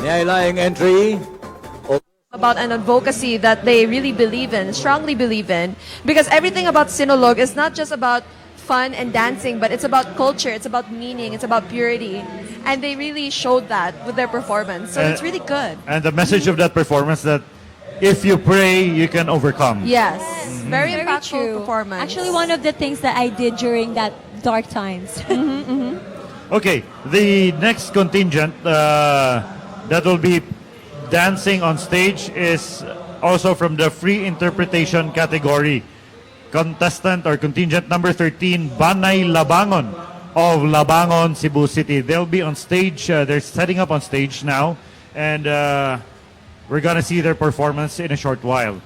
May I lying entry? About an advocacy that they really believe in, strongly believe in, because everything about Sinulog is not just about fun and dancing, but it's about culture, it's about meaning, it's about purity, and they really showed that with their performance. So it's really good. And the message of that performance that if you pray, you can overcome. Yes, very Very impactful true. performance. Actually, one of the things that I did during that dark times. Okay, the next contingent that will be dancing on stage is also from the free interpretation category. Contestant or contingent number 13, Banay Labangon of Labangon, Cebu City. They'll be on stage. They're setting up on stage now, and we're gonna see their performance in a short while.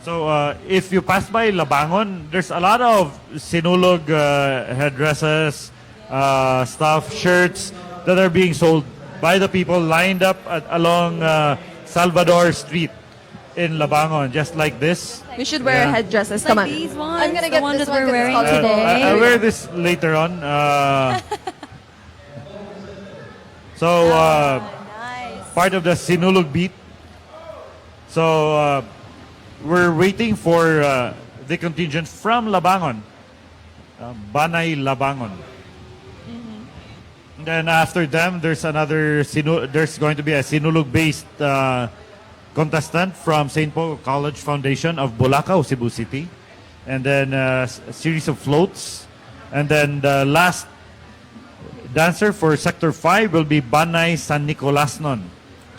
So if you pass by Labangon, there's a lot of Sinulog headdresses, stuff, shirts that are being sold by the people lined up along Salvador Street in Labangon, just like this. We should wear headdresses. Come Like on. these ones, I'm gonna the get one this that one we're 'cause it's wearing called today. I'll wear this later on. So part of the Sinulog beat. So we're waiting for the contingent from Labangon, Banay Labangon. Then after them, there's there's going to be a Sinulog-based contestant from St. Paul College Foundation of Bulacau, Cebu City, and then a series of floats, and then the last dancer for Sector 5 will be Banay San Nicolasnon,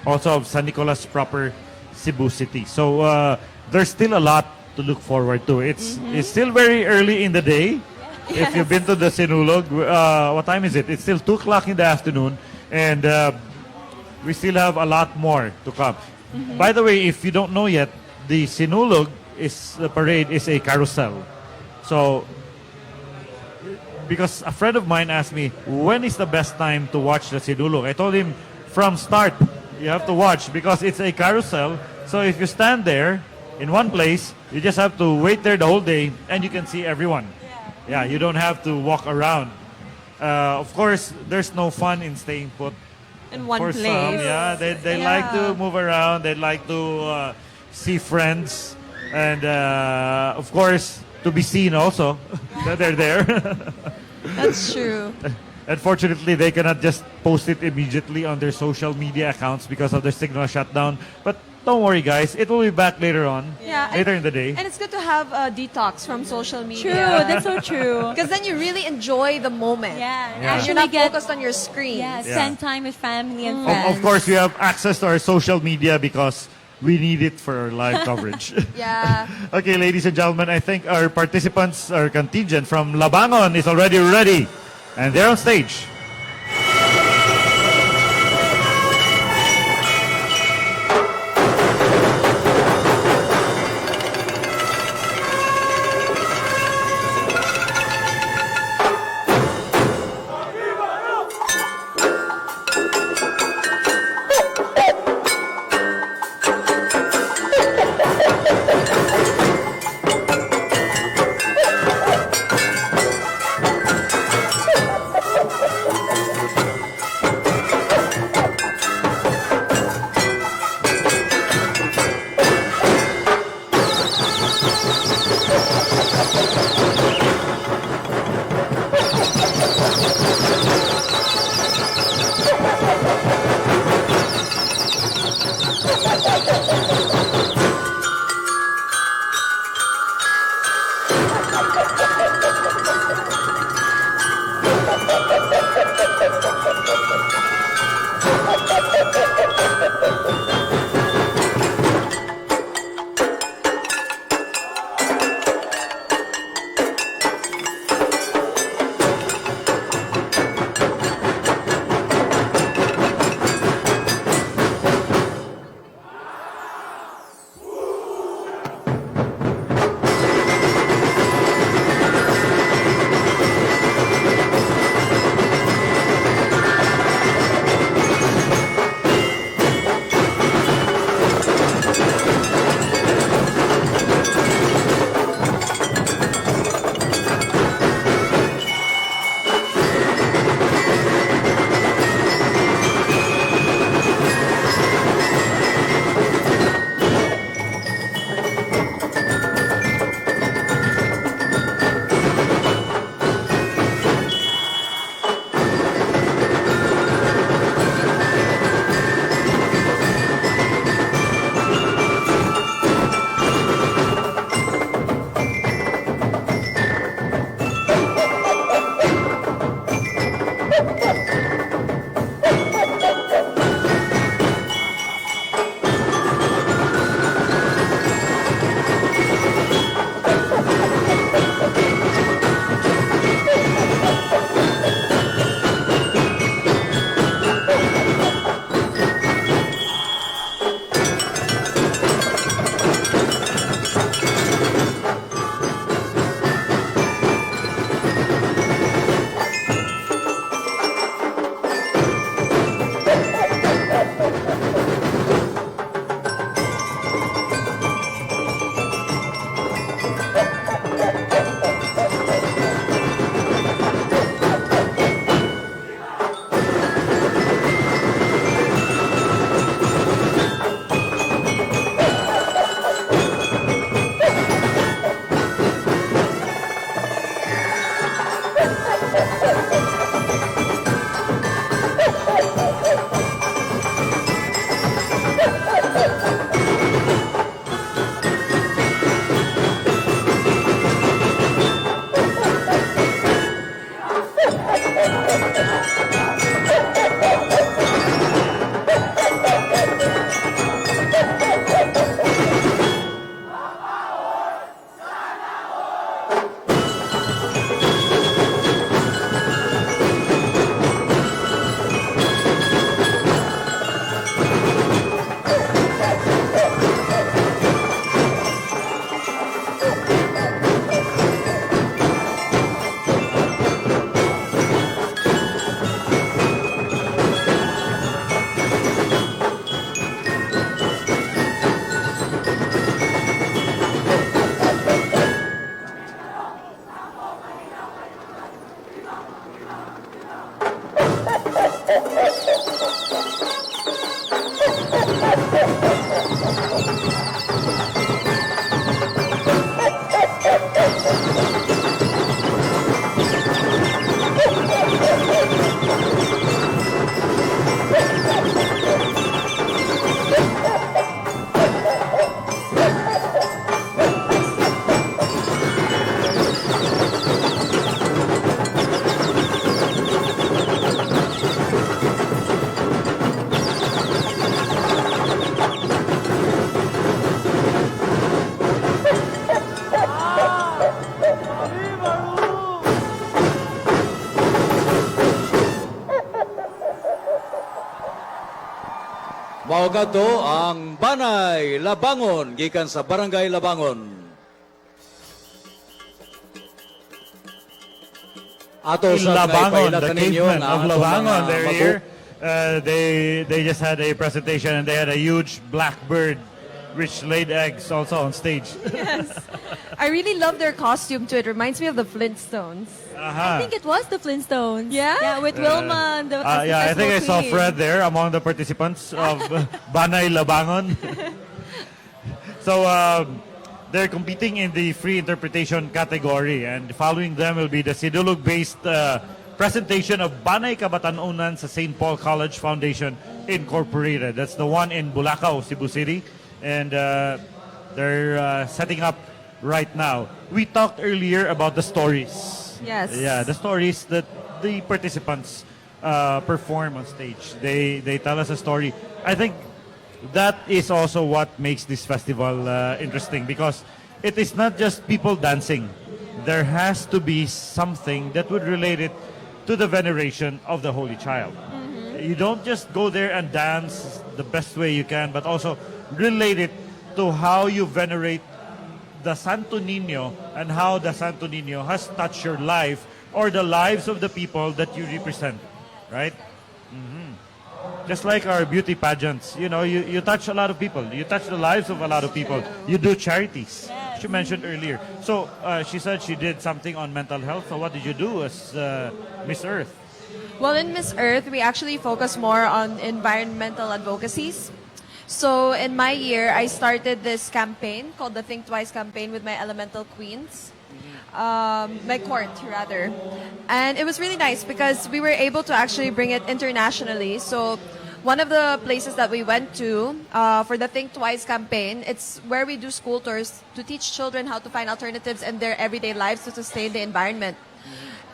also of San Nicolas proper, Cebu City. So there's still a lot to look forward to. It's still very early in the day. If you've been to the Sinulog, what time is it? It's still 2 o'clock in the afternoon, and we still have a lot more to come. By the way, if you don't know yet, the Sinulog the parade is a carousel. So, because a friend of mine asked me, when is the best time to watch the Sinulog? I told him, from start, you have to watch because it's a carousel. So if you stand there in one place, you just have to wait there the whole day and you can see everyone. Yeah, you don't have to walk around. Of course, there's no fun in staying put. In one For place. some, yeah, they like to move around. They like to see friends, and of course, to be seen also that they're there. That's true. Unfortunately, they cannot just post it immediately on their social media accounts because of the signal shutdown. But don't worry, guys. It will be back later on, Yeah, later in the day. And it's good to have a detox from social media. True, that's so true. Because then you really enjoy the moment. Yeah, Yeah. And you're actually not focused on your screen. Yeah, Yeah. spend time with family and friends. Of course, we have access to our social media because we need it for our live coverage. Yeah. Okay, ladies and gentlemen, I think our participants, our contingent from Labangon is already ready. And they're on stage. Mao kadto ang Banay Labangon gikan sa Barangay Labangon. Ato sa Labangon, naipailat the kaninyo cavemen nga of ato Labangon, mga they're magu- here. They just had a presentation and they had a huge black bird which laid eggs also on stage. Yes. I really love their costume too. It reminds me of the Flintstones. I think it was the Flintstones. Yeah? Yeah, with Wilma. And as the Yeah, I think I festival saw queen. Fred there among the participants of Banay Labangon. So they're competing in the free interpretation category, and following them will be the Sinulog-based presentation of Banay Kabatanunan sa St. Paul College Foundation Incorporated. That's the one in Bulacau, Cebu City, and they're setting up right now. We talked earlier about the stories. Yes. Yeah, the stories that the participants perform on stage. They tell us a story. I think that is also what makes this festival interesting, because it is not just people dancing. There has to be something that would relate it to the veneration of the Holy Child. You don't just go there and dance the best way you can, but also relate it to how you venerate the Santo Niño and how the Santo Niño has touched your life or the lives of the people that you represent, right? Just like our beauty pageants, you touch a lot of people. You touch the lives of a lot of people. You do charities. She mentioned earlier. So she said she did something on mental health. So what did you do as Miss Earth? Well, in Miss Earth, we actually focus more on environmental advocacies. So in my year, I started this campaign called the Think Twice campaign with my elemental queens. My court rather, and it was really nice because we were able to actually bring it internationally. So one of the places that we went to for the Think Twice campaign, it's where we do school tours to teach children how to find alternatives in their everyday lives to sustain the environment.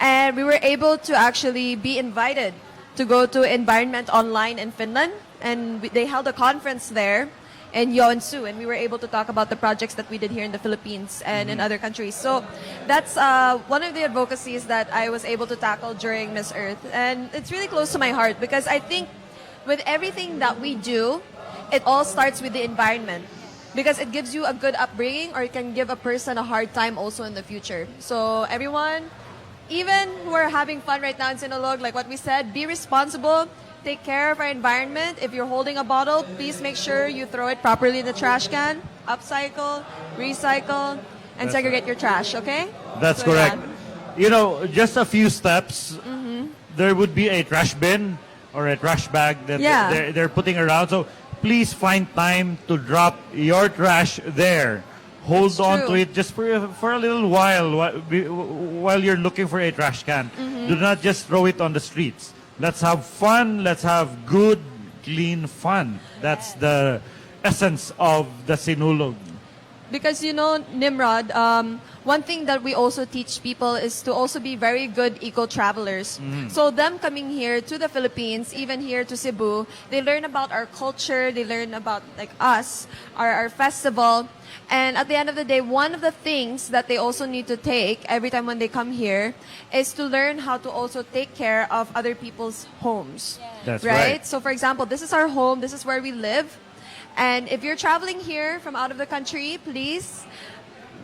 And we were able to actually be invited to go to Environment Online in Finland, and they held a conference there in Yeonsu, and we were able to talk about the projects that we did here in the Philippines and in other countries. So that's one of the advocacies that I was able to tackle during Miss Earth, and it's really close to my heart because I think with everything that we do, it all starts with the environment, because it gives you a good upbringing, or it can give a person a hard time also in the future. So everyone, even who are having fun right now in Sinulog, like what we said, be responsible. Take care of our environment. If you're holding a bottle, please make sure you throw it properly in the trash can. Upcycle, recycle, and segregate your trash, okay? That's So, correct. yeah. Just a few steps, there would be a trash bin or a trash bag that Yeah. they're putting around. So please find time to drop your trash there. Hold on to true. it just for a little while you're looking for a trash can. Do not just throw it on the streets. Let's have fun. Let's have good, clean fun. That's the essence of the Sinulog. Because Nimrod, one thing that we also teach people is to also be very good eco-travelers. So them coming here to the Philippines, even here to Cebu, they learn about our culture, they learn about like us, our festival. And at the end of the day, one of the things that they also need to take every time when they come here is to learn how to also take care of other people's homes. That's right. So for example, this is our home, this is where we live. And if you're traveling here from out of the country, please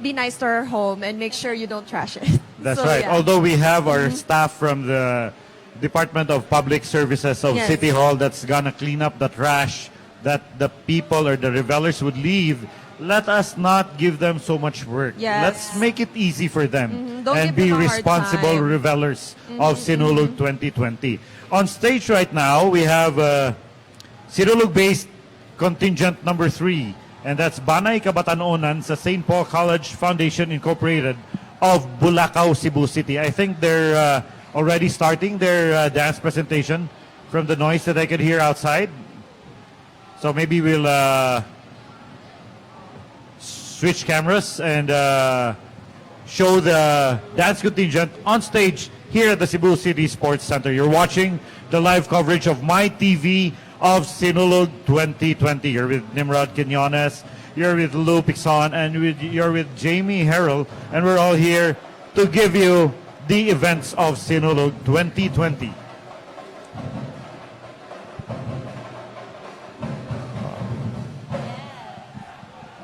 be nice to our home and make sure you don't trash it. That's So, right. yeah. Although we have our staff from the Department of Public Services of Yes. City Hall that's gonna clean up the trash that the people or the revelers would leave, let us not give them so much work. Yes. Let's make it easy for them Don't and give be them a hard responsible time. revelers of Sinulog 2020. On stage right now, we have Sinulog-based contingent number 3, and that's Banay Kabatanunan sa St. Paul College Foundation Incorporated of Bulacau, Cebu City. I think they're already starting their dance presentation from the noise that I could hear outside. So maybe we'll switch cameras and show the dance contingent on stage here at the Cebu City Sports Center. You're watching the live coverage of My TV of Sinulog 2020. You're with Nimrod Quinones, you're with Lou Pixon, and you're with Jamie Harrell, and we're all here to give you the events of Sinulog 2020.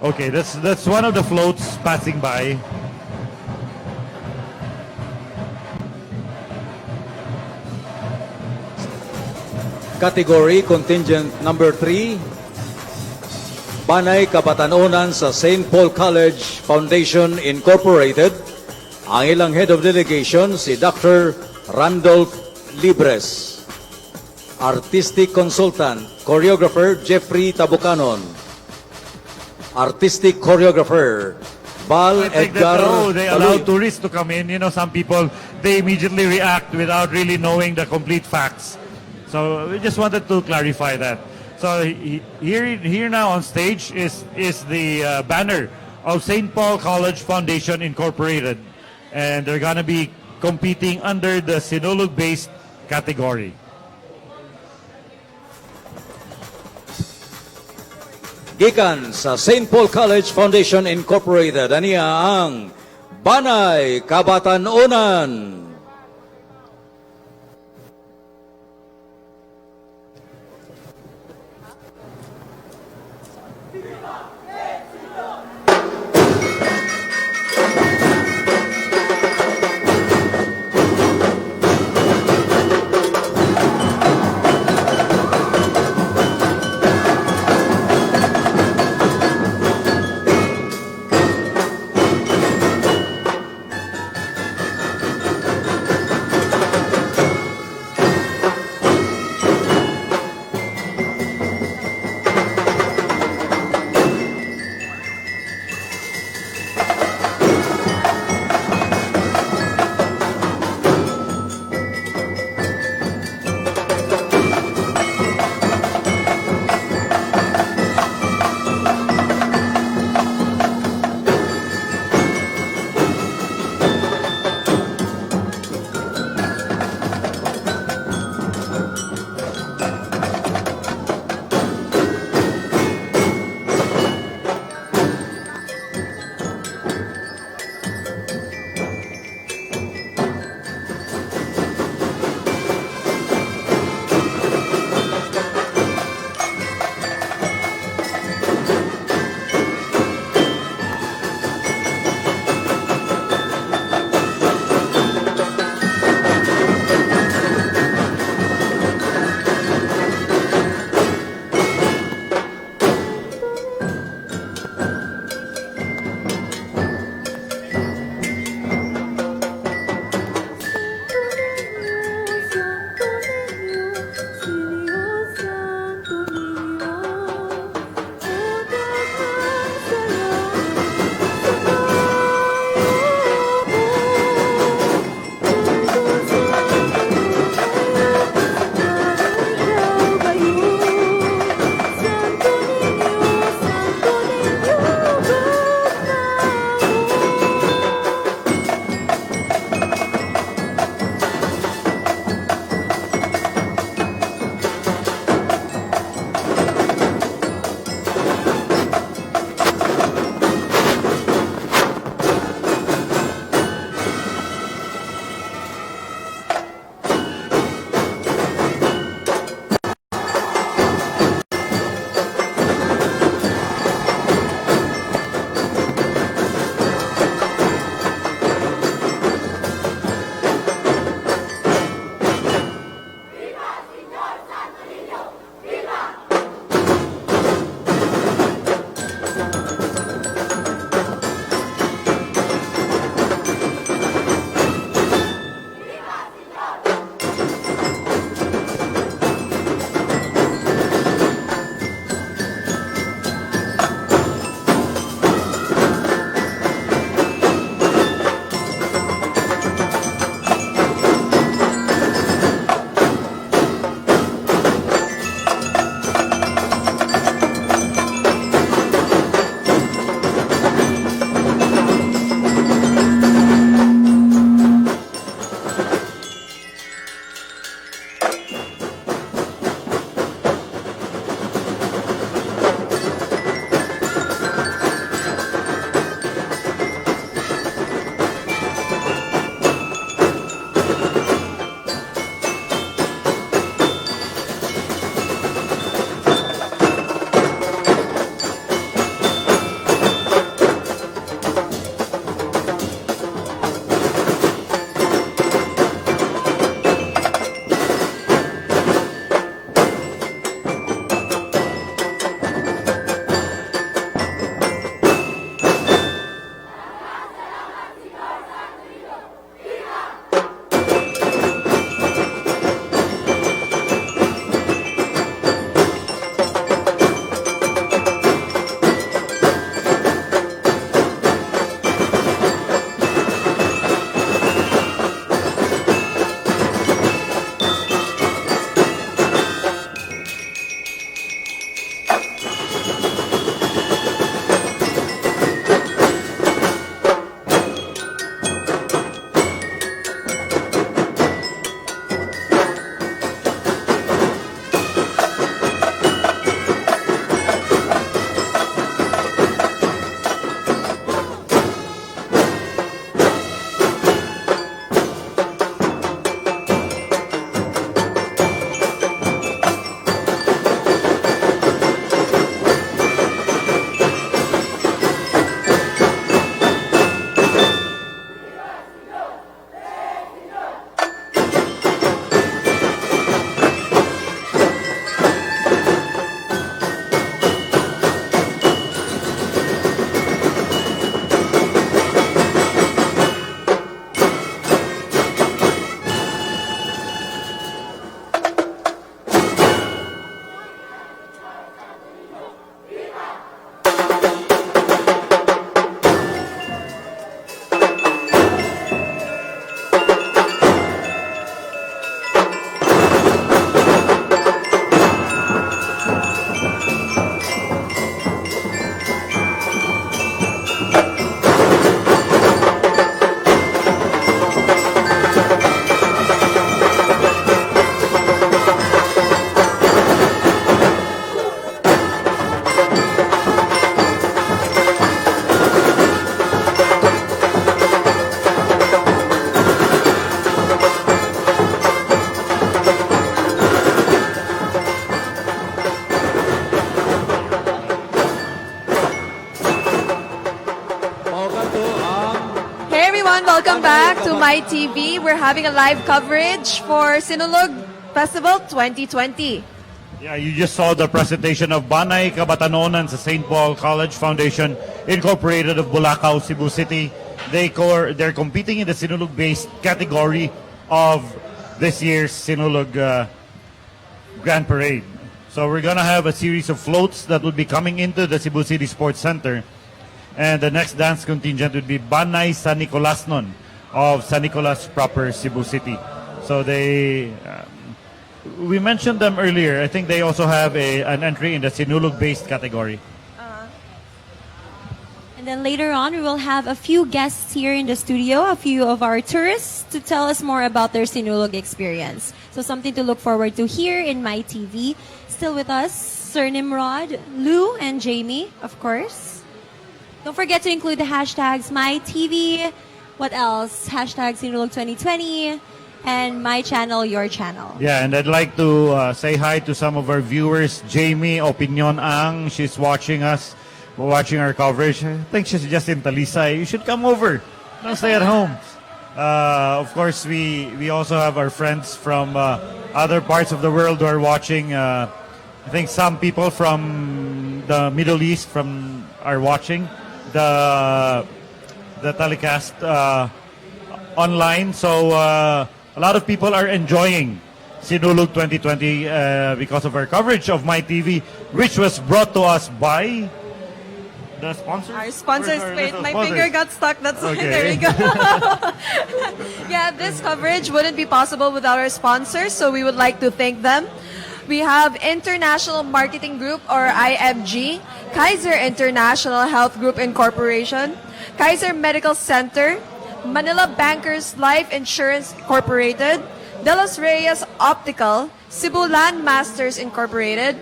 Okay, that's one of the floats passing by. Category contingent number 3, Banay Kabatanunan sa St. Paul College Foundation Incorporated. Ang ilang head of delegation si Dr. Randolph Libres. Artistic consultant, choreographer Jeffrey Tabucanon. Artistic choreographer Val I think Edgar that, they allow Taluy. tourists to come in. You know, some people, they immediately react without really knowing the complete facts. So we just wanted to clarify that. So here now on stage is the banner of St. Paul College Foundation Incorporated. And they're going to be competing under the Sinulog-based category. Gikan sa St. Paul College Foundation Incorporated. Aniya ang Banay Kabatanunan. everyone. Welcome back to My TV. We're having a live coverage for Sinulog Festival 2020. Yeah, you just saw the presentation of Banay Kabatanonan sa St. Paul College Foundation Incorporated of Bulacau, Cebu City. They're competing in the Sinulog-based category of this year's Sinulog Grand Parade. So we're gonna have a series of floats that will be coming into the Cebu City Sports Center. And the next dance contingent would be Banay San Nicolasnon of San Nicolas proper, Cebu City. So we mentioned them earlier. I think they also have an entry in the Sinulog-based category. And then later on, we will have a few guests here in the studio, a few of our tourists, to tell us more about their Sinulog experience. So something to look forward to here in My TV. Still with us, Sir Nimrod, Lou, and Jamie, of course. Don't forget to include the hashtags MyTV. What else? Hashtag Sinulog 2020. And My Channel, Your Channel. Yeah, and I'd like to say hi to some of our viewers. Jamie Opinion Ang, she's watching us, watching our coverage. I think she's just in Talisay. You should come over. Don't stay at home. Of course, we also have our friends from other parts of the world who are watching. I think some people from the Middle East are watching the telecast online. So a lot of people are enjoying Sinulog 2020 because of our coverage of My TV, which was brought to us by the sponsors. Our sponsors. Where's our Wait, little my sponsors? finger got stuck. That's why. Okay. There we go. Yeah, this coverage wouldn't be possible without our sponsors, so we would like to thank them. We have International Marketing Group, or IMG, Kaiser International Health Group Incorporation, Kaiser Medical Center, Manila Bankers Life Insurance Incorporated, De Los Reyes Optical, Cebu Land Masters Incorporated,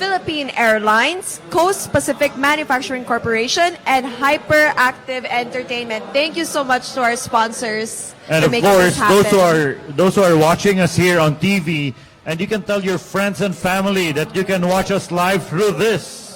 Philippine Airlines, Coast Pacific Manufacturing Corporation, and Hyperactive Entertainment. Thank you so much to our sponsors And for of making course, this happen. those who are watching us here on TV, and you can tell your friends and family that you can watch us live through this.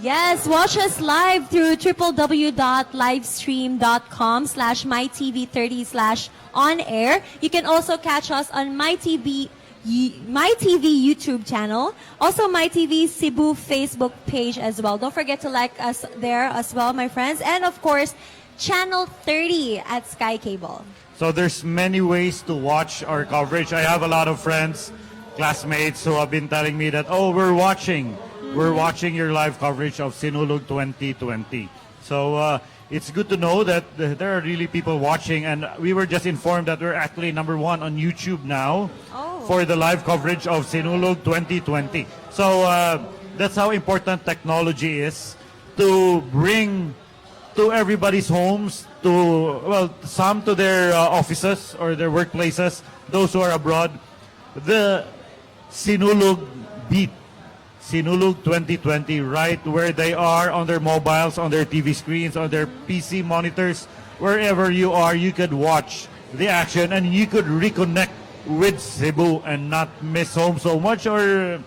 Yes, watch us live through www.livestream.com/mytv30/on-air. You can also catch us on MyTV YouTube channel, also MyTV Cebu Facebook page as well. Don't forget to like us there as well, my friends. And of course, Channel 30 at Sky Cable. So there's many ways to watch our coverage. I have a lot of friends, classmates who have been telling me that, oh, we're watching your live coverage of Sinulog 2020. So it's good to know that there are really people watching, and we were just informed that we're actually #1 on YouTube now for the live coverage of Sinulog 2020. So that's how important technology is to bring to everybody's homes, some to their offices or their workplaces, those who are abroad, the Sinulog beat. Sinulog 2020, right where they are on their mobiles, on their TV screens, on their PC monitors, wherever you are, you could watch the action and you could reconnect with Cebu and not miss home so much or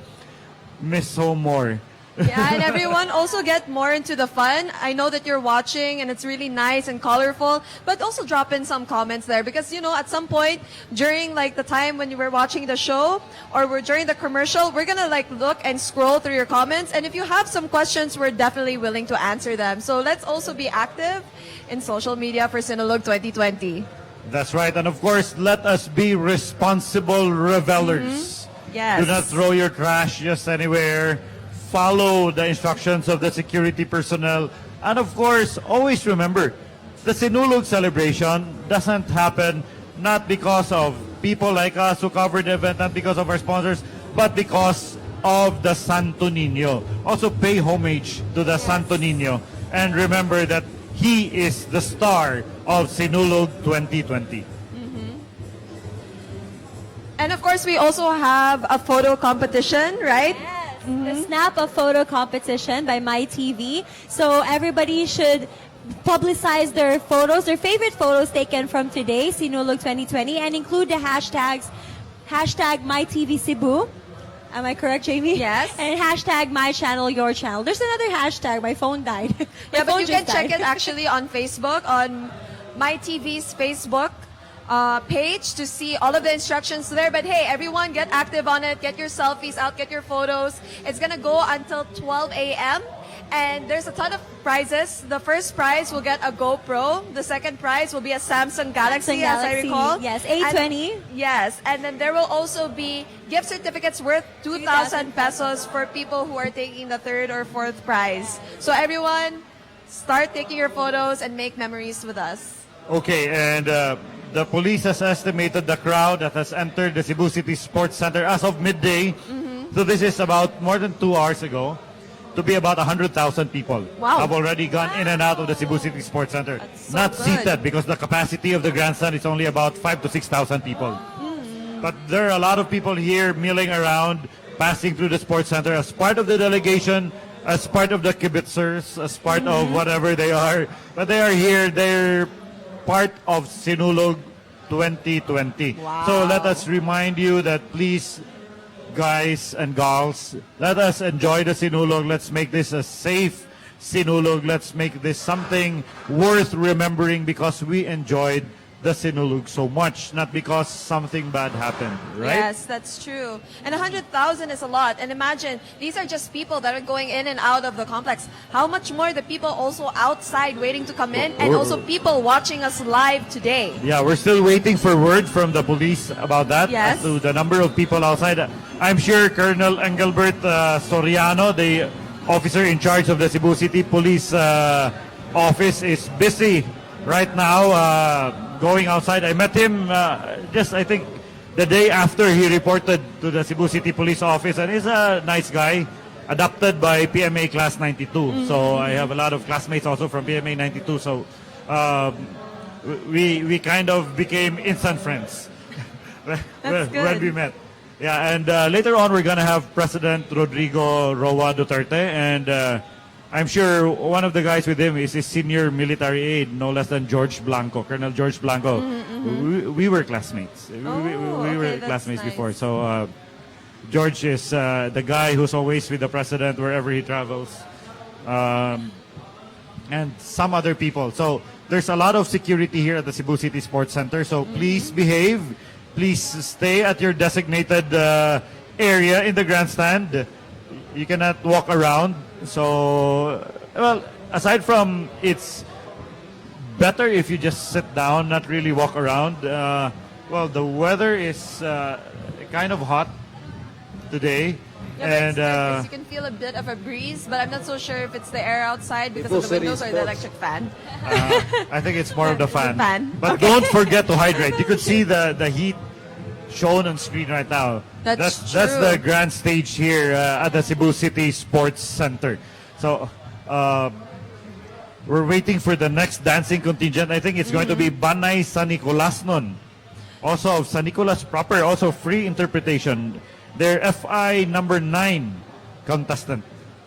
miss home more. Yeah, and everyone also get more into the fun. I know that you're watching and it's really nice and colorful, but also drop in some comments there because, at some point during the time when you were watching the show or during the commercial, we're going to look and scroll through your comments. And if you have some questions, we're definitely willing to answer them. So let's also be active in social media for Sinulog 2020. That's right. And of course, let us be responsible revelers. Yes. Do not throw your trash just anywhere. Follow the instructions of the security personnel. And of course, always remember, the Sinulog celebration doesn't happen not because of people like us who covered the event, not because of our sponsors, but because of the Santo Niño. Also pay homage to the Santo Niño. And remember that he is the star of Sinulog 2020. And of course, we also have a photo competition, right? The Snap a Photo competition by MyTV. So everybody should publicize their photos, their favorite photos taken from today, Sinulog 2020, and include the hashtags, #MyTVCebu. Am I correct, Jamie? Yes. And #My Channel, Your Channel. There's another hashtag. My phone died. Yeah, but you can check it actually on Facebook on MyTV's Facebook page to see all of the instructions there. But hey, everyone, get active on it. Get your selfies out. Get your photos. It's gonna go until 12 a.m. And there's a ton of prizes. The first prize will get a GoPro. The second prize will be a Samsung Galaxy, as I recall. Yes, A20. Yes, and then there will also be gift certificates worth 2,000 pesos for people who are taking the third or fourth prize. So everyone, start taking your photos and make memories with us. Okay, and the police has estimated the crowd that has entered the Cebu City Sports Center as of midday. So this is about more than 2 hours ago, to be about 100,000 people. Wow. Have already gone in and out of the Cebu City Sports Center. That's so Not good. seated because the capacity of the grandstand is only about 5,000 to 6,000 people. But there are a lot of people here milling around, passing through the sports center as part of the delegation, as part of the kibitzers, as part of whatever they are. But they are here. They're part of Sinulog 2020. So let us remind you that please, guys and gals, let us enjoy the Sinulog. Let's make this a safe Sinulog. Let's make this something worth remembering because we enjoyed the Sinulog so much, not because something bad happened, right? Yes, that's true. And 100,000 is a lot. And imagine, these are just people that are going in and out of the complex. How much more the people also outside waiting to come in, and also people watching us live today. Yeah, we're still waiting for word from the police about that. Yes. As to the number of people outside. I'm sure Colonel Engelbert Soriano, the officer in charge of the Cebu City Police office, is busy right now going outside. I met him I think, the day after he reported to the Cebu City Police office, and he's a nice guy, adopted by PMA Class 92. So I have a lot of classmates also from PMA 92. So we kind of became instant friends when good. we met. Yeah, and later on we're gonna have President Rodrigo Roa Duterte, and I'm sure one of the guys with him is his senior military aide, no less than George Blanco, Colonel George Blanco. We were classmates. We okay, were that's classmates nice. before. So George is the guy who's always with the president wherever he travels, and some other people. So there's a lot of security here at the Cebu City Sports Center. So please behave. Please stay at your designated area in the grandstand. You cannot walk around. So, well, aside from it's better if you just sit down, not really walk around. Well, the weather is kind of hot today. Yeah, And but it's good 'cause you can feel a bit of a breeze, but I'm not so sure if it's the air outside because of the City windows or the Sports. electric fan. I think it's more of the fan. Fan. But don't forget to hydrate. You could see the heat shown on screen right now. That's That's true. the grand stage here at the Cebu City Sports Center. So we're waiting for the next dancing contingent. I think it's going to be Banay San Nicolas nun. Also of San Nicolas proper, also free interpretation. They're FI number 9 contestant.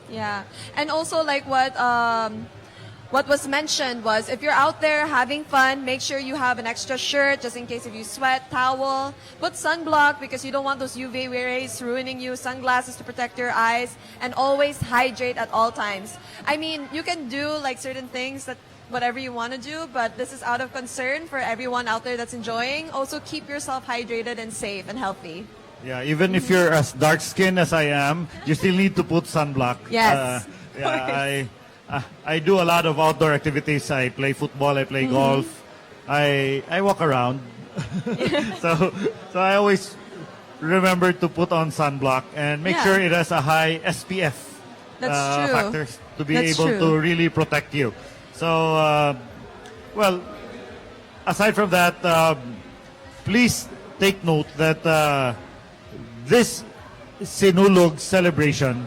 Yeah, and also like what was mentioned was if you're out there having fun, make sure you have an extra shirt just in case if you sweat, towel, put sunblock because you don't want those UV rays ruining you, sunglasses to protect your eyes, and always hydrate at all times. I mean, you can do like certain things that whatever you want to do, but this is out of concern for everyone out there that's enjoying. Also keep yourself hydrated and safe and healthy. Yeah, even if you're as dark skinned as I am, you still need to put sunblock. Yes, Yeah, I do a lot of outdoor activities. I play football, I play golf, I walk around. so I always remember to put on sunblock and make Yeah. sure it has a high SPF That's true. factors to be That's able true. to really protect you. So, well, aside from that, please take note that this Sinulog celebration,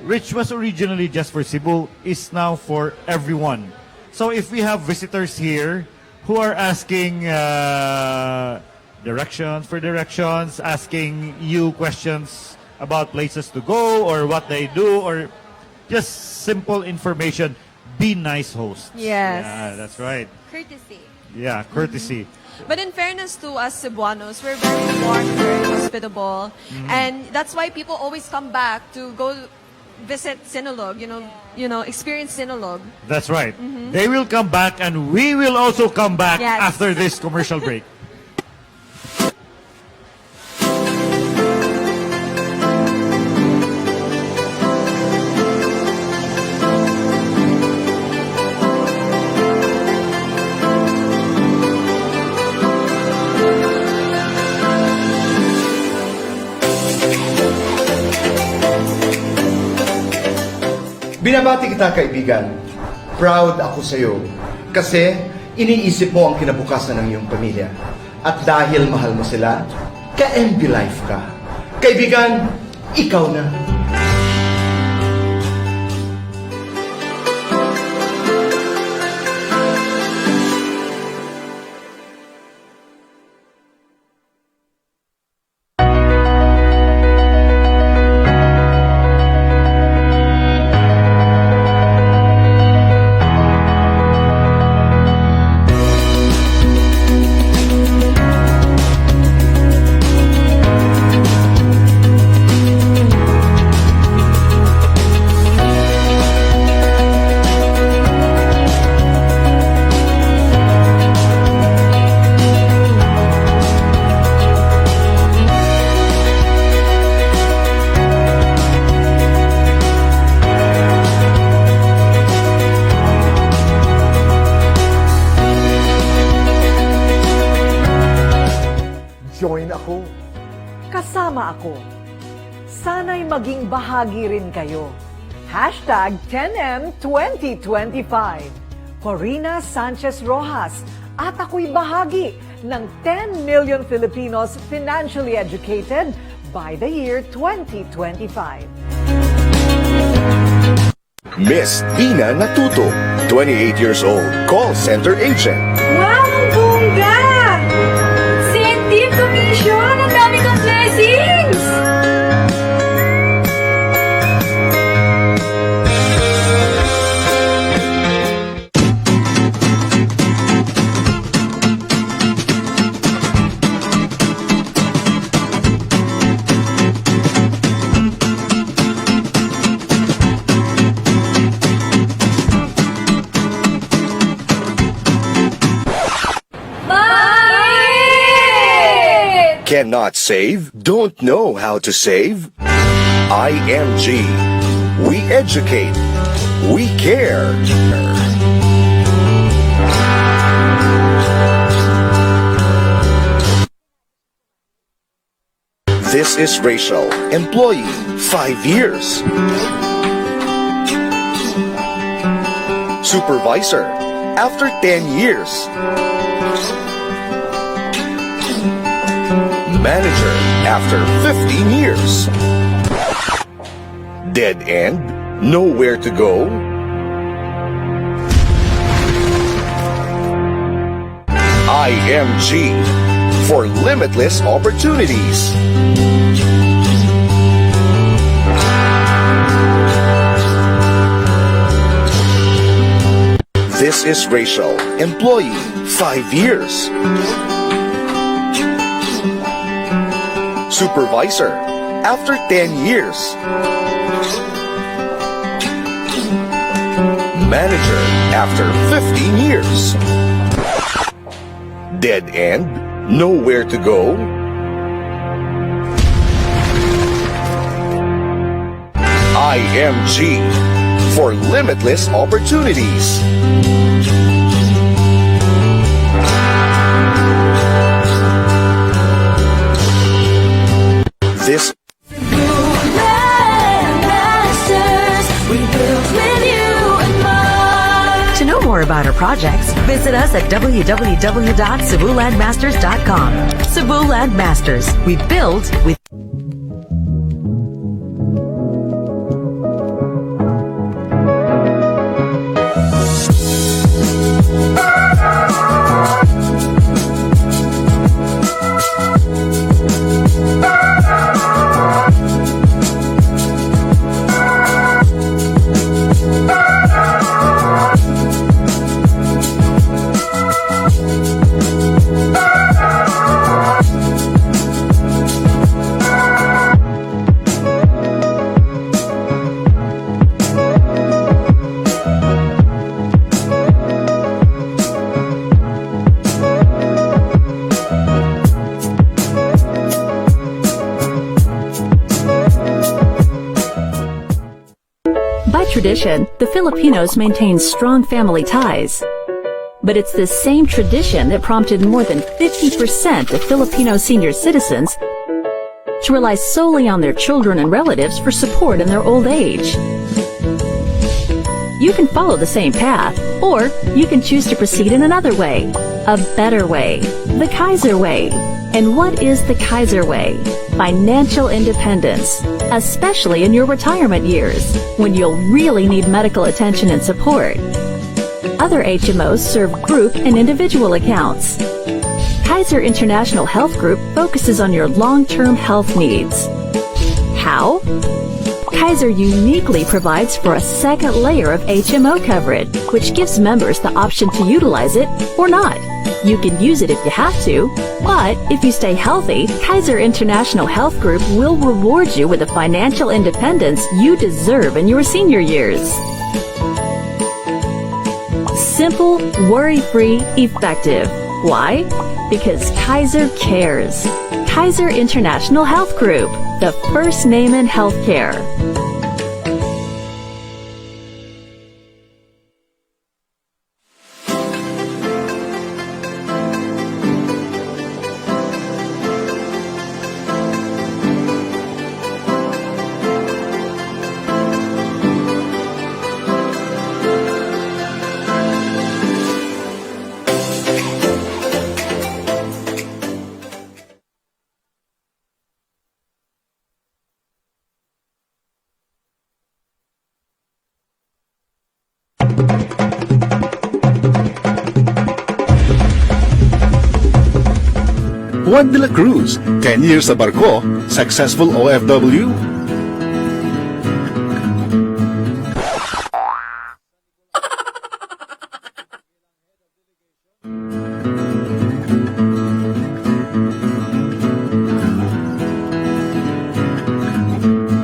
which was originally just for Cebu, is now for everyone. So if we have visitors here who are asking directions, asking you questions about places to go or what they do or just simple information, be nice hosts. Yes. Yeah, that's right. Courtesy. Yeah, courtesy. But in fairness to us Cebuanos, we're very warm, very hospitable. And that's why people always come back to go visit Sinulog, experience Sinulog. That's right. They will come back and we will also come back Yes. after this commercial break. Binabati kita, kaibigan. Proud ako sa iyo kasi iniisip mo ang kinabukasan ng iyong pamilya. At dahil mahal mo sila, ka-MB Life ka. Kaibigan, ikaw na. Join ako. Kasama ako. Sana'y maging bahagi rin kayo. Hashtag 10M2025. Corina Sanchez Rojas. At ako'y bahagi ng 10 million Filipinos financially educated by the year 2025. Miss Dina Natuto, 28 years old, call center agent. Wow, ang bongga! Incentive commission! Ang dami kong blessings! Cannot save? Don't know how to save? IMG. We educate. We care. This is Rachel, employee, 5 years. Supervisor, after 10 years. Manager after 15 years. Dead end? Nowhere to go? IMG for limitless opportunities. This is Rachel, employee, 5 years. Supervisor, after 10 years. Manager, after 15 years. Dead end? Nowhere to go? IMG for limitless opportunities. This To know more about our projects, visit us at www.cebulandmasters.com. Cebu Land Masters. We build with tradition, the Filipinos maintain strong family ties. But it's this same tradition that prompted more than 50% of Filipino senior citizens to rely solely on their children and relatives for support in their old age. You can follow the same path, or you can choose to proceed in another way, a better way, the Kaiser Way. And what is the Kaiser Way? Financial independence, especially in your retirement years, when you'll really need medical attention and support. Other HMOs serve group and individual accounts. Kaiser International Health Group focuses on your long-term health needs. How? Kaiser uniquely provides for a second layer of HMO coverage, which gives members the option to utilize it or not. You can use it if you have to, but if you stay healthy, Kaiser International Health Group will reward you with the financial independence you deserve in your senior years. Simple, worry-free, effective. Why? Because Kaiser cares. Kaiser International Health Group, the first name in healthcare. Juan de la Cruz, 10 years sa barko, successful OFW.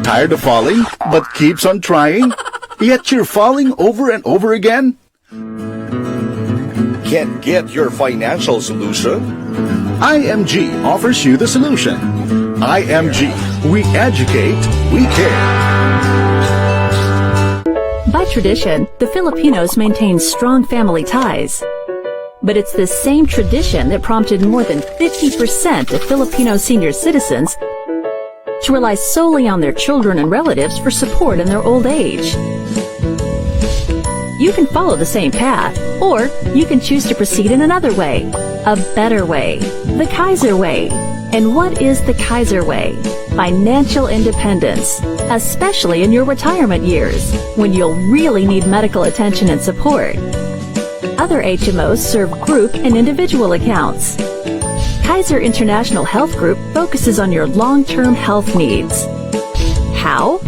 Tired of falling, but keeps on trying? Yet you're falling over and over again? Can't get your financial solution? IMG offers you the solution. IMG, we educate, we care. By tradition, the Filipinos maintain strong family ties. But it's this same tradition that prompted more than 50% of Filipino senior citizens to rely solely on their children and relatives for support in their old age. You can follow the same path, or you can choose to proceed in another way, a better way, the Kaiser Way. And what is the Kaiser Way? Financial independence, especially in your retirement years, when you'll really need medical attention and support. Other HMOs serve group and individual accounts. Kaiser International Health Group focuses on your long-term health needs. How?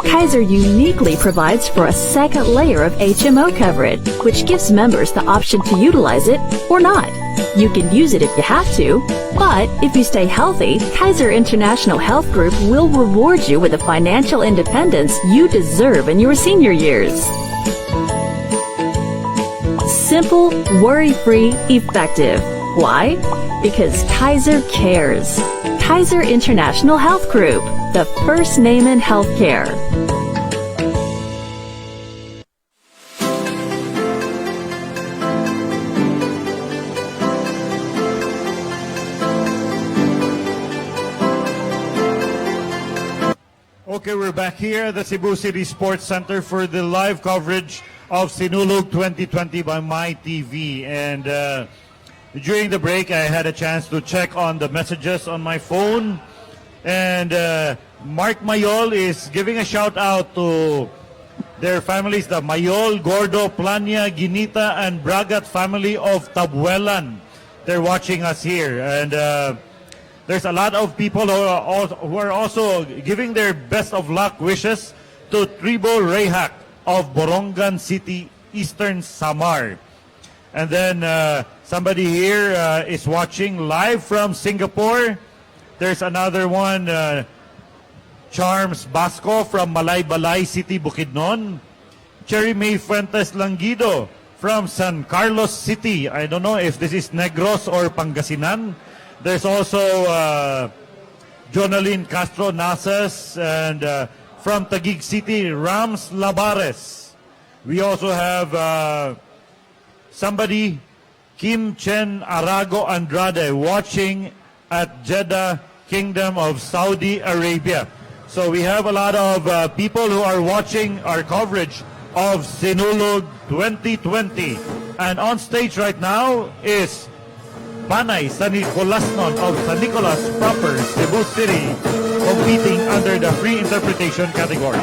Kaiser uniquely provides for a second layer of HMO coverage, which gives members the option to utilize it or not. You can use it if you have to, but if you stay healthy, Kaiser International Health Group will reward you with the financial independence you deserve in your senior years. Simple, worry-free, effective. Why? Because Kaiser cares. Kaiser International Health Group, the first name in healthcare. Okay, we're back here at the Cebu City Sports Center for the live coverage of Sinulog 2020 by MyTV. And during the break, I had a chance to check on the messages on my phone. And Mark Mayol is giving a shout out to their families, the Mayol, Gordo, Plania, Ginita, and Bragat family of Tabuelan. They're watching us here. And there's a lot of people who are also giving their best of luck wishes to Tribo Rehak of Borongan City, Eastern Samar. And then somebody here is watching live from Singapore. There's another one, Charms Basco from Malaybalay City, Bukidnon. Cherry May Fuentes Langido from San Carlos City. I don't know if this is Negros or Pangasinan. There's also Jonaline Castro Nasas and from Taguig City, Rams Labares. We also have somebody, Kim Chen Arago Andrade, watching at Jeddah, Kingdom of Saudi Arabia. So we have a lot of people who are watching our coverage of Sinulog 2020. And on stage right now is Panay San Nicolasnon of San Nicolas proper, Cebu City, competing under the free interpretation category.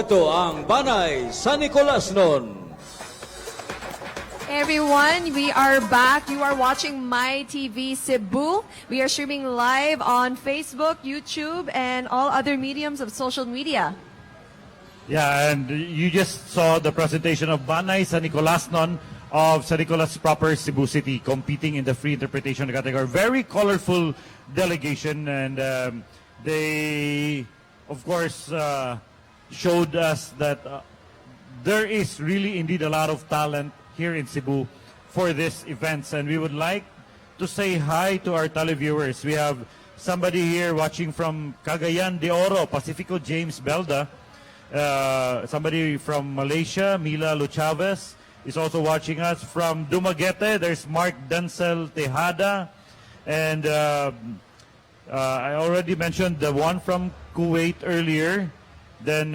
ito ang Banay San Nicolas noon. Everyone, we are back. You are watching My TV Cebu. We are streaming live on Facebook, YouTube, and all other mediums of social media. Yeah, and you just saw the presentation of Banay San Nicolas noon of San Nicolas proper, Cebu City, competing in the free interpretation category. Very colorful delegation, and they, of course, showed us that there is really indeed a lot of talent here in Cebu for this events, and we would like to say hi to our televiewers. We have somebody here watching from Cagayan de Oro, Pacifico James Belda. Somebody from Malaysia, Mila Luchavez, is also watching us. From Dumaguete, there's Mark Denzel Tejada. And I already mentioned the one from Kuwait earlier. Then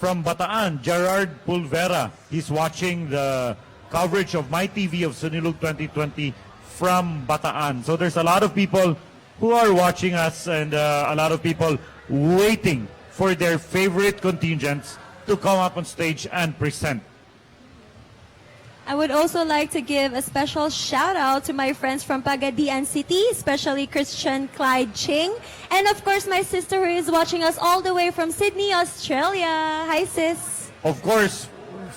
from Bataan, Gerard Pulvera. He's watching the coverage of My TV of Sinulog 2020 from Bataan. So there's a lot of people who are watching us, and a lot of people waiting for their favorite contingents to come up on stage and present. I would also like to give a special shout out to my friends from Pagadian City, especially Christian Clyde Ching, and of course my sister who is watching us all the way from Sydney, Australia. Hi sis. Of course,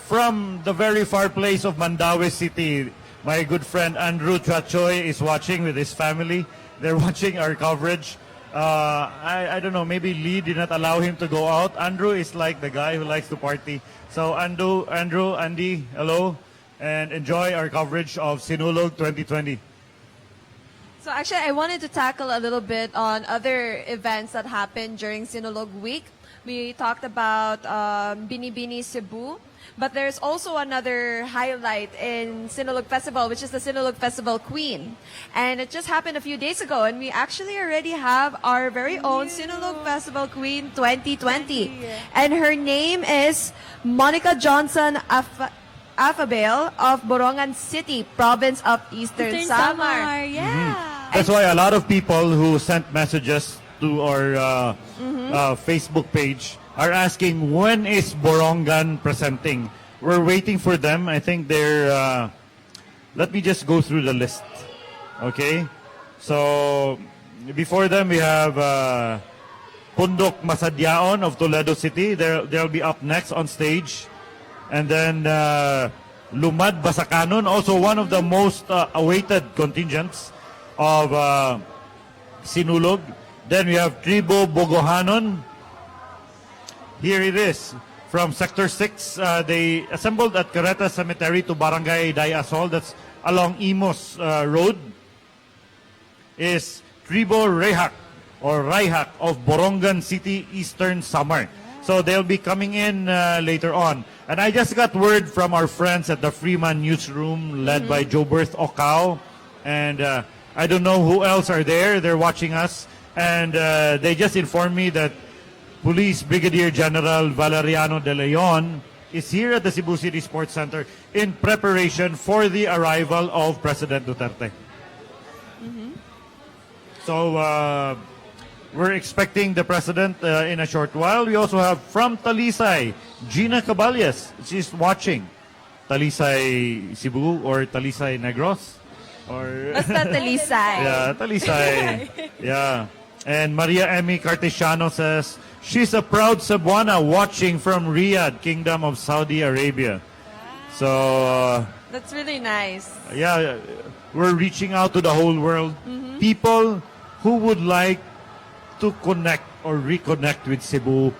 from the very far place of Mandaue City, my good friend Andrew Chachoy is watching with his family. They're watching our coverage. I don't know, maybe Lee did not allow him to go out. Andrew is like the guy who likes to party. So Andy, hello, and enjoy our coverage of Sinulog 2020. So actually, I wanted to tackle a little bit on other events that happened during Sinulog Week. We talked about Binibini Cebu, but there's also another highlight in Sinulog Festival, which is the Sinulog Festival Queen. And it just happened a few days ago, and we actually already have our very own Sinulog Festival Queen 2020. And her name is Monica Johnson Afabel of Borongan City, province of Eastern Samar. Yeah. That's why a lot of people who sent messages to our Facebook page are asking, when is Borongan presenting? We're waiting for them. I think they're, let me just go through the list. Okay? So, before them, we have Pundok Masadyaon of Toledo City. They'll be up next on stage. And then Lumad Basakanon, also one of the most awaited contingents of Sinulog. Then we have Tribo Bogohanon. Here it is. From Sector 6, they assembled at Careta Cemetery to Barangay Dayasol. That's along Imos Road. Is Tribo Rehak or Raihak of Borongan City, Eastern Samar. So they'll be coming in later on. And I just got word from our friends at the Freeman Newsroom led by Joberth Ocao. And I don't know who else are there. They're watching us. And they just informed me that Police Brigadier General Valeriano De Leon is here at the Cebu City Sports Center in preparation for the arrival of President Duterte. So we're expecting the President in a short while. We also have from Talisay, Gina Caballes. She's watching. Talisay Cebu or Talisay Negros? Or Basta Talisay. Yeah, Talisay. Yeah. And Maria Emmy Cartesiano says, she's a proud Cebuana watching from Riyadh, Kingdom of Saudi Arabia. So, That's really nice. yeah, we're reaching out to the whole world. People who would like to connect or reconnect with Cebu,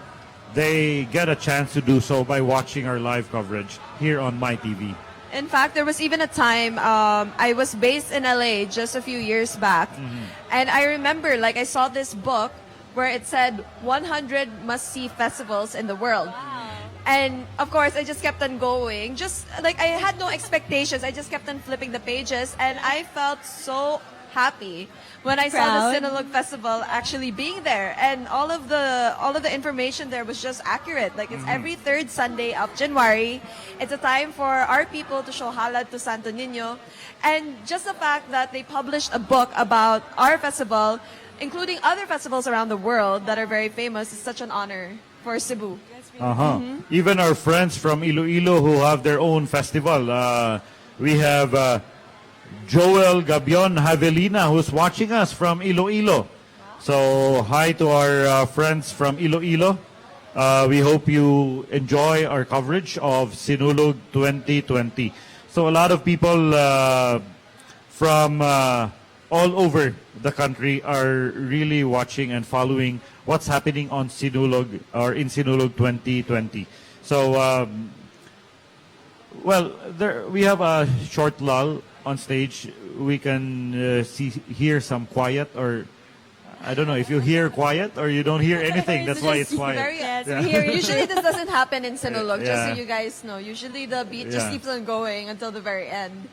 they get a chance to do so by watching our live coverage here on My TV. In fact, there was even a time I was based in LA just a few years back. And I remember, like, I saw this book where it said 100 must-see festivals in the world. And, of course, I just kept on going. Just, like, I had no expectations. I just kept on flipping the pages. And I felt so happy when I saw the Proud. Sinulog Festival actually being there, and all of the information there was just accurate. Like, it's every third Sunday of January. It's a time for our people to show halad to Santo Niño, and just the fact that they published a book about our festival, including other festivals around the world that are very famous, is such an honor for Cebu. Even our friends from Iloilo who have their own festival. We have Joel Gabion Havelina who's watching us from Iloilo. So hi to our friends from Iloilo. We hope you enjoy our coverage of Sinulog 2020. So a lot of people from all over the country are really watching and following what's happening on Sinulog or in Sinulog 2020. So, we have a short lull on stage. We can hear some quiet, or I don't know if you hear quiet or you don't hear anything. That's why it's quiet. Usually this doesn't happen in Sinulog, just Yeah. so you guys know. Usually the beat just Yeah. keeps on going until the very end.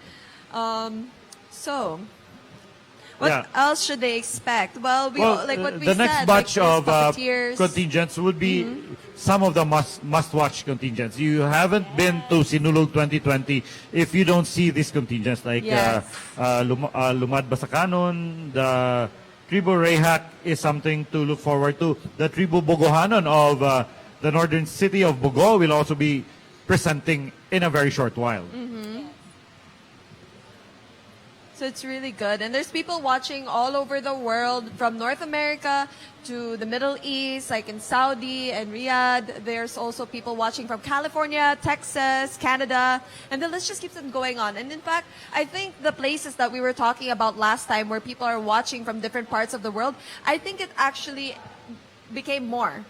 What Yeah. else should they expect? Well, like what we the said, next batch like of there's puppeteers. contingents would be some of the must-watch contingents. You haven't been to Sinulog 2020 if you don't see these contingents like Yes. Lumad Basakanon, the Tribu Rayhak is something to look forward to. The Tribu Bogohanon of the northern city of Bogo will also be presenting in a very short while. So it's really good. And there's people watching all over the world, from North America to the Middle East, like in Saudi and Riyadh. There's also people watching from California, Texas, Canada, and the list just keeps on going on. And in fact, I think the places that we were talking about last time where people are watching from different parts of the world, I think it actually became more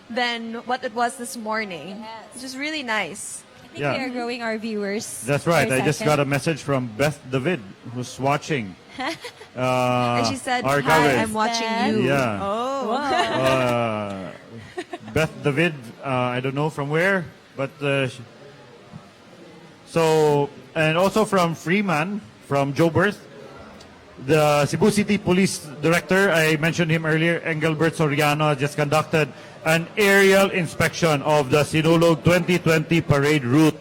than what it was this morning, which is really nice. I think we are growing our viewers. That's right. per I just second. got a message from Beth David who's watching. And she said, our "Hi, coverage. I'm watching you." Yeah. Oh. Beth David, I don't know from where, but so, and also from Freeman, from Joburg, the Cebu City Police Director, I mentioned him earlier, Engelbert Soriano, just conducted an aerial inspection of the Sinulog 2020 parade route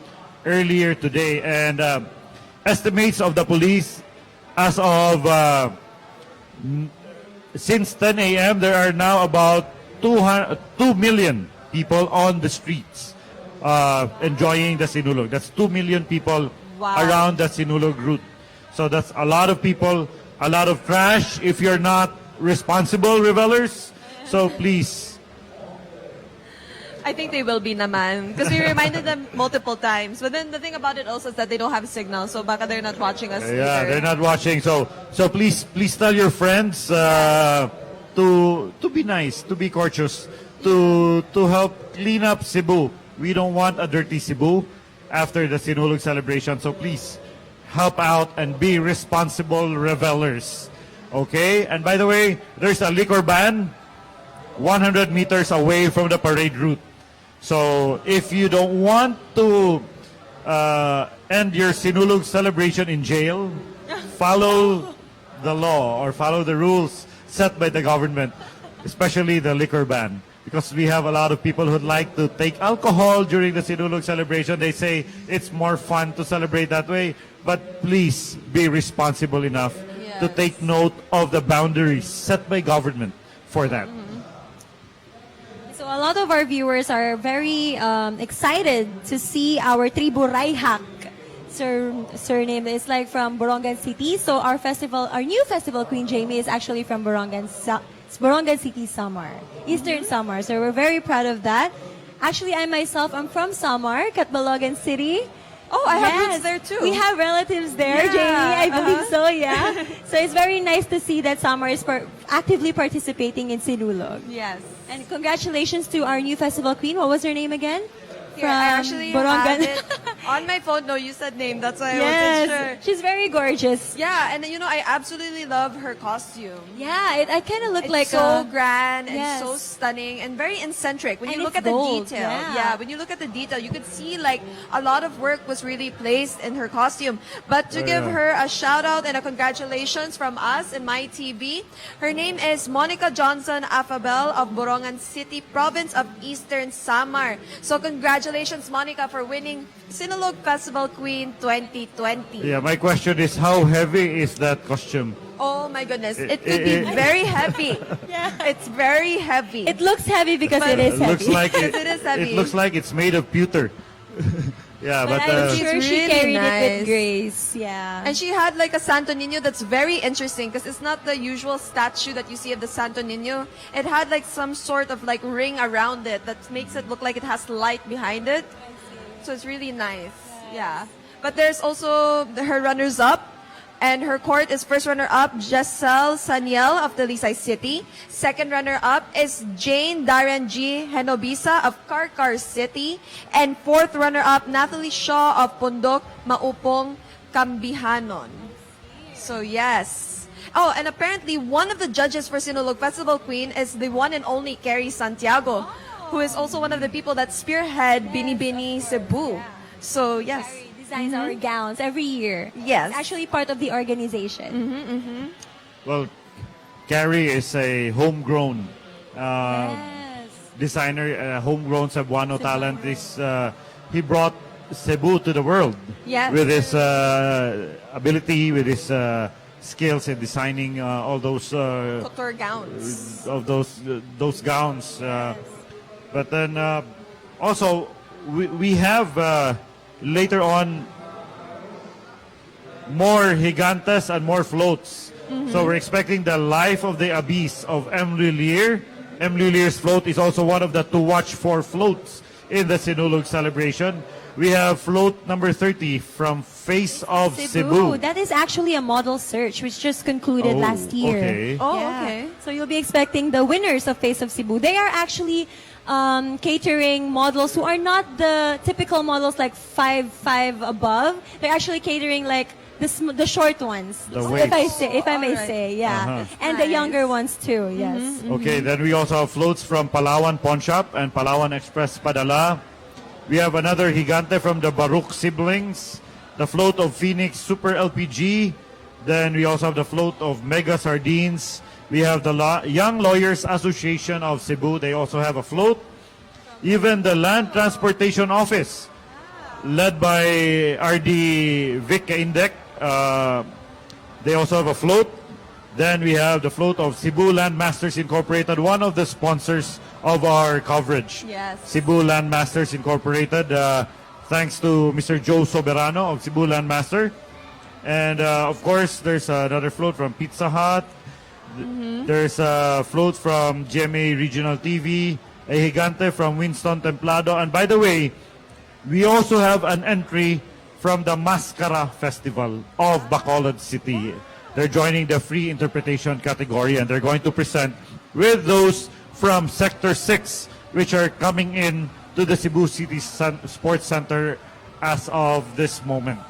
earlier today, and estimates of the police as of since 10 a.m. there are now about 2 million people on the streets enjoying the Sinulog. That's 2 million people around the Sinulog route. So that's a lot of people, a lot of trash if you're not responsible revelers. So please. I think they will be naman. Because we reminded them multiple times. But then the thing about it also is that they don't have a signal. So baka they're not watching us Yeah, either. they're not watching. So please tell your friends to be nice, to be courteous, to help clean up Cebu. We don't want a dirty Cebu after the Sinulog celebration. So please help out and be responsible revelers. Okay? And by the way, there's a liquor ban 100 meters away from the parade route. So if you don't want to end your Sinulog celebration in jail, follow the law or follow the rules set by the government, especially the liquor ban. Because we have a lot of people who'd like to take alcohol during the Sinulog celebration. They say it's more fun to celebrate that way. But please be responsible enough to take note of the boundaries set by government for that. So a lot of our viewers are very excited to see our Tribu Rayhak surname. It's like from Borongan City. So our new festival, Queen Jamie, is actually from Borongan City, Samar, Eastern Samar. So we're very proud of that. Actually, I myself am from Samar, Catbalogan City. Oh, I have Yes. roots there too. We have relatives there, Yeah. Jamie. I believe so, yeah. So it's very nice to see that Samar is actively participating in Sinulog. Yes. And congratulations to our new festival queen. What was her name again? Here, I actually Borongan. have it on my phone. No, you said name. That's why I Yes, wasn't sure. she's very gorgeous. Yeah, and I absolutely love her costume. Yeah, I kind of look It's like so a... grand and Yes. so stunning and very eccentric. When And you look it's at the gold, detail, yeah. when you look at the detail, you could see like a lot of work was really placed in her costume. But to give her a shout out and a congratulations from us in My TV, her name is Monica Johnson Afabel of Borongan City, province of Eastern Samar. So congratulations, Monica, for winning Sinulog Sinulog Festival Queen 2020. Yeah, my question is, how heavy is that costume? Oh my goodness, it could be very heavy. It's very heavy. It looks heavy because But- it is heavy. Looks like Because it is heavy. It looks like it's made of pewter. Yeah, But but I'm sure It's she really carried it nice. with grace. Yeah. And she had like a Santo Niño that's very interesting because it's not the usual statue that you see of the Santo Niño. It had like some sort of like ring around it that makes it look like it has light behind it. So it's really nice. Yeah. But there's also her runners-up. And her court is first runner-up, Giselle Saniel of Dalisay City. Second runner-up is Jane Darren G. Henobisa of Karkar City. And fourth runner-up, Natalie Shaw of Pundok, Maupong, Cambihanon. So yes. Oh, and apparently one of the judges for Sinulog Festival Queen is the one and only Carrie Santiago, who is also one of the people that spearhead Bini Bini Cebu. So yes. Designs our gowns every year. Yes. It's actually part of the organization. well, Carrie is a homegrown Yes. designer, homegrown Cebuano talent. He brought Cebu to the world Yes. with his ability, with his skills in designing all those Couture gowns. of those gowns. But then also we have later on more higantes and more floats. So we're expecting the Life of the Abyss of M. Lulier. M. Lulier's float is also one of the to watch for floats in the Sinulog celebration. We have float number 30 from Face of Cebu. That is actually a model search which just concluded Oh, last year. okay. Oh, Yeah. okay. So you'll be expecting the winners of Face of Cebu. They are actually catering models who are not the typical models like 5'5" above. They're actually catering like the short ones. The if I weights. say, if I may Alright. say, yeah. Uh-huh. And the Nice. younger ones too. Yes. Okay, then we also have floats from Palawan Pawn Shop and Palawan Express Padala. We have another Gigante from the Baruch siblings, the float of Phoenix Super LPG. Then we also have the float of Mega Sardines. We have the Young Lawyers Association of Cebu. They also have a float. Even the Land Transportation Office, led by RD Vic Indek, they also have a float. Then we have the float of Cebu Land Masters Incorporated, one of the sponsors of our coverage. Yes. Cebu Land Masters Incorporated, thanks to Mr. Joe Soberano of Cebu Land Master. And of course, there's another float from Pizza Hut. There's a float from GMA Regional TV, a Gigante from Winston Templado. And by the way, we also have an entry from the Mascara Festival of Bacolod City. They're joining the free interpretation category and they're going to present with those from Sector 6, which are coming in to the Cebu City Sports Center as of this moment.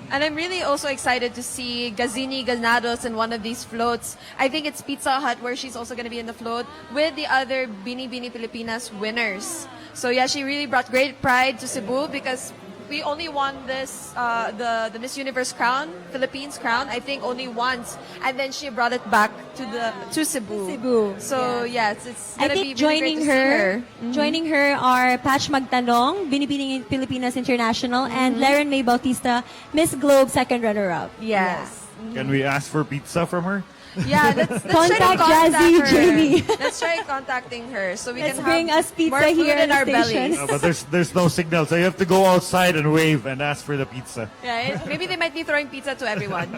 And I'm really also excited to see Gazini Ganados in one of these floats. I think it's Pizza Hut where she's also going to be in the float with the other Bini Bini Pilipinas winners. So yeah, she really brought great pride to Cebu because we only won this, the Miss Universe crown, Philippines crown, I think only once. And then she brought it back to Cebu. Cebu, So yes, it's I going to be think really joining great to see her, joining her are Patch Magtanong, Binibining Pilipinas International, and Laren May Bautista, Miss Globe second runner-up. Yes. Can we ask for pizza from her? Yeah, let's try to Contact contact Jazzy, her. Jamie. Let's try contacting her so we Let's can bring have us pizza more food here in in our the station. bellies. But there's no signal, so you have to go outside and wave and ask for the pizza. Right? Maybe they might be throwing pizza to everyone.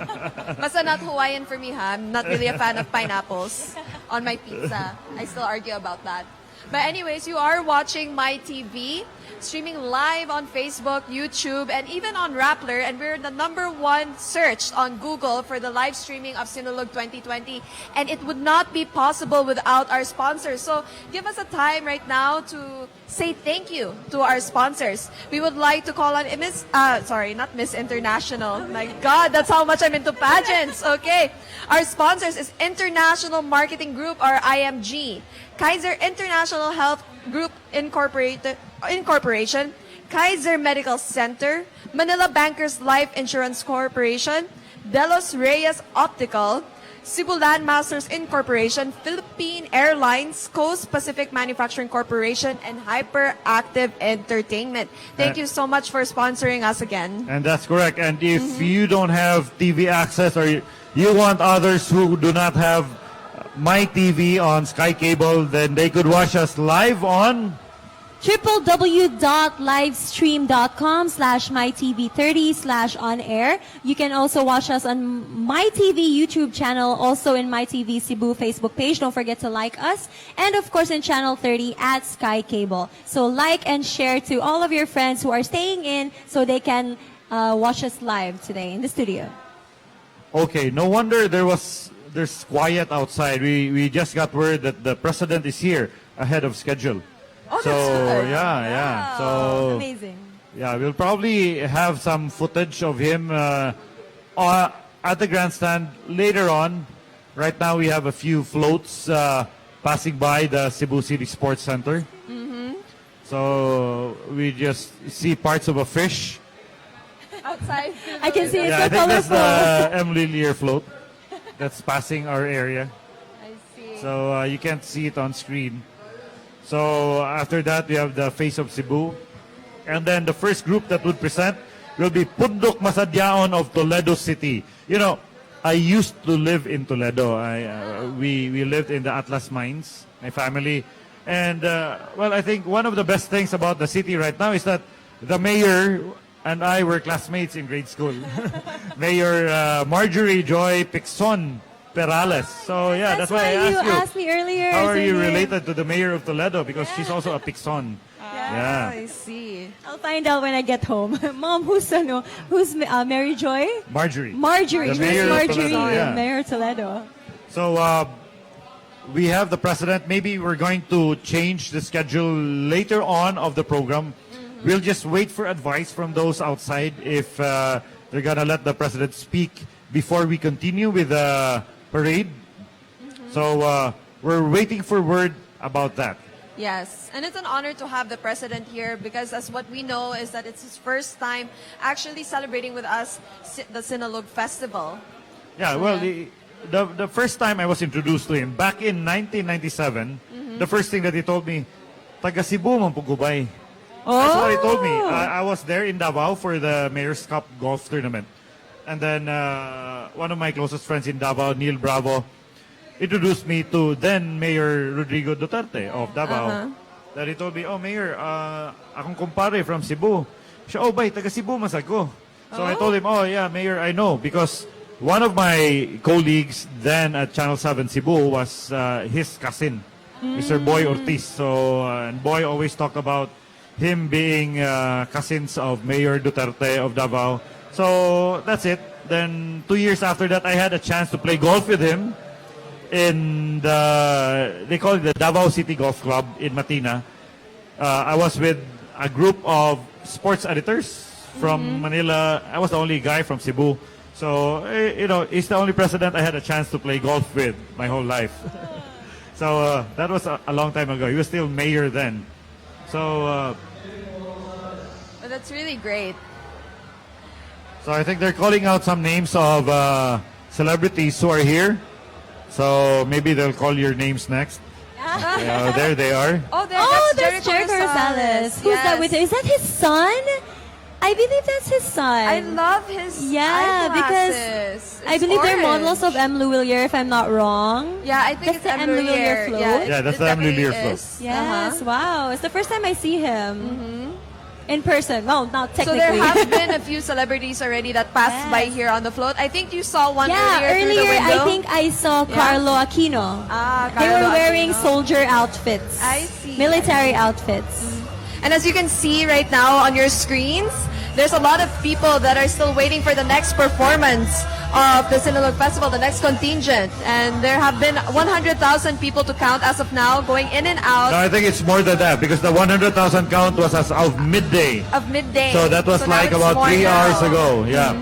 Basta not Hawaiian for me, ha? I'm not really a fan of pineapples on my pizza. I still argue about that. But anyways, you are watching My TV, streaming live on Facebook, YouTube, and even on Rappler. And we're the #1 searched on Google for the live streaming of Sinulog 2020. And it would not be possible without our sponsors. So give us a time right now to say thank you to our sponsors. We would like to call on not Miss International. My God, that's how much I'm into pageants. Okay. Our sponsors is International Marketing Group, or IMG. Kaiser International Health Group Incorporation, Kaiser Medical Center, Manila Bankers Life Insurance Corporation, Delos Reyes Optical, Cebu Landmasters Incorporation, Philippine Airlines, Coast Pacific Manufacturing Corporation, and Hyperactive Entertainment. Thank you so much for sponsoring us again. And that's correct. And if you don't have TV access or you want others who do not have My TV on Sky Cable, then they could watch us live on www.livestream.com/mytv30/on-air. You can also watch us on MyTV YouTube channel, also in MyTV Cebu Facebook page. Don't forget to like us. And of course in channel 30 at Sky Cable. So like and share to all of your friends who are staying in so they can watch us live today in the studio. Okay, no wonder there's quiet outside. We just got word that the president is here ahead of schedule. Oh, So that's good. yeah. So Amazing. yeah, we'll probably have some footage of him at the grandstand later on. Right now we have a few floats passing by the Cebu City Sports Center. So we just see parts of a fish. Outside. I can see it's Yeah, I so think that's colorful. the Emily Lear float that's passing our area. I see. So you can't see it on screen. So after that, we have the Face of Cebu. And then the first group that would present will be Pundok Masadyaon of Toledo City. You know, I used to live in Toledo. We lived in the Atlas Mines, my family. And, well, I think one of the best things about the city right now is that the mayor and I were classmates in grade school. Mayor Marjorie Joy Picson Perales. So, yeah, that's why I you asked you. asked me earlier. How are so you here. related to the mayor of Toledo? Because she's also a Picson. Yeah. I see. I'll find out when I get home. Mom, who's Mary Joy? Marjorie. Marjorie. The Who's mayor of Marjorie? Toledo, yeah. Mayor of Toledo. So we have the president. Maybe we're going to change the schedule later on of the program. We'll just wait for advice from those outside if they're going to let the president speak before we continue with the parade. So we're waiting for word about that. Yes, and it's an honor to have the president here because as what we know is that it's his first time actually celebrating with us the Sinulog Festival. Yeah, well, the first time I was introduced to him, back in 1997, the first thing that he told me, taga Cebu man po gubay. That's what he told me. I was there in Davao for the Mayor's Cup golf tournament. And then one of my closest friends in Davao, Neil Bravo, introduced me to then Mayor Rodrigo Duterte of Davao. That he told me, oh, Mayor, akong kumpare from Cebu. Siya, oh, bay, taga Cebu mas ako. So I told him, oh, yeah, Mayor, I know. Because one of my colleagues then at Channel 7 Cebu was his cousin, Mr. Boy Ortiz. So, and Boy always talked about him being cousins of Mayor Duterte of Davao. So, that's it. Then, 2 years after that, I had a chance to play golf with him in they call it the Davao City Golf Club in Matina. I was with a group of sports editors from Manila. I was the only guy from Cebu. So, you know, he's the only president I had a chance to play golf with my whole life. So, that was a long time ago. He was still mayor then. So, But that's really great. so I think they're calling out some names of celebrities who are here. So maybe they'll call your names next. Yeah, there they are. Oh, That's Jericho Rosales. Who's that with him? Is that his son? I believe that's his son. I love his Yeah, because eyeglasses. I It's believe they're orange. models of M. Louillier, if I'm not wrong. Yeah, I think That's it's the M. M. Louillier Louillier. float. Yeah, that's it the M. definitely Louillier float. is. Yes, wow. It's the first time I see him. In person. Well, not So technically. there have been a few celebrities already that passed Yes. by here on the float. I think you saw one yeah, earlier through the earlier window. I think I saw Yeah. Carlo Aquino. They Carlo were wearing Aquino. soldier outfits. I see. Military outfits. And as you can see right now on your screens, there's a lot of people that are still waiting for the next performance of the Sinulog Festival, the next contingent. And there have been 100,000 people to count as of now, going in and out No, I think it's more than that because the 100,000 count was as of midday. of midday. So that was now like it's about more 3 now. hours ago. Yeah.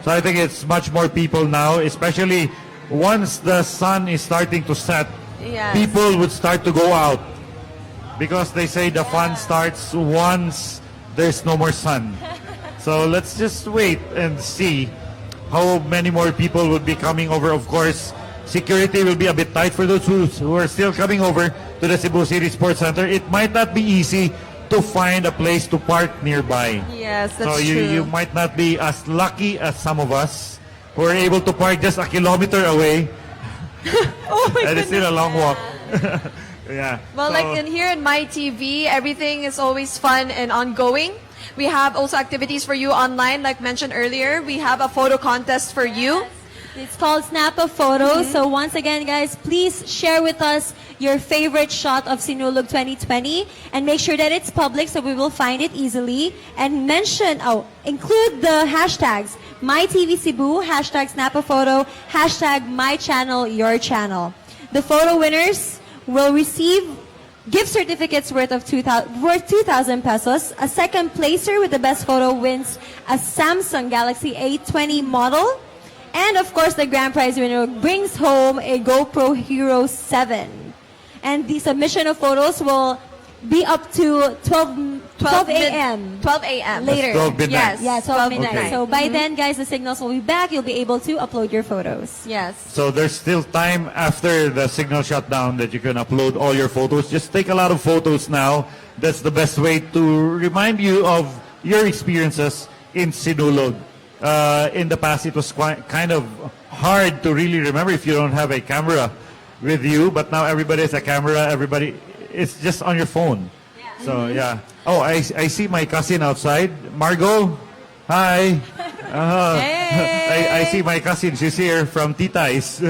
So I think it's much more people now, especially once the sun is starting to set. Yes. People would start to go out because they say the fun starts once there's no more sun. So let's just wait and see how many more people would be coming over. Of course, security will be a bit tight for those who are still coming over to the Cebu City Sports Center. It might not be easy to find a place to park nearby. Yes, that's So true. you might not be as lucky as some of us who are able to park just a kilometer away. Oh my And it's still a long walk. Yeah. Well, So- like in here in My TV, everything is always fun and ongoing. We have also activities for you online, like mentioned earlier. We have a photo contest for you. It's called Snap a Photo. So once again, guys, please share with us your favorite shot of Sinulog 2020 and make sure that it's public so we will find it easily. And include the hashtags MyTVCebu, hashtag Snap a Photo, hashtag MyChannelYourChannel. The photo winners will receive gift certificates worth 2,000 pesos. A second placer with the best photo wins a Samsung Galaxy A20 model. And of course, the grand prize winner brings home a GoPro Hero 7. And the submission of photos will be up to 12 a.m. 12 a.m. later. 12 midnight. Yes. Yeah, 12 midnight. Okay. So by then, guys, the signals will be back. You'll be able to upload your photos. Yes. So there's still time after the signal shutdown that you can upload all your photos. Just take a lot of photos now. That's the best way to remind you of your experiences in Sinulog. In the past, it was kind of hard to really remember if you don't have a camera with you. But now everybody has a camera. Everybody, it's just on your phone. So yeah. Oh, I see my cousin outside. Margot, hi. I see my cousin. She's here from Titay's.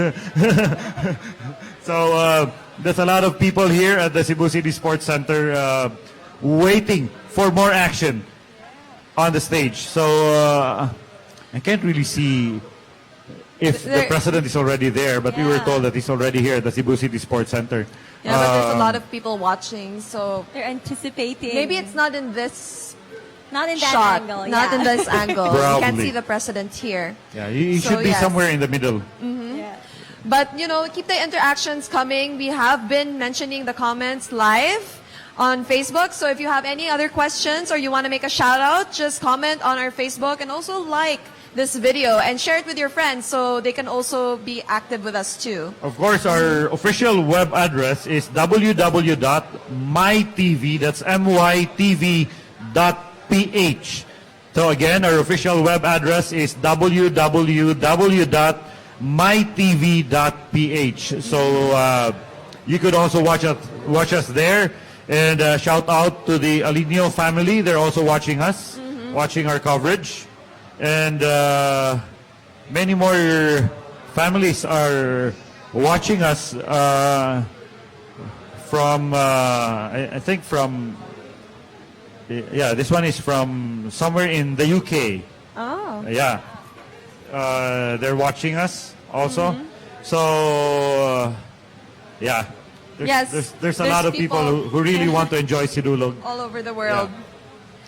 So there's a lot of people here at the Cebu City Sports Center waiting for more action on the stage. So I can't really see if the president is already there, but we were told that he's already here at the Cebu City Sports Center. Yeah, but there's a lot of people watching, so They're anticipating. maybe it's not in this not in that shot, angle. not in this angle. You can't Probably. see the president here. Yeah, he So, should be yes. somewhere in the middle. But, keep the interactions coming. We have been mentioning the comments live on Facebook. So if you have any other questions or you want to make a shout out, just comment on our Facebook and also like this video and share it with your friends so they can also be active with us too. Of course, our official web address is www.mytv, that's mytv.ph. So again, our official web address is www.mytv.ph. So you could also watch us there. And shout out to the Alinio family. They're also watching us, watching our coverage. And many more families are watching us from, I think from, this one is from somewhere in the UK. Oh. Yeah. They're watching us also. So, yeah. There's a lot of people who really want to enjoy Sinulog. All over the world.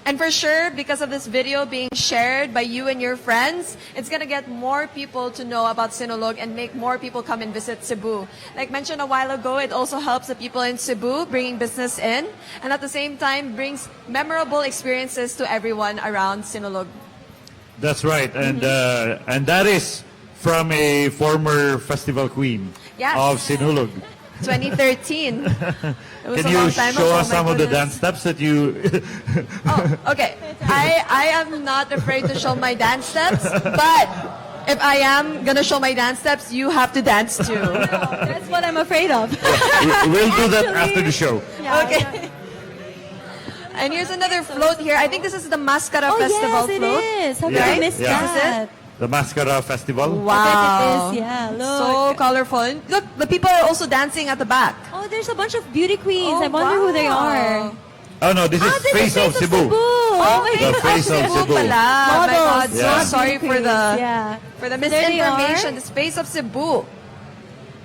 And for sure, because of this video being shared by you and your friends, it's going to get more people to know about Sinulog and make more people come and visit Cebu. Like mentioned a while ago, it also helps the people in Cebu bringing business in, and at the same time brings memorable experiences to everyone around Sinulog. That's right. And that is from a former festival queen Yes. of Sinulog. 2013. It was Can a you long time show ago, us my some of the goodness. dance steps that you... Oh, okay. I am not afraid to show my dance steps, but if I am gonna show my dance steps, you have to dance too. That's what I'm afraid of. We'll do that after the show. Okay. And here's another float here. I think this is the Mascara Oh, Festival yes, it float. is. How Yeah. could I miss Yeah. that? The Mascara Festival. Wow. I bet it is. Yeah, look. So colorful. And look, the people are also dancing at the back. Oh, there's a bunch of beauty queens. Oh, I wonder who they wow. are. Oh no, this is This Face is of Cebu. Oh, my The God. Face of Cebu. pala. Oh my God, Yeah. so sorry for the Yeah. for the There they misinformation. are. The Space of Cebu.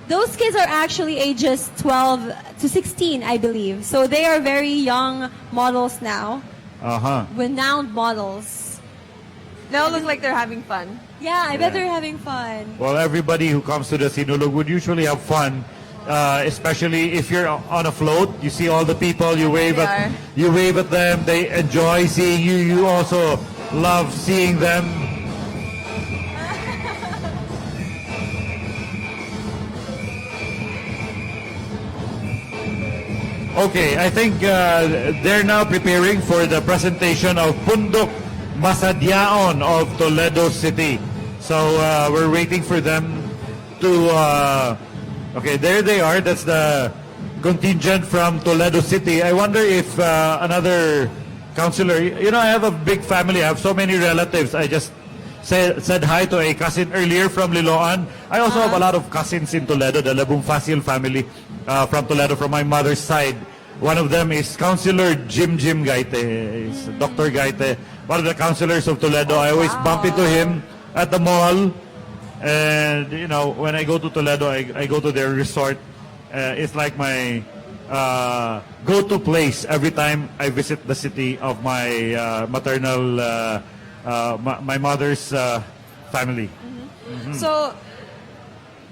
Those kids are actually ages 12 to 16, I believe. So they are very young models now, renowned models. They all look like they're having fun. Yeah, I bet they're having fun. Well, everybody who comes to the Sinulog would usually have fun, especially if you're on a float. You see all the people, you wave at them. They enjoy seeing you. You also love seeing them. Okay, I think they're now preparing for the presentation of Pundok Masadyaon of Toledo City. So we're waiting for them to... okay, there they are. That's the contingent from Toledo City. I wonder if another councilor... You know, I have a big family. I have so many relatives. I just said hi to a cousin earlier from Liloan. I also have a lot of cousins in Toledo, the Labung Fasil family from Toledo, from my mother's side. One of them is Councilor Jim Gaite, is Dr. Gaite, one of the councilors of Toledo. I always bump into him at the mall. And, you know, when I go to Toledo, I go to their resort. It's like my go-to place every time I visit the city of my maternal my mother's family. So,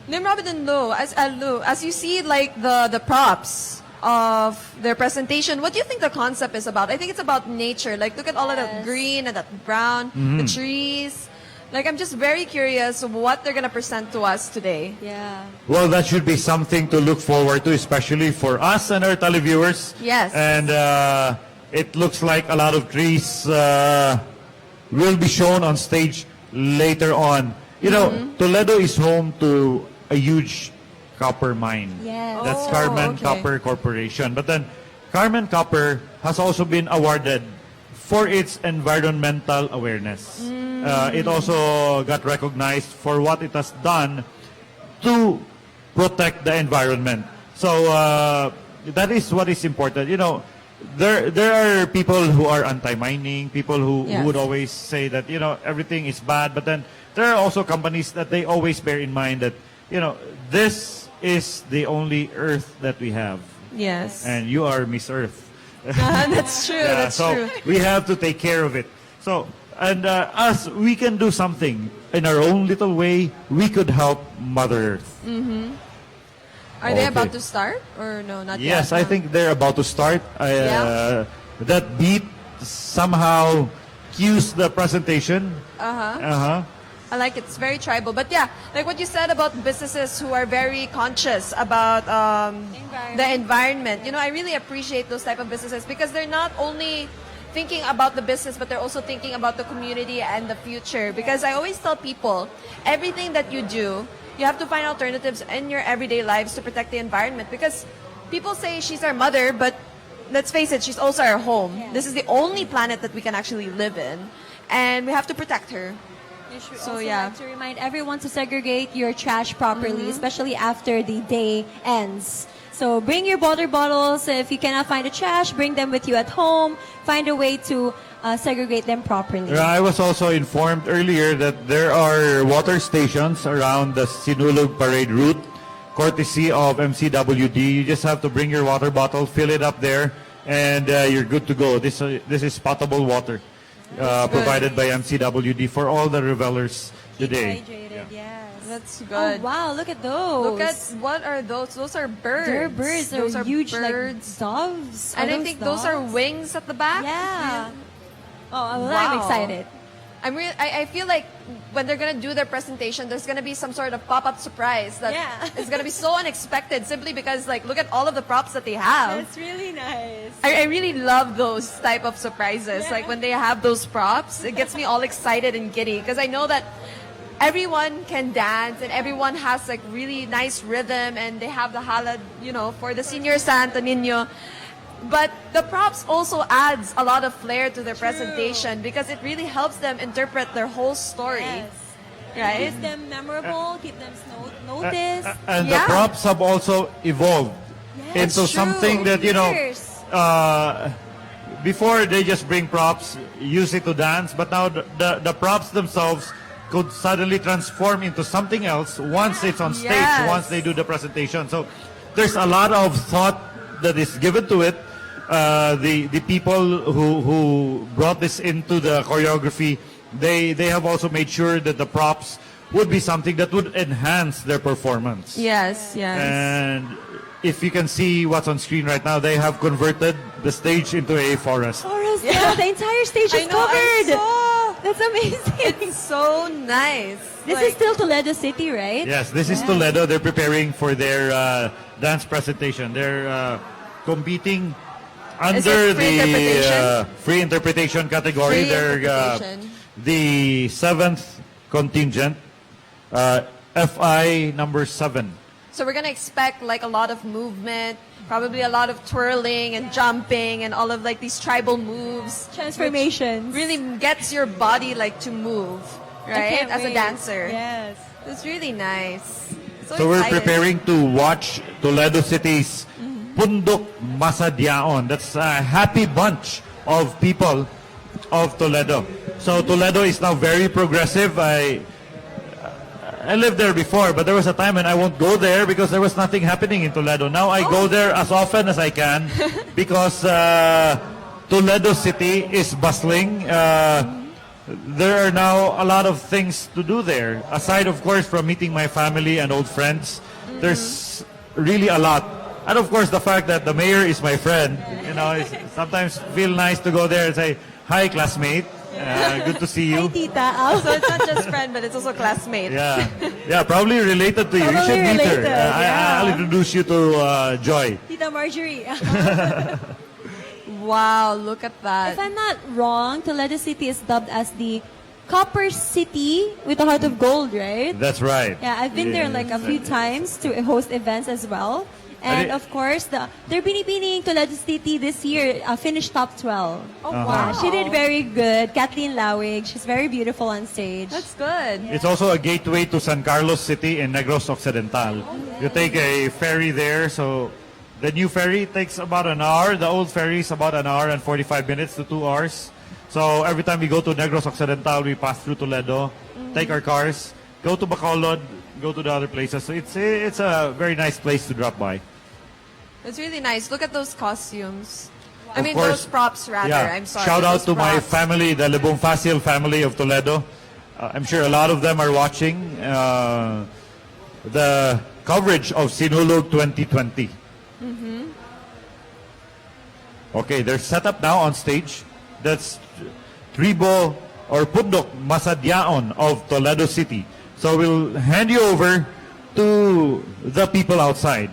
Nimrod and Lou, as you see like the props of their presentation, what do you think the concept is about? I think it's about nature. Like, look at all of that green and that brown, the trees. Like, I'm just very curious what they're going to present to us today. Yeah. Well, that should be something to look forward to, especially for us and our televiewers. Yes. And it looks like a lot of trees will be shown on stage later on. You know, Toledo is home to a huge copper mine. Yes. That's Oh, Carmen okay. Copper Corporation. But then Carmen Copper has also been awarded for its environmental awareness. It also got recognized for what it has done to protect the environment. So that is what is important. You know, there are people who are anti-mining, people who Yes. would always say that, you know, everything is bad. But then there are also companies that they always bear in mind that, you know, this is the only Earth that we have. Yes. And you are Miss Earth. That's true. Yeah, That's so true. we have to take care of it. So, and us, we can do something in our own little way. We could help Mother Earth. Are they Okay. about to start or no? Not yet. Yes, I think they're about to start. Yeah. That beat somehow cues the presentation. I like it. It's very tribal. But yeah, like what you said about businesses who are very conscious about the environment. You know, I really appreciate those type of businesses because they're not only thinking about the business, but they're also thinking about the community and the future. Because I always tell people, everything that you do, you have to find alternatives in your everyday lives to protect the environment. Because people say she's our mother, but let's face it, she's also our home. This is the only planet that we can actually live in. And we have to protect her. You should So, also yeah. like to remind everyone to segregate your trash properly, especially after the day ends. So bring your water bottles. If you cannot find the trash, bring them with you at home. Find a way to segregate them properly. I was also informed earlier that there are water stations around the Sinulog Parade route, courtesy of MCWD. You just have to bring your water bottle, fill it up there, and you're good to go. This is potable water provided by MCWD for all the revelers today. Hydrated, yes. That's Oh good. wow! Look at those. Look at what are those? Those are birds. They're birds. They're Those are huge, birds. like doves. And Are I think those are doves? wings at the back. Yeah. Oh, well, Wow. I'm excited. I feel like when they're gonna do their presentation, there's gonna be some sort of pop-up surprise that Yeah. is gonna be so unexpected. Simply because, like, look at all of the props that they have. That's really nice. I really love those type of surprises. Like when they have those props, it gets me all excited and giddy because I know that everyone can dance and everyone has like really nice rhythm and they have the halad, you know, for the Senior Santo Niño. But the props also adds a lot of flair to their presentation because it really helps them interpret their whole story. Yes. Right? Keep them memorable. Keep them noticed. And Yeah. the props have also evolved Yes, into true. something that, you know, Years. before they just bring props, use it to dance, but now the props themselves could suddenly transform into something else once it's on stage, Yes. once they do the presentation. So there's a lot of thought that is given to it. The people who brought this into the choreography, they have also made sure that the props would be something that would enhance their performance. Yes, yes. And if you can see what's on screen right now, they have converted the stage into a forest. Forest, yeah. The entire stage I is know, I covered. saw. That's amazing. It's so nice. This is still Toledo City, right? Yes, this is Toledo. They're preparing for their dance presentation. They're competing Is under it free the interpretation? free interpretation category. Free They're interpretation. the 7th contingent, FI number 7. So we're gonna expect like a lot of movement, probably a lot of twirling and jumping and all of like these tribal moves. Transformations. which really gets your body like to move, right? can't As a wait. dancer. Yes. It's really nice. So we're excited. preparing to watch Toledo City's Pundok Masadiaon. That's a happy bunch of people of Toledo. So Toledo is now very progressive. I lived there before, but there was a time when I won't go there because there was nothing happening in Toledo. Now I go there as often as I can because Toledo City is bustling. There are now a lot of things to do there. Aside, of course, from meeting my family and old friends, there's really a lot. And of course, the fact that the mayor is my friend, you know, sometimes feel nice to go there and say, "Hi, classmate. Good to see you." Hi, Tita. Oh. So it's not just friend, but it's also classmate. Yeah, yeah, probably related to you. You should Probably meet her. related, yeah. I'll introduce you to Joy. Tita Marjorie. Wow, look at If that. I'm not wrong, Toledo City is dubbed as the Copper City with a heart of gold, right? That's right. Yeah, I've been there like a few times to host events as well. And of course, their Binibining Toledo City this year finished top 12. Oh, Uh-huh. wow. She did very good. Kathleen Lawig, she's very beautiful on stage. That's good. It's also a gateway to San Carlos City in Negros Occidental. You take a ferry there, so the new ferry takes about an hour. The old ferry is about an hour and 45 minutes to 2 hours. So every time we go to Negros Occidental, we pass through Toledo, take our cars, go to Bacolod, go to the other places. So it's a very nice place to drop by. It's really nice. Look at those costumes. I Of mean, course. those props rather. Yeah. I'm sorry. Shout out those to my props. family, the Lebong Facial family of Toledo. I'm sure a lot of them are watching the coverage of Sinulog 2020. Okay, they're set up now on stage. That's Tribo or Pundok Masadiaon of Toledo City. So we'll hand you over to the people outside.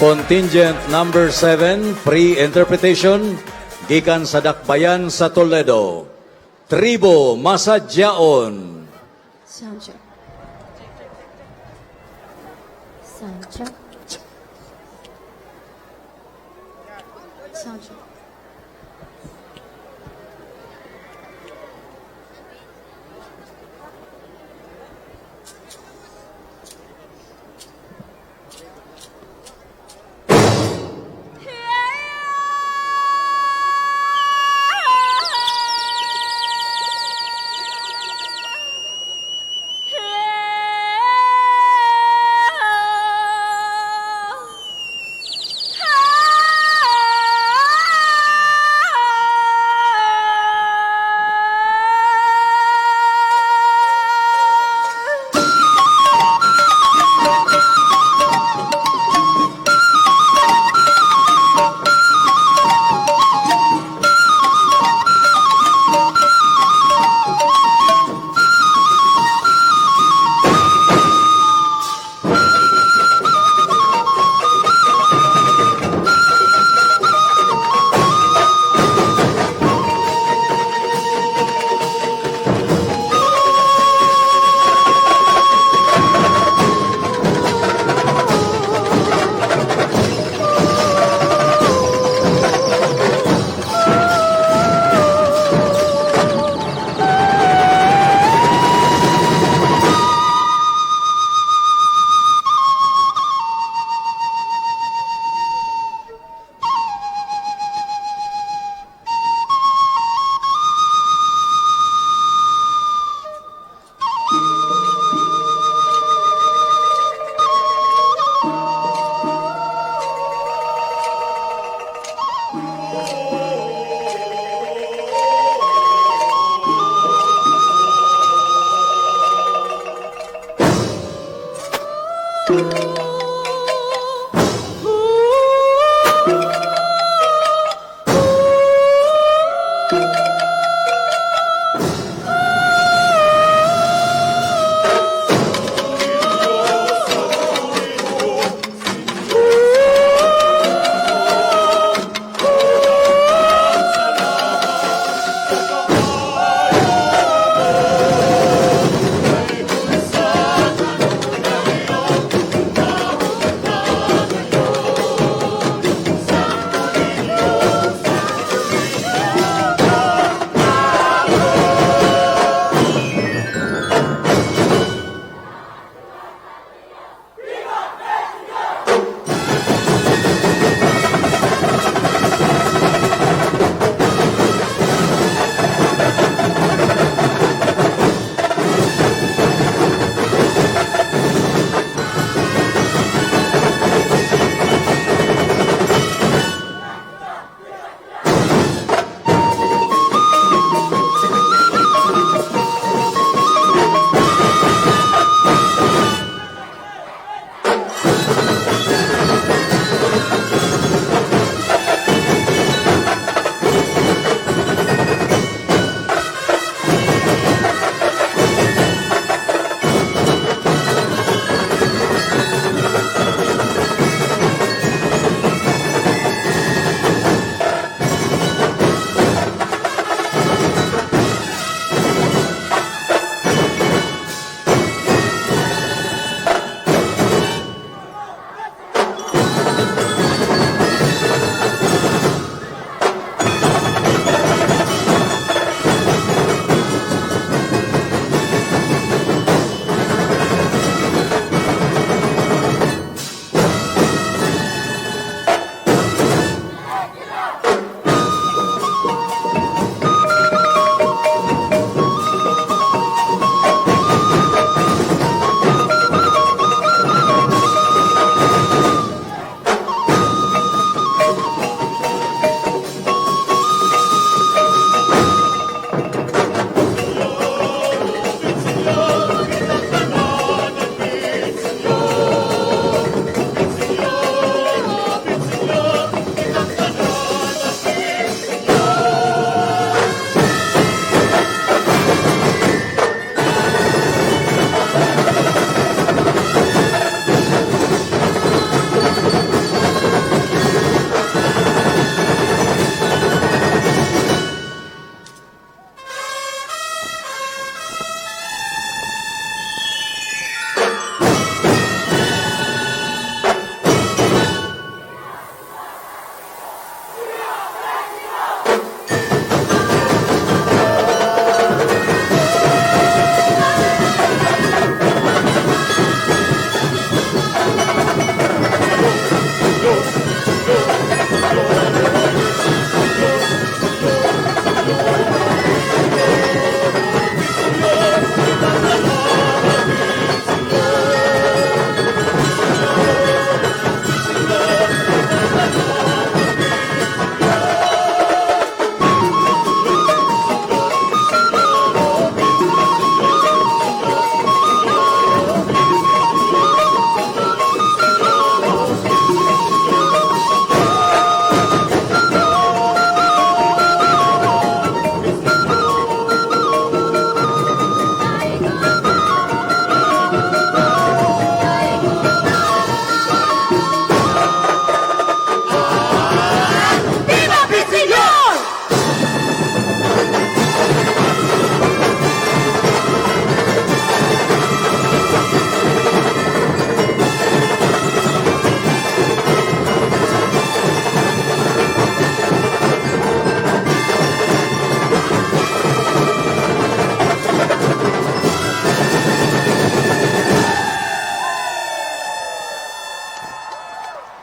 Contingent number 7, free interpretation, gikan sa Dakbayan sa Toledo. Tribo Masadyaon. Sound check. Sound check. Sound check.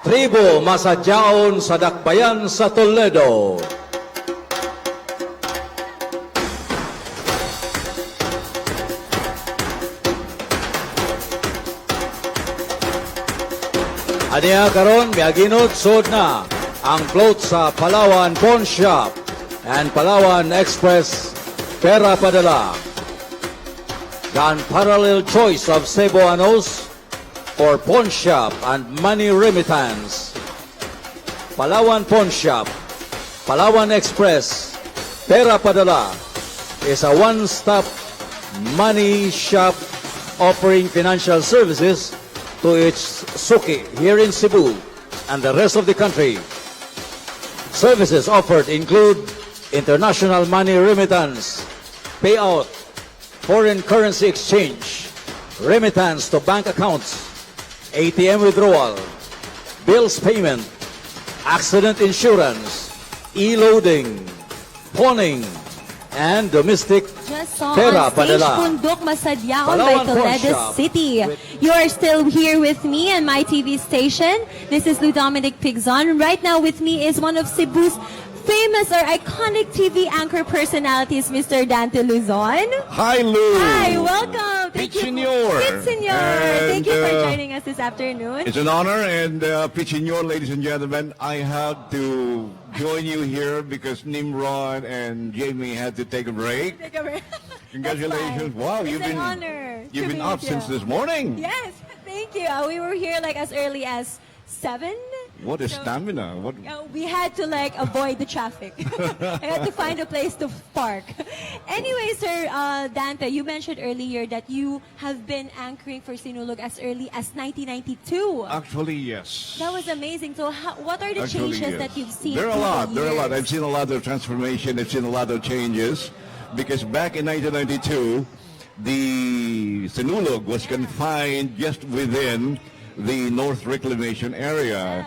Tribo masadyaon sa dakbayan sa Toledo. Aniya karon miaginod sud na ang float sa Palawan Pawn Shop and Palawan Express Pera Padala. The unparalleled choice of Cebuanos for pawn shop and money remittance. Palawan Pawn Shop, Palawan Express, Pera Padala is a one-stop money shop offering financial services to its suki here in Cebu and the rest of the country. Services offered include international money remittance, payout, foreign currency exchange, remittance to bank accounts, ATM withdrawal, bills payment, accident insurance, e-loading, pawning, and domestic Just saw Pera on stage Padala. Pundok Masadyaon by Palawan Pawn Toledo Shop City. with- You are still here with me and my TV station. This is Lou Dominic Pigzon. Right now with me is one of Cebu's famous or iconic TV anchor personalities, Mr. Dante Luzon. Hi, Lou. Hi, welcome. Thank you. Senor. Good, senor. And, Thank you for joining us this afternoon. It's an honor, and Senor, ladies and gentlemen, I had to join you here because Nimrod and Jamie had to take a break. Take a break. Congratulations! That's fine. Wow, It's you've an been honor you've to been be up with since you. this morning. Yes, thank you. We were here like as early as 7. What a So- stamina! What? We had to like avoid the traffic. I had to find a place to park. Anyway, Sir Dante, you mentioned earlier that you have been anchoring for Sinulog as early as 1992. Actually, yes. That was amazing. So, what are the Actually, changes yes. that you've seen? There are a through lot. the There are a lot. years? I've seen a lot of transformation. I've seen a lot of changes. Because back in 1992, the Sinulog was confined just within the North Reclamation area.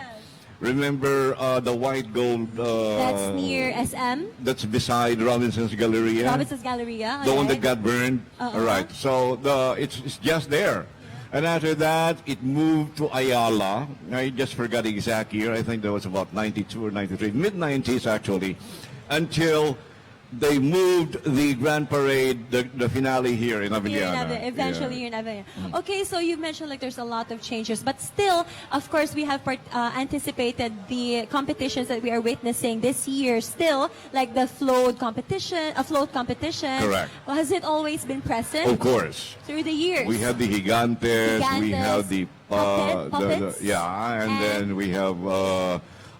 Remember the white gold? That's near SM, That's beside Robinson's Galleria. Robinson's Galleria. The one that alright. got burned. All right. So it's just there. And after that, it moved to Ayala. I just forgot the exact year. I think that was about 92 or 93, mid-90s actually, until they moved the Grand Parade, the finale here in Here in Avellana. eventually here in Avellana. Okay, so you've mentioned like there's a lot of changes, but still, of course, we have anticipated the competitions that we are witnessing this year. Still, like the float competition. Correct. Well, has it always been present Of course. through the years? We have the Gigantes, we Gigantes, have the, puppets, yeah, and and- then we have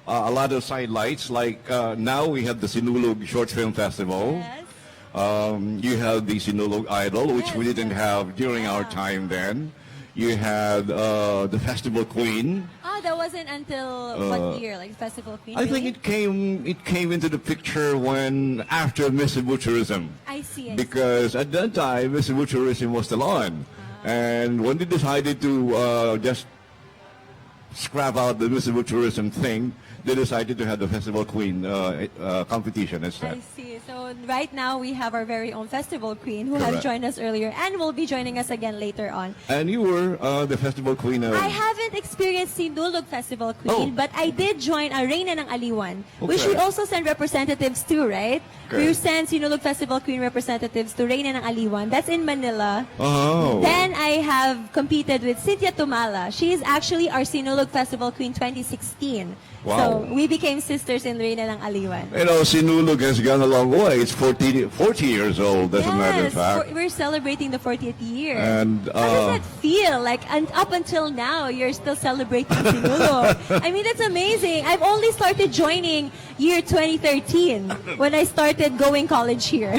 a lot of sidelights. Like now we have the Sinulog Short Film Festival. Yes. You have the Sinulog Idol, which we Yes, didn't yes. have during our time then. You had the Festival Queen. That wasn't until what year? Like Festival Queen? I think really? it came into the picture when after Miss Cebu Tourism. I see. Because at that time, Miss Cebu Tourism was still on. And when they decided to just scrap out the Miss Cebu Tourism thing, they decided to have the Festival Queen competition instead. I see. So right now we have our very own Festival Queen who has Correct. joined us earlier and will be joining us again later on. And you were the Festival Queen of... I haven't experienced Sinulog Festival Queen, Oh. but I did join Arena ng Aliwan, which Okay. we also send representatives to, right? Okay. We send Sinulog Festival Queen representatives to Arena ng Aliwan. That's in Manila. Oh. Then I have competed with Cynthia Tumala. She is actually our Sinulog Festival Queen 2016. Wow. So we became sisters in Reina ng Aliwan. You know, Sinulog has gone a long way. It's 40 years old, as a matter of fact. We're celebrating the 40th year. And, how does that feel? Like, up until now, you're still celebrating Sinulog. I mean, that's amazing. I've only started joining year 2013 when I started going college here.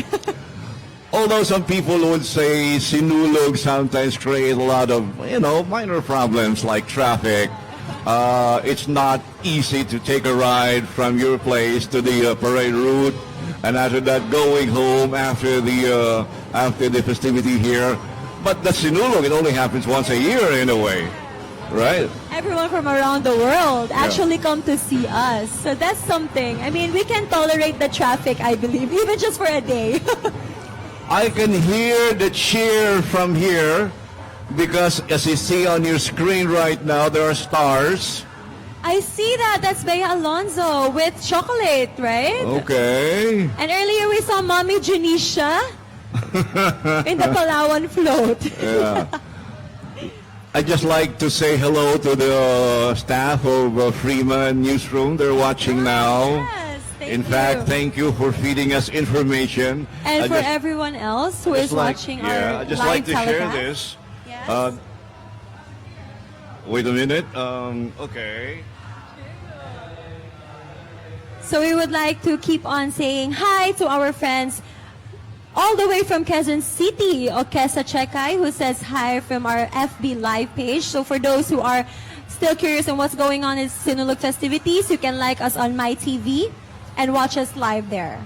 Although some people would say Sinulog sometimes create a lot of, minor problems like traffic. It's not easy to take a ride from your place to the parade route, and after that going home after the festivity here. But the Sinulog, it only happens once a year in a way, right? Everyone from around the world actually come to see us. So that's something. I mean, we can tolerate the traffic, I believe, even just for a day. I can hear the cheer from here because as you see on your screen right now, there are stars. I see that. That's Bea Alonzo with chocolate, right? Okay. And earlier we saw Mommy Janisha in the Palawan float. Yeah. I'd just like to say hello to the staff of Freeman Newsroom. They're watching now. Yes, thank In you. fact, thank you for feeding us information. And I for just- everyone else who is just like- watching yeah, our I'd just live like to share telecast. this. Yes. Wait a minute. Okay. So we would like to keep on saying hi to our friends all the way from Quezon City, Okesa Chekai, who says hi from our FB live page. So for those who are still curious on what's going on in Sinulog festivities, you can like us on MyTV and watch us live there.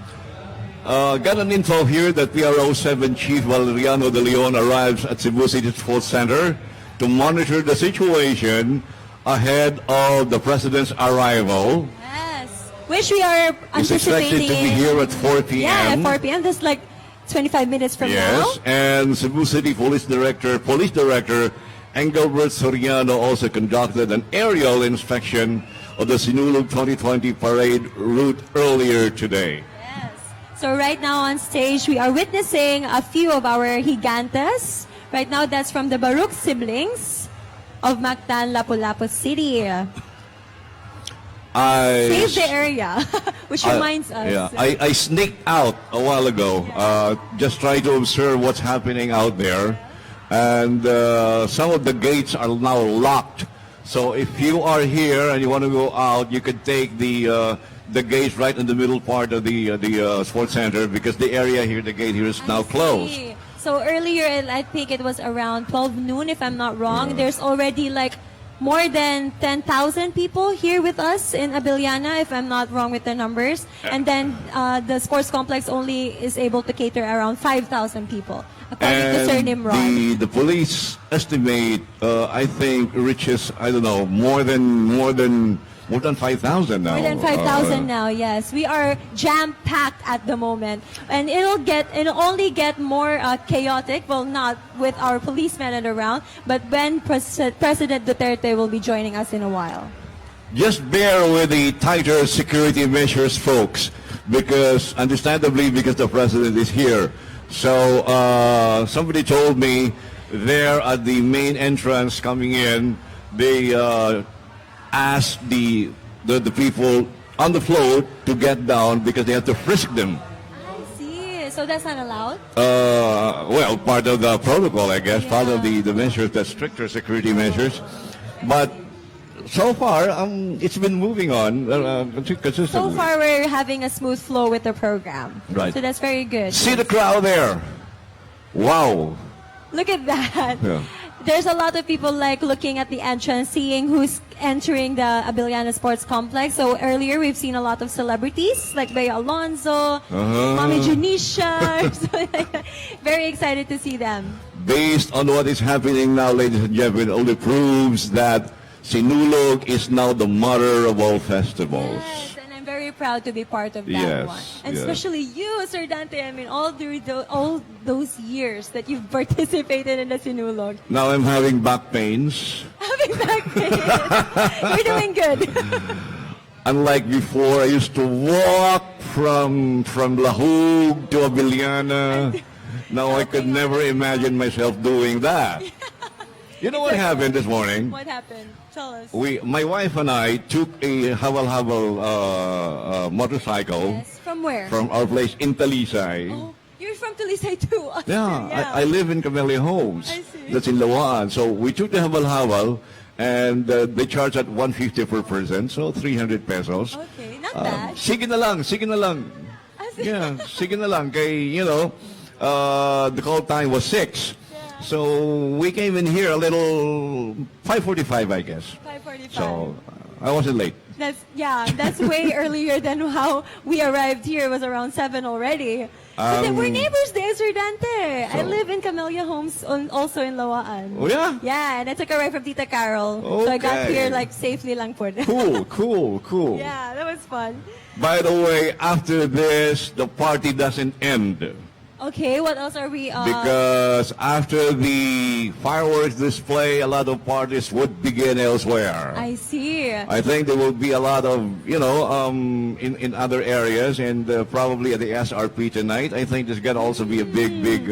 Got an info here that PRO 7 Chief Valeriano de Leon arrives at Cebu City Sports Center to monitor the situation ahead of the President's arrival. Yes, which we are He's anticipating. expected to be here at 4 p.m. Yeah, at 4 p.m. That's like 25 minutes from now. Yes, and Cebu City Police Director Engelbert Soriano also conducted an aerial inspection of the Sinulog 2020 parade route earlier today. Yes. So right now on stage, we are witnessing a few of our gigantes. Right now, that's from the Baruch siblings of Mactan, Lapu-Lapu City. Save the area, which reminds us. Yeah, I sneaked out a while ago, just try to observe what's happening out there. And some of the gates are now locked. So if you are here and you want to go out, you can take the gates right in the middle part of the sports center, because the area here, the gate here is now closed. So earlier, I think it was around 12 noon, if I'm not wrong. There's already like more than 10,000 people here with us in Abiliana, if I'm not wrong with the numbers. And then the sports complex only is able to cater around 5,000 people, according to Sir Nimrod. The police estimate, I think, reaches, I don't know, more than 5,000 now. More than 5,000 now, yes. We are jam-packed at the moment. And it'll only get more chaotic, well, not with our policemen around, but when President Duterte will be joining us in a while. Just bear with the tighter security measures, folks, because, understandably, because the President is here. So, somebody told me there at the main entrance coming in, they ask the people on the float to get down because they have to frisk them. I see. So that's not allowed? Well, part of the protocol, I guess, part of the measures, the stricter security measures. But so far, it's been moving on consistently. So far, we're having a smooth flow with the program. Right. So that's very good. See the crowd there. Wow. Look at that. Yeah. There's a lot of people like looking at the entrance, seeing who's entering the Abiliana Sports Complex. So earlier, we've seen a lot of celebrities like Bea Alonzo, Mami Junisha. Very excited to see them. Based on what is happening now, ladies and gentlemen, it only proves that Sinulog is now the mother of all festivals. Yes, and I'm very proud to be part of that Yes, one. And yes. especially you, Sir Dante. I mean, all those years that you've participated in the Sinulog. Now I'm having back pains. Having back pain. You're doing good. Unlike before, I used to walk from Lahug to Abiliana. Now I could never imagine myself doing that. You know what happened this morning? What happened? Tell us. My wife and I took a habal motorcycle. Yes. From where? From our place in Talisay. Oh, you're from Talisay too. Yeah, I live in Camellia Homes. I see. That's in Lawaan. So we took the habal, and they charge at 150 per person, so 300 pesos. Okay, not bad. Sige na lang. Yeah, sige na lang. Kay, the call time was 6. So we came in here a little 5:45, I guess. 5:45. So I wasn't late. That's way earlier than how we arrived here. It was around 7 already. But then we're neighbors there, Sir Dante. I live in Camellia Homes, also in Lawaan. Oh, yeah? Yeah, and I took a ride from Tita Carol. So I got Okay. here like safely lang po. Cool. Yeah, that was fun. By the way, after this, the party doesn't end. Okay, what else are we? Because after the fireworks display, a lot of parties would begin elsewhere. I see. I think there will be a lot of, in other areas, and probably at the SRP tonight. I think there's going to also be a big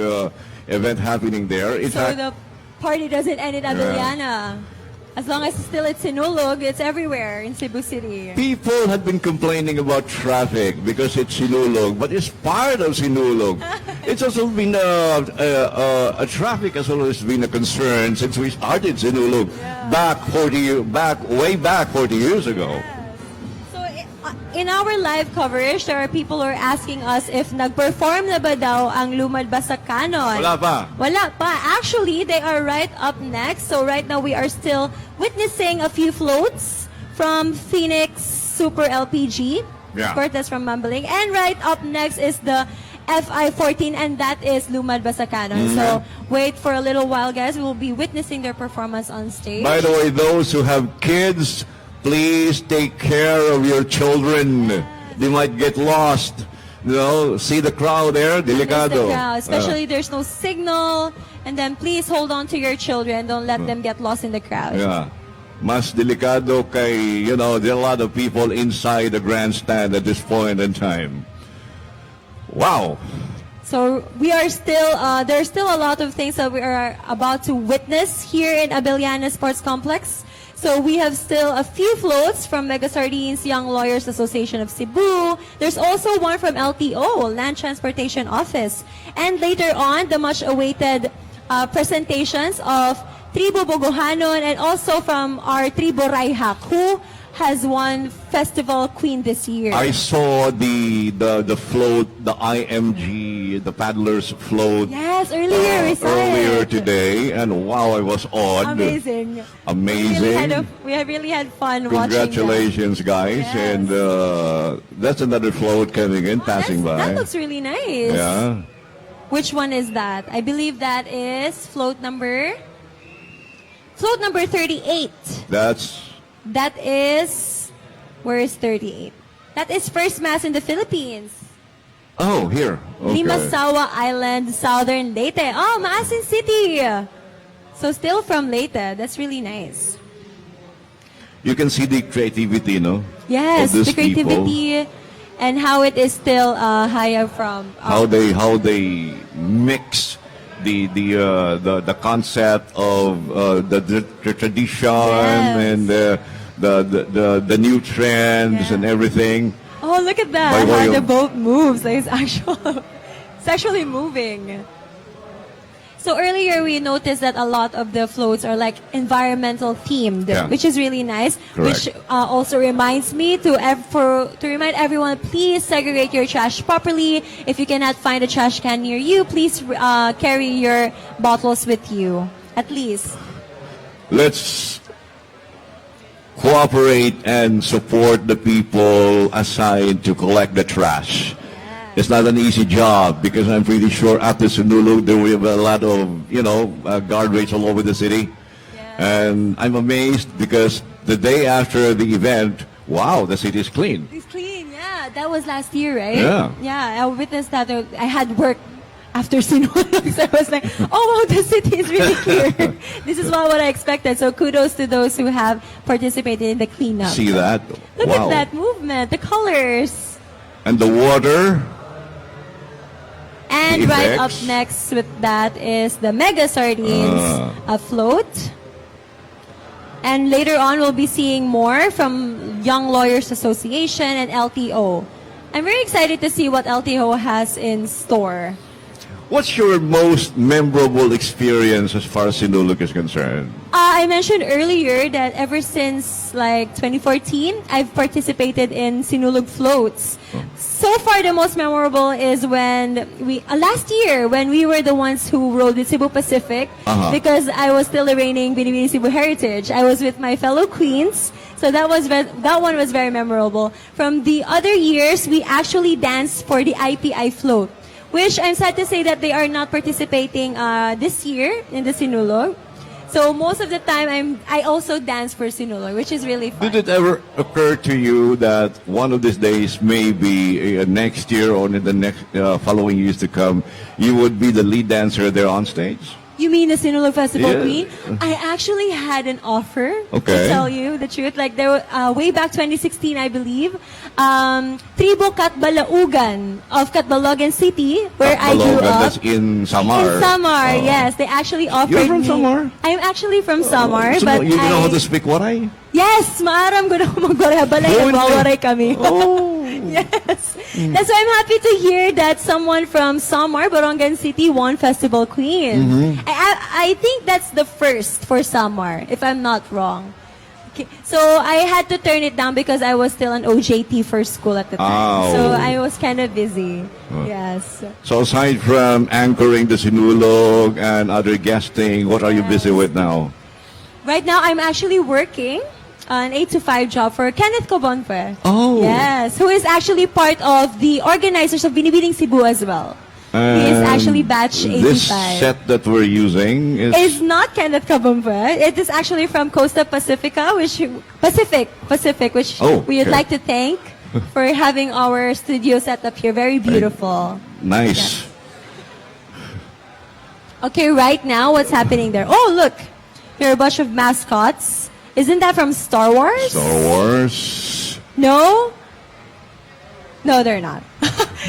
event happening there. In So fact, the party doesn't end in Abiliana. As long as it's still at Sinulog, it's everywhere in Cebu City. people have been complaining about traffic because it's Sinulog, but it's part of Sinulog. It's also been traffic has always been a concern since we started Sinulog way back 40 years ago. So in our live coverage, there are people who are asking us if nag-perform na ba daw ang Lumad Ba sa Canon? Wala pa. Wala pa. Actually, they are right up next. So right now, we are still witnessing a few floats from Phoenix Super LPG. Yeah. Of course, that's from Mumbling. And right up next is the FI-14, and that is Lumad Ba sa Canon. So wait for a little while, guys. We will be witnessing their performance on stage. By the way, those who have kids, please take care of your children. They might get lost. You know, see the crowd there, delicado. Especially there's no signal. And then please hold on to your children. Don't let them get lost in the crowd. Yeah. Mas delicado kay, you know, there are a lot of people inside the grandstand at this point in time. Wow. So we are still, there's still a lot of things that we are about to witness here in Abellana Sports Complex. So we have still a few floats from Mega Sardines Young Lawyers Association of Cebu. There's also one from LTO, Land Transportation Office. And later on, the much-awaited presentations of Tribo Bogohanon and also from our Tribo Raihak, who has won Festival Queen this year. I saw the float, the IMG, the paddlers float. Yes, earlier we saw earlier it. today, and wow, I was awed. Amazing. Amazing. We have really had fun watching Congratulations, guys. Yes. And that's another float coming in, passing by. That looks really nice. Yeah. Which one is that? I believe that is float number 38. That is, where is 38? That is First Mass in the Philippines. Oh, here. Okay. Limasawa Island, Southern Leyte. Oh, Maasin City. So still from Leyte. That's really nice. You can see the creativity, no? Yes, of the these people. creativity and how it is still higher from How they mix the concept of the tradition and the new trends and everything. Oh, look at that! By way How the of- boat moves. Like it's actually moving. So earlier we noticed that a lot of the floats are like environmental themed, Yeah. which is really nice. Correct. Which also reminds me to remind everyone, please segregate your trash properly. If you cannot find a trash can near you, please carry your bottles with you, at least. Let's cooperate and support the people assigned to collect the trash. It's not an easy job because I'm pretty sure after Sinulog there will be a lot of, guardrails all over the city. And I'm amazed because the day after the event, wow, the city is clean. It's clean, yeah. That was last year, right? Yeah. Yeah, I witnessed that. I had work after Sinulog, so I was like, oh, wow, the city is really clear. This is not what I expected. So kudos to those who have participated in the cleanup. See that? Look Wow. at that movement, the colors. And the water. And The right up effects. next with that is the Mega Sardines afloat. And later on, we'll be seeing more from Young Lawyers Association and LTO. I'm very excited to see what LTO has in store. What's your most memorable experience as far as Sinulog is concerned? I mentioned earlier that ever since like 2014, I've participated in Sinulog floats. So far, the most memorable is when last year when we were the ones who rode with Cebu Pacific because I was still the reigning Binibini Cebu Heritage. I was with my fellow queens. So that one was very memorable. From the other years, we actually danced for the IPI float, which I'm sad to say that they are not participating this year in the Sinulog. So most of the time, I also dance for Sinulog, which is really fun. Did it ever occur to you that one of these days, maybe next year or in the next following years to come, you would be the lead dancer there on stage? You mean the Sinulog Festival Yeah. Queen? I actually had an offer, Okay. to tell you the truth. Like there, way back 2016, I believe, Tribo Katbalaugan of Catbalogan City, where I grew Catbalogan, up. that's in Samar. In Samar, Oh. yes. They actually offered You're from me. Samar? I'm actually from Samar, So but you know how I... to speak Waray? Yes, maaram ko na magwaray. Balay, Fluent nagwawaray kami. Oh. Yes. That's why I'm happy to hear that someone from Samar, Borongan City, won Festival Queen. I think that's the first for Samar, if I'm not wrong. Okay. So I had to turn it down because I was still an OJT for school at the time. Oh. So I was kind of busy. Yes. So aside from anchoring the Sinulog and other guesting, what are you busy with now? Right now, I'm actually working an 8 to 5 job for Kenneth Cobonpe. Oh. Yes, who is actually part of the organizers of Binibining Cebu as well. He is actually batch 85. This set that we're using is... It's not Kenneth Cobonpe. It is actually from Costa Pacifica, Pacific, which Oh, we would okay. like to thank for having our studio set up here. Very beautiful. Nice. Okay, right now, what's happening there? Oh, look. There are a bunch of mascots. Isn't that from Star Wars? Star Wars. No? No, they're not.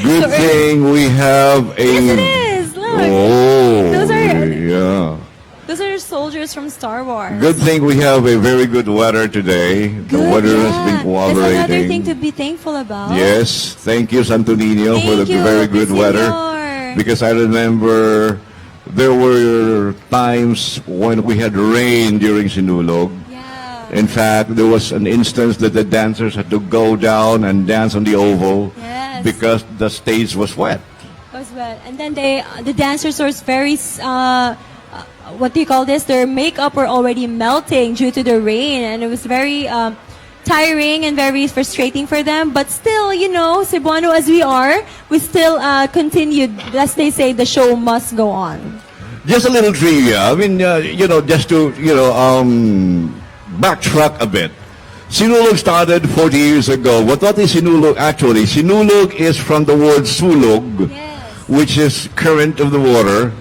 Good thing we have a... Yes, it is. Look. Oh, Those are- yeah. Those are soldiers from Star Wars. Good thing we have a very good weather today. The Good, weather has yeah. been cooperating. That's another thing to be thankful about. Yes, thank you, Santo Nino, for the Thank you, very good weather. Senor. Because I remember there were times when we had rain during Sinulog. Yeah. In fact, there was an instance that the dancers had to go down and dance on the oval Yes. because the stage was wet. As well. And then the dancers were very, what do you call this? Their makeup were already melting due to the rain, and it was very tiring and very frustrating for them. But still, you know, Cebuano as we are, we still continued. As they say, the show must go on. Just a little trivia. I mean, just to, backtrack a bit. Sinulog started 40 years ago. What is Sinulog actually? Sinulog is from the word sulog, which is current of the water.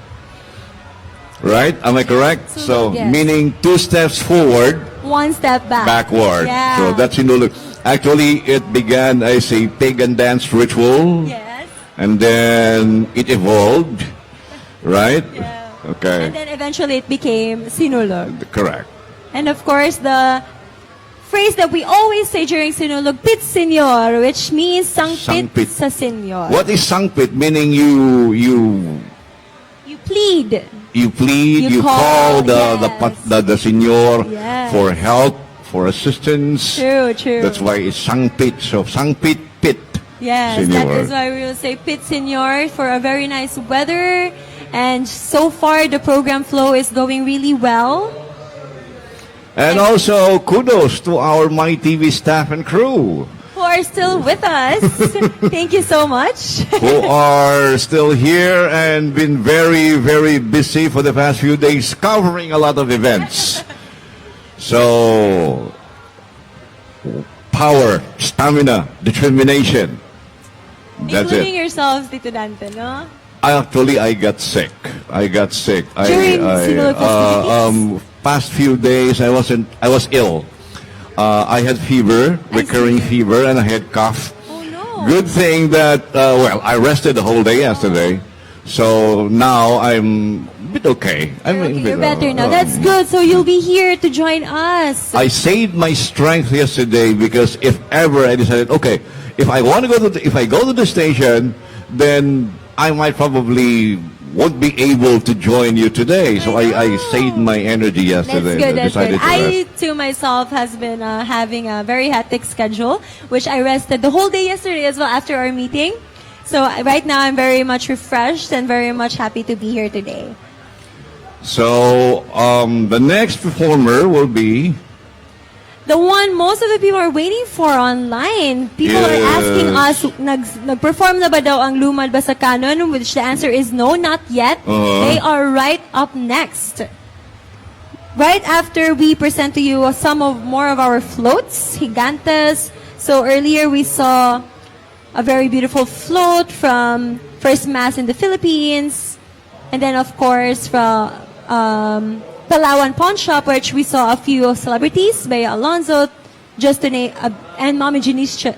Right? Am I correct? Sulog, So, yes. meaning 2 steps forward, One step back. backward. Yeah. So that's Sinulog. Actually, it began as a pagan dance ritual. Yes. And then it evolved. Right? Yeah. Okay. And then eventually it became Sinulog. Correct. And of course, the phrase that we always say during Sinulog, Pit Senyor, which means sangpit Sangpit. sa senyor. What is sangpit? Meaning you You plead. plead, You you call call, the senyor Yes. for help, for assistance. True, true. That's why it's sangpit. So sangpit pit. Yes, that Senyor. is why we will say Pit Senyor for a very nice weather. And so far, the program flow is going really well. And also kudos to our My TV staff and crew Who are still with us. Thank you so much. who are still here and been very, very busy for the past few days covering a lot of events. So, power, stamina, determination. That's Including it. yourselves, Tito Dante, no? I got sick. During Sinulog festivities? Past few days, I was ill. I had fever, recurring fever, and I had cough. Oh, no. Good thing that, I rested the whole day yesterday. So now I'm a bit okay. You're better now. That's good. So you'll be here to join us. I saved my strength yesterday because if ever I decided, okay, if I go to the station, then I might probably won't be able to join you today. So I saved my energy yesterday. That's good. and That's decided good. to rest. I too myself has been having a very hectic schedule, which I rested the whole day yesterday as well after our meeting. So right now I'm very much refreshed and very much happy to be here today. So the next performer will be The one most of the people are waiting for online. People are asking us, nag-perform na ba daw ang Lumad ba sa Canon? Which the answer is no, not yet. They are right up next. Right after we present to you more of our floats, Gigantes. So earlier we saw a very beautiful float from First Mass in the Philippines. And then of course from Palawan Pawn Shop, which we saw a few celebrities, Bea Alonzo, just to name, and Mommy Janisha,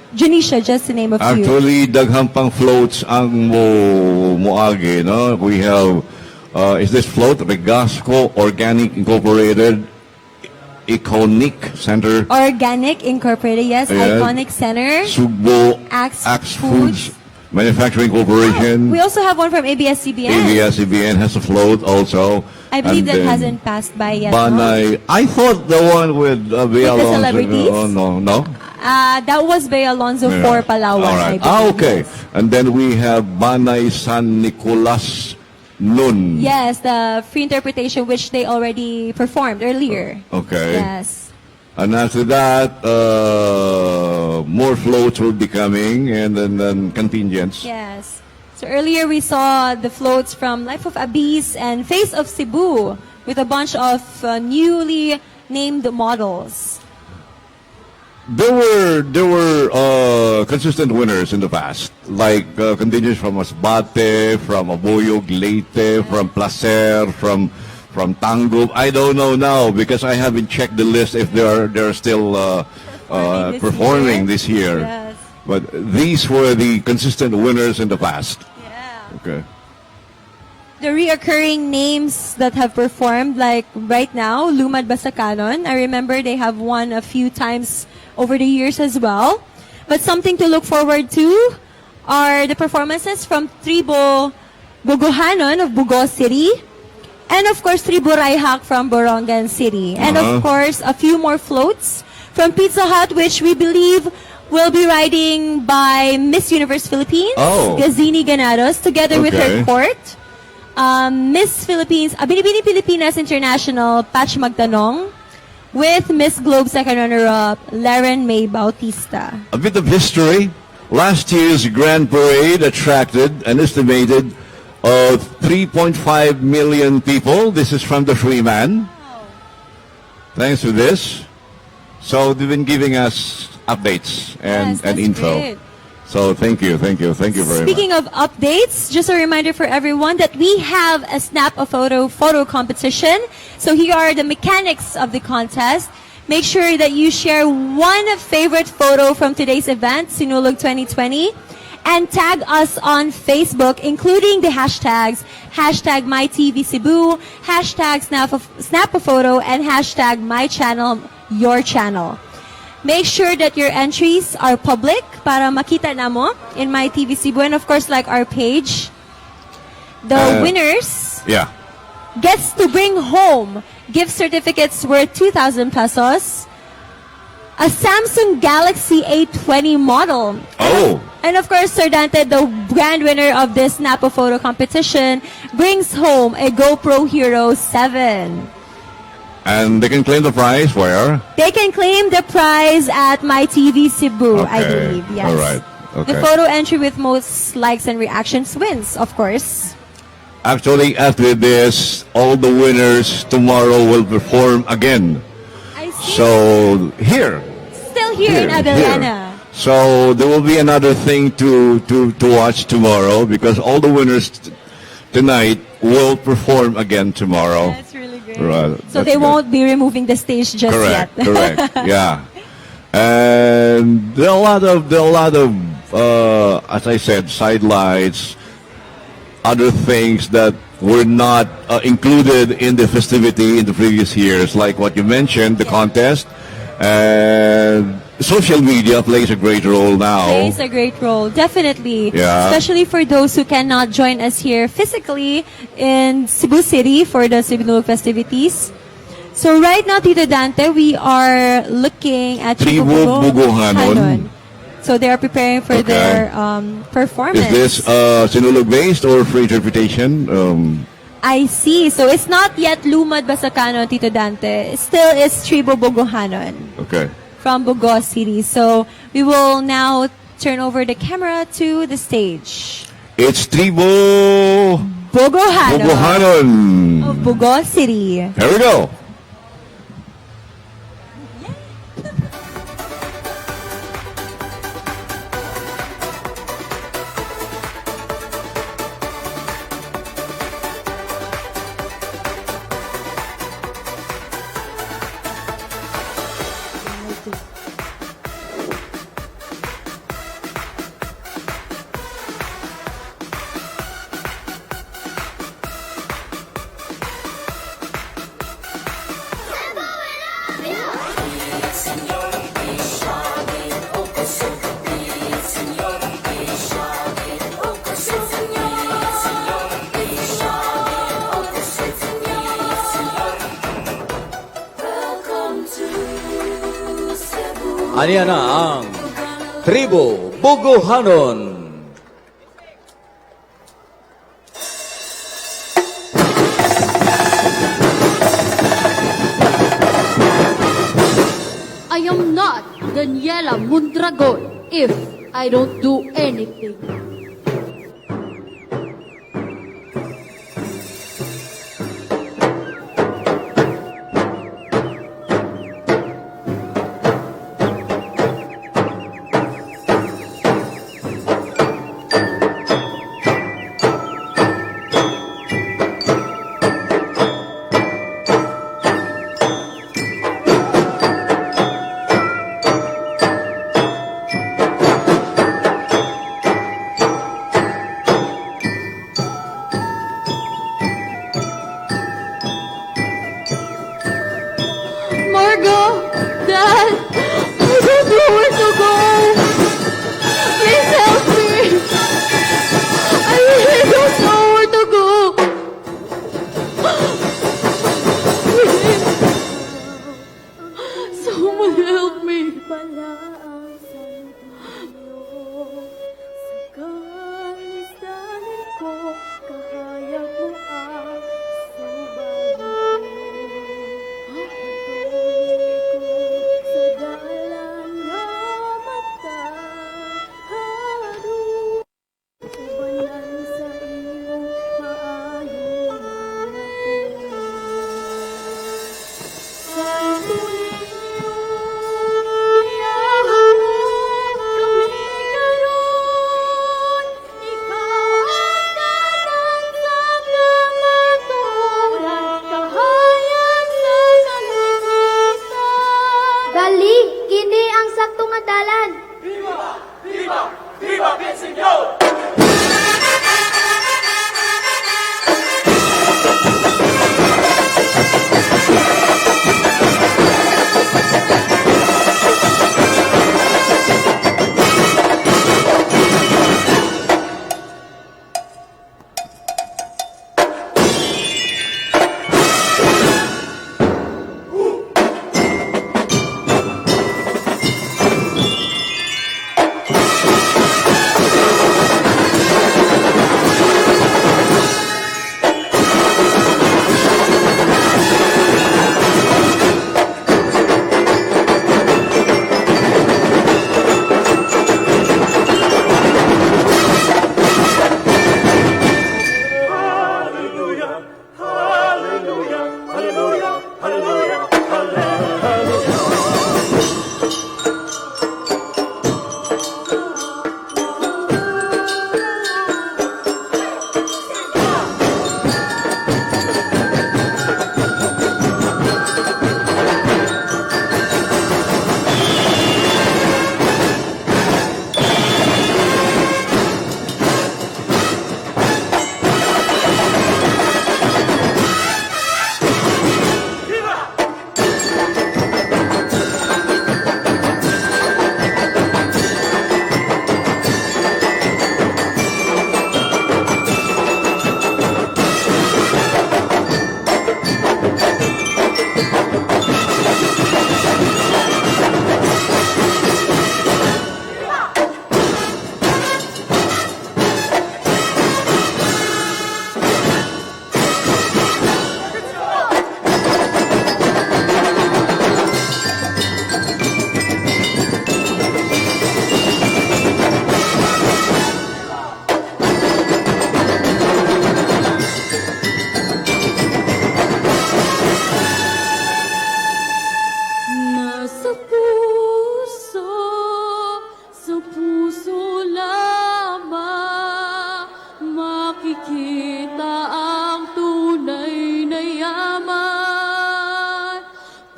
just to name a few. actually daghang pang floats ang moagi, no? We have is this float Regasco Organic Incorporated Iconic Center, Organic Incorporated, yes, Ayan. Iconic Center, Sugbo Axe Foods, Manufacturing Corporation. We also have one from ABS-CBN. ABS-CBN has a float also. I believe And that then hasn't passed by yet. no? Banay. I thought the one with Bea the Alonso. celebrities? Oh, no. That was Bea Alonso Yeah. for Palawan. All right. I believe. Okay. And then we have Banay San Nicolas Nun. Yes, the free interpretation which they already performed earlier. Okay. Yes. And after that, more floats will be coming, and then contingents. Yes. So earlier we saw the floats from Life of Abyss and Face of Cebu with a bunch of newly named models. There were consistent winners in the past, like contingents from Masbate, from Aboyog, Leyte, from Placer, from Tango. I don't know now because I haven't checked the list if they're still performing this year. Yes. But these were the consistent winners in the past. Yeah. Okay. The reoccurring names that have performed, like right now, Lumad Basakanon. I remember they have won a few times over the years as well. But something to look forward to are the performances from Tribo Bogohanon of Bugos City. And of course, Tribo Raihak from Borongan City. And of course, a few more floats from Pizza Hut, which we believe will be riding by Miss Universe Philippines, Gazini Ganados, together with her Okay. court. Miss Philippines, Binibini Pilipinas International, Patch Magtanong, with Miss Globe second runner-up, Laren May Bautista. A bit of history. Last year's Grand Parade attracted an estimated of 3.5 million people. This is from the Freeman. Thanks for this. So they've been giving us updates and Yes, that's info. great. So thank you very much. Speaking of updates, just a reminder for everyone that we have a Snap a Photo competition. So here are the mechanics of the contest. Make sure that you share one favorite photo from today's event, Sinulog 2020, and tag us on Facebook, including the hashtags, hashtag MyTVCebu, hashtag Snap a Photo, and hashtag MyChannel, Your Channel. Make sure that your entries are public para makita namo in MyTV Cebu, and of course, like our page, the winners gets to bring home gift certificates worth 2,000 pesos, a Samsung Galaxy A20 model. And of course, Sir Dante, the grand winner of this Snap a Photo competition, brings home a GoPro Hero 7. And they can claim the prize where? They can claim the prize at MyTV Cebu, I Okay. believe. Yes. All right. Okay. The photo entry with most likes and reactions wins, of course. Actually, after this, all the winners tomorrow will perform again. I see. So here. Still here in Abellana. So there will be another thing to watch tomorrow because all the winners tonight will perform again tomorrow. That's really great. Right. So That's they good. won't be removing the stage just Correct. yet. Correct. Yeah. And there are a lot of as I said, sidelights, other things that were not included in the festivity in the previous years, like what you mentioned, the contest, and social media plays a great role now. Plays a great role, definitely. Yeah. Especially for those who cannot join us here physically in Cebu City for the Sinulog festivities. So right now, Tito Dante, we are looking at Tribo Bogohanon. So they are preparing for their performance. Is this Sinulog based or free interpretation? I see. So it's not yet Lumad Basakanon, Tito Dante. It still is Tribo Bogohanon. Okay. From Bugos City. So we will now turn over the camera to the stage. It's Tribo Bogohanon of Bugos City. Here we go. Aniya na ang Tribo Buguhanon. I am not Daniela Mondragon if I don't do anything. Margo, Dad, I don't know where to go. Please help me. I really don't know where to go. Please. Someone help me. Dali, kini ang sakto nga dalan.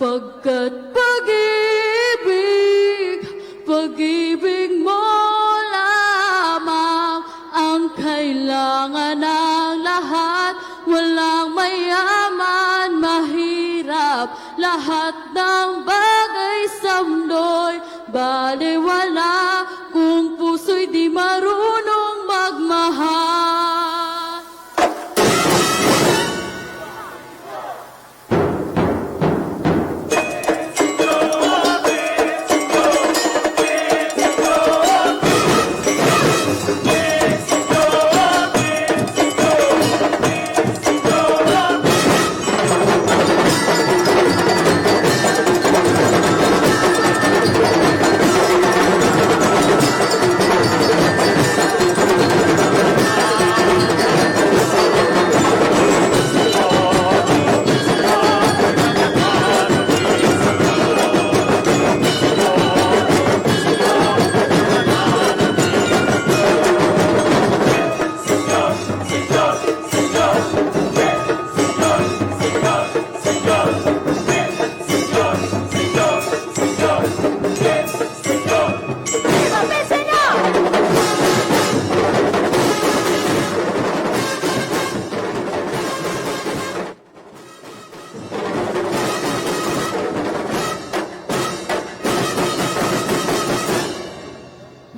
Pagkat pag-ibig, pag-ibig mo lamang ang kailangan ng lahat. Walang mayaman, mahirap, lahat ng bagay sa mundo'y baliwala kung puso'y di marunong magmahal.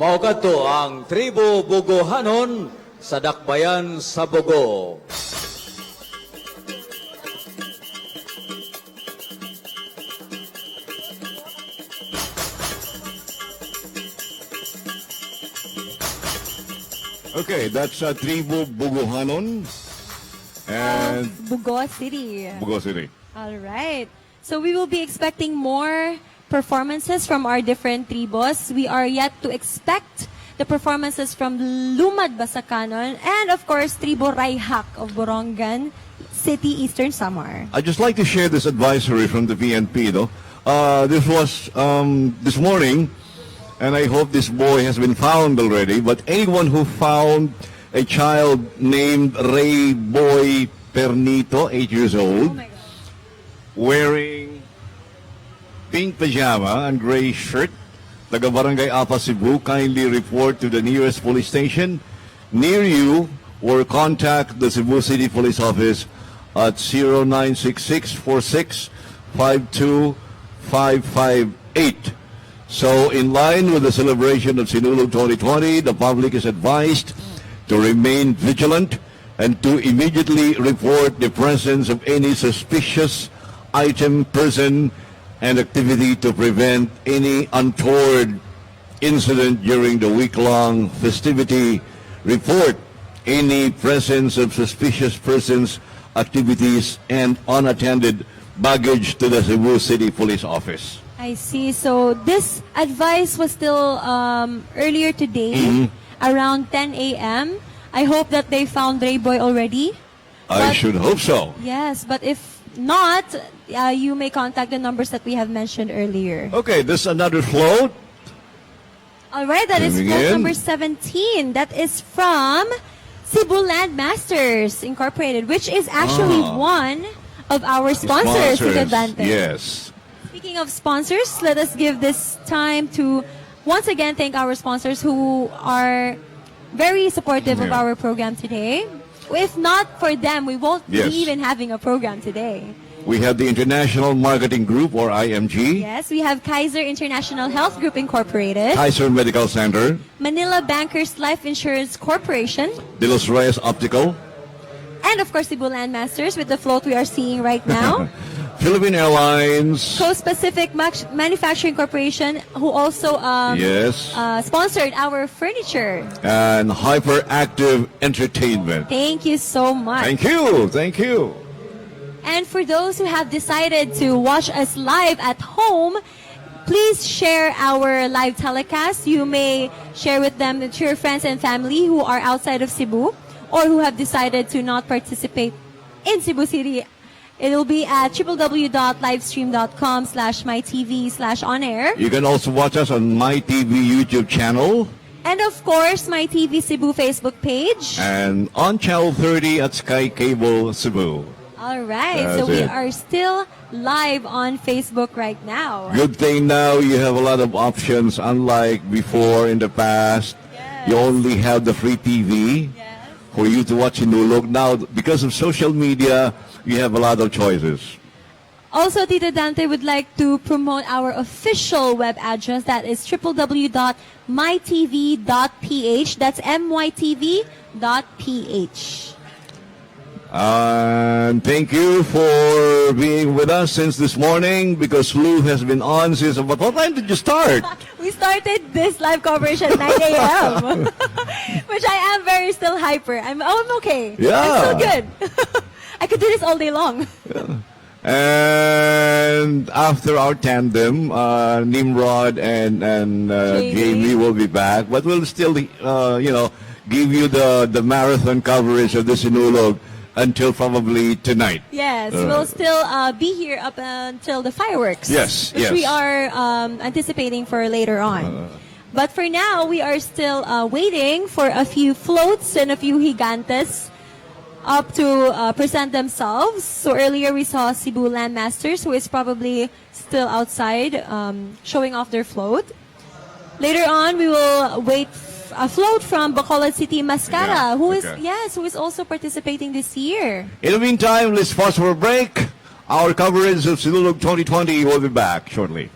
Mao kadto ang tribo Bugohanon sa dakbayan sa Bugo. Okay, that's Tribu Bugohanon and Bugo City. Bugo City. All right. So we will be expecting more performances from our different tribos. We are yet to expect the performances from Lumad Basakanon and of course Tribo Raihak of Borongan City, Eastern Samar. I'd just like to share this advisory from the PNP, though. This was this morning, and I hope this boy has been found already, but anyone who found a child named Ray Boy Pernito, 8 years old, wearing pink pajama and gray shirt, taga Barangay Apa, Cebu, kindly report to the nearest police station near you or contact the Cebu City Police Office at 0966-46-52558. So in line with the celebration of Sinulog 2020, the public is advised to remain vigilant and to immediately report the presence of any suspicious item, person, and activity to prevent any untoward incident during the week-long festivity. Report any presence of suspicious persons, activities, and unattended baggage to the Cebu City Police Office. I see. So this advice was still earlier today, around 10 a.m. I hope that they found Ray Boy already. I should hope so. Yes, but if not, you may contact the numbers that we have mentioned earlier. Okay, this is another float. All right, that is Coming float in. number 17. That is from Cebu Land Masters Incorporated, which is actually one of our sponsors, Tito Dante. Yes. Speaking of sponsors, let us give this time to once again thank our sponsors who are very supportive of our program today. If not for them, we won't Yes. be even having a program today. We have the International Marketing Group, or IMG, Yes, we have Kaiser International Health Group Incorporated, Kaiser Medical Center, Manila Bankers Life Insurance Corporation, De Los Reyes Optical, and of course Cebu Land Masters with the float we are seeing right now. Philippine Airlines, Coast Pacific Manufacturing Corporation, who also yes, sponsored our furniture. and Hyperactive Entertainment. Thank you so much. Thank you, thank you. And for those who have decided to watch us live at home, please share our live telecast. You may share with them to your friends and family who are outside of Cebu or who have decided to not participate in Cebu City. It will be at www.livestream.com/mytv/onair. You can also watch us on MyTV YouTube channel And of course, my TV Cebu Facebook page. and on Channel 30 at Sky Cable Cebu. All right, That's so we it. are still live on Facebook right now. Good thing now you have a lot of options, unlike before in the past. You only have the free TV for you to watch Sinulog. Now, because of social media, you have a lot of choices. Also, Tito Dante would like to promote our official web address. That is www.mytv.ph. That's mytv.ph. And thank you for being with us since this morning, because Lou has been on since about what time did you start? We started this live coverage at 9 a.m. Which I am very still hyper. I'm okay. Yeah. I'm still good. I could do this all day long. And after our tandem, Nimrod and Jamie will be back, but we'll still, give you the marathon coverage of the Sinulog until probably tonight. Yes, we'll still be here up until the fireworks. Yes, which yes. we are anticipating for later on. But for now, we are still waiting for a few floats and a few gigantes up to present themselves. So earlier we saw Cebu Landmasters, who is probably still outside showing off their float. Later on, we will wait a float from Bacolod City Mascara, who is also participating this year. In the meantime, let's pause for a break. Our coverage of Sinulog 2020 will be back shortly.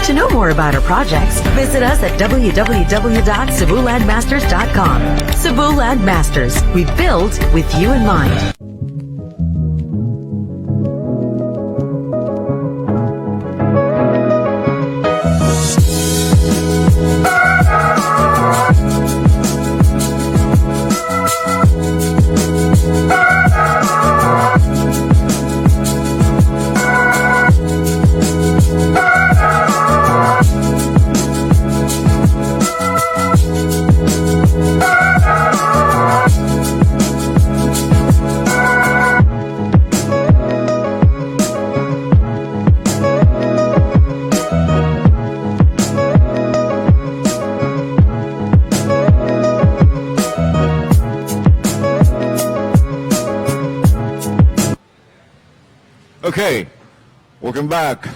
To know more about our projects, visit us at www.cebulandmasters.com. Cebu Land Masters, we build with you in mind. Okay, welcome back.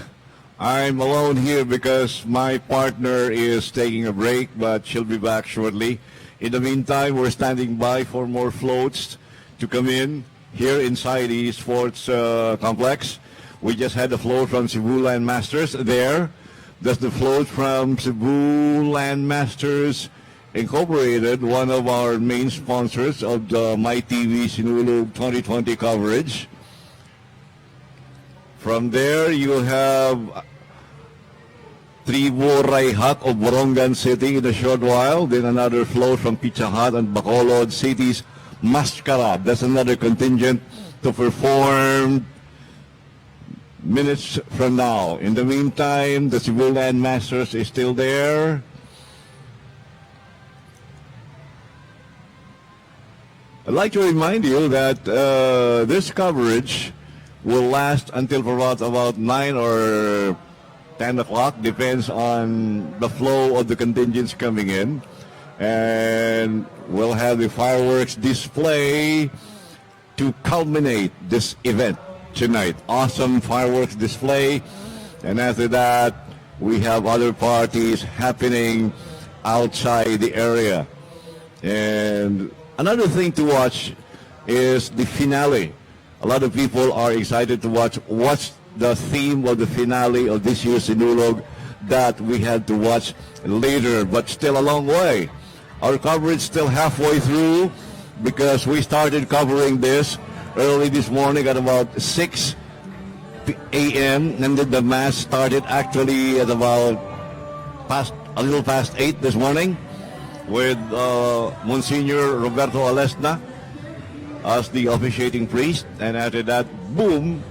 I'm alone here because my partner is taking a break, but she'll be back shortly. In the meantime, we're standing by for more floats to come in here inside the sports complex. We just had the float from Cebu Land Masters there. That's the float from Cebu Land Masters Incorporated, one of our main sponsors of the MyTV Sinulog 2020 coverage. From there, you have Tribo Rai Hut of Borongan City in a short while. Then another float from Pizza Hut and Bacolod City's Mascara. That's another contingent to perform minutes from now. In the meantime, the Cebu Land Masters is still there. I'd like to remind you that this coverage will last until about 9 or 10 o'clock, depends on the flow of the contingents coming in. And we'll have the fireworks display to culminate this event tonight. Awesome fireworks display. And after that, we have other parties happening outside the area. And another thing to watch is the finale. A lot of people are excited to watch what's the theme of the finale of this year's Sinulog that we had to watch later, but still a long way. Our coverage still halfway through because we started covering this early this morning at about 6 a.m. and then the mass started actually at about a little past 8 this morning with Monsignor Roberto Alesna as the officiating priest, and after that, boom,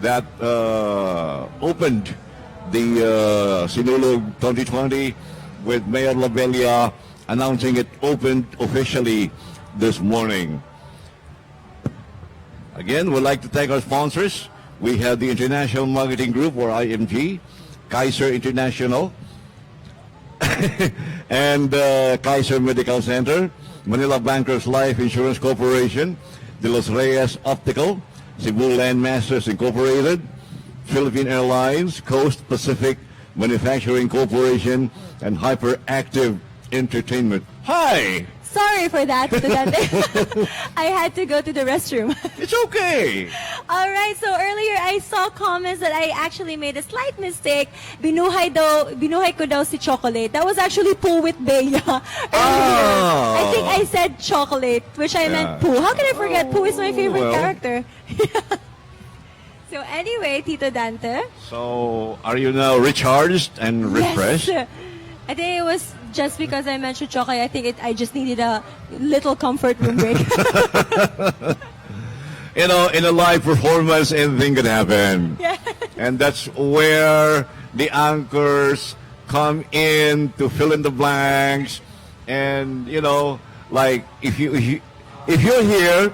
that opened the Sinulog 2020 with Mayor Labella announcing it opened officially this morning. Again, we'd like to thank our sponsors. We have the International Marketing Group, or IMG, Kaiser International, and Kaiser Medical Center, Manila Bankers Life Insurance Corporation, De Los Reyes Optical, Cebu Land Masters Incorporated, Philippine Airlines, Coast Pacific Manufacturing Corporation, and Hyperactive Entertainment. Hi! Sorry for that. I had to go to the restroom. It's okay. All right. So earlier I saw comments that I actually made a slight mistake. Binuhay ko daw si Chocolate. That was actually Pooh with Bea earlier. I think I said Chocolate, which I meant Pooh. How can I forget? Pooh is my favorite character. So anyway, Tito Dante. So are you now recharged and refreshed? Yes. I think it was just because I mentioned chocolate. I think I just needed a little comfort room break. You know, in a live performance, anything can happen. Yeah. And that's where the anchors come in to fill in the blanks. And, you know, like if you're here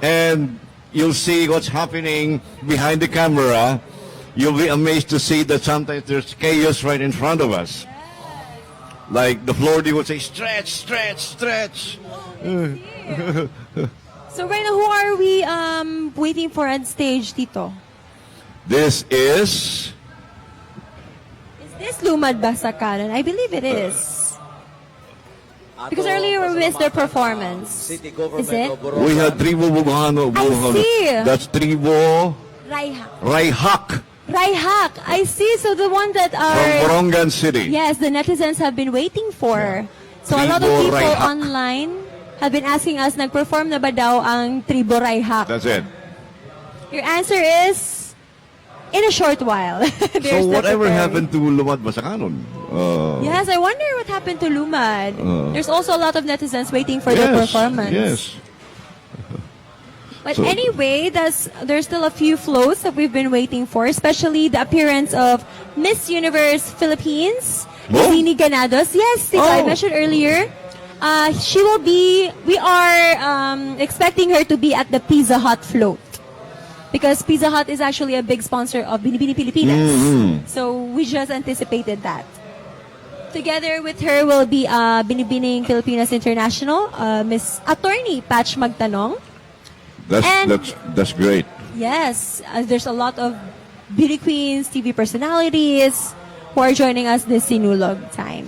and you'll see what's happening behind the camera, you'll be amazed to see that sometimes there's chaos right in front of us. Like the Florida would say, stretch, stretch, stretch. So right now, who are we waiting for on stage, Tito? This is Is this Lumad Basakaran? I believe it is. Because earlier we missed their performance. City government Is it? of Borongan. we had Tribo Bugano. I see. That's Tribo Raihak. Raihak Raihak. I see. So the one that from are... Borongan City. Yes, the netizens have been waiting for. So a lot of Tribo people Raihak. online have been asking us, nag-perform na ba daw ang Tribo Raihak? That's it. Your answer is, in a short while. So They're still whatever preparing. happened to Lumad Basakanon? Yes, I wonder what happened to Lumad. There's also a lot of netizens waiting for their performance. Yes. But So- anyway, there's still a few floats that we've been waiting for, especially the appearance of Miss Universe Philippines, Oh. Zini Ganados. Yes, I Oh. mentioned earlier. She will be, we are expecting her to be at the Pizza Hut float. Because Pizza Hut is actually a big sponsor of Binibini Pilipinas. So we just anticipated that. Together with her will be Binibining Pilipinas International, Miss Attorney Patch Magtanong. And- That's great. Yes, there's a lot of beauty queens, TV personalities who are joining us this Sinulog time.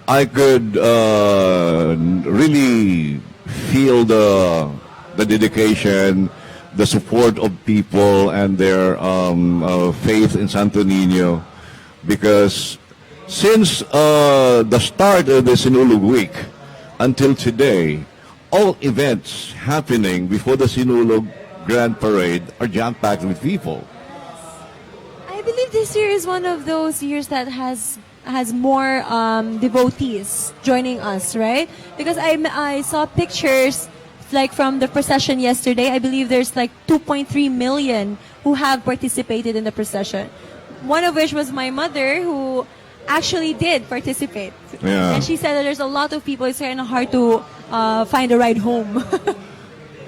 I could really feel the dedication, the support of people and their faith in Santo Niño, because since the start of the Sinulog week until today, all events happening before the Sinulog Grand Parade are jam-packed with people. I believe this year is one of those years that has more devotees joining us, right? Because I saw pictures like from the procession yesterday. I believe there's like 2.3 million who have participated in the procession. One of which was my mother, who actually did participate. Yeah. And she said that there's a lot of people. It's kind of hard to find a ride home.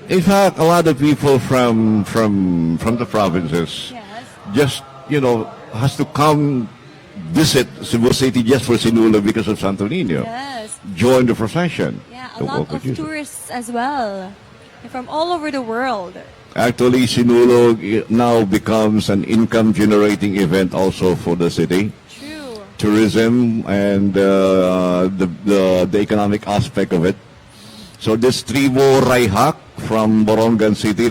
In fact, a lot of people from the provinces just, has to come visit Cebu City just for Sinulog because of Santo Niño. Yes. Join the procession. Yeah, a The lot walk of Jesus. tourists as well. From all over the world. Actually, Sinulog now becomes an income-generating event also for the city. True. Tourism and the economic aspect of it. So this Tribo Raihak from Borongan City,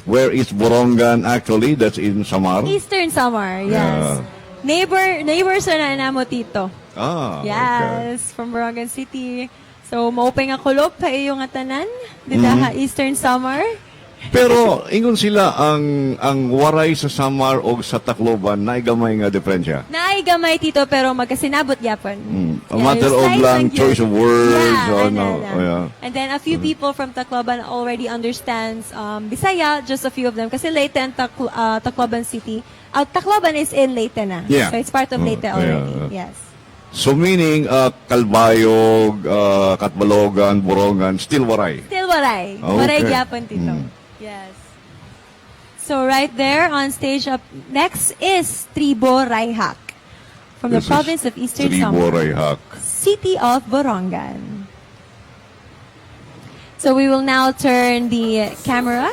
where is Borongan actually? That's in Samar. Eastern Samar, yes. Neighbors na namo Tito. Ah, Yes, from Borongan City. So, maupay nga kulop pa iyong atanan. Dito Eastern Samar. Pero ingon sila ang waray sa Samar o sa Tacloban na gamay nga diferensya. Naigamay Tito pero magkasinabot yapon. A matter of lang choice of words. Yeah, Yeah. And then a few people from Tacloban already understands Bisaya, just a few of them. Kasi Leyte and Tacloban City. Tacloban is in Leyte na. Yeah. So it's part of Leyte already. Yeah. Yes. So meaning Calbayog, Catbalogan, Borongan, still waray. Still waray. Okay. Waray gyapon Tito. Yes. So right there on stage up next is Tribo Raihak from the This is province of Eastern Tribo Samar, Raihak. city of Borongan. So we will now turn the camera.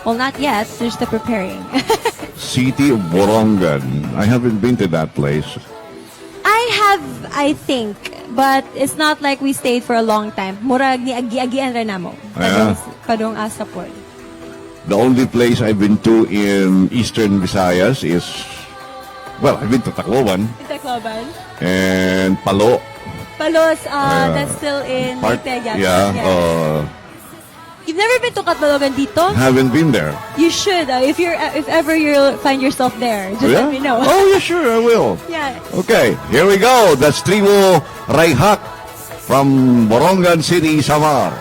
Well, not yet. They're still preparing. City of Borongan. I haven't been to that place. I have, I think, but it's not like we stayed for a long time. Murag ni agi-agian rin namo. Kadong asapon. The only place I've been to in Eastern Visayas is, well, I've been to Tacloban Tacloban. and Palo. Palos, that's still in Leyte. Yeah. You've never been to Catbalogan dito? Haven't been there. You should. If ever you'll find yourself there, just let me know. Oh, yeah, sure, I will. Yeah. Okay, here we go. That's Tribo Raihak from Borongan City, Samar.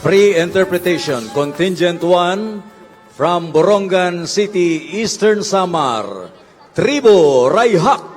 Free interpretation, contingent 1 from Borongan City, Eastern Samar, Tribo Rayhak.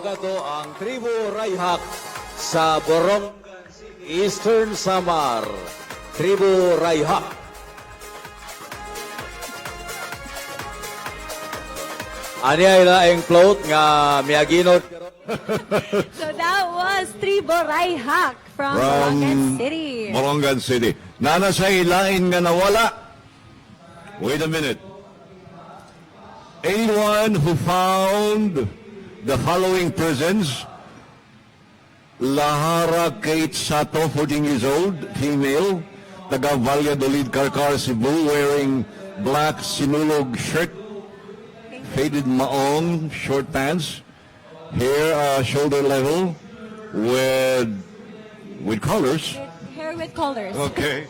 Abogado ang Tribu Raihak sa Borongan City, Eastern Samar. Tribu Raihak. Ani ay laing float nga miaginod. So that was Tribo Raihak from Borongan City. Borongan City. Nana sa ilain nga nawala. Wait a minute. Anyone who found the following persons: Lahara Kate Sato, 14 years old, female, taga Valladolid, Carcar, Cebu, wearing black sinulog shirt, faded maong, short pants, hair shoulder level, with collars. Hair with collars. Okay.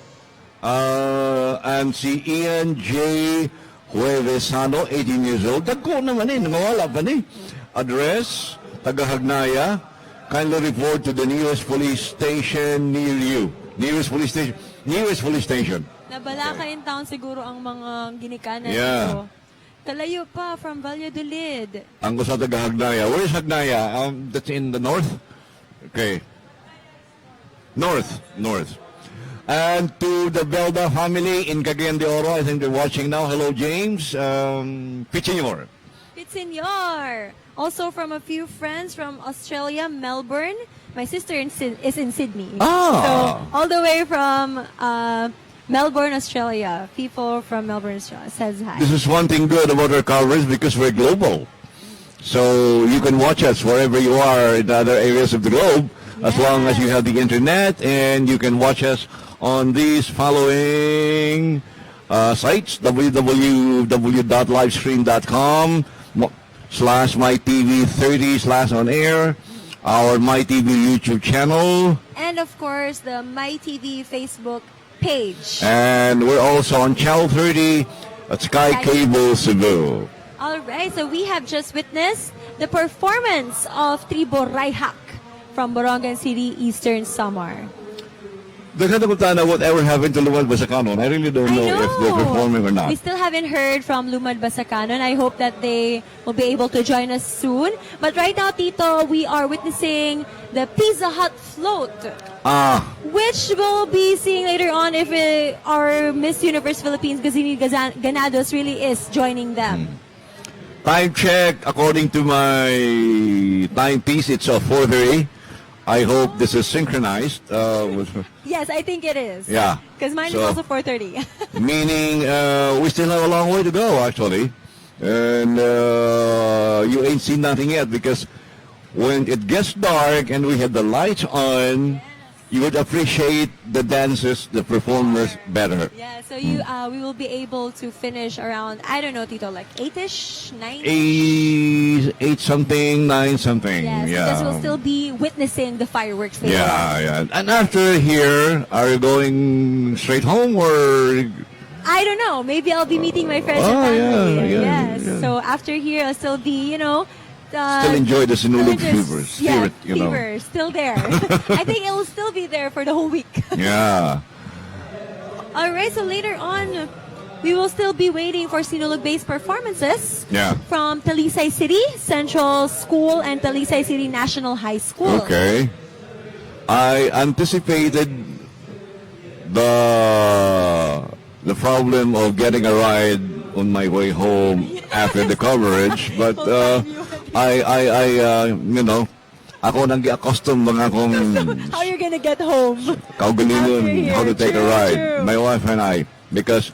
And si Ian J. Huevesano, 18 years old. Dagko naman nawala pa ni. Address, taga-Hagnaya. Kindly report to the nearest police station near you. Nearest police station. Nabalaka in town siguro ang mga ginikanan Yeah. dito. Kalayo pa from Valladolid. Ang gusto taga-Hagnaya. Where is Hagnaya? That's in the north? Okay. North. And to the Belda family in Cagayan de Oro, I think they're watching now. Hello, James. Pichiñor. Pitsenyor. Also from a few friends from Australia, Melbourne. My sister is in Sydney. So all the way from Melbourne, Australia. People from Melbourne, Australia says hi. This is one thing good about our coverage because we're global. So you can watch us wherever you are in other areas of the globe as long as you have the internet, and you can watch us on these following sites: www.livestream.com/mytv30/on-air, our MyTV YouTube channel, And of course, the MyTV Facebook page. and we're also on Channel 30 at Sky Cable Cebu. All right, so we have just witnessed the performance of Tribo Raihak from Borongan City, Eastern Samar. Daghan whatever happened to Lumad Basakanon. I really don't know if they're performing or not. We still haven't heard from Lumad Basakanon. I hope that they will be able to join us soon. But right now, Tito, we are witnessing the Pizza Hut float, which we'll be seeing later on if our Miss Universe Philippines Gazini Ganados really is joining them. Time check, according to my timepiece, it's 4:30. I hope this is synchronized. Yes, I think it is. Yeah. Because mine is So- also 4:30. Meaning we still have a long way to go, actually. And you ain't seen nothing yet, because when it gets dark and we have the lights on, you would appreciate the dances, the performers better. Yeah, so we will be able to finish around, I don't know, Tito, like 8-ish, 9? 8 something, 9 something. Yes, because we'll still be witnessing the fireworks later on. Yeah. And after here, are you going straight home or? I don't know. Maybe I'll be meeting my friends and family. Yes. So after here, I'll still be, Still enjoy the Sinulog spirit, fever, still there. I think it will still be there for the whole week. Yeah. All right, so later on, we will still be waiting for Sinulog-based performances from Talisay City Central School and Talisay City National High School. Okay. I anticipated the problem of getting a ride on my way home after the coverage, but ako nang gi-accustom mga akong How you're gonna get home? kaugalingon how to take a ride. True. My wife and I, because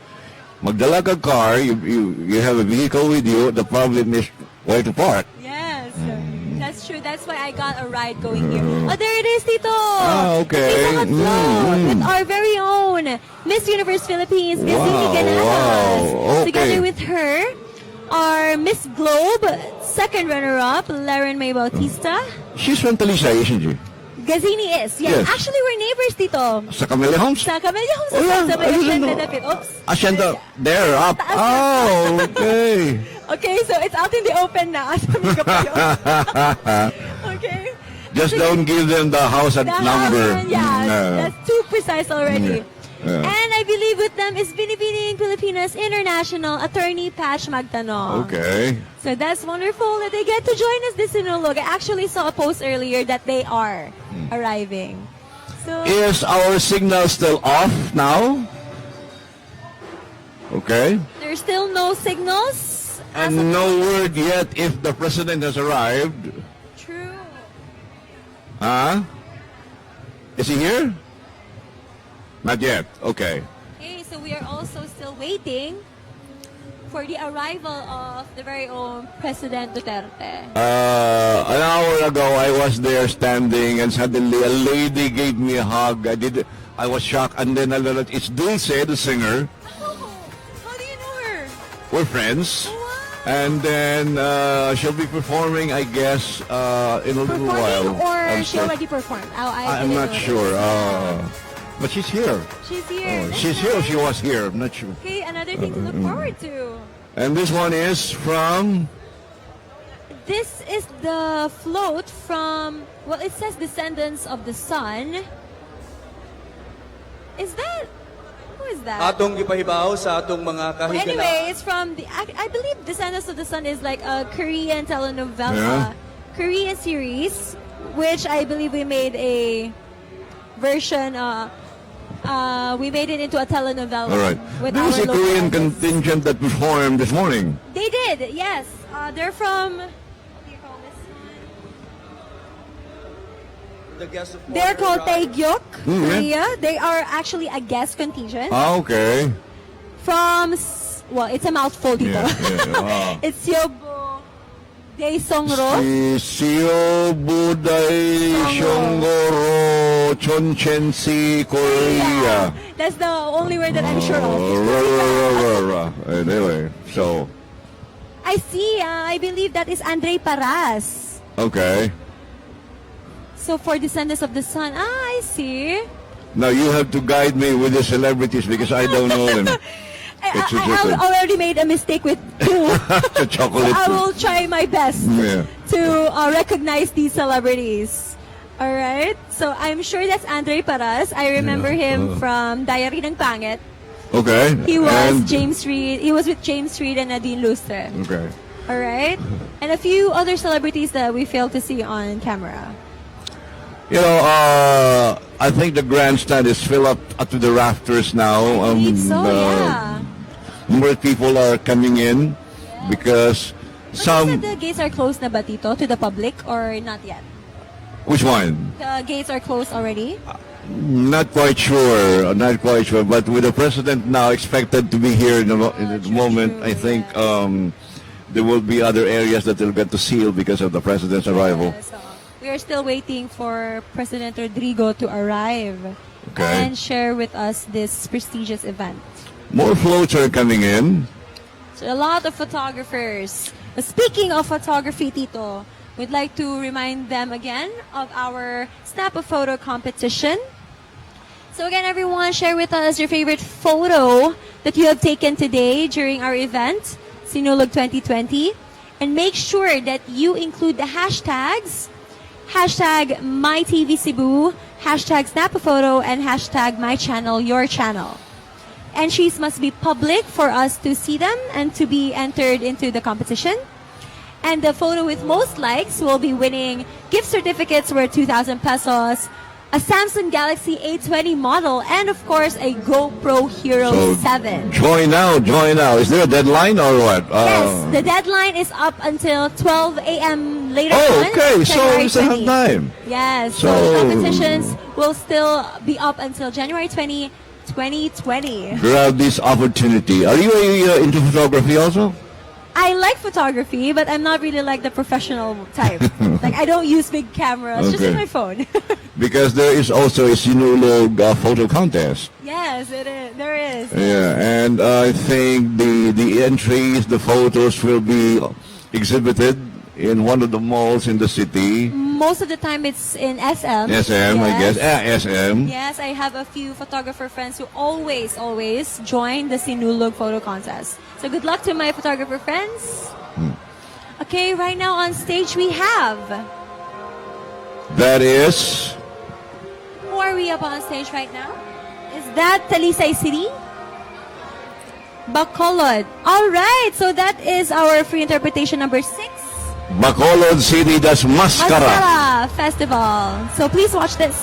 magdala ka car, you have a vehicle with you. The problem is where to park. Yes, that's true. That's why I got a ride going here. Oh, there it is, Tito. Okay. Pizza Hut float with our very own Miss Universe Philippines, Gazini Ganadas. Okay. Together with her, our Miss Globe, second runner-up, Laren May Bautista. She's from Talisay, isn't she? Gazini is. Yes. Yes. Actually, we're neighbors, Tito. Sa Camellia Homes? Sa Camellia Homes. Oh, yeah. Sa I didn't know. benefit. Oops. Asyanda, there, up. Oh, okay. Okay, so it's out in the open na. Okay. Just don't give them the house at The number. house, yeah, No. that's too precise already. And I believe with them is Binibining Pilipinas International Attorney Patch Magtanong. Okay. So that's wonderful that they get to join us this Sinulog. I actually saw a post earlier that they are arriving. So Is our signal still off now? Okay. there's still no signals. And no word yet if the president has arrived. True. Huh? Is he here? Not yet. Okay. Okay, so we are also still waiting for the arrival of the very own President Duterte. An hour ago, I was there standing, and suddenly a lady gave me a hug. I was shocked, and then I learned it's Dulce, the singer. Oh, how do you know her? We're friends. And then she'll be performing, I guess, in a little while. Or she Also. already performed? I'm not sure. But she's here. She's here. Oh, she's here. She was here. I'm not sure. Okay, another thing to look forward to. And this one is from. This is the float from, well, it says Descendants of the Sun. Is that, who is that? Atong gipahibaw sa atong mga kahigala. Anyway, it's from the, I believe Descendants of the Sun is like a Korean telenovela, Korean series, which I believe we made a version, we made it into a telenovela. All right. With There was our a local Korean artists. contingent that performed this morning. They did, yes. They're from, they're called Taegyuk, Korea. They are actually a guest contingent Okay. from, well, it's a mouthful dito. Wow. It's Yobo Daesongro. Seo Buday Shongoro Chonchensi Korea. That's the only word that I'm sure of. Anyway, so, I see, I believe that is Andre Paras. okay. So for Descendants of the Sun, I see. Now you have to guide me with the celebrities because I don't know them. I already made a mistake with two. The chocolate. I will try my best Yeah. to recognize these celebrities. All right. So I'm sure that's Andre Paras. I remember him from Diary ng Pangit. Okay. He was And- James Reid. He was with James Reid and Nadine Lustre. Okay. All right. And a few other celebrities that we failed to see on camera. You know, I think the grandstand is filled up to the rafters now. More people are coming in because But some. you said the gates are closed na ba dito to the public or not yet? Which one? The gates are closed already? Not quite sure. Not quite sure. But with the president now expected to be here in the moment, I think there will be other areas that will get to seal because of the president's arrival. We are still waiting for President Rodrigo to arrive Okay. and share with us this prestigious event. More floats are coming in. So a lot of photographers. But speaking of photography, Tito, we'd like to remind them again of our Snap a Photo competition. So again, everyone, share with us your favorite photo that you have taken today during our event, Sinulog 2020. And make sure that you include the hashtags hashtag MyTVCebu, hashtag SnapAPhoto, and hashtag MyChannel, your channel. Entries must be public for us to see them and to be entered into the competition. And the photo with most likes will be winning gift certificates worth 2,000 pesos, a Samsung Galaxy A20 model, and of course a GoPro Hero 7. Join now. Is there a deadline or what? Yes, the deadline is up until 12 a.m. later Oh, on. okay. So January we still have 20. time. Yes, so So- competitions will still be up until January 20, 2020. Grab this opportunity. Are you into photography also? I like photography, but I'm not really like the professional type. Like, I don't use big cameras, just Okay. with my phone. Because there is also a Sinulog photo contest. Yes, it is. There is. Yeah, and I think the entries, the photos will be exhibited in one of the malls in the city. Most of the time it's in SM. SM, I guess. SM. Yes, I have a few photographer friends who always join the Sinulog photo contest. So good luck to my photographer friends. Okay, right now on stage we have... That is. Who are we up on stage right now? Is that Talisay City? Bacolod. All right, so that is our free interpretation number 6. Bacolod City das Mascara. Mascara Festival. So please watch this.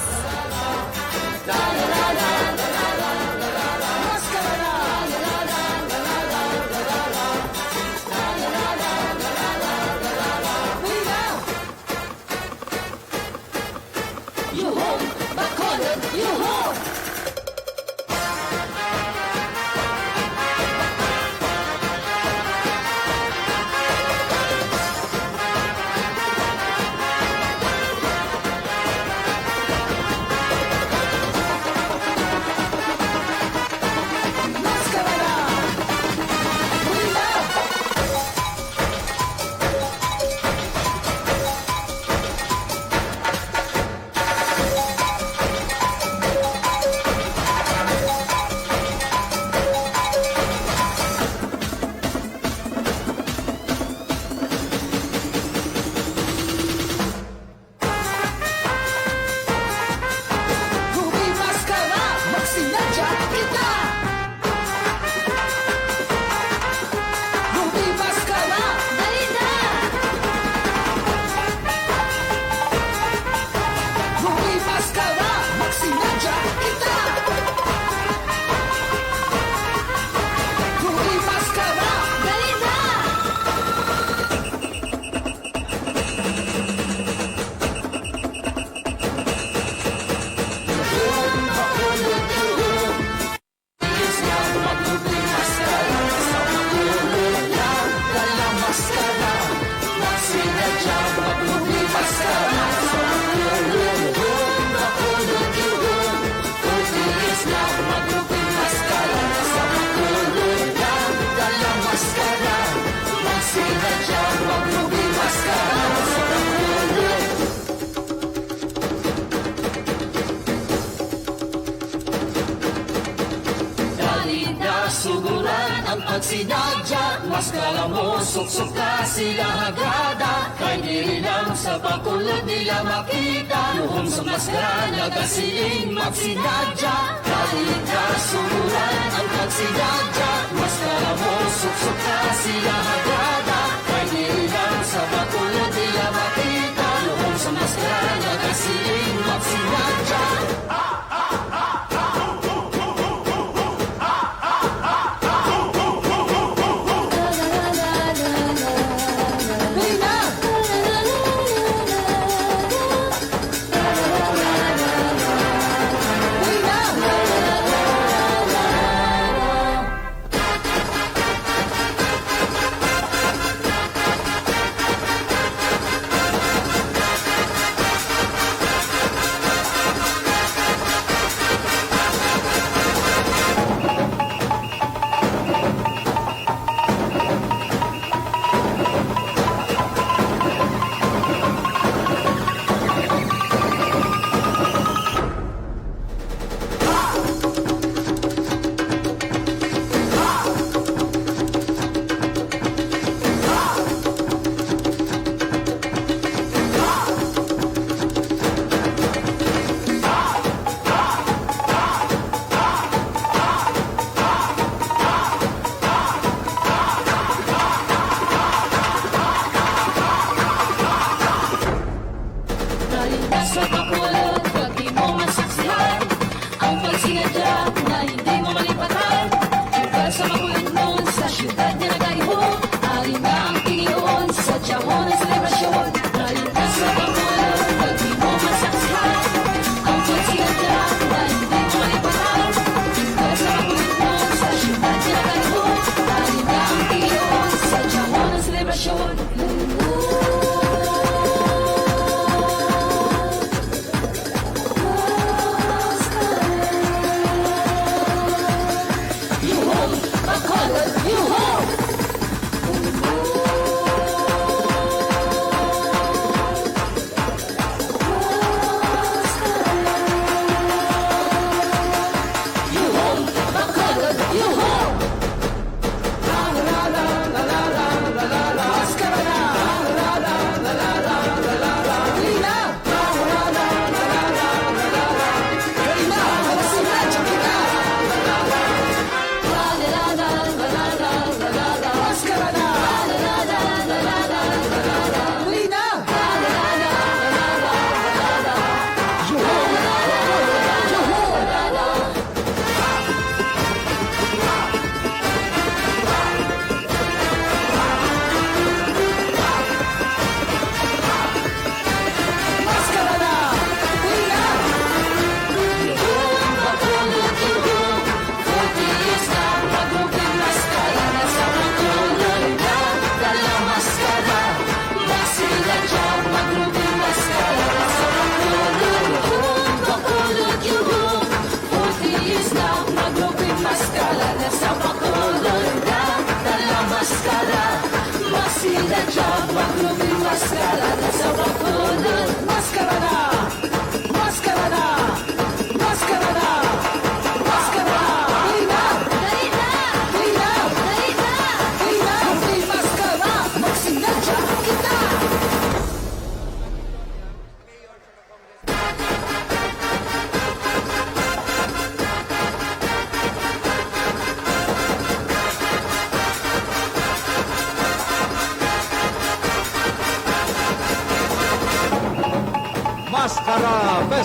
Suguran ang pagsinadya, mas kalamo, suksok ka sila hagada. Kay diri lang sa Bacolod nila makita, luhom sa maskara, nagasiling magsinadya. Kalit ka suguran ang pagsinadya, mas kalamo, suksok ka sila hagada. Kay diri lang sa Bacolod nila makita, luhom sa maskara, nagasiling magsinadya.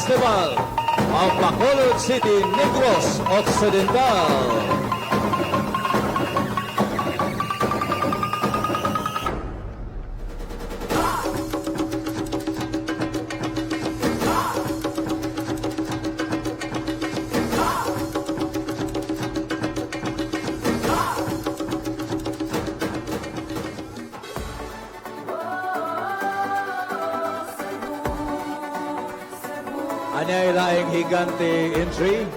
Festival of Bacolod City, Negros Occidental. Anyay laing higante entry.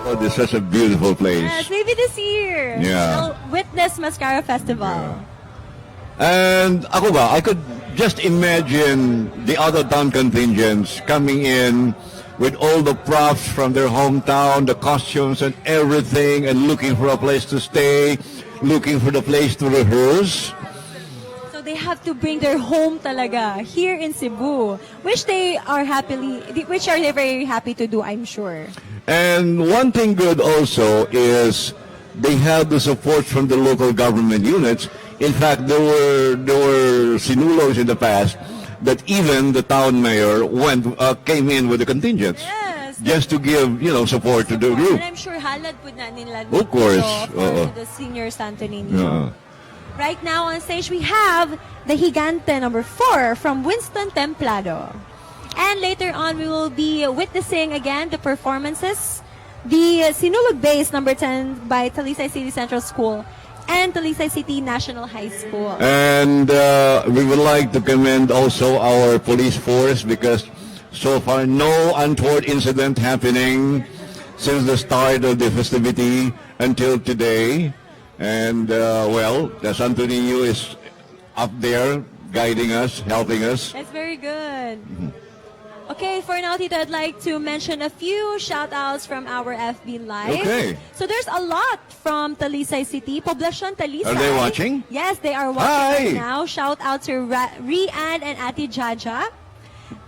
Oh, this is such a beautiful place. Yes, maybe this year. Yeah. We'll witness Mascara Festival. And ako ba, I could just imagine the out-of-town contingents coming in with all the props from their hometown, the costumes and everything, and looking for a place to stay, looking for the place to rehearse. So they have to bring their home talaga here in Cebu, which they are very happy to do, I'm sure. And one thing good also is they have the support from the local government units. In fact, there were sinulos in the past that even the town mayor came in with the contingents. Yes. Just to give, support to the group. And I'm sure halad po na nila Of course. for the senior Santo Niño. Yeah. Right now on stage we have the Gigante number 4 from Winston Templado. And later on we will be witnessing again the performances. The Sinulog Bass number 10 by Talisay City Central School and Talisay City National High School. And we would like to commend also our police force because so far no untoward incident happening since the start of the festivity until today. And the Santo Niño is up there guiding us, helping us. That's very good. Okay, for now, Tito, I'd like to mention a few shout-outs from our FB Live. Okay. So there's a lot from Talisay City, Poblacion Talisay. Are they watching? Yes, they are watching Hi. right now. Shout out to Rian and Ate Jaja.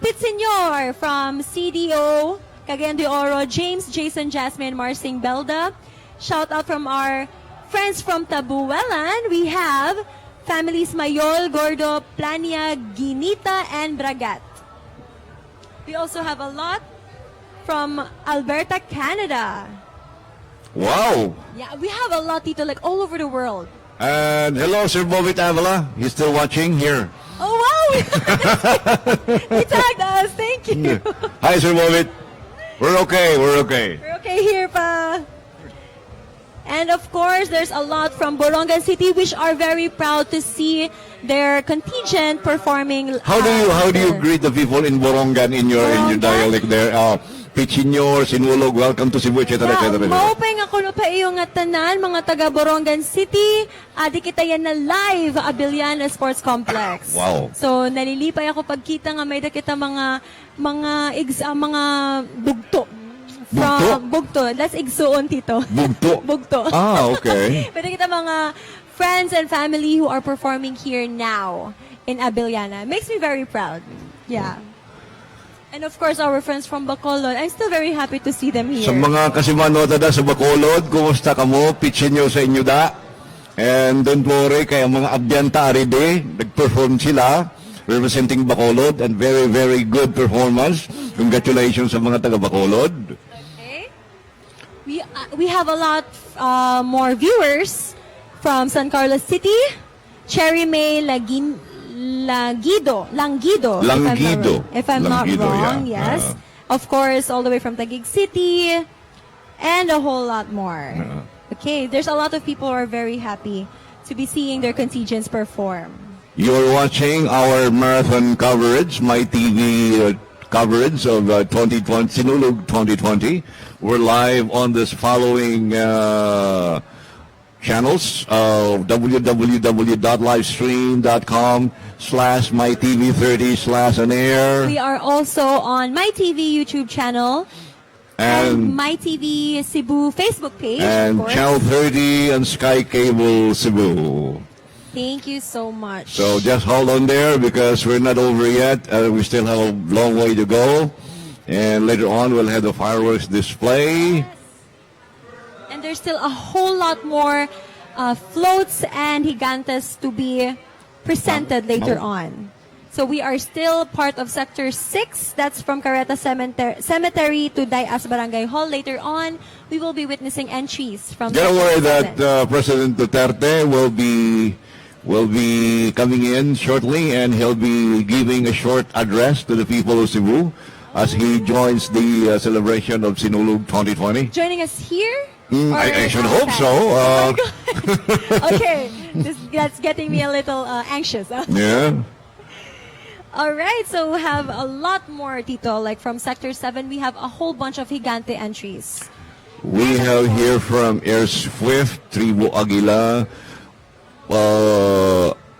Pitsenyor from CDO, Cagayan de Oro, James, Jason, Jasmine, Marsing Belda. Shout out from our friends from Tabuelan. We have families Mayol, Gordo, Plania, Ginita, and Bragat. We also have a lot from Alberta, Canada. Wow. Yeah, we have a lot, Tito, like all over the world. And hello, Sir Bobit Avila. He's still watching here. Oh, wow! He tagged us. Thank you. Hi, Sir Bobit. We're okay. We're okay. We're okay here, pa. And of course, there's a lot from Borongan City, which are very proud to see their contingent performing. How do you greet the people in Borongan in your dialect there? Pitsenyor, Sinulog, welcome to Cebu, etc. etc. Maupay nga kuno pa iyo nga tanan, mga taga Borongan City. Adi kita yan na live Abiliana Sports Complex. Wow. So nalilipay ako pagkita nga may kita mga bugto. From Bugto. That's igsuon, Tito. Bugto. Bugto. Ah, okay. Pwede kita mga friends and family who are performing here now in Abiliana. Makes me very proud. Yeah. And of course, our friends from Bacolod. I'm still very happy to see them here. Sa mga kasimanota da sa Bacolod, kumusta ka mo? Pitsenyo sa inyo da. And don't worry, kaya mga abyanta aride, nag-perform sila representing Bacolod and very, very good performance. Congratulations sa mga taga Bacolod. We have a lot more viewers from San Carlos City, Cherry May Langido, if I'm not wrong, yeah. yes. Of course, all the way from Taguig City, and a whole lot more. Okay, there's a lot of people who are very happy to be seeing their contingents perform. You're watching our marathon coverage, My TV coverage of 2020, Sinulog 2020. We're live on this following channels of www.livestream.com/mytv30/on-air. We are also on MyTV YouTube channel and MyTV Cebu Facebook page, and of course. Channel 30 and Sky Cable Cebu. Thank you so much. So just hold on there because we're not over yet. We still have a long way to go. And later on, we'll have the fireworks display. And there's still a whole lot more floats and gigantes to be presented later on. So we are still part of Sector 6. That's from Careta Cemetery to Dayas Barangay Hall. Later on, we will be witnessing entries from Get Sector aware 7. that President Duterte will be coming in shortly, and he'll be giving a short address to the people of Cebu as he joins the celebration of Sinulog 2020. Joining us here? I should hope so. Okay, that's getting me a little anxious. Yeah. All right, so we have a lot more, Tito. Like from Sector 7, we have a whole bunch of Higante entries. We have here from Air Swift, Tribu Aguila,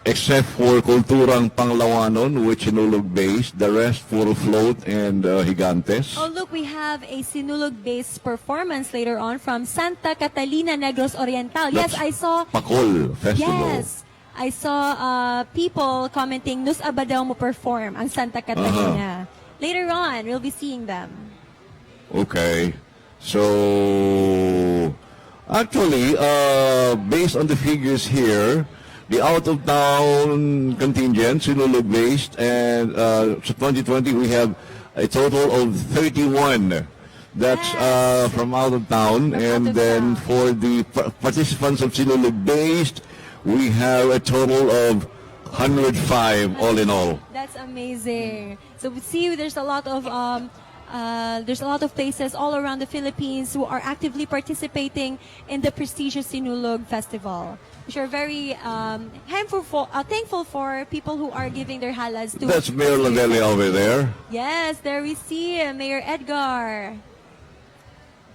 except for Kulturang Panglawanon, which Sinulog based, the rest puro float and Higantes. Oh, look, we have a Sinulog-based performance later on from Santa Catalina Negros Oriental. Yes, I saw... Pakol Festival. Yes, I saw people commenting, Nus Abadaw mo perform ang Santa Catalina. Later on, we'll be seeing them. Okay. So, actually, based on the figures here, the out-of-town contingent, Sinulog-based, and so 2020 we have a total of 31. That's from out-of-town. And then for the participants of Sinulog-based, we have a total of 105 all in all. That's amazing. So we see there's a lot of places all around the Philippines who are actively participating in the prestigious Sinulog Festival, which are very thankful for people who are giving their halas to. That's Mayor Lavelle over there. Yes, there we see Mayor Edgar.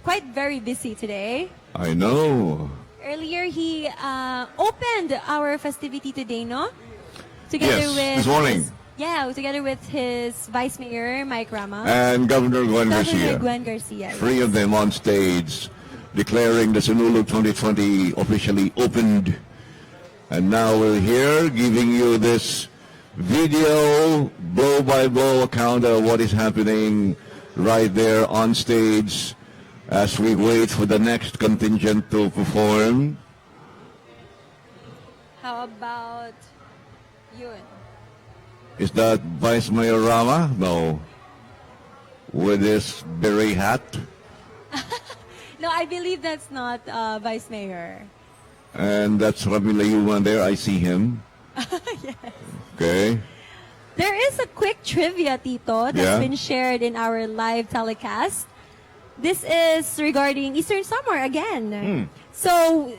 Quite very busy today. I know. Earlier, he opened our festivity today, no? Together with this morning. Together with his Vice Mayor, Mike Rama. And Governor Gwen Governor Garcia. Gwen Garcia. Three of them on stage, declaring the Sinulog 2020 officially opened. And now we're here giving you this video, blow-by-blow account of what is happening right there on stage as we wait for the next contingent to perform. How about yun? Is that Vice Mayor Rama? No. With his beret hat? No, I believe that's not Vice Mayor. And that's Rabi Layuman there. I see him. Yes. Okay. There is a quick trivia, Tito, that's been shared in our live telecast. This is regarding Eastern Summer again. So,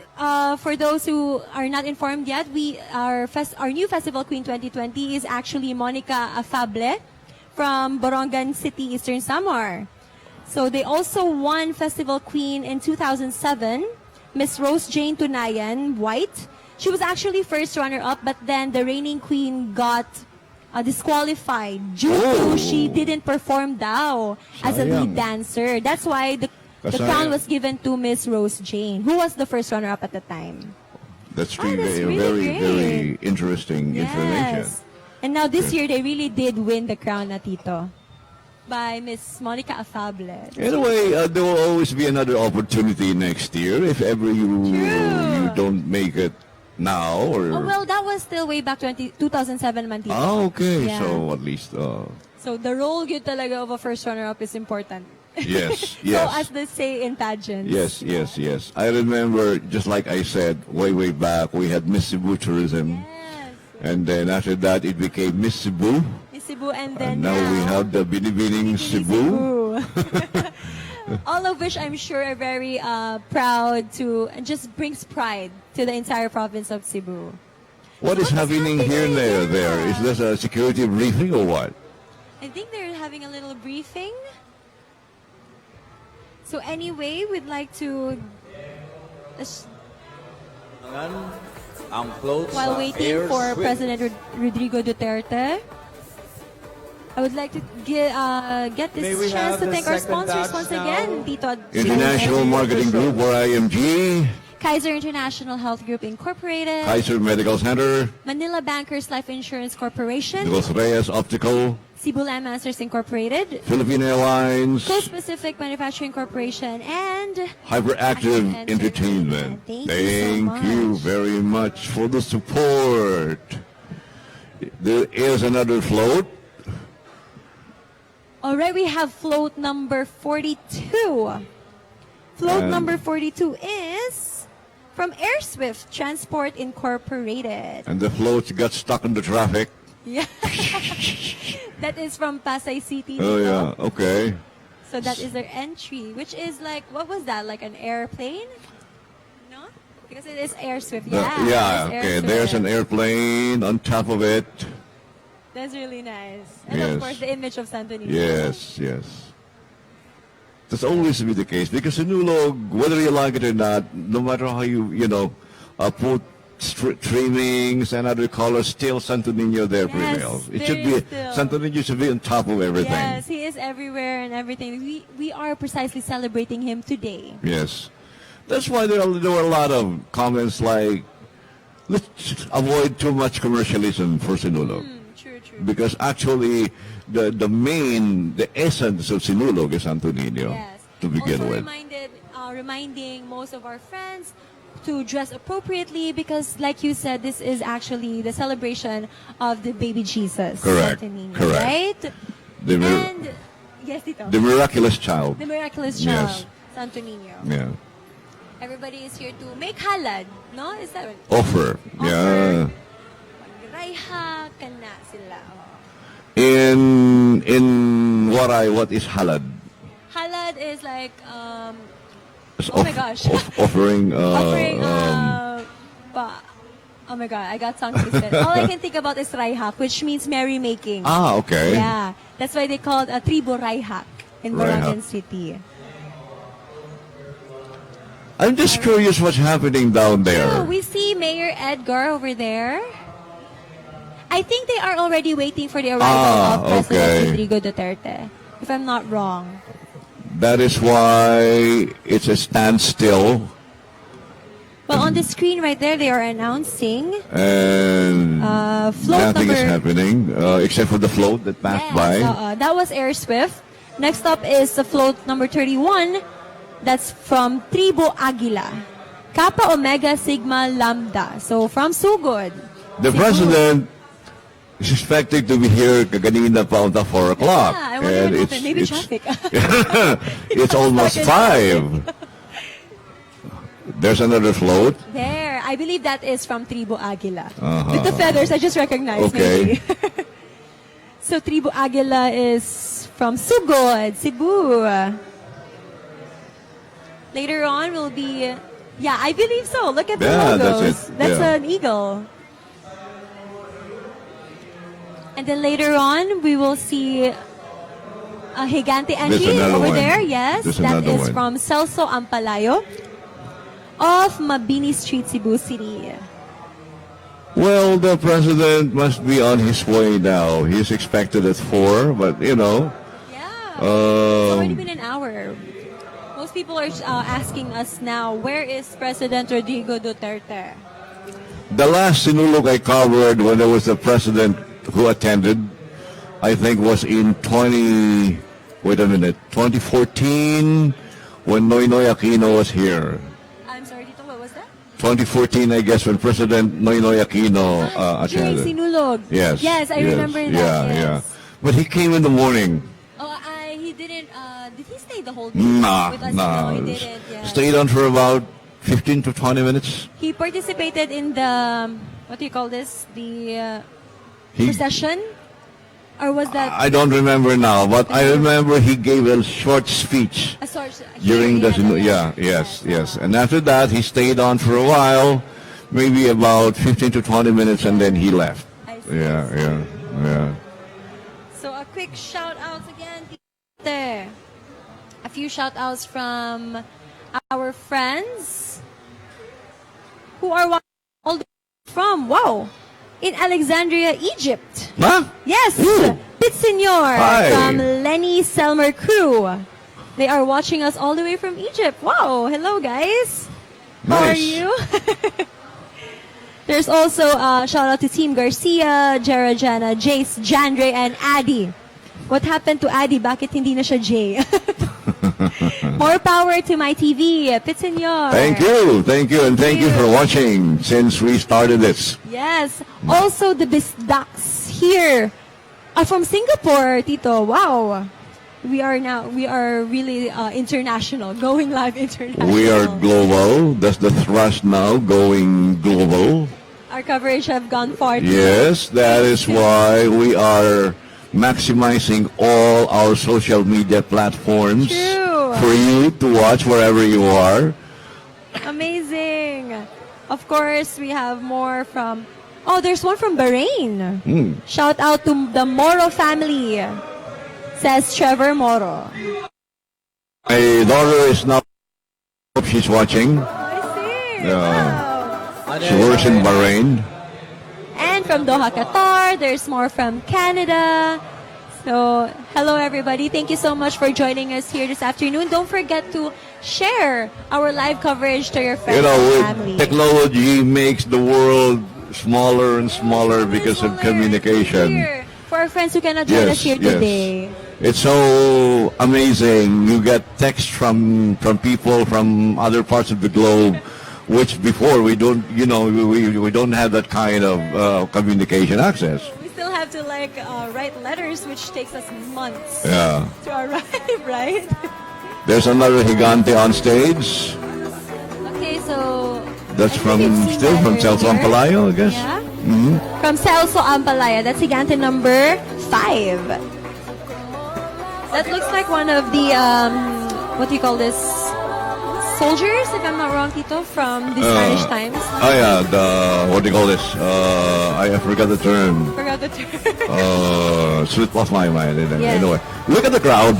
for those who are not informed yet, our new Festival Queen 2020 is actually Monica Afable from Borongan City, Eastern Samar. So, they also won Festival Queen in 2007. Miss Rose Jane Tunayan, White. She was actually first runner-up, but then the reigning queen got disqualified due to she didn't perform daw as a lead dancer. That's why the crown was given to Miss Rose Jane, who was the first runner-up at the time. That's really very interesting information. And now this year, they really did win the crown, Tito, by Miss Monica Afable. Anyway, there will always be another opportunity next year if ever you don't make it now. Or well, that was still way back 2007 man, Tito. Okay. Yeah. So at least... So the role yun talaga of a first runner-up is important. Yes, So as they say in pageants. Yes. I remember, just like I said, way back, we had Miss Cebu Tourism. Yes. And then after that, it became Miss Cebu. Miss Cebu, and then now we have the Binibining Cebu. All of which I'm sure are very proud to, and just brings pride to the entire province of Cebu. What is happening here and there? Is this a security briefing or what? I think they're having a little briefing. So anyway, we'd like to... While waiting for President Rodrigo Duterte, I would like to get this chance to thank our sponsors once again. Tito, International Marketing Group, or IMG. Kaiser International Health Group Incorporated. Kaiser Medical Center. Manila Bankers Life Insurance Corporation. Los Reyes Optical. Cebu Land Masters Incorporated. Philippine Airlines. Coast Pacific Manufacturing Corporation. And Hyperactive Entertainment. Thank you so you very much for the support. There is another float. All right, we have float number 42. Float And- number 42 is from AirSwift Transport Incorporated. And the floats got stuck in the traffic. Yeah. That is from Pasay City. Oh, dito. yeah. Okay. So that is their entry, which is like, what was that? Like an airplane? No? Because it is AirSwift. The- Yeah. yeah, it's okay. AirSwift. There's an airplane on top of it. That's really nice. And Yes. of course, the image of Santo Niño. Yes, yes. That's always be the case because Sinulog, whether you like it or not, no matter how put trimmings and other colors, still Santo Niño there Yes, prevails. It there should is be still. Santo Niño should be on top of everything. Yes, he is everywhere and everything. We are precisely celebrating him today. Yes. That's why there were a lot of comments like, let's avoid too much commercialism for Sinulog. True. Because actually, the essence of Sinulog is Santo Niño Yes. to begin Also with. reminding most of our friends to dress appropriately because, like you said, this is actually the celebration of the baby Jesus. Correct. Santo Niño, Correct. Right? The, mir- And, yes, Tito. the miraculous child. The miraculous Yes. child, Santo Niño. Yeah. Everybody is here to make halad, no? Is that right? Offer. Yeah. Raiha kana sila. In what is halad? Halad is like It's oh my gosh. offering. Oh my god, I got tongue twisted. All I can think about is raihak, which means merrymaking. Okay. Yeah, that's why they called a tribo raihak in Barangan City. I'm just curious what's happening down So there. we see Mayor Edgar over there. I think they are already waiting for the arrival of President okay. Rodrigo Duterte, if I'm not wrong. That is why it's a standstill. Well, on the screen right there, they are announcing And float nothing is number- happening except for the float that passed by. That was AirSwift. Next up is the float number 31. That's from Tribo Aguila. Kappa Omega Sigma Lambda. So from Sugod. The president is expected to be here kaganina pa until 4 o'clock. Yeah, I wonder what happened. Maybe traffic. It's almost 5. There's another float. There. I believe that is from Tribo Aguila. Uh-huh. With the feathers, I just recognized. Okay. Maybe. So Tribo Aguila is from Sugod, Cebu. Later on will be, yeah, I believe so. Look at the Yeah, logos. that's it. That's Yeah. an eagle. And then later on, we will see a Gigante entry another over one. there. Yes, There's that another is one. from Celso Ampalayo of Mabini Street, Cebu City. Well, the president must be on his way now. He's expected at 4, but It's already been an hour. Most people are asking us now, where is President Rodrigo Duterte? the last Sinulog I covered when there was a president who attended, I think was in 2014, when Noynoy Aquino was here. I'm sorry, Tito, what was that? 2014, I guess, when President Noynoy Aquino During attended. Sinulog. Yes. Yes, I remember that. Yeah, yes. yeah. But he came in the morning. Oh, he didn't, did he stay the whole day Nah, with us? nah. No, he didn't. Yes. Stayed on for about 15 to 20 minutes. He participated in the, what do you call this? The He- procession? Or was that I don't remember now, but I remember he gave a short speech a sort during the yes. And after that, he stayed on for a while, maybe about 15 to 20 minutes, and then he left. Yeah. So a quick shout out again. There. A few shout outs from our friends who are watching all the way from, in Alexandria, Egypt. Huh? Yes, Pit Senor Hi. from Lenny Selmer Crew. They are watching us all the way from Egypt. Wow, hello guys. How are Nice. you? There's also a shout out to Team Garcia, Jera Jana, Jace, Jandre, and Addy. What happened to Addy? Bakit hindi na siya Jay? More power to my TV, Pit Senor. Thank you, and thank you for watching since we started this. Yes. Also, the Bisdaks here from Singapore, Tito. Wow. We are really international, going live international. We are global. That's the thrust now, going global. Our coverage have gone far. Yes, that is why we are maximizing all our social media platforms for you to watch wherever you are. Amazing. Of course, we have more from... Oh, there's one from Bahrain. Shout out to the Moro family, says Trevor Moro. My daughter is now... She's watching. I see. Wow. She works in Bahrain. And from Doha, Qatar, there's more from Canada. So, hello everybody. Thank you so much for joining us here this afternoon. Don't forget to share our live coverage to your friends and family. Technology makes the world smaller and smaller because of communication. Here, for our friends who cannot join us here today. It's so amazing. You get text from people from other parts of the globe, which before we don't, we don't have that kind of communication access. We still have to write letters, which takes us months to arrive, right? There's another Gigante on stage. Okay, so that's from Celso Ampalayo, I guess. Yeah. From Celso Ampalayo. That's Gigante number 5. That looks like one of the what do you call this? Soldiers, if I'm not wrong, Tito, from the Spanish times. Oh yeah, what do you call this? I forgot the term. Slipped off my mind. Yes. Anyway, look at the crowd.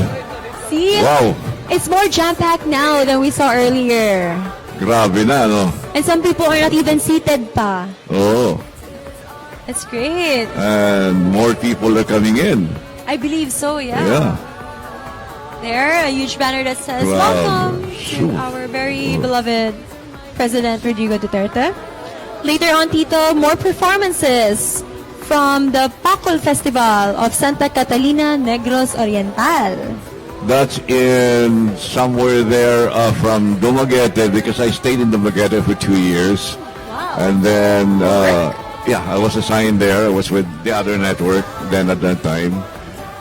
See? Wow. It's more jam-packed now than we saw earlier. Grabe na, no? And some people are not even seated pa. Oh. That's great. And more people are coming in. I believe so, yeah. Yeah. There, a huge banner that says, welcome to our very beloved President Rodrigo Duterte. Later on, Tito, more performances from the Pacol Festival of Santa Catalina Negros Oriental. That's in somewhere there from Dumaguete, because I stayed in Dumaguete for 2 years. Wow. And then, I was assigned there. I was with the other network then at that time.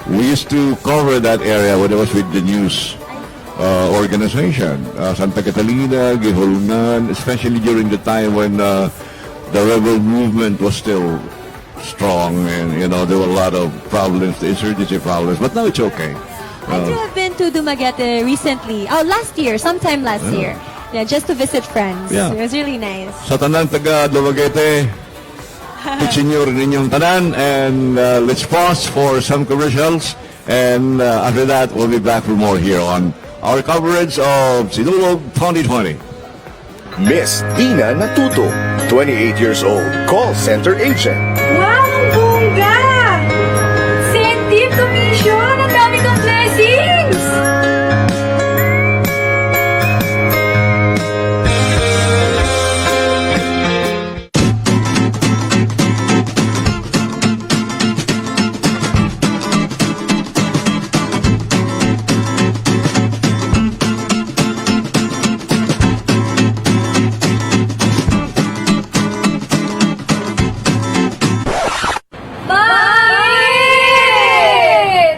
We used to cover that area when I was with the news organization. Santa Catalina, Gihulngan, especially during the time when the rebel movement was still strong and, there were a lot of problems, the insurgency problems, but now it's okay. I too have been to Dumaguete recently. Oh, sometime last year. Yeah, just to visit friends. Yeah. It was really nice. Sa tanan taga Dumaguete, Pitsinyor ninyong tanan, and let's pause for some commercials, and after that we'll be back for more here on our coverage of Sinulog 2020. Miss Dina Natuto, 28 years old, call center agent. Wow, ang bongga! Incentive, commission, ang dami kong blessings!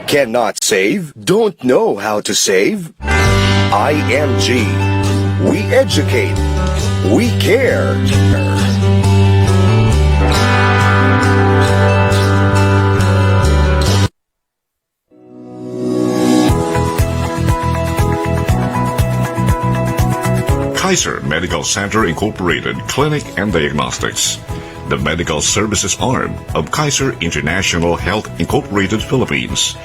Cannot save? Don't know how to save? IMG. We educate. We care. Kaiser Medical Center Incorporated Clinic and Diagnostics, the medical services arm of Kaiser International Health Incorporated Philippines.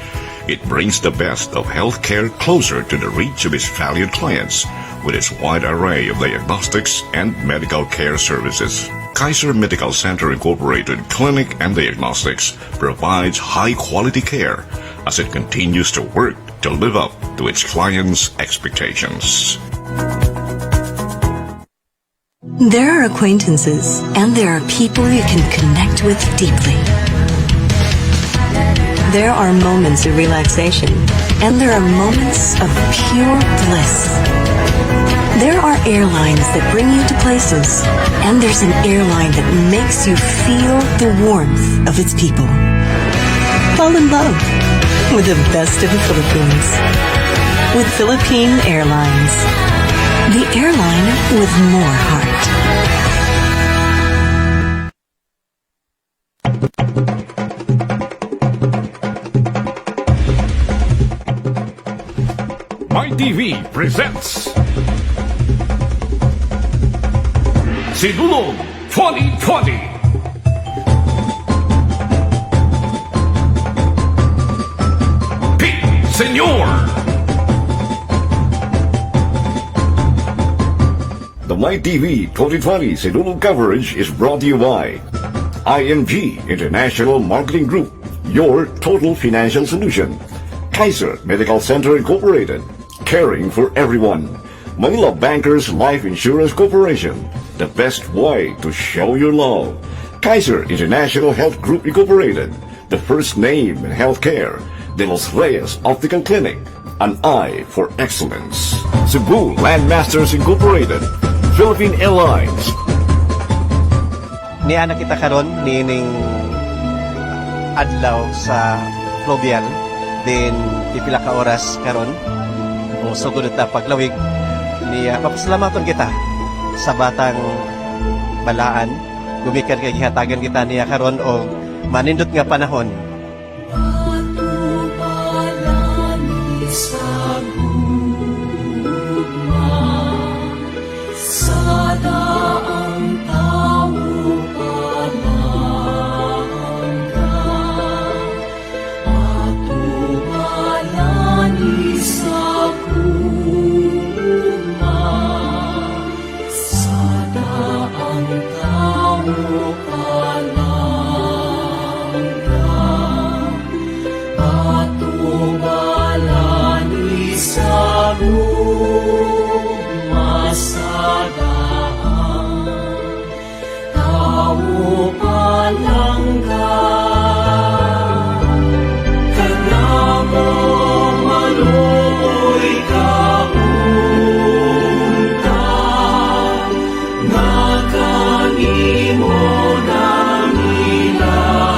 It brings the best of healthcare closer to the reach of its valued clients with its wide array of diagnostics and medical care services. Kaiser Medical Center Incorporated Clinic and Diagnostics provides high-quality care as it continues to work to live up to its clients' expectations. There are acquaintances, and there are people you can connect with deeply. There are moments of relaxation, and there are moments of pure bliss. There are airlines that bring you to places, and there's an airline that makes you feel the warmth of its people. fall in love with the best of the Philippines. With Philippine Airlines. The airline with more heart. MyTV presents Sinulog 2020. Senor! The MyTV 2020 Sinulog coverage is brought to you by IMG International Marketing Group, your total financial solution. Kaiser Medical Center Incorporated, caring for everyone. Manila Bankers Life Insurance Corporation, the best way to show your love. Kaiser International Health Group Incorporated, the first name in healthcare. De Los Reyes Optical Clinic, an eye for excellence. Cebu Landmasters Incorporated, Philippine Airlines. Niana kita karon nining adlaw sa Flobial, then pipila ka oras karon o sugod na paglawig niya papasalamaton kita sa batang balaan, gumikan kay gihatagan kita niya karon og manindot nga panahon. Sa gugma, sa daang tao palangga, atubalani sa gugma, sa daang tao palangga, atubalani sa masadaan, tao palangga, kanamo maluoy kaunta, nga kanimo ng ilaba,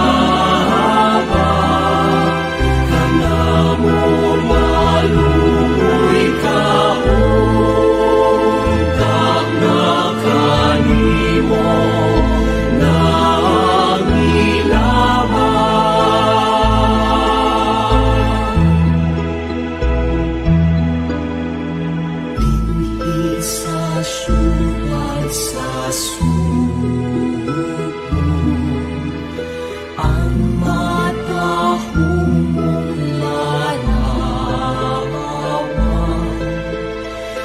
kanamo maluoy kaunta, nga kanimo ng ilaba. Dinhi sa syudad sa subo, ang mata humulalawan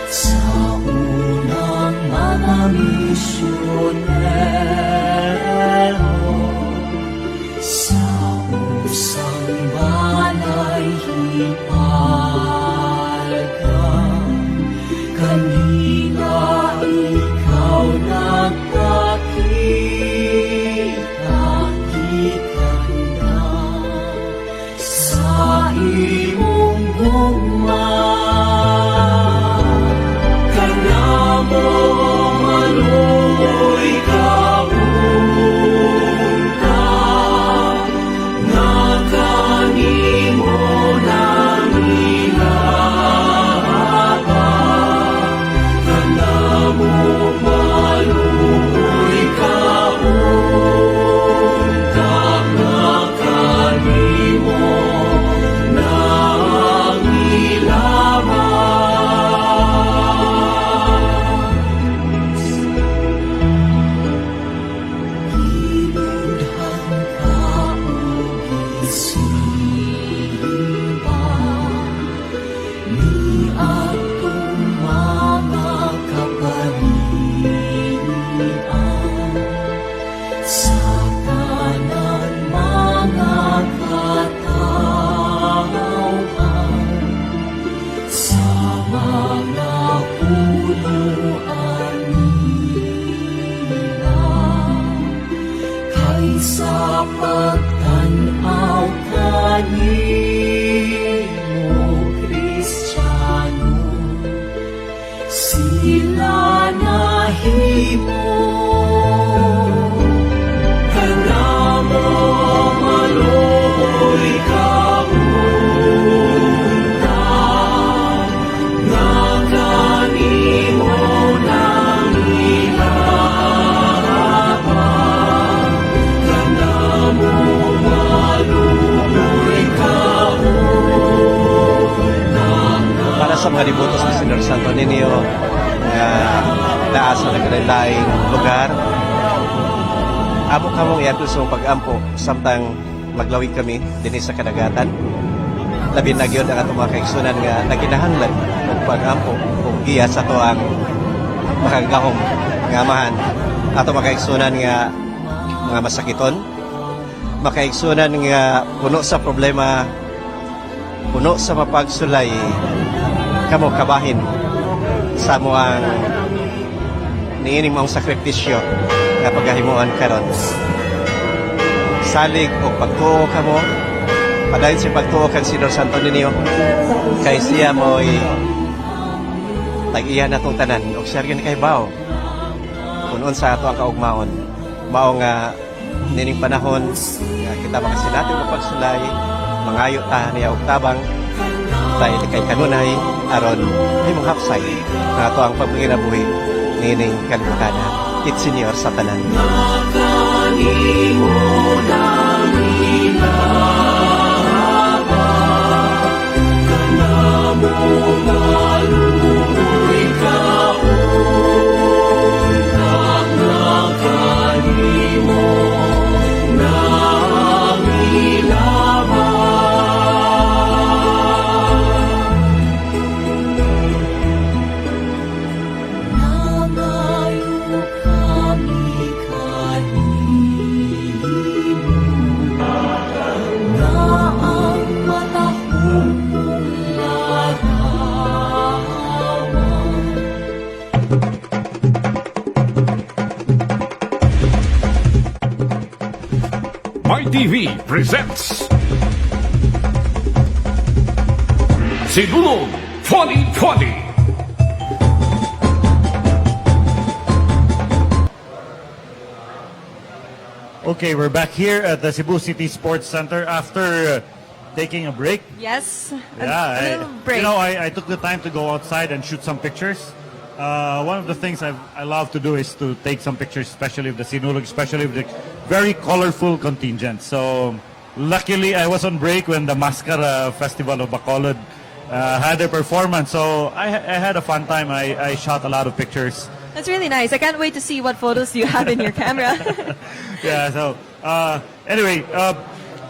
sa unang mga misyonero, sa usang balay hipalgan, kanila ikaw nagpakita, ikanda sa iyong gugma, kanamo maluoy kaunta, mga devotos ni Senyor Santo Niño naa sa nagkalain lugar. Amo kamong iadto sa pag-ampo samtang maglawig kami dinhi sa kadagatan. Labi na gyud ang atong mga kaigsunan nga naginahanglan og pag-ampo ug giya sa to ang makagahom nga amahan ato mga kaigsunan nga mga masakiton, makaigsunan nga puno sa problema, puno sa mapagsulay, kamo kabahin sa mo ang niining mong sakripisyo nga paghahimuan karon. Salig o pagtuo kamo, padayon si pagtuo kang Senyor Santo Niño, kay siya mo'y tag-iya na tong tanan, o siya rin kay bao. Kunon sa ato ang kaugmaon, mao nga nining panahon nga kita makasinati mo pagsulay, mangayo ta niya og tabang, dahil kay kanunay, aron ay mong hapsay, na ato ang pagpanginabuhi, nining kalbukana, it Senyor sa tanan. MyTV presents Sinulog 2020. Okay, we're back here at the Cebu City Sports Center after taking a break. Yes. Yeah, a little break. I took the time to go outside and shoot some pictures. One of the things I love to do is to take some pictures, especially of the Sinulog, especially of the very colorful contingent. So luckily I was on break when the Mascara Festival of Bacolod had their performance. So I had a fun time. I shot a lot of pictures. That's really nice. I can't wait to see what photos you have in your camera. Yeah, so anyway,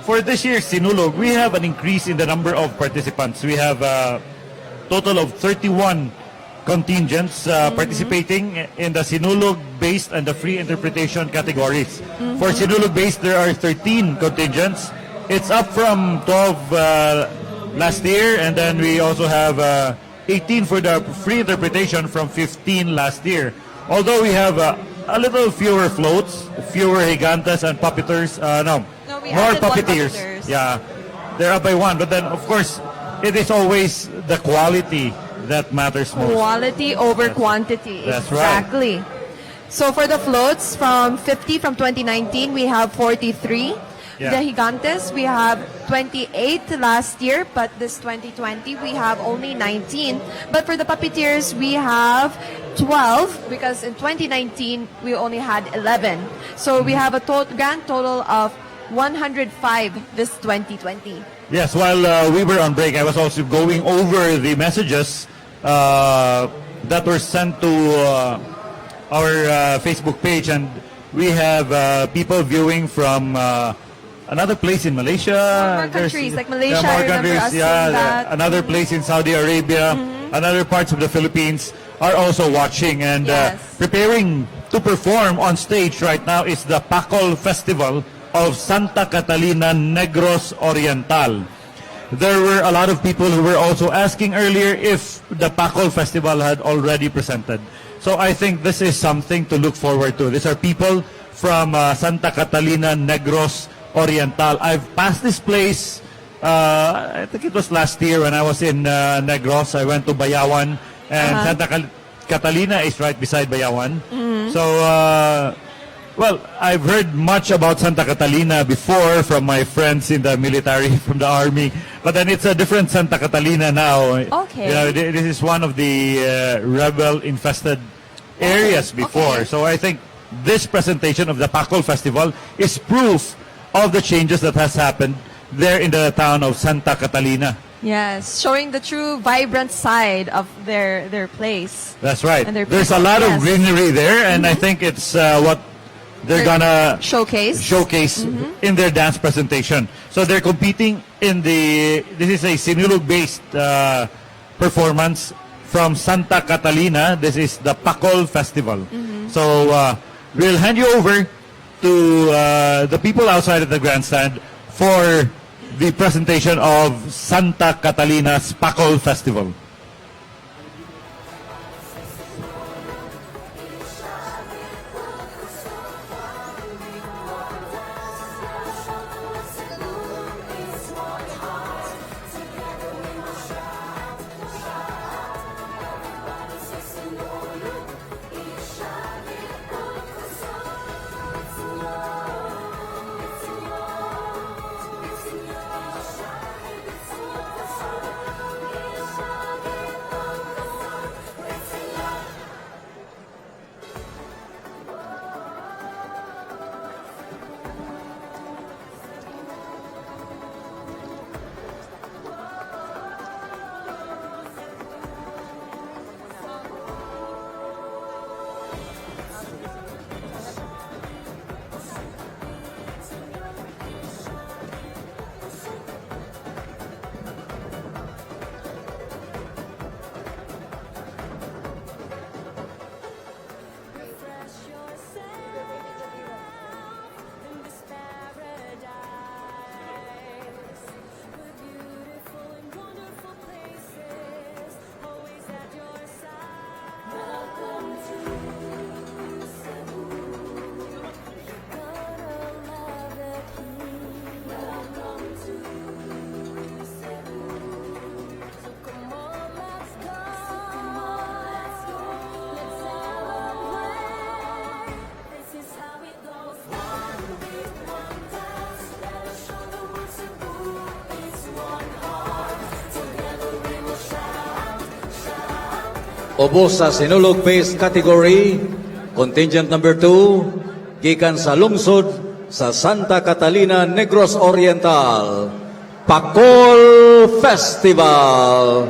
for this year's Sinulog, we have an increase in the number of participants. We have a total of 31 contingents participating in the Sinulog-based and the free interpretation categories. For Sinulog-based, there are 13 contingents. It's up from 12 last year, and then we also have 18 for the free interpretation from 15 last year. Although we have a little fewer floats, fewer gigantes and puppeteers. More puppeteers. Yeah, they're up by one. But then, of course, it is always the quality that matters most. Quality over quantity. That's exactly. right. So for the floats, from 50 from 2019, we have 43. Yeah. The Gigantes, we have 28 last year, but this 2020, we have only 19. But for the Puppeteers, we have 12, because in 2019, we only had 11. So we have a grand total of 105 this 2020. Yes, while we were on break, I was also going over the messages that were sent to our Facebook page, and we have people viewing from another place in Malaysia. More countries, like Malaysia, more I remember countries, us seeing that. Another place in Saudi Arabia, another parts of the Philippines are also watching and preparing to perform on stage right now is the Pacol Festival of Santa Catalina Negros Oriental. There were a lot of people who were also asking earlier if the Pacol Festival had already presented. So I think this is something to look forward to. These are people from Santa Catalina Negros Oriental. I've passed this place, I think it was last year when I was in Negros. I went to Bayawan, and Santa Catalina is right beside Bayawan. So, well, I've heard much about Santa Catalina before from my friends in the military, from the army, but then it's a different Santa Catalina now. Okay. You know, this is one of the rebel-infested areas before. So I think this presentation of the Pacol Festival is proof of the changes that has happened there in the town of Santa Catalina. Yes, showing the true vibrant side of their place. That's right. And their There's a people. lot Yes. of greenery there, and I think it's what they're gonna showcase in their dance presentation. So they're competing in this is a Sinulog-based performance from Santa Catalina. This is the Pacol Festival. So we'll hand you over to the people outside of the grandstand for the presentation of Santa Catalina's Pacol Festival. Ubos sa Sinulog-based category, contingent number 2, gikan sa lungsod sa Santa Catalina, Negros Oriental, Pacol Festival.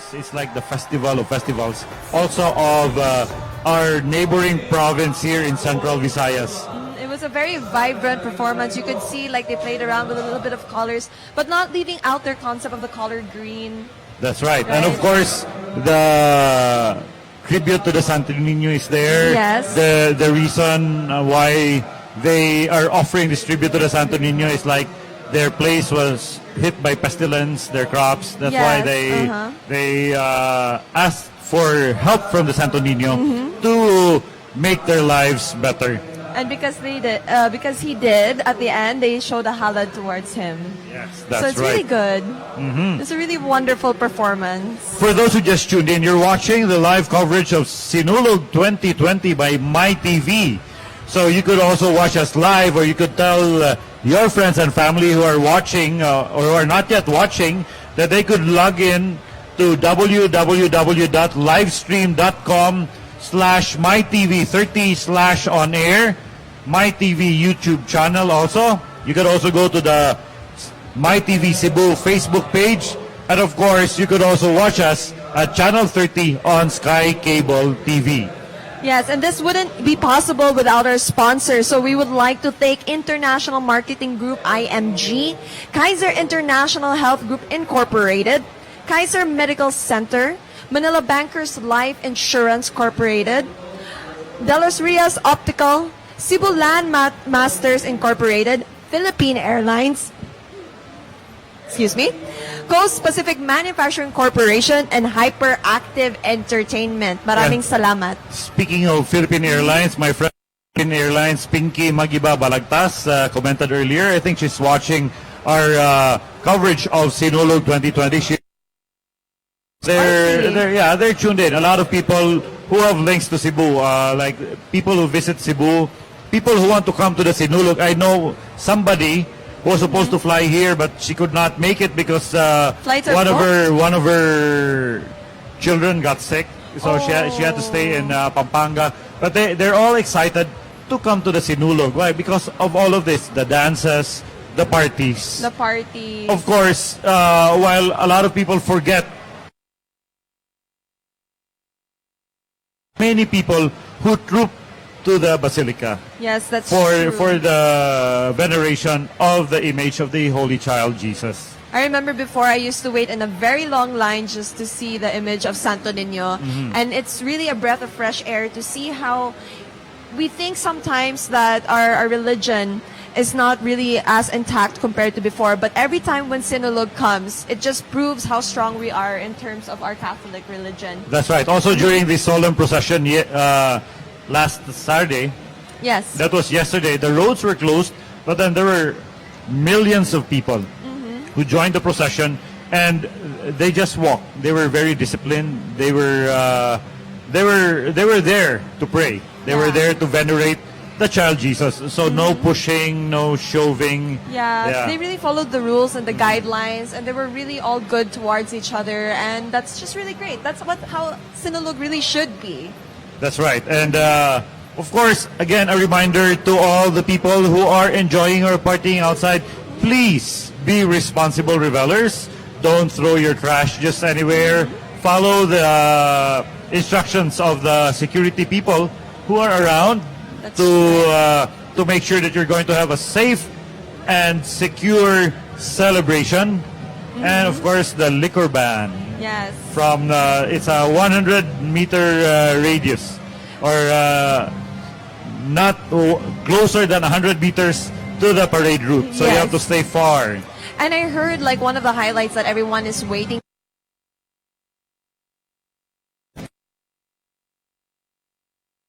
because it's like the festival of festivals, also of our neighboring province here in Central Visayas. It was a very vibrant performance. You could see like they played around with a little bit of colors, but not leaving out their concept of the color green. That's right. And of course, the tribute to the Santo Niño is there. Yes. The reason why they are offering this tribute to the Santo Niño is like their place was hit by pestilence, their crops. That's why they asked for help from the Santo Niño to make their lives better. And because they did, because he did at the end, they showed a halad towards him. Yes, that's so it's right. really good. Mhm. It's a really wonderful performance. For those who just tuned in, you're watching the live coverage of Sinulog 2020 by MyTV. So you could also watch us live, or you could tell your friends and family who are watching or who are not yet watching that they could log in to www.livestream.com/mytv30/on-air, MyTV YouTube channel also. You could also go to the MyTV Cebu Facebook page. And of course, you could also watch us at Channel 30 on Sky Cable TV. Yes, and this wouldn't be possible without our sponsors. So we would like to thank International Marketing Group IMG, Kaiser International Health Group Incorporated, Kaiser Medical Center, Manila Bankers Life Insurance Corporated, De Los Rios Optical, Cebu Land Masters Incorporated, Philippine Airlines, Coast Pacific Manufacturing Corporation, and Hyperactive Entertainment. Maraming salamat. Speaking of Philippine Airlines, my friend Philippine Airlines, Pinky Magiba Balagtas, commented earlier. I think she's watching our coverage of Sinulog 2020. They're tuned in. A lot of people who have links to Cebu, like people who visit Cebu, people who want to come to the Sinulog. I know somebody who was supposed to fly here, but she could not make it because one of her children got sick, so she had to stay in Pampanga. But they're all excited to come to the Sinulog. Why? Because of all of this, the dances, the parties. The party. Of course, while a lot of people forget, many people who troop to the Basilica. Yes, that's for true. for the veneration of the image of the Holy Child Jesus. I remember before I used to wait in a very long line just to see the image of Santo Niño. And it's really a breath of fresh air to see how we think sometimes that our religion is not really as intact compared to before. But every time when Sinulog comes, it just proves how strong we are in terms of our Catholic religion. That's right. Also during the solemn procession last Saturday, Yes. that was yesterday, the roads were closed, but then there were millions of people who joined the procession, and they just walked. They were very disciplined. They were there to pray. They were there to venerate the child Jesus. So no pushing, no shoving. Yeah, they really followed the rules and the guidelines, and they were really all good towards each other, and that's just really great. That's how Sinulog really should be. That's right. And of course, again, a reminder to all the people who are enjoying or partying outside, please be responsible revelers. Don't throw your trash just anywhere. Follow the instructions of the security people who are around to make sure that you're going to have a safe and secure celebration. And of course, the liquor ban. Yes. From it's a 100-meter radius, or not closer than 100 meters to the parade route. So you have to stay far. And I heard like one of the highlights that everyone is waiting.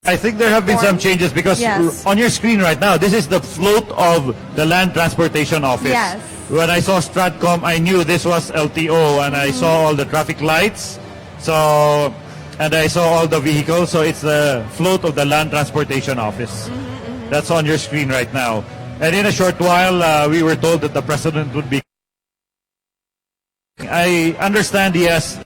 I think there have been some changes because on your screen right now, this is the float of the Land Transportation Office. Yes. When I saw Stratcom, I knew this was LTO, and I saw all the traffic lights. So, and I saw all the vehicles. So it's the float of the Land Transportation Office. That's on your screen right now. And in a short while, we were told that the president would be. I understand he has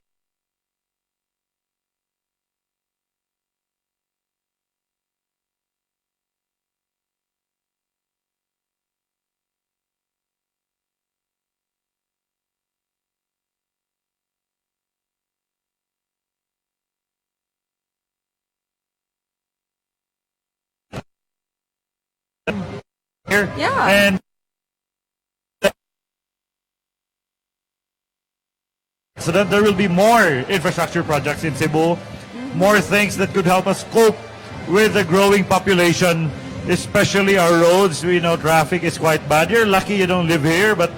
here. Yeah. And so that there will be more infrastructure projects in Cebu, more things that could help us cope with the growing population, especially our roads. We know traffic is quite bad. You're lucky you don't live here, but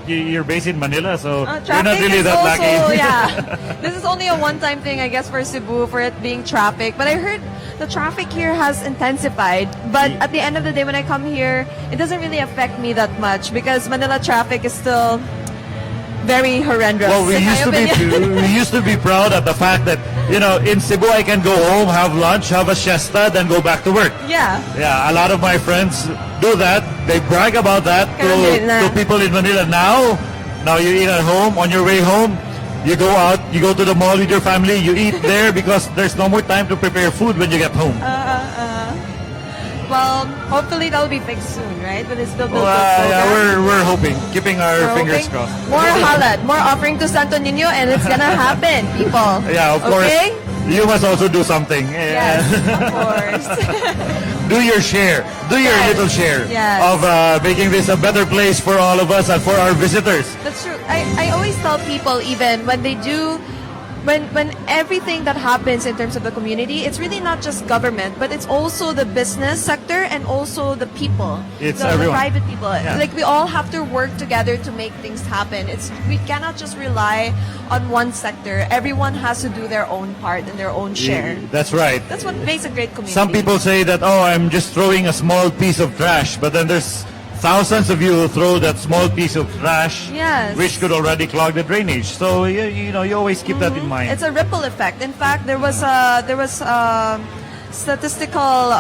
you're based in Manila, so you're not Traffic really is that also, lucky. yeah. This is only a one-time thing, I guess, for Cebu, for it being traffic. But I heard the traffic here has intensified. But at the end of the day, when I come here, it doesn't really affect me that much because Manila traffic is still very horrendous. Well, we in my used to opinion. be proud at the fact that, you know, in Cebu I can go home, have lunch, have a siesta, then go back to work. Yeah. Yeah, a lot of my friends do that. They brag about that to people in Manila. Now you eat at home. On your way home, you go out, you go to the mall with your family, you eat there because there's no more time to prepare food when you get home. Well, hopefully that'll be fixed soon, right? With this build Yeah, we're hoping, keeping our We're fingers hoping. crossed. More halad, more offering to Santo Niño, and it's gonna happen, people. Yeah, of course. Okay? You must also do something. Yes, of course. Do your share. Do your little share Yes. of making this a better place for all of us and for our visitors. That's true. I always tell people, even when they do, when everything that happens in terms of the community, it's really not just government, but it's also the business sector and also the people. It's the everyone. private people. Yeah. Like, we all have to work together to make things happen. We cannot just rely on one sector. Everyone has to do their own part and their own share. That's right. That's what makes a great community. Some people say that, oh, I'm just throwing a small piece of trash, but then there's thousands of you who throw that small piece of trash, Yes. which could already clog the drainage. So you always keep that in mind. It's a ripple effect. In fact, there was a statistical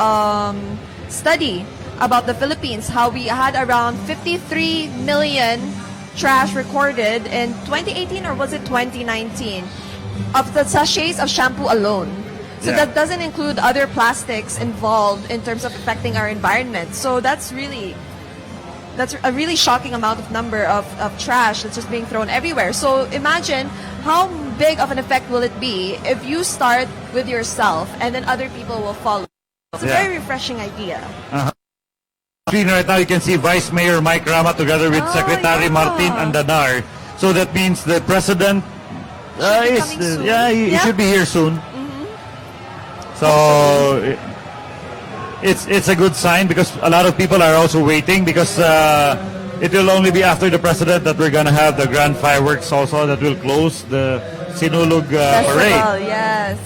study about the Philippines, how we had around 53 million trash recorded in 2018, or was it 2019, of the sachets of shampoo alone. So Yeah. that doesn't include other plastics involved in terms of affecting our environment. So that's a really shocking amount of number of trash that's just being thrown everywhere. So imagine how big of an effect will it be if you start with yourself and then other people will follow. It's a Yeah. very refreshing idea. Screen right now, you can see Vice Mayor Mike Rama together with Secretary Martin Andanar. So that means the President he should be here soon. So it's a good sign because a lot of people are also waiting because it will only be after the President that we're going to have the grand fireworks also that will close the Sinulog parade. Festival, yes.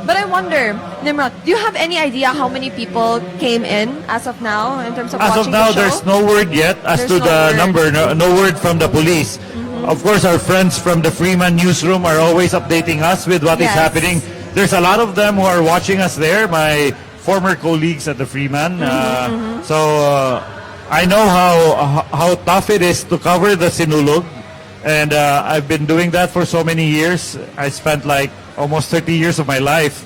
But I wonder, Nimrod, do you have any idea how many people came in as of now in terms of As watching of now, the show? there's no word yet as There's to no the word. number, no word from the police. Of course, our friends from the Freeman newsroom are always updating us with what is Yes. happening. There's a lot of them who are watching us there, my former colleagues at the Freeman. So I know how tough it is to cover the Sinulog. And I've been doing that for so many years. I spent like almost 30 years of my life.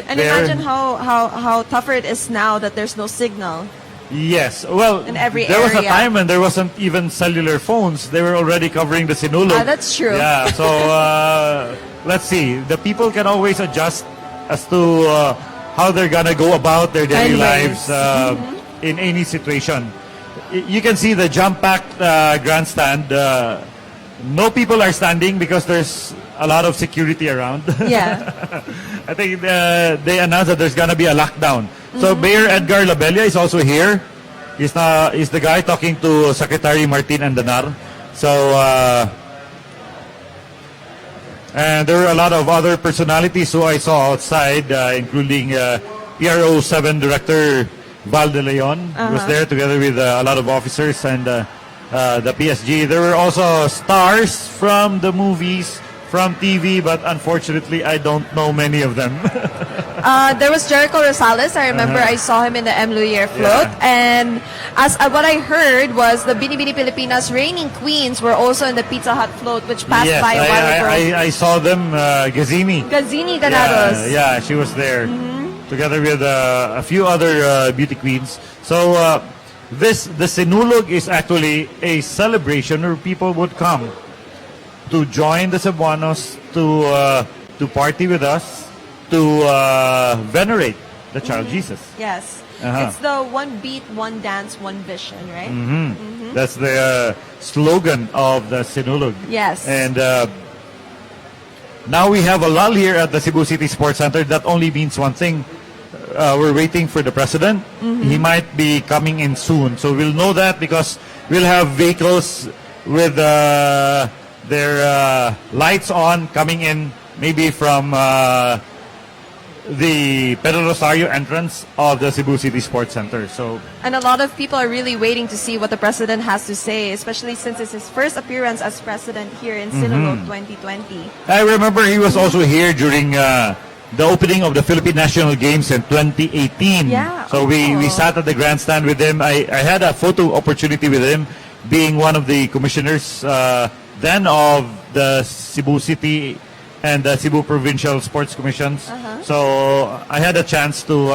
And there. imagine how tougher it is now that there's no signal. Yes. Well, In every there was a area. time when there wasn't even cellular phones. They were already covering the Sinulog. That's true. Yeah. So let's see. The people can always adjust as to how they're gonna go about their daily Anyways. lives in any situation. You can see the jump-packed grandstand. No people are standing because there's a lot of security around. Yeah. I think they announced that there's gonna be a lockdown. So Mayor Edgar Labella is also here. He's the guy talking to Secretary Martin Andanar. So and there were a lot of other personalities who I saw outside, including PRO 7 Director Val de Leon was there together with a lot of officers and the PSG. There were also stars from the movies, from TV, but unfortunately I don't know many of them. There was Jericho Rosales. I remember I saw him in the M. Lumiere float. Yeah. And as what I heard was the Binibini Pilipinas reigning queens were also in the Pizza Hut float, which passed Yes, by a while ago. I saw them, Gazini. Gazini Ganados. Yeah, she was there together with a few other beauty queens. So the Sinulog is actually a celebration where people would come to join the Cebuanos, to party with us, to venerate the child Jesus. Yes. Uh-huh. It's the one beat, one dance, one vision, right? That's the slogan of the Sinulog. Yes. And now we have a lull here at the Cebu City Sports Center. That only means one thing. We're waiting for the president. He might be coming in soon. So we'll know that because we'll have vehicles with their lights on coming in maybe from the Pedro Rosario entrance of the Cebu City Sports Center. So, and a lot of people are really waiting to see what the president has to say, especially since it's his first appearance as president here in Sinulog 2020. I remember he was also here during the opening of the Philippine National Games in 2018. Yeah. So we sat at the grandstand with him. I had a photo opportunity with him, being one of the commissioners then of the Cebu City and the Cebu Provincial Sports Commissions. So I had a chance to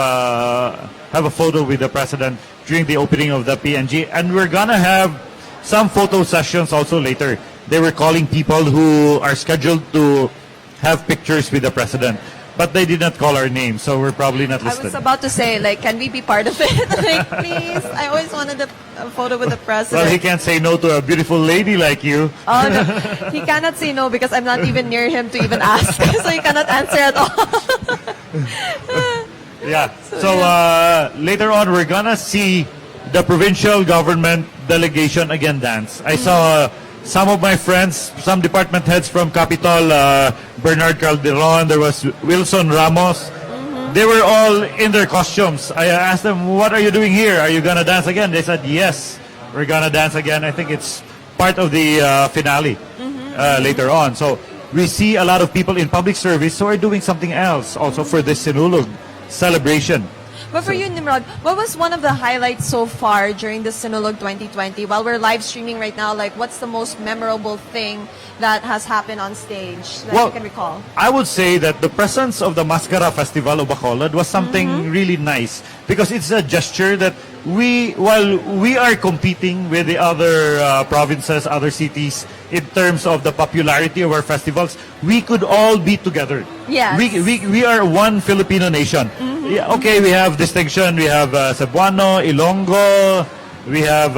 have a photo with the president during the opening of the PNG. And we're going to have some photo sessions also later. They were calling people who are scheduled to have pictures with the president. But they did not call our name, so we're probably not I listed. was about to say, like, can we be part of it? Like, please. I always wanted a photo with the president. Well, he can't say no to a beautiful lady like you. Oh, no. He cannot say no because I'm not even near him to even ask. So he cannot answer at all. Yeah. So later on, we're gonna see the provincial government delegation again dance. I saw some of my friends, some department heads from Capitol, Bernard Calderon, there was Wilson Ramos. They were all in their costumes. I asked them, what are you doing here? Are you gonna dance again? They said, yes, we're gonna dance again. I think it's part of the finale later on. So we see a lot of people in public service who are doing something else also for this Sinulog celebration. But for you, Nimrod, what was one of the highlights so far during the Sinulog 2020? While we're live streaming right now, like, what's the most memorable thing that has happened on stage that you can recall? I would say that the presence of the Mascara Festival of Bacolod was something really nice because it's a gesture that while we are competing with the other provinces, other cities, in terms of the popularity of our festivals, we could all be together. Yes. We are one Filipino nation. Yeah, okay, we have distinction. We have Cebuano, Ilonggo, we have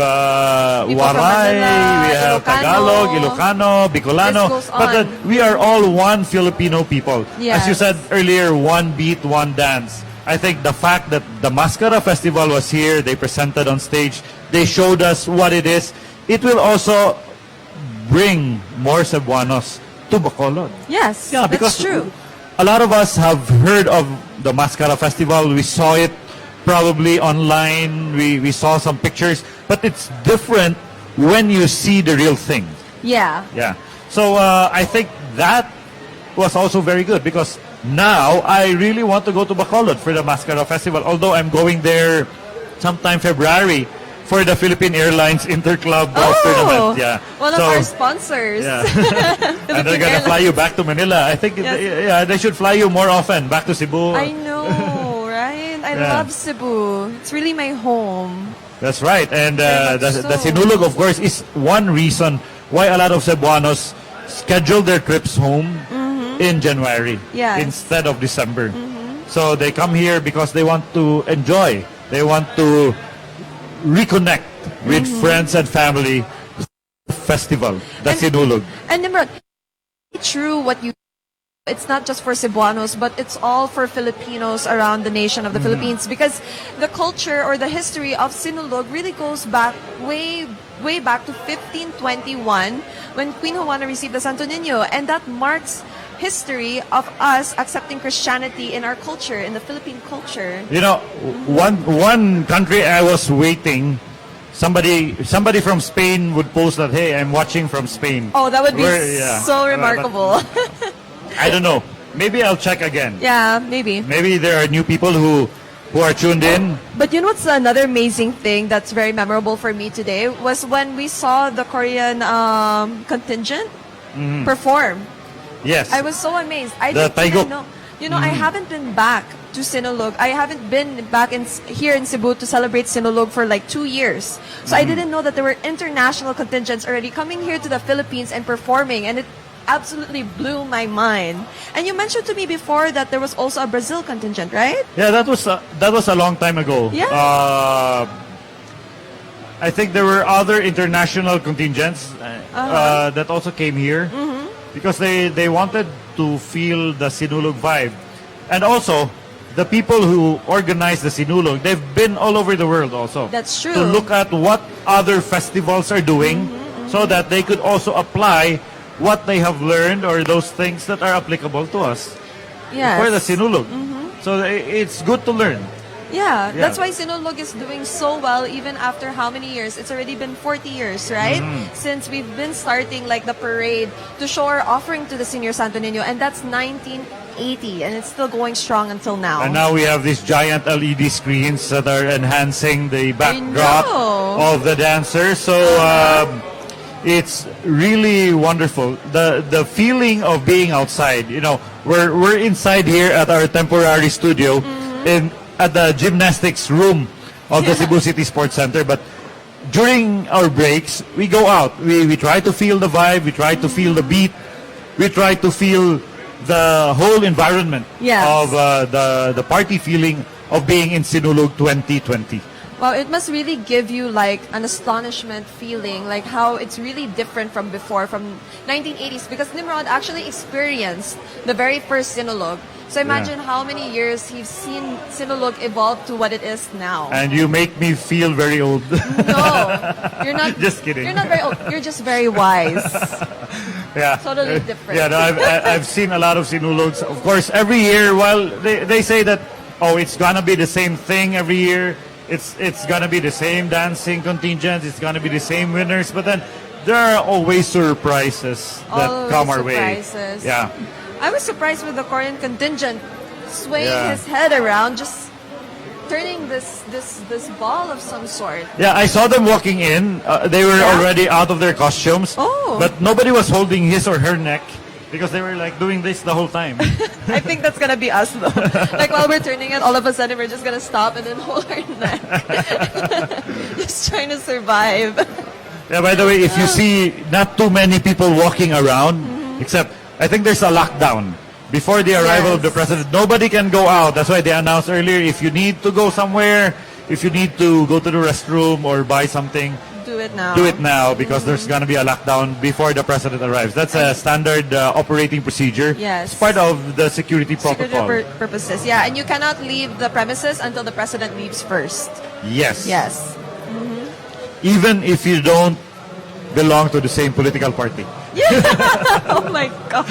People from Waray, Manila, we have Ilocano. Tagalog, Ilocano, Bicolano. This goes But on. we are all one Filipino people. Yes. As you said earlier, one beat, one dance. I think the fact that the Mascara Festival was here, they presented on stage, they showed us what it is. It will also bring more Cebuanos to Bacolod. Yes, Yeah, because that's true. a lot of us have heard of the Mascara Festival. We saw it probably online. We saw some pictures. But it's different when you see the real thing. Yeah. Yeah. So I think that was also very good because now I really want to go to Bacolod for the Mascara Festival. Although I'm going there sometime February for the Philippine Airlines Interclub Golf Tournament. Yeah. One of our sponsors. Yeah. And they're gonna fly you back to Manila. I think they should fly you more often back to Cebu. I know, right? I Yeah. love Cebu. It's really my home. That's right. And Very the much so. Sinulog, of course, is one reason why a lot of Cebuanos schedule their trips home in January Yes. instead of December. So they come here because they want to enjoy. They want to reconnect with friends and family. Festival, the Sinulog. And Nimrod, it's true what you. It's not just for Cebuanos, but it's all for Filipinos around the nation of the Philippines because the culture or the history of Sinulog really goes back way back to 1521 when Queen Juana received the Santo Niño, and that marks history of us accepting Christianity in our culture, in the Philippine culture. You know, one country I was waiting. Somebody from Spain would post that, hey, I'm watching from Spain. Oh, that would be Yeah. so remarkable. I don't know. Maybe I'll check again. Yeah, maybe. Maybe there are new people who are tuned in. But you know what's another amazing thing that's very memorable for me today was when we saw the Korean contingent perform. Yes. I was so amazed. I The didn't Taiguk. know. You know, I haven't been back to Sinulog. I haven't been back here in Cebu to celebrate Sinulog for like 2 years. So I didn't know that there were international contingents already coming here to the Philippines and performing. And absolutely blew my mind. And you mentioned to me before that there was also a Brazil contingent, right? Yeah, that was a long time ago. Yeah. I think there were other international contingents that also came here because they wanted to feel the Sinulog vibe. And also, the people who organize the Sinulog, they've been all over the world also. That's true. To look at what other festivals are doing so that they could also apply what they have learned or those things that are applicable to us for the Sinulog. So it's good to learn. Yeah, that's why Sinulog is doing so well even after how many years? It's already been 40 years, right? Since we've been starting like the parade to show our offering to the Senior Santo Niño, and that's 1980, and it's still going strong until now. And now we have these giant LED screens that are enhancing the backdrop of the dancers. So it's really wonderful. The feeling of being outside. You know, we're inside here at our temporary studio at the gymnastics room of the Cebu City Sports Center. But during our breaks, we go out. We try to feel the vibe. We try to feel the beat. We try to feel the whole environment of the party feeling of being in Sinulog 2020. Wow, it must really give you like an astonishment feeling, like how it's really different from before, from 1980s, because Nimrod actually experienced the very first Sinulog. So imagine how many years he's seen Sinulog evolve to what it is now. And you make me feel very old. No, you're not. Just kidding. You're not very old. You're just very wise. Yeah, Totally different. Yeah, no, I've seen a lot of Sinulogs. Of course, every year, while they say that, it's gonna be the same thing every year. It's gonna be the same dancing contingents. It's gonna be the same winners. But then there are always surprises that come our way. Yeah. I was surprised with the Korean contingent swaying his head around, just turning this ball of some sort. Yeah, I saw them walking in. They were already out of their costumes. But nobody was holding his or her neck because they were like doing this the whole time. I think that's gonna be us though. Like while we're turning it, all of a sudden we're just gonna stop and then hold our neck. Just trying to survive. Yeah, by the way, if you see not too many people walking around, except I think there's a lockdown before the arrival of the president. Nobody can go out. That's why they announced earlier, if you need to go somewhere, if you need to go to the restroom or buy something, do it now. Do it now because there's going to be a lockdown before the president arrives. That's a standard operating procedure. Yes. It's part of the security protocol. Security purposes, yeah. And you cannot leave the premises until the president leaves first. Yes. Yes. Even if you don't belong to the same political party. Yeah. Oh my God.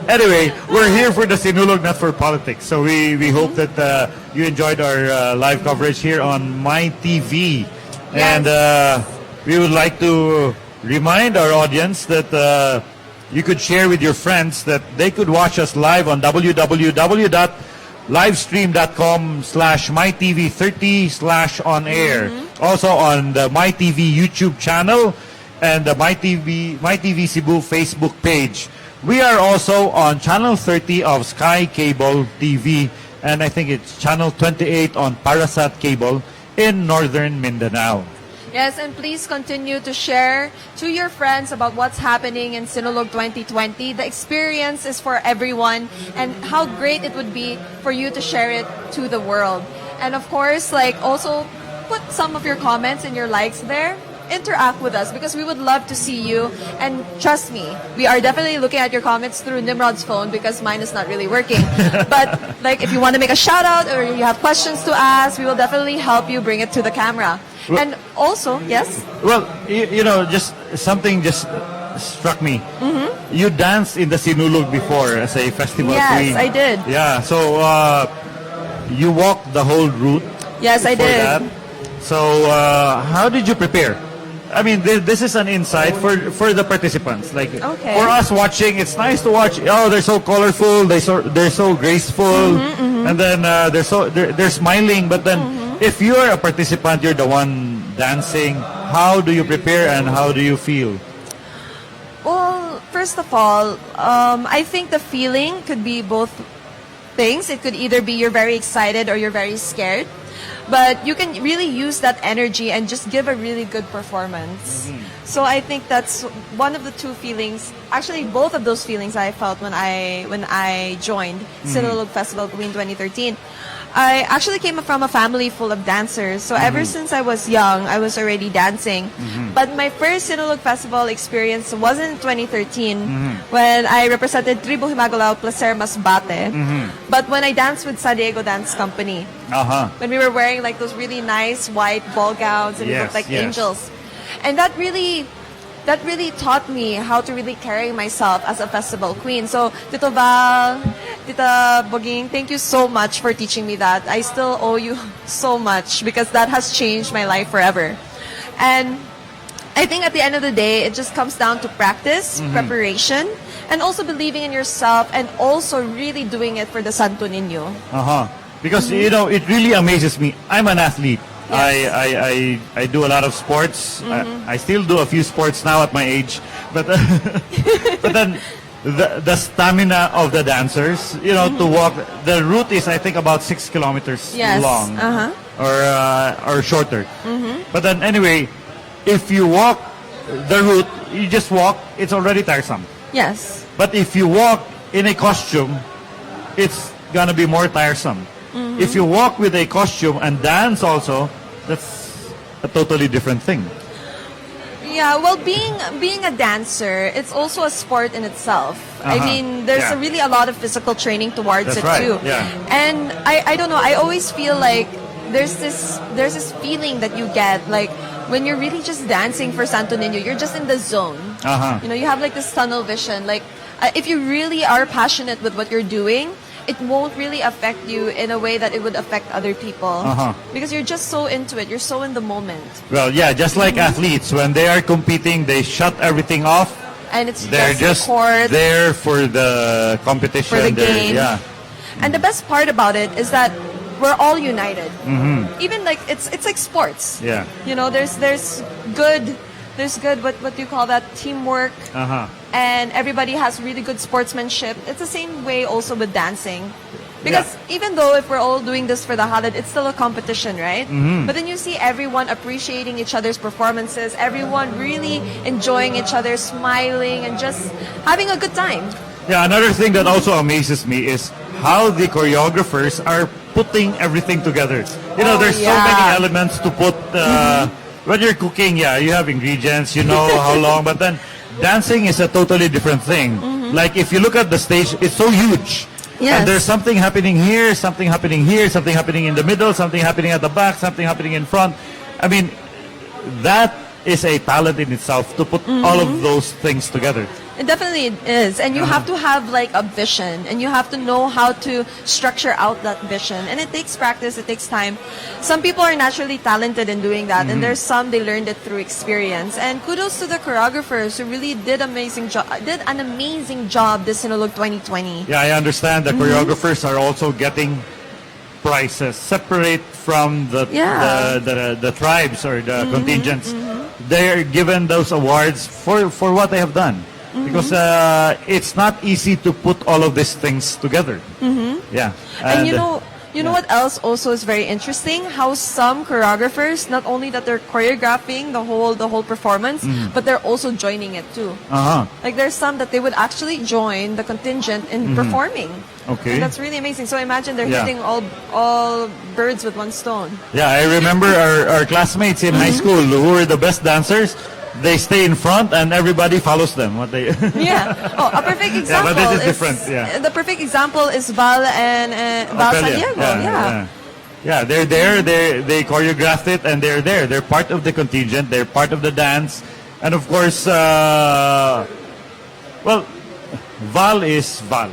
Anyway, we're here for the Sinulog, not for politics. So we hope that you enjoyed our live coverage here on MyTV. And we would like to remind our audience that you could share with your friends that they could watch us live on www.livestream.com/mytv30/on-air. Also on the MyTV YouTube channel and the MyTV Cebu Facebook page. We are also on Channel 30 of Sky Cable TV, and I think it's Channel 28 on Parasat Cable in Northern Mindanao. Yes, and please continue to share to your friends about what's happening in Sinulog 2020. The experience is for everyone, and how great it would be for you to share it to the world. And of course, like also put some of your comments and your likes there. Interact with us because we would love to see you. And trust me, we are definitely looking at your comments through Nimrod's phone because mine is not really working. But like if you want to make a shout out or you have questions to ask, we will definitely help you bring it to the camera. And also, yes? Well, you know, just something just struck me. You danced in the Sinulog before as a festival queen. Yes, I did. Yeah, so you walked the whole route. Yes, I did. That. So how did you prepare? I mean, this is an insight for the participants. Like for us watching, it's nice to watch. Oh, they're so colorful. They're so graceful, and then they're smiling. But then, if you're a participant, you're the one dancing. How do you prepare and how do you feel? Well, first of all, I think the feeling could be both things. It could either be you're very excited or you're very scared. But you can really use that energy and just give a really good performance. So I think that's one of the two feelings, actually both of those feelings I felt when I joined Sinulog Festival Queen 2013. I actually came from a family full of dancers. So ever since I was young, I was already dancing. But my first Sinulog Festival experience was in 2013 when I represented Tribu Himagalaw Placer Masbate. But when I danced with San Diego Dance Company, when we were wearing like those really nice white ball gowns and we looked like angels. And that really taught me how to really carry myself as a festival queen. So, Tito Val, Tita Boging, thank you so much for teaching me that. I still owe you so much because that has changed my life forever. And I think at the end of the day, it just comes down to practice, preparation, and also believing in yourself and also really doing it for the Santo Niño. Because, you know, it really amazes me. I'm an athlete. I do a lot of sports. I still do a few sports now at my age, but but then the stamina of the dancers, you know, to walk. The route is I think about 6 kilometers long, or shorter. But then anyway, if you walk the route, you just walk. It's already tiresome. Yes. But if you walk in a costume, it's gonna be more tiresome. If you walk with a costume and dance also, that's a totally different thing. Yeah, well, being a dancer, it's also a sport in itself. I mean, there's really a lot of physical training towards it too. Yeah. And I don't know, I always feel like there's this feeling that you get like when you're really just dancing for Santo Niño, you're just in the zone. You know, you have like this tunnel vision. Like if you really are passionate with what you're doing, it won't really affect you in a way that it would affect other people. Because you're just so into it. You're so in the moment. Well, yeah, just like athletes, when they are competing, they shut everything off. And it's They're just the court, there for the competition. for the game. Yeah. And the best part about it is that we're all united. Even like it's like sports. Yeah. You know, there's good what do you call that, teamwork. And everybody has really good sportsmanship. It's the same way also with dancing. Because even though if we're all doing this for the Halad, it's still a competition, right? But then you see everyone appreciating each other's performances, everyone really enjoying each other, smiling, and just having a good time. Yeah, another thing that also amazes me is how the choreographers are putting everything together. You know, there's so many elements to put. When you're cooking, you have ingredients, you know how long, but then dancing is a totally different thing. Like if you look at the stage, it's so huge. And there's something happening here, something happening here, something happening in the middle, something happening at the back, something happening in front. I mean, that is a talent in itself to put all of those things together. It definitely is. And you have to have like a vision and you have to know how to structure out that vision. And it takes practice, it takes time. Some people are naturally talented in doing that and there's some they learned it through experience. And kudos to the choreographers who really did an amazing job this Sinulog 2020. Yeah, I understand the choreographers are also getting prizes separate from the tribes or the contingents. They're given those awards for what they have done. Because it's not easy to put all of these things together. Yeah. And you know what else also is very interesting? How some choreographers, not only that they're choreographing the whole performance, but they're also joining it too. Like there's some that they would actually join the contingent in performing. Okay. And that's really amazing. So imagine they're hitting all birds with one stone. Yeah, I remember our classmates in high school who were the best dancers. They stay in front and everybody follows them. What they Oh, a perfect example. but this is different. The perfect example is Val and Val San Diego. Yeah, they're there. They choreographed it and they're there. They're part of the contingent. They're part of the dance, and of course, well, Val is Val.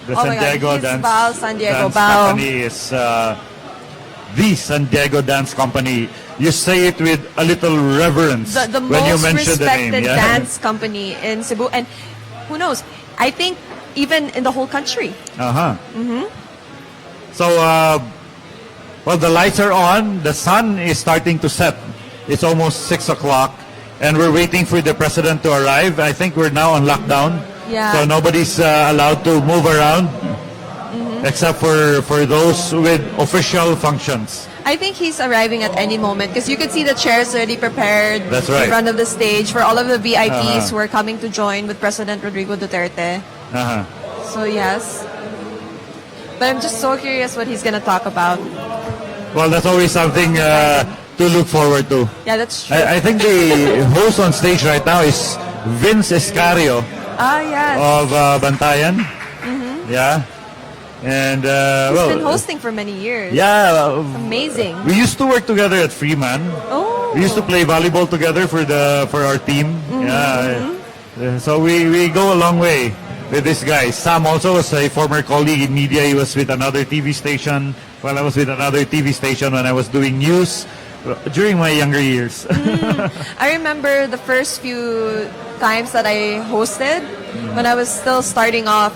The San Diego Dance, Val, San Diego Dance Company is the San Diego Dance Company. You say it with a little reverence the when you most mention the name. respected dance company in Cebu, and who knows? I think even in the whole country. So, well, the lights are on. The sun is starting to set. It's almost 6 o'clock, and we're waiting for the president to arrive. I think we're now on lockdown, so nobody's allowed to move around. except for those with official functions. I think he's arriving at any moment because you could see the chairs already prepared That's right. in front of the stage for all of the VIPs Uh-huh. who are coming to join with President Rodrigo Duterte. Uh-huh. So yes. But I'm just so curious what he's gonna talk about. Well, that's always something to look forward to. Yeah, that's true. I think the host on stage right now is Vince Escario Yes. of Bantayan. Yeah. And, He's well, been hosting for many years. yeah, Amazing. we used to work together at Freeman. Oh. We used to play volleyball together for our team. Yeah. So we go a long way with this guy. Sam also was a former colleague in media. He was with another TV station while I was with another TV station when I was doing news during my younger years. I remember the first few times that I hosted when I was still starting off.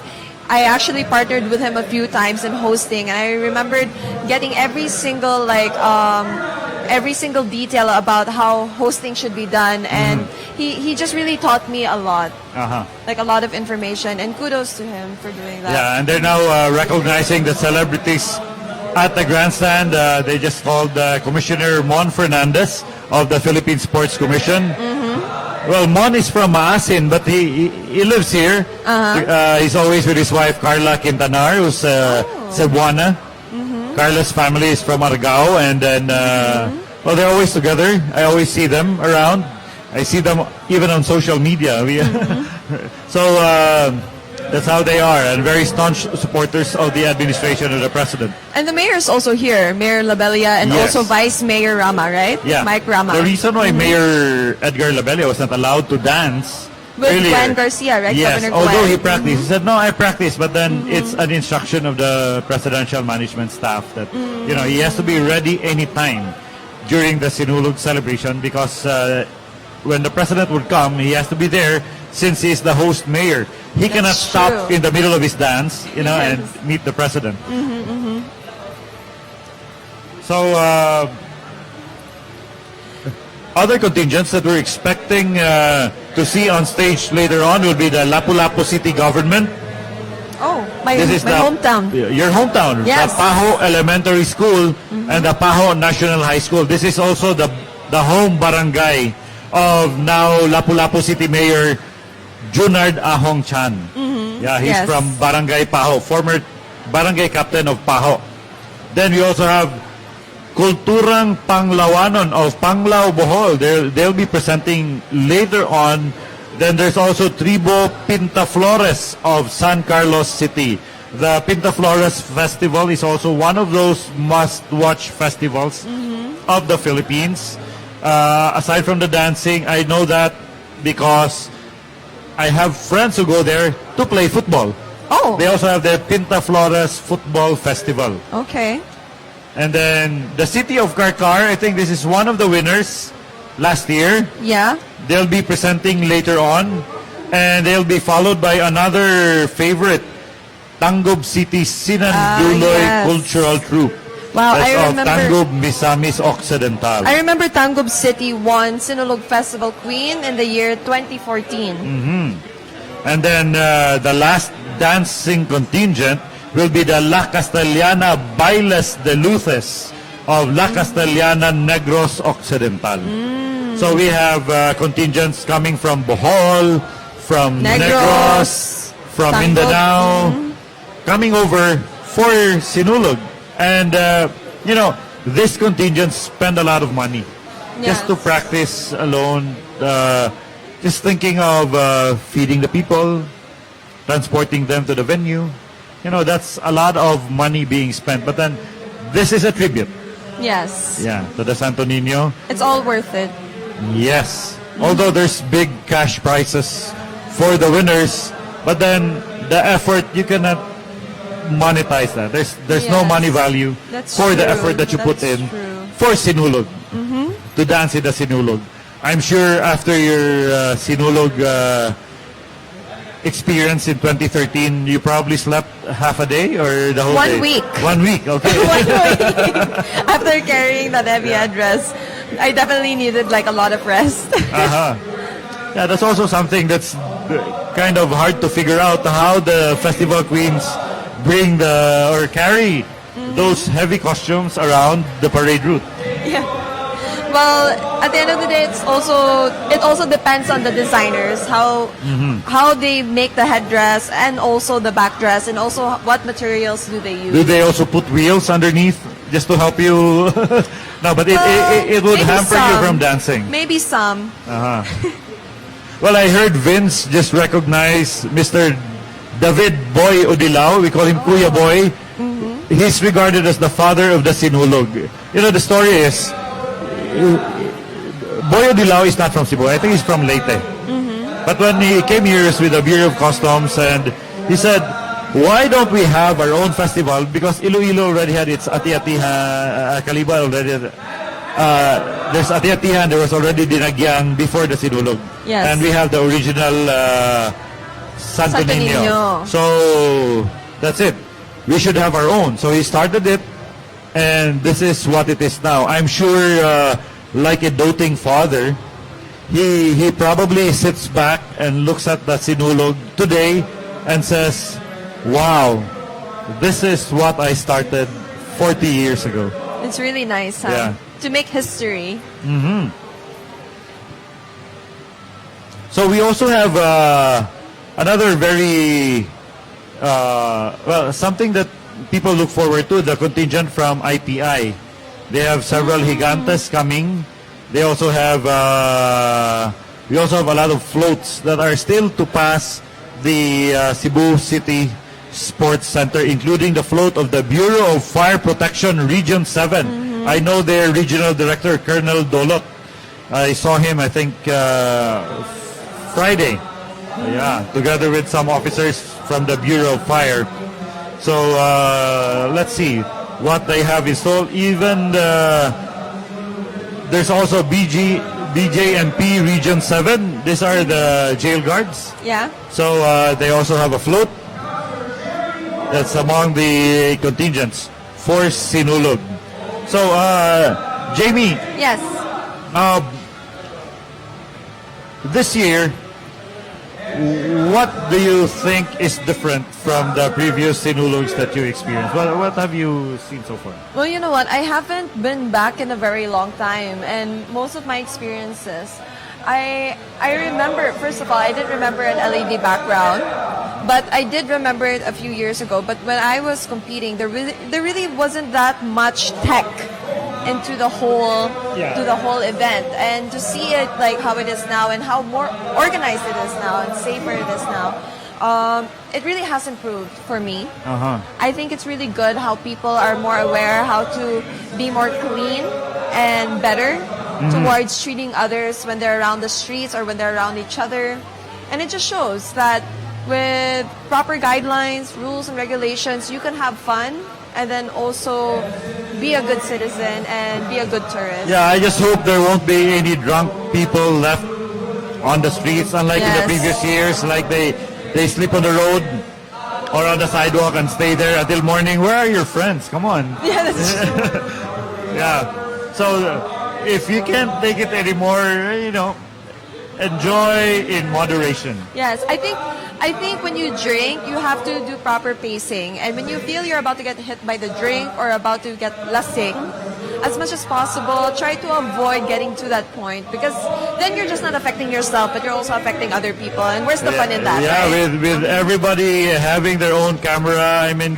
I actually partnered with him a few times in hosting, and I remembered getting every single detail about how hosting should be done, and he just really taught me a lot, like a lot of information, and kudos to him for doing that. Yeah, and they're now recognizing the celebrities at the grandstand. They just called Commissioner Mon Fernandez of the Philippine Sports Commission. Well, Mon is from Maasin, but he lives here. He's always with his wife, Carla Quintanar, who's Cebuana. Carla's family is from Argao, and then, well, they're always together. I always see them around. I see them even on social media. So, that's how they are, and very staunch supporters of the administration of the president. And the mayor is also here, Mayor Labelia, and Yes. also Vice Mayor Rama, right? Yeah. Mike Rama. The reason why Mayor Edgar Labelia was not allowed to dance With earlier, Gwen Garcia, right? Yes, Governor although Gwen. he practiced. He said, no, I practice, but then it's an instruction of the presidential management staff that, he has to be ready anytime during the Sinulog celebration because when the president would come, he has to be there since he's the host mayor. He cannot stop true. in the middle of his dance, and meet the president. So, other contingents that we're expecting to see on stage later on will be the Lapu-Lapu City government. Oh, my This is hometown. Your hometown. Yes. The Paho Elementary School and the Paho National High School. This is also the home barangay of now Lapu-Lapu City Mayor Junard Ahong Chan. Yeah, he's Yes. from Barangay Paho, former barangay captain of Paho. Then we also have Kulturang Panglawanon of Panglao, Bohol. They'll be presenting later on. Then there's also Tribo Pintaflores of San Carlos City. The Pintaflores Festival is also one of those must-watch festivals of the Philippines. Aside from the dancing, I know that because I have friends who go there to play football. Oh. They also have the Pintaflores Football Festival. Okay. And then the city of Karkar, I think this is one of the winners last year. Yeah. They'll be presenting later on. And they'll be followed by another favorite, Tangob City Sinanduloy yes. Cultural Troupe. Wow, That's I of remember. Tangob Misamis Occidental. I remember Tangob City won Sinulog Festival Queen in the year 2014. And then the last dancing contingent will be the La Castellana Bailes de Luces of La Castellana Negros Occidental. So we have contingents coming from Bohol, from Negros, from Tangob. Mindanao, coming over for Sinulog. And, this contingent spend a lot of money just to practice alone, just thinking of feeding the people, transporting them to the venue. That's a lot of money being spent. But then, this is a tribute. Yes. Yeah, to the Santo Niño. It's all worth it. Yes. Although there's big cash prizes for the winners, but then the effort, you cannot monetize that. There's no money value That's for the true. effort that you put That's in true. for Sinulog, to dance in the Sinulog. I'm sure after your Sinulog experience in 2013, you probably slept half a day or the whole 1 day? week. 1 week, okay. 1 week. After carrying that heavy address, I definitely needed like a lot of rest. Yeah, that's also something that's kind of hard to figure out, how the festival queens bring or carry those heavy costumes around the parade route. Yeah. Well, at the end of the day, it also depends on the designers how they make the headdress and also the back dress, and also what materials do they use. Do they also put wheels underneath just to help you? No, but it would maybe hamper you from dancing. Maybe some. Well, I heard Vince just recognize Mr. David Boy Odilao. We call him Kuya Boy. He's regarded as the father of the Sinulog. You know, the story is, Boy Odilao is not from Cebu. I think he's from Leyte. But when he came here with the Bureau of Customs, and he said, why don't we have our own festival? Because Iloilo already had its Ati-Atiha, Kaliba already. There's Ati-Atiha and there was already Dinagyang before the Sinulog. Yes. And we have the original Santo Niño. So that's it. We should have our own. So he started it, and this is what it is now. I'm sure, like a doting father, he probably sits back and looks at the Sinulog today and says, wow, this is what I started 40 years ago. It's really nice, huh? Yeah. To make history. So we also have another very, something that people look forward to, the contingent from IPI. They have several Gigantes coming. They also have, we also have a lot of floats that are still to pass the Cebu City Sports Center, including the float of the Bureau of Fire Protection Region 7. I know their regional director, Colonel Dolot. I saw him, I think, Friday. Yeah, together with some officers from the Bureau of Fire. So let's see what they have installed. Even there's also BJMP Region 7. These are the jail guards. Yeah. So they also have a float. That's among the contingents for Sinulog. So, Jamie. Yes. This year, what do you think is different from the previous Sinulogs that you experienced? What have you seen so far? Well, you know what? I haven't been back in a very long time, and most of my experiences, I remember, first of all, I didn't remember an LED background, but I did remember it a few years ago. But when I was competing, there really wasn't that much tech into the whole event, and to see it like how it is now and how more organized it is now and safer it is now, it really has improved for me. I think it's really good how people are more aware how to be more clean and better towards treating others when they're around the streets or when they're around each other. And it just shows that with proper guidelines, rules, and regulations, you can have fun and then also be a good citizen and be a good tourist. Yeah, I just hope there won't be any drunk people left on the streets, unlike in the previous years, like they sleep on the road or on the sidewalk and stay there until morning. Where are your friends? Come on. Yeah, that's true. Yeah. So if you can't take it anymore, enjoy in moderation. Yes, I think when you drink, you have to do proper pacing. And when you feel you're about to get hit by the drink or about to get lasing, as much as possible, try to avoid getting to that point, because then you're just not affecting yourself, but you're also affecting other people. And where's the fun in that? Yeah, right? with everybody having their own camera, I mean,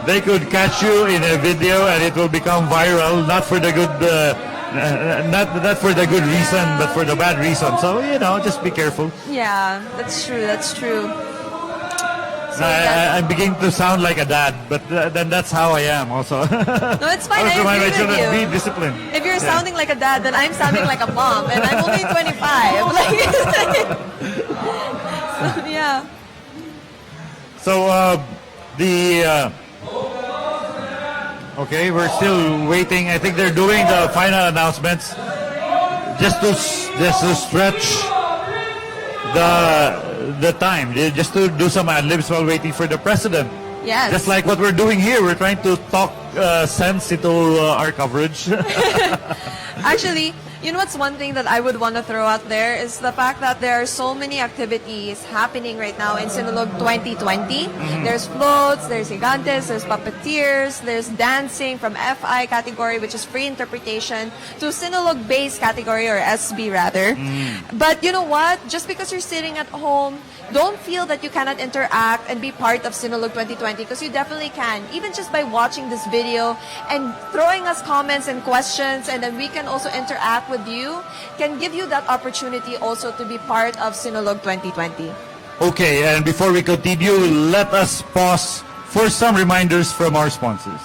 they could catch you in a video and it will become viral, not for the good... not for the good reason, but for the bad reason. So, just be careful. Yeah, that's true. That's true. So I'm beginning to sound like a dad, but then that's how I am also. No, it's fine. I agree with you. Be disciplined. If you're sounding like a dad, then I'm sounding like a mom, and I'm only 25. So, yeah. So, okay, we're still waiting. I think they're doing the final announcements just to stretch the time, just to do some ad-libs while waiting for the president. Yes. Just like what we're doing here. We're trying to talk sense into our coverage. Actually, You know what's one thing that I would want to throw out there is the fact that there are so many activities happening right now in Sinulog 2020. There's floats, there's gigantes, there's puppeteers, there's dancing from FI category, which is free interpretation, to Sinulog base category, or SB rather. But you know what? Just because you're sitting at home, don't feel that you cannot interact and be part of Sinulog 2020, because you definitely can. Even just by watching this video and throwing us comments and questions, and then we can also interact with you, can give you that opportunity also to be part of Sinulog 2020. Okay, and before we continue, let us pause for some reminders from our sponsors.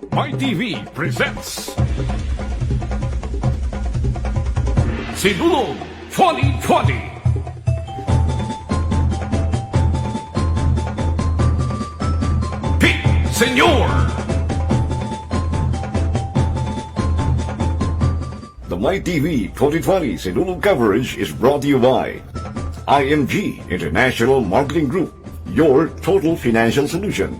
MyTV presents Sinulog 2020. Senor! The MyTV 2020 Sinulog coverage is brought to you by IMG International Marketing Group, your total financial solution.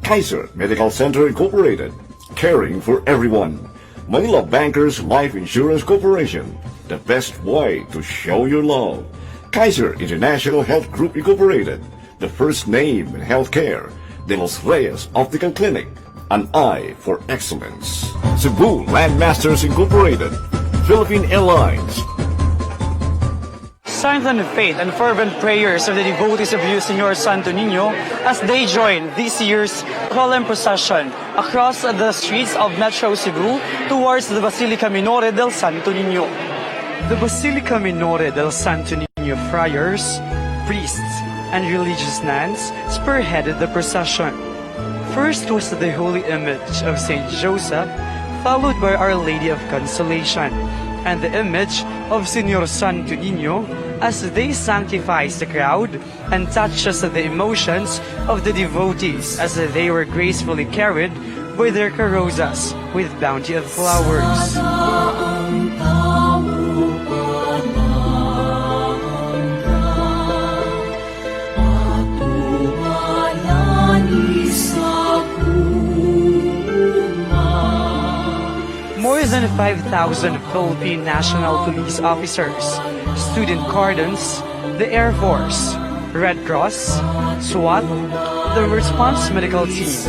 Kaiser Medical Center Incorporated, caring for everyone. Manila Bankers Life Insurance Corporation, the best way to show your love. Kaiser International Health Group Incorporated, the first name in healthcare. De Los Reyes Optical Clinic, an eye for excellence. Cebu Landmasters Incorporated, Philippine Airlines. Strengthen the faith and fervent prayers of the devotees of Señor Santo Niño as they join this year's solemn procession across the streets of Metro Cebu towards the Basilica Minore del Santo Niño. The Basilica Minore del Santo Niño friars, priests, and religious nuns spearheaded the procession. First was the holy image of Saint Joseph, followed by Our Lady of Consolation, and the image of Señor Santo Niño as they sanctifies the crowd and touches the emotions of the devotees as they were gracefully carried by their carrozas with bounty of flowers. More than 5,000 Philippine National Police officers, student cordons, the Air Force, Red Cross, SWAT, the response medical teams,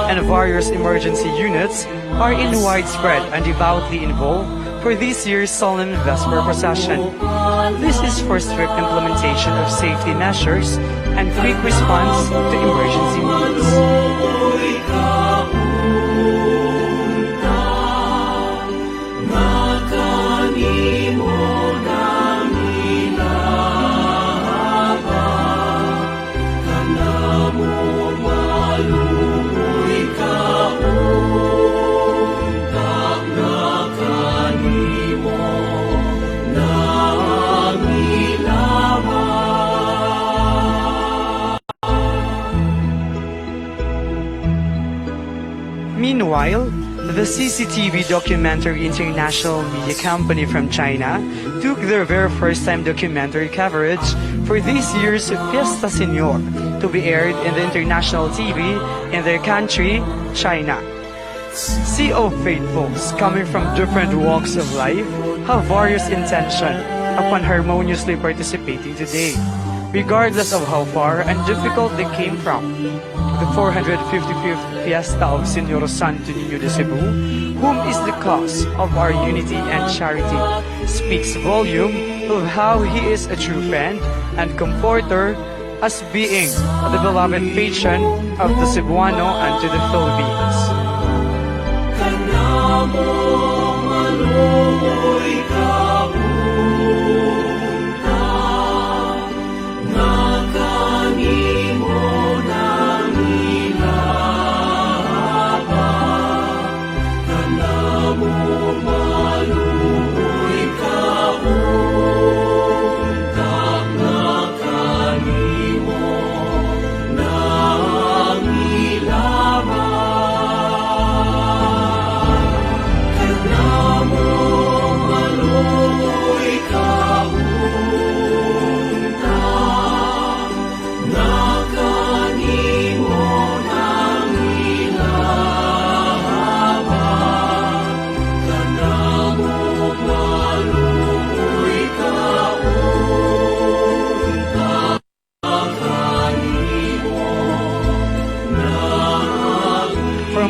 and various emergency units are in widespread and devoutly involved for this year's solemn Vesper procession. This is for strict implementation of safety measures and quick response to emergency needs. Meanwhile, the CCTV Documentary International Media Company from China took their very first time documentary coverage for this year's Fiesta Señor to be aired in the international TV in their country, China. Sea of faithfuls coming from different walks of life have various intention upon harmoniously participating today, regardless of how far and difficult they came from. The 455th Fiesta of Señor Santo Niño de Cebu, whom is the cause of our unity and charity, speaks volume of how he is a true friend and comforter, as being the beloved patron of the Cebuano and to the Philippines. Come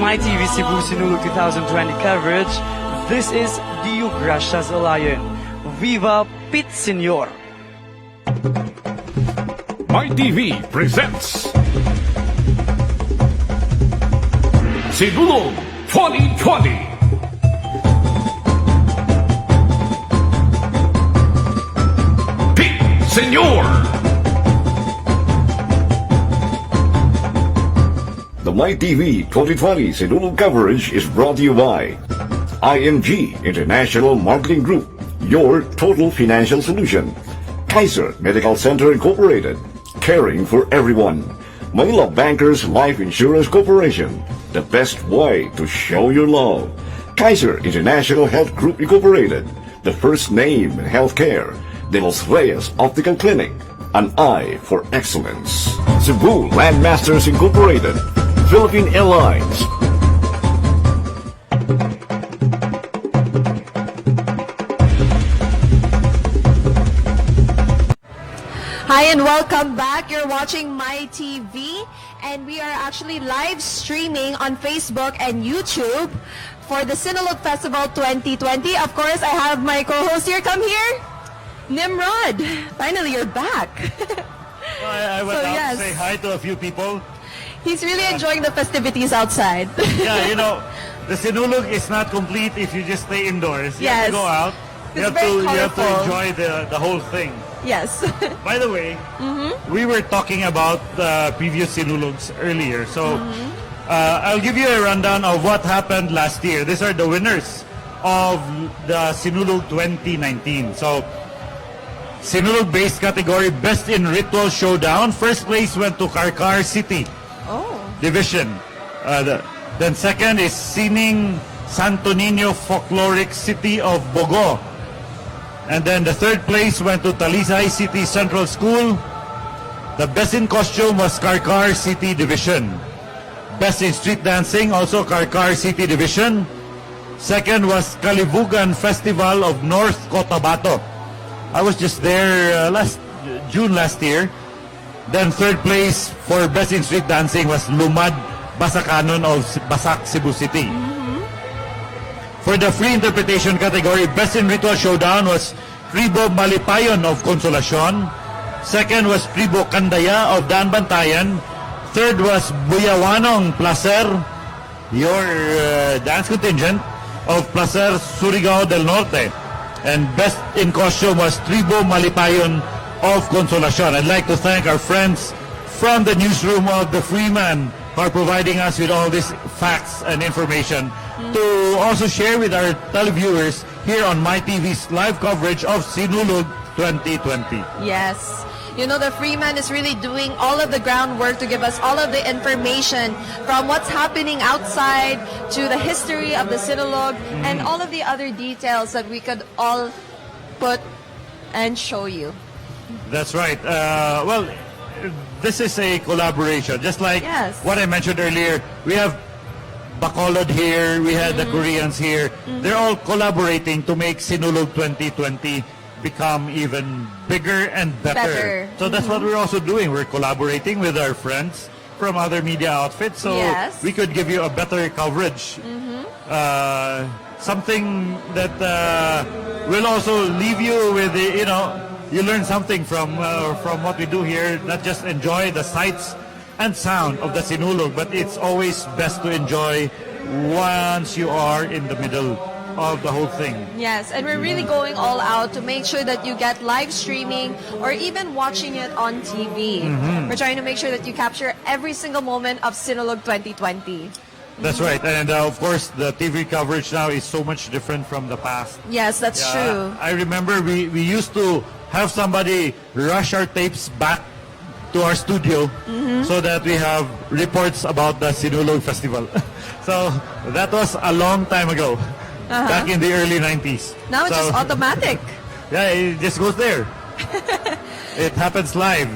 My TV Cebu Sinulog 2020 coverage, this is Dio Gracias Alayon. Viva Pit Senor! My TV presents Sinulog 2020. Pit Senor. The My TV 2020 Sinulog coverage is brought to you by IMG International Marketing Group, your total financial solution. Kaiser Medical Center Incorporated, caring for everyone. Manila Bankers Life Insurance Corporation, the best way to show your love. Kaiser International Health Group Incorporated, the first name in healthcare. De Los Reyes Optical Clinic, an eye for excellence. Cebu Landmasters Incorporated, Philippine Airlines. Hi and welcome back. You're watching My TV and we are actually live streaming on Facebook and YouTube for the Sinulog Festival 2020. Of course, I have my co-host here. Come here. Nimrod. Finally, you're back. I went out to say hi to a few people. He's really enjoying the festivities outside. Yeah, you know, the Sinulog is not complete if you just stay indoors. You have to go out. You have to enjoy the whole thing. Yes. By the way, we were talking about previous Sinulogs earlier. So I'll give you a rundown of what happened last year. These are the winners of the Sinulog 2019. So Sinulog based category, Best in Ritual Showdown. First place went to Karkar City Division. Then second is Sining Santo Niño Folkloric City of Bogo. And then the third place went to Talisay City Central School. The best in costume was Karkar City Division. Best in street dancing, also Karkar City Division. Second was Kalibugan Festival of North Cotabato. I was just there June last year. Then third place for best in street dancing was Lumad Basakanon of Basak, Cebu City. For the free interpretation category, Best in Ritual Showdown was Tribo Malipayon of Consolacion. Second was Tribo Kandaya of Danbantayan. Third was Buyawanong Placer, your dance contingent of Placer Surigao del Norte. And best in costume was Tribo Malipayon of Consolacion. I'd like to thank our friends from the newsroom of the Freeman for providing us with all these facts and information to also share with our televiewers here on My TV's live coverage of Sinulog 2020. Yes. You know, the Freeman is really doing all of the groundwork to give us all of the information from what's happening outside to the history of the Sinulog and all of the other details that we could all put and show you. That's right. Well, this is a collaboration. Just like what I mentioned earlier, we have Bacolod here, we had the Koreans here. They're all collaborating to make Sinulog 2020 become even bigger and better. So that's what we're also doing. We're collaborating with our friends from other media outfits so we could give you a better coverage. Something that will also leave you with, you learn something from what we do here. Not just enjoy the sights and sound of the Sinulog, but it's always best to enjoy once you are in the middle of the whole thing. Yes, and we're really going all out to make sure that you get live streaming or even watching it on TV. We're trying to make sure that you capture every single moment of Sinulog 2020. That's right. And of course, the TV coverage now is so much different from the past. Yes, that's true. I remember we used to have somebody rush our tapes back to our studio so that we have reports about the Sinulog Festival. So that was a long time ago, back in the early 90s. Now it's just automatic. Yeah, it just goes there. It happens live.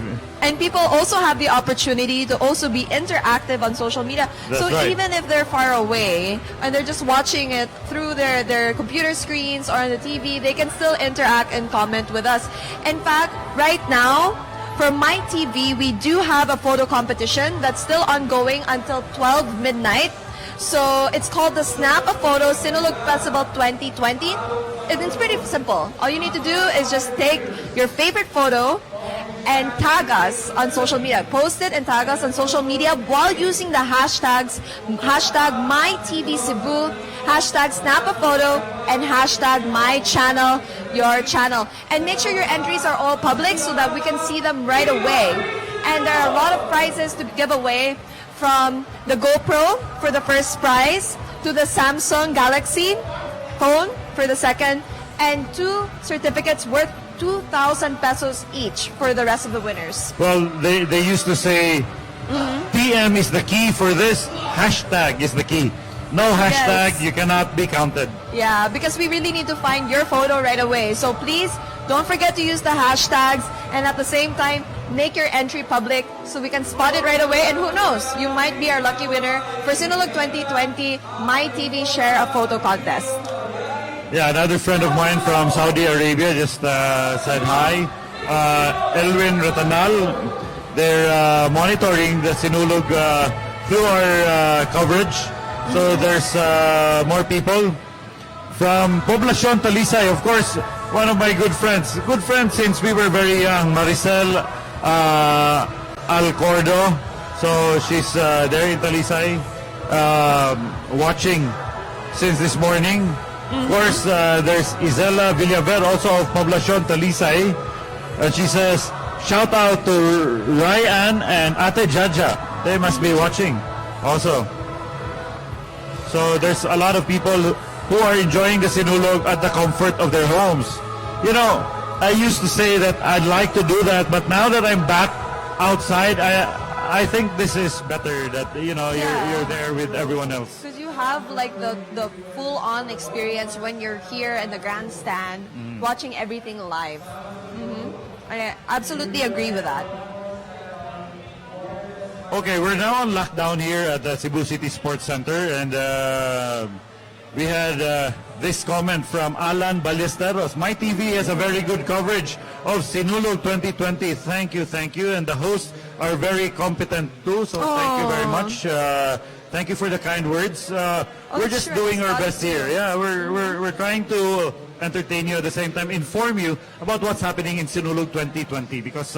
And people also have the opportunity to also be interactive on social media. That's so right. even if they're far away and they're just watching it through their computer screens or on the TV, they can still interact and comment with us. In fact, right now, for My TV, we do have a photo competition that's still ongoing until 12 midnight. So it's called the Snap a Photo Sinulog Festival 2020. And it's pretty simple. All you need to do is just take your favorite photo and tag us on social media. Post it and tag us on social media while using the hashtags #MyTVCebu, #SnapAPhoto, and #MyChannel, your channel. And make sure your entries are all public so that we can see them right away. And there are a lot of prizes to give away, from the GoPro for the first prize to the Samsung Galaxy phone for the second, and 2 certificates worth 2,000 pesos each for the rest of the winners. Well, they used to say, PM is the key for this, hashtag is the key. No hashtag, Yes. you cannot be counted. Yeah, because we really need to find your photo right away. So please, don't forget to use the hashtags, and at the same time, make your entry public so we can spot it right away. And who knows, you might be our lucky winner for Sinulog 2020 My TV Share a Photo Contest. Yeah, another friend of mine from Saudi Arabia just said hi. Elwin Ratanal, they're monitoring the Sinulog through our coverage. So there's more people from Poblacion Talisay. Of course, one of my good friends since we were very young, Maricel Alcordo. So she's there in Talisay, watching since this morning. Of course, there's Isela Villaver, also of Poblacion Talisay. And she says, shout out to Ryan and Ate Jaja. They must be watching also. So there's a lot of people who are enjoying the Sinulog at the comfort of their homes. You know, I used to say that I'd like to do that, but now that I'm back outside, I think this is better that, you know, you're there with everyone else. Because you have like the full-on experience when you're here in the grandstand, watching everything live. I absolutely agree with that. Okay, we're now on lockdown here at the Cebu City Sports Center, and we had this comment from Alan Ballesteros. My TV has a very good coverage of Sinulog 2020. Thank you. And the hosts are very competent too, so thank you very much. Thank you for the kind words. We're just doing our best here. Yeah, we're trying to entertain you at the same time, inform you about what's happening in Sinulog 2020, because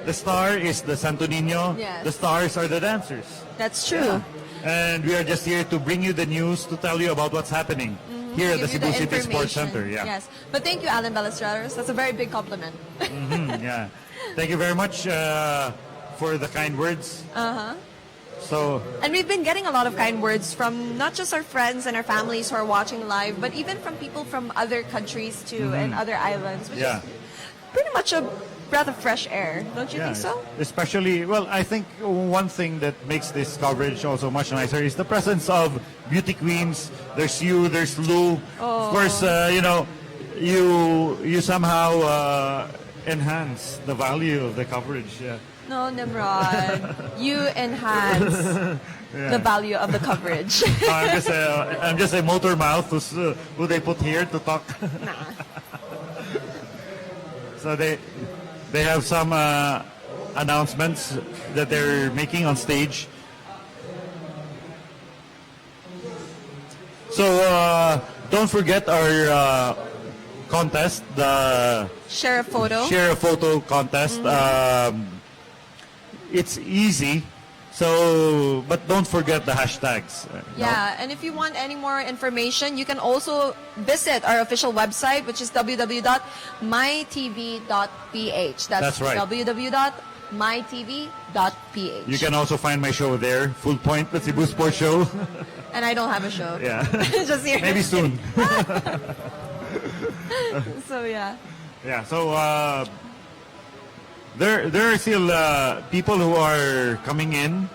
the star is the Santo Niño. Yes. The stars are the dancers. That's true. And we are just here to bring you the news, to tell you about what's happening here at the Give you Cebu City Sports information. Center. Yeah. Yes. But thank you, Alan Ballesteros. That's a very big compliment. Yeah. Thank you very much for the kind words. So, And we've been getting a lot of kind words from not just our friends and our families who are watching live, but even from people from other countries too, and other islands, which is pretty much a breath of fresh air. Don't you think so? Especially, well, I think one thing that makes this coverage also much nicer is the presence of beauty queens. There's you, there's Lou. Of course, you know, you somehow enhance the value of the coverage. Yeah. No, Nimrod. You enhance the value of the coverage. I'm just a motor mouth who they put here to talk. So they have some announcements that they're making on stage. So don't forget our contest, the Share a photo contest. It's easy, so but don't forget the hashtags. Yeah, and if you want any more information, you can also visit our official website, which is www.mytv.ph. That's right. www.mytv.ph. You can also find my show there, Full Point, the Cebu Sports Show. And I don't have a show. Yeah. Just here. Maybe soon. So yeah. Yeah, so there are still people who are coming in,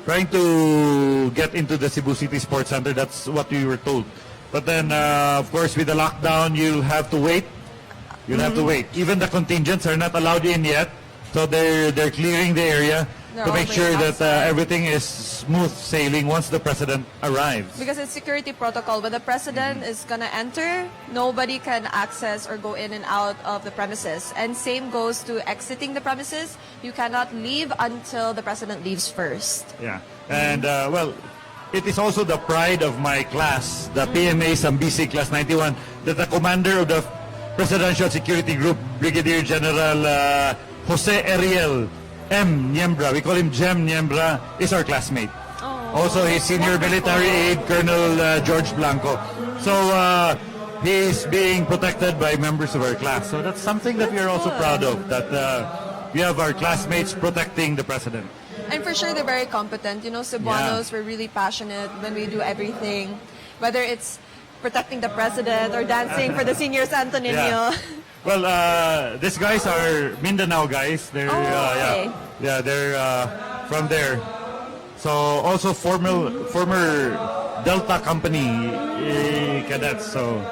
trying to get into the Cebu City Sports Center. That's what we were told. But then, of course, with the lockdown, you'll have to wait. You'll have to wait. Even the contingents are not allowed in yet, so they're clearing the area to make sure that everything is smooth sailing once the president arrives. Because it's security protocol. When the president is going to enter, nobody can access or go in and out of the premises. And same goes to exiting the premises. You cannot leave until the president leaves first. Yeah. And, well, it is also the pride of my class, the PMA Sambisi Class 91, that the commander of the Presidential Security Group, Brigadier General Jose Ariel M. Niembra, we call him Jem Niembra, is our classmate. Also, his senior military aide, Colonel George Blanco. So, he is being protected by members of our class. So that's something that we are also proud of, that we have our classmates protecting the president. And for sure, they're very competent. You know, Cebuanos, we're really passionate when we do everything, whether it's protecting the president or dancing for the senior Santo Niño. Yeah. Well, these guys are Mindanao guys. They're okay. They're from there. So also former Delta Company cadets. So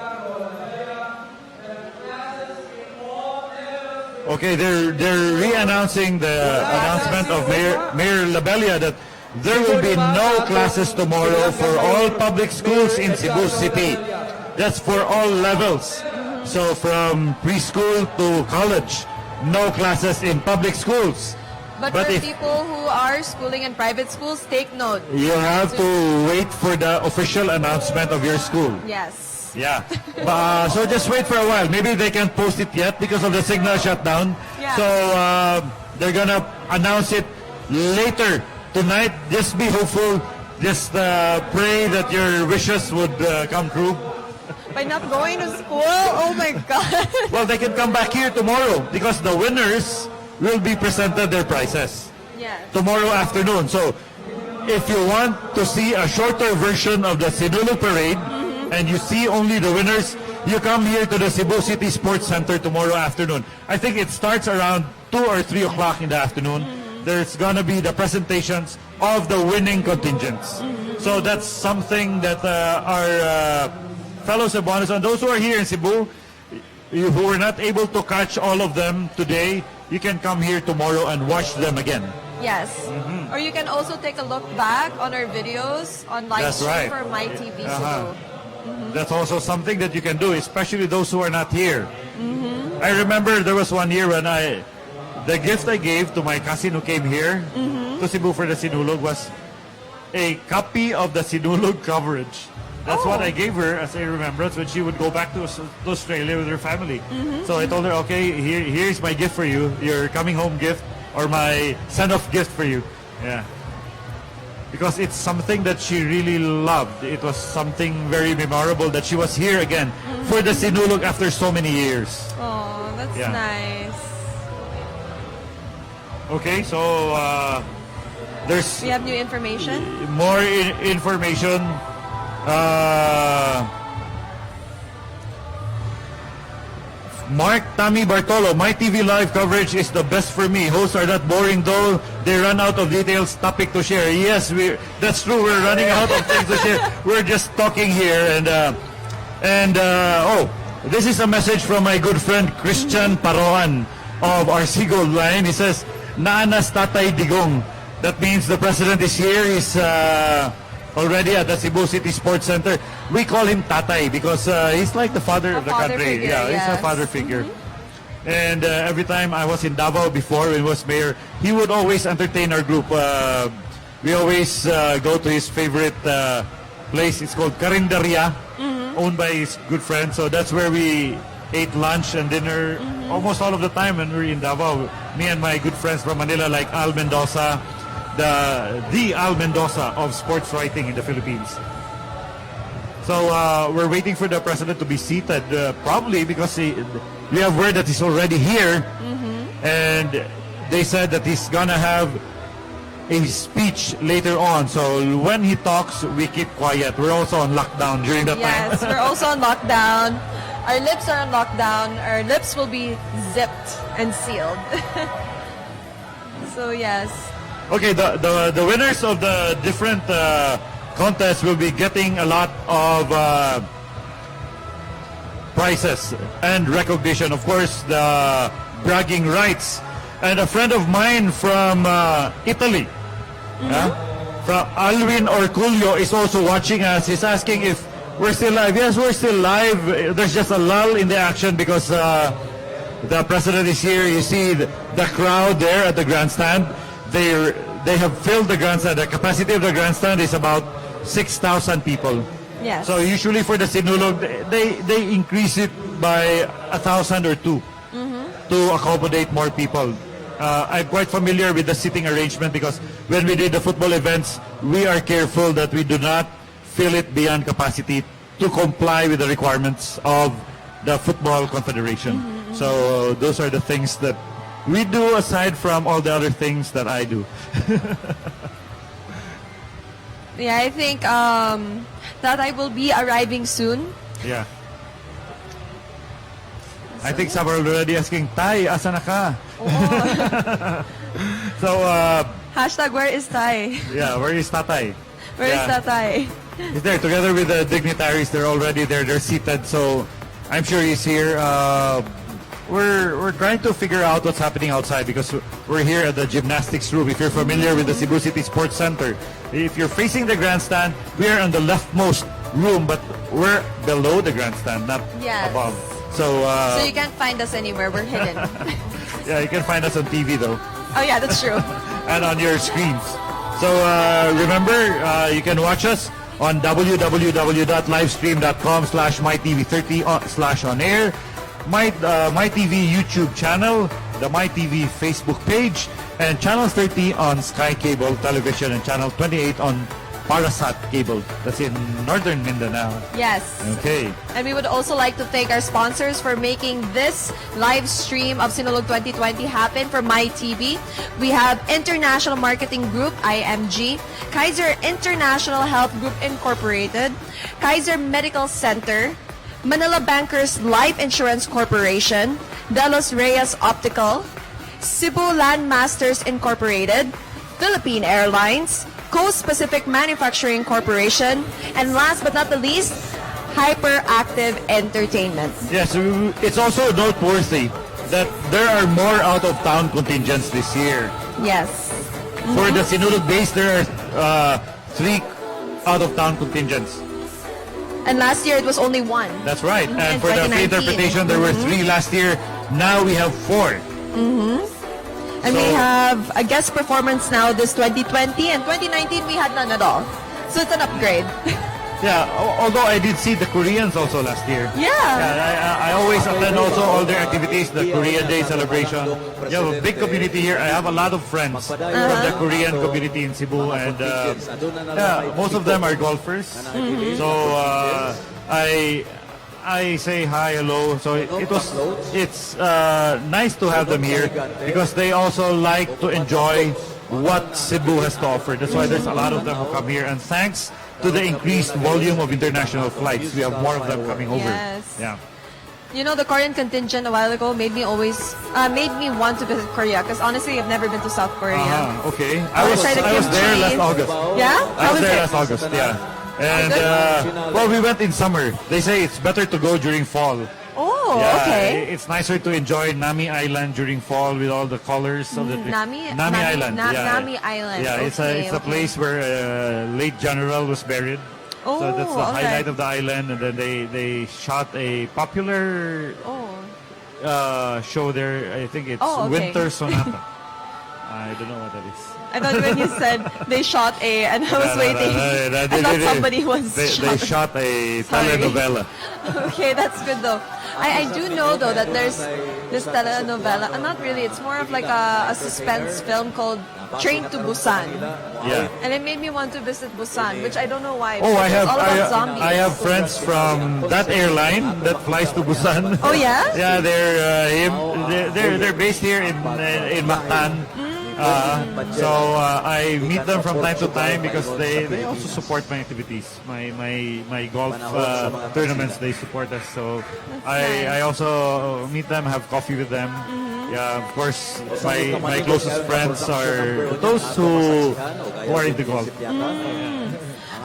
okay, they're re-announcing the announcement of Mayor Labella that there will be no classes tomorrow for all public schools in Cebu City. That's for all levels. So from preschool to college, no classes in public schools. But for people who are schooling in private schools, take note. You have to wait for the official announcement of your school. Yes. Yeah. So just wait for a while. Maybe they can't post it yet because of the signal shutdown. Yeah. So they're gonna announce it later tonight. Just be hopeful. Just pray that your wishes would come true. By not going to school? Oh my God. Well, they can come back here tomorrow because the winners will be presented their prizes Yes. tomorrow afternoon. So if you want to see a shorter version of the Sinulog Parade and you see only the winners, you come here to the Cebu City Sports Center tomorrow afternoon. I think it starts around 2 or 3 o'clock in the afternoon. There's going to be the presentations of the winning contingents. So that's something that our fellow Cebuanos and those who are here in Cebu, who were not able to catch all of them today, you can come here tomorrow and watch them again. Yes. Or you can also take a look back on our videos on live That's stream right. for MyTV Cebu. That's also something that you can do, especially those who are not here. I remember there was one year when the gift I gave to my cousin who came here to Cebu for the Sinulog was a copy of the Sinulog coverage. That's what I gave her as a remembrance when she would go back to Australia with her family. So I told her, okay, here's my gift for you, your coming home gift, or my send-off gift for you. Yeah. Because it's something that she really loved. It was something very memorable that she was here again for the Sinulog after so many years. Oh, that's Yeah. nice. Okay, so there's We have new information. more information. Mark Tammy Bartolo, my TV live coverage is the best for me. Hosts are not boring though. They run out of details, topic to share. Yes, that's true. We're running out of things to share. We're just talking here this is a message from my good friend Christian Paroan of RC Gold Line. He says, Naanas Tatay Digong. That means the president is here. He's already at the Cebu City Sports Center. We call him Tatay because he's like the father of the country. Figure, yeah, he's a yes. father figure. And every time I was in Davao before when he was mayor, he would always entertain our group. We always go to his favorite place. It's called Carinderia, owned by his good friend. So that's where we ate lunch and dinner almost all of the time when we were in Davao. Me and my good friends from Manila like Al Mendoza, the Al Mendoza of sports writing in the Philippines. So we're waiting for the president to be seated, probably because we have word that he's already here, and they said that he's gonna have a speech later on. So when he talks, we keep quiet. We're also on lockdown during that time. Yes, we're also on lockdown. Our lips are on lockdown. Our lips will be zipped and sealed. So yes. Okay, the winners of the different contests will be getting a lot of prizes and recognition. Of course, the bragging rights. And a friend of mine from Italy, from Alvin Orculio, is also watching us. He's asking if we're still live. Yes, we're still live. There's just a lull in the action because the president is here. You see the crowd there at the grandstand. They have filled the grandstand. The capacity of the grandstand is about 6,000 people. Yes. So usually for the Sinulog, they increase it by 1,000 or 2 to accommodate more people. I'm quite familiar with the seating arrangement because when we did the football events, we are careful that we do not fill it beyond capacity to comply with the requirements of the Football Confederation. So those are the things that we do aside from all the other things that I do. Yeah, I think that I will be arriving soon. Yeah. I think some are already asking, Tay, asa na ka? So, Hashtag where is Tai? yeah, where is Tatay? Where is Tatay? He's there together with the dignitaries. They're already there. They're seated. So I'm sure he's here. We're trying to figure out what's happening outside because we're here at the gymnastics room. If you're familiar with the Cebu City Sports Center, if you're facing the grandstand, we are on the leftmost room, but we're below the grandstand, not Yes. above. So So you can't find us anywhere. We're hidden. yeah, you can find us on TV though. Oh yeah, that's true. And on your screens. So remember, you can watch us on www.livestream.com/mytv30/on-air, MyTV YouTube channel, the MyTV Facebook page, and Channel 30 on Sky Cable Television and Channel 28 on Parasat Cable. That's in Northern Mindanao. Yes. Okay. And we would also like to thank our sponsors for making this live stream of Sinulog 2020 happen for MyTV. We have International Marketing Group, IMG, Kaiser International Health Group Incorporated, Kaiser Medical Center, Manila Bankers Life Insurance Corporation, Delos Reyes Optical, Cebu Landmasters Incorporated, Philippine Airlines, Coast Pacific Manufacturing Corporation, and last but not the least, Hyperactive Entertainment. Yes, it's also noteworthy that there are more out-of-town contingents this year. Yes. For the Sinulog base, there are 3 out-of-town contingents. And last year it was only 1. That's right. Mhm. And In for the 2019. interpretation, there were 3 last year. Now we have 4. And we have a guest performance now this 2020, and 2019 we had none at all. So it's an upgrade. Yeah, although I did see the Koreans also last year. Yeah. I always attend also all their activities, the Korean Day celebration. You have a big community here. I have a lot of friends from the Korean community in Cebu, and yeah, most of them are golfers. So I say hi, hello. So it's nice to have them here because they also like to enjoy what Cebu has to offer. That's why there's a lot of them who come here. And thanks to the increased volume of international flights, we have more of them coming over. Yes. Yeah. You know, the Korean contingent a while ago made me want to visit Korea because honestly, I've never been to South Korea. Okay. I was I was there last August. Yeah? I was there last August. Yeah. And well, we went in summer. They say it's better to go during fall. Oh, Yeah, okay. It's nicer to enjoy Nami Island during fall with all the colors of the Nami Island. Yeah. Nami Island. Yeah, it's a place where late general was buried. Oh, so that's the okay. highlight of the island, and then they shot a popular show there. I think it's Oh, okay. Winter Sonata. I don't know what that is. I thought when you said they shot and I was waiting. I thought somebody was They shot a Sorry. telenovela. Okay, that's good though. I do know though that there's this telenovela. Not really. It's more of like a suspense film called Train to Busan. Yeah. And it made me want to visit Busan, which I don't know why. Oh, because it's all about zombies. I have friends from that airline that flies to Busan. Oh yeah? Yeah, they're based here in Mactan. So I meet them from time to time because they also support my activities, my golf tournaments. They support us, so I also meet them, have coffee with them. Yeah, of course, my closest friends are those who are into golf.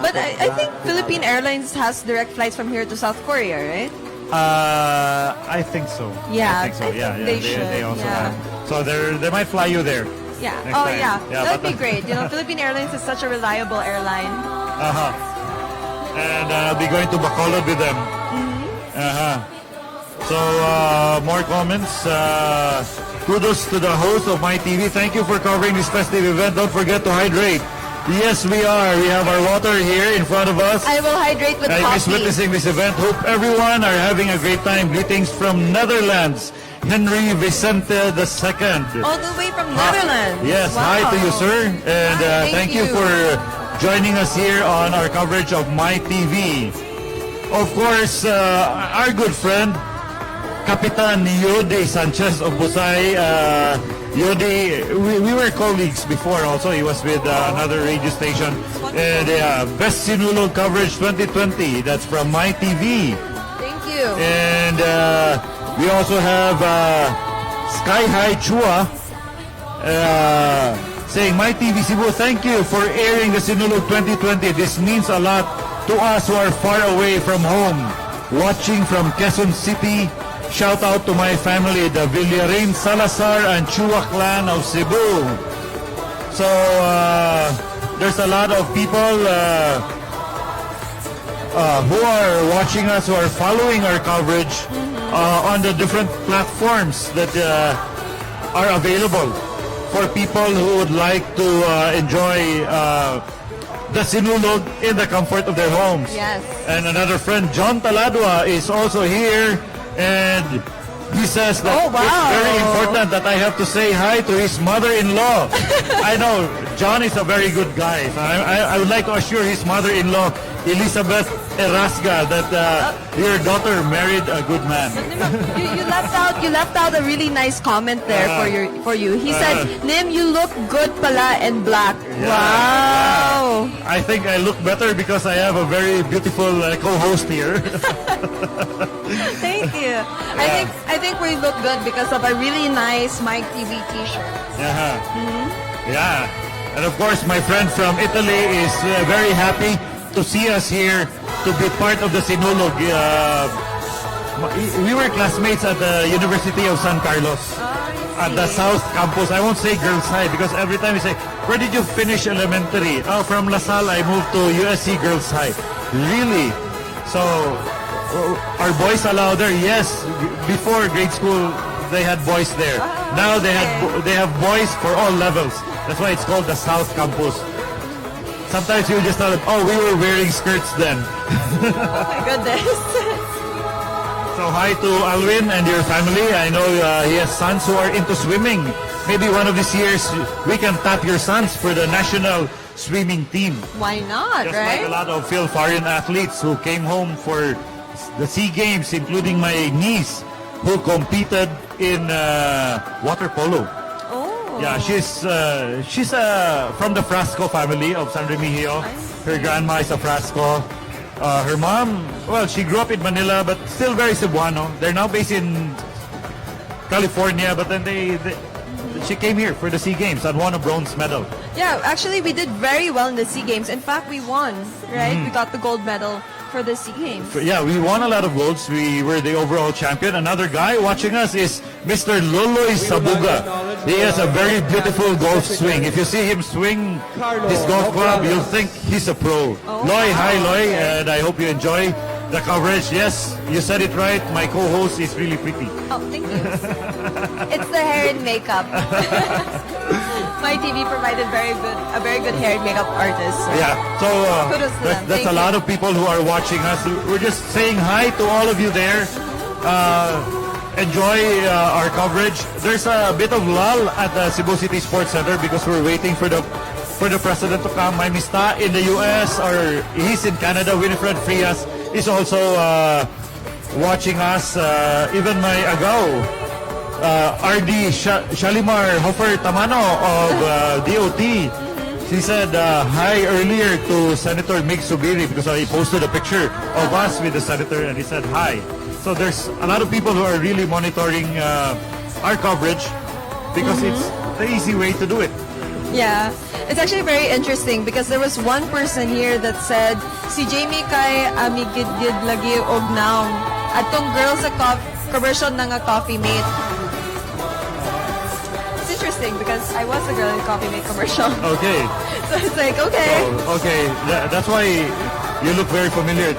But I think Philippine Airlines has direct flights from here to South Korea, right? I think so. Yeah, I think so. I Yeah, think they should, they also yeah. have. So they might fly you there. Yeah. Next Oh time. yeah. Yeah, That'd but- be great. You know, Philippine Airlines is such a reliable airline. And I'll be going to Bacolod with them. So more comments. Kudos to the host of MyTV. Thank you for covering this festive event. Don't forget to hydrate. Yes, we are. We have our water here in front of us. I will hydrate with I miss coffee. witnessing this event. Hope everyone are having a great time. Greetings from Netherlands, Henry Vicente II. All the way from Netherlands. Yes, Wow. hi to you, sir. And thank you for joining us here on our coverage of My TV. Of course, our good friend, Kapitan Yodi Sanchez of Busay. Yodi, we were colleagues before also. He was with another radio station. And Best Sinulog Coverage 2020. That's from My TV. Thank you. And we also have Sky High Chua saying, My TV Cebu, thank you for airing the Sinulog 2020. This means a lot to us who are far away from home. Watching from Quezon City. Shout out to my family, the Villarain Salazar and Chua clan of Cebu. So there's a lot of people who are watching us, who are following our coverage on the different platforms that are available for people who would like to enjoy the Sinulog in the comfort of their homes. Yes. And another friend, John Taladua, is also here. And he says that it's very important that I have to say hi to his mother-in-law. I know, John is a very good guy. So I would like to assure his mother-in-law, Elizabeth Erasga, that your daughter married a good man. You left out a really nice comment there for you. He said, Nim, you look good pala in black. Wow. I think I look better because I have a very beautiful co-host here. Thank you. I think we look good because of a really nice Mike TV t-shirt. Yeah. And of course, my friend from Italy is very happy to see us here, to be part of the Sinulog. We were classmates at the University of San Carlos, at the South Campus. I won't say Girls High because every time we say, where did you finish elementary? Oh, from LaSalle, I moved to USC Girls High. Really? So, are boys allowed there? Yes. Before grade school, they had boys there. Now they have boys for all levels. That's why it's called the South Campus. Sometimes you just tell them, oh, we were wearing skirts then. Oh my goodness. So hi to Alwin and your family. I know he has sons who are into swimming. Maybe one of these years we can tap your sons for the national swimming team. Why not, Just right? like a lot of Phil Farian athletes who came home for the SEA Games, including my niece who competed in water polo. Yeah, she's from the Frasco family of San Remigio. Her grandma is a Frasco. Her mom, well, she grew up in Manila, but still very Cebuano. They're now based in California, but then she came here for the SEA Games and won a bronze medal. Yeah, actually, we did very well in the SEA Games. In fact, we won, right? We got the gold medal for the SEA Games. Yeah, we won a lot of golds. We were the overall champion. Another guy watching us is Mr. Loloy Sabuga. He has a very beautiful golf swing. If you see him swing his golf club, you'll think he's a pro. Loy, hi Loy, and I hope you enjoy the coverage. Yes, you said it right. My co-host is really pretty. Oh, thank you. It's the hair and makeup. My TV provided a very good hair and makeup artist. So. Yeah, so kudos to them. that's a lot of people who are watching us. We're just saying hi to all of you there. Enjoy our coverage. There's a bit of lull at the Cebu City Sports Center because we're waiting for the president to come. My mista in the US, or he's in Canada. Winifred Frias is also watching us. Even my agaw, RD Shalimar Hofer Tamano of DOT. She said hi earlier to Senator Mig Subiri because he posted a picture of us with the senator and he said hi. So there's a lot of people who are really monitoring our coverage because it's the easy way to do it. Yeah, it's actually very interesting because there was one person here that said, si Jamie kay amigid lagi og naong atong girls sa commercial nga Coffee Mate. It's interesting because I was a girl in Coffee Mate commercial. Okay. So it's like, okay. So, okay, that's why you look very familiar.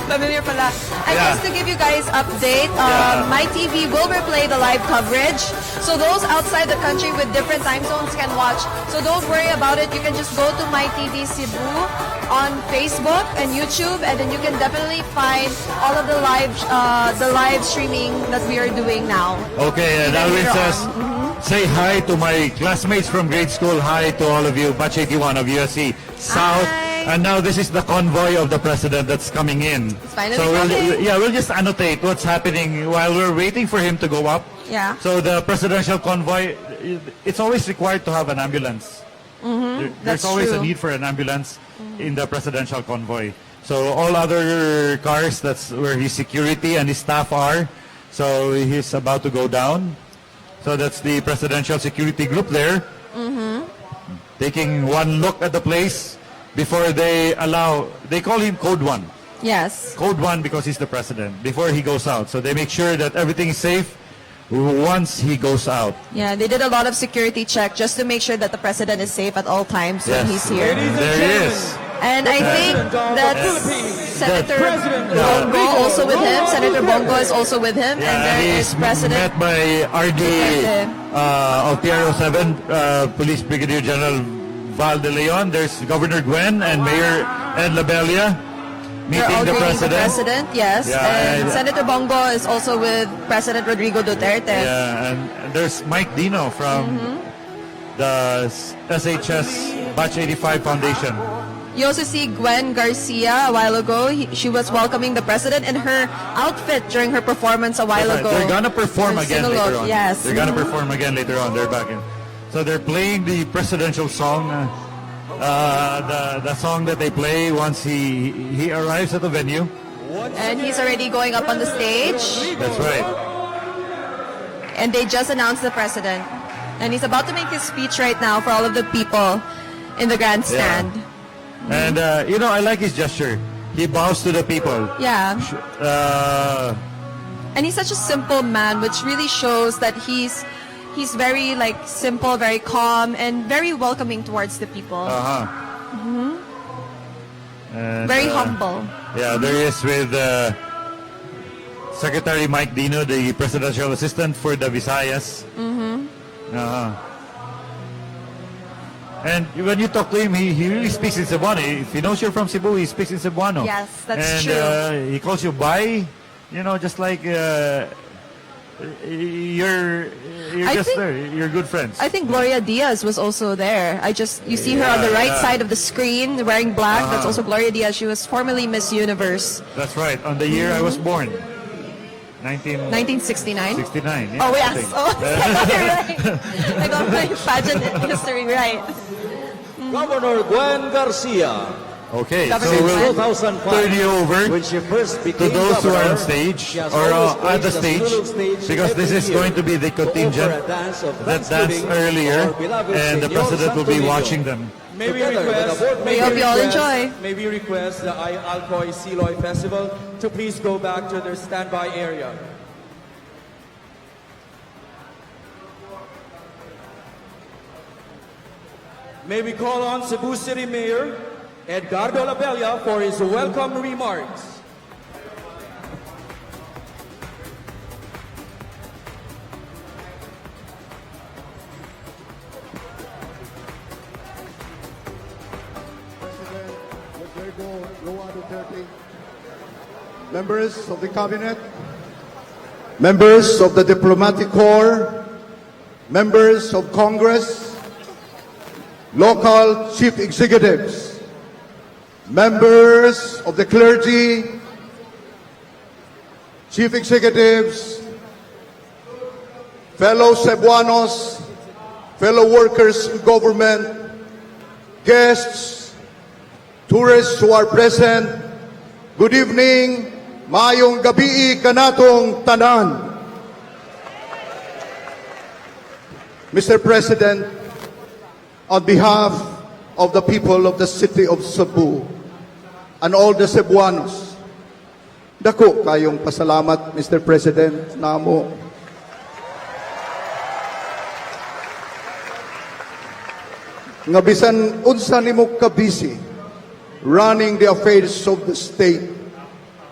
Familiar pala. And Yeah. just to give you guys update, Yeah. My TV will replay the live coverage. So those outside the country with different time zones can watch. So don't worry about it. You can just go to My TV Cebu on Facebook and YouTube, and then you can definitely find all of the live streaming that we are doing now. Okay, and Even Alvin later says, on. say hi to my classmates from grade school. Hi to all of you, Batch 81 of USC South. And now this is the convoy of the president that's coming in. It's finally so coming. we'll just annotate what's happening while we're waiting for him to go up. Yeah. So the presidential convoy, it's always required to have an ambulance. There's That's always a true. need for an ambulance in the presidential convoy. So all other cars, that's where his security and his staff are. So he's about to go down. So that's the presidential security group there, taking one look at the place before they call him Code 1. Yes. Code 1 because he's the president, before he goes out. So they make sure that everything is safe once he goes out. Yeah, they did a lot of security check just to make sure that the president is safe at all times when he's here. There he is. And I think that's Senator Bongo also with him. Senator Bongo is also with him. And there is President met by RD of PRO7, Police Brigadier General Val de Leon. There's Governor Gwen and Mayor Ed Labella They're all meeting the greeting president. yes. Yeah, and and- Senator Bongo is also with President Rodrigo Duterte. Yeah, and there's Mike Dino from the SHS Batch 85 Foundation. You also see Gwen Garcia a while ago. She was welcoming the president in her outfit during her performance a while Right, ago. they're gonna perform in again Sinulog. later on. Yes. They're gonna perform again later on. They're back in. So they're playing the presidential song, the song that they play once he arrives at the venue. And he's already going up on the stage. That's right. And they just announced the president. And he's about to make his speech right now for all of the people in the grandstand. And I like his gesture. He bows to the people. Yeah. Uh, And he's such a simple man, which really shows that he's very simple, very calm, and very welcoming towards the people. Mhm. and, Very humble. Yeah, there he is with Secretary Mike Dino, the presidential assistant for the Visayas. And when you talk to him, he really speaks in Cebuano. If he knows you're from Cebu, he speaks in Cebuano. Yes, that's and, true. He calls you Bay, just like you're I just think- there. You're good friends. I think Gloria Diaz was also there. You see her on the right Yeah. side of the screen wearing black. That's Uh-huh. also Gloria Diaz. She was formerly Miss Universe. That's right. On the year I was born, 1969? 1969. Oh, I yes. think. Oh, I got it right. I got my pageant history right. Governor Gwen Garcia. Okay, so Since we'll 2005, turn you over when she first to became those who are governor, on stage she has or always at the graced stage, Sinulog stage because this every is year going to be the to offer contingent a dance of that danced thanksgiving earlier, to our beloved and the Senor president will be Santo Niño. watching them. May we Together with the request, board We hope you all enjoy. May we request the Alcoy Siloy Festival to please go back to their standby area. May we call on Cebu City Mayor Edgardo Labella for his welcome remarks. Members of the Cabinet, members of the Diplomatic Corps, members of Congress, local chief executives, members of the clergy, chief executives, fellow Cebuanos, fellow workers in government, guests, tourists who are present, good evening, maayong gabi kanatong tanan. Mr. President, on behalf of the people of the city of Cebu and all the Cebuanos, dako kayong pasalamat, Mr. President, namo. Nga bisan unsa nimo ka busy running the affairs of the state,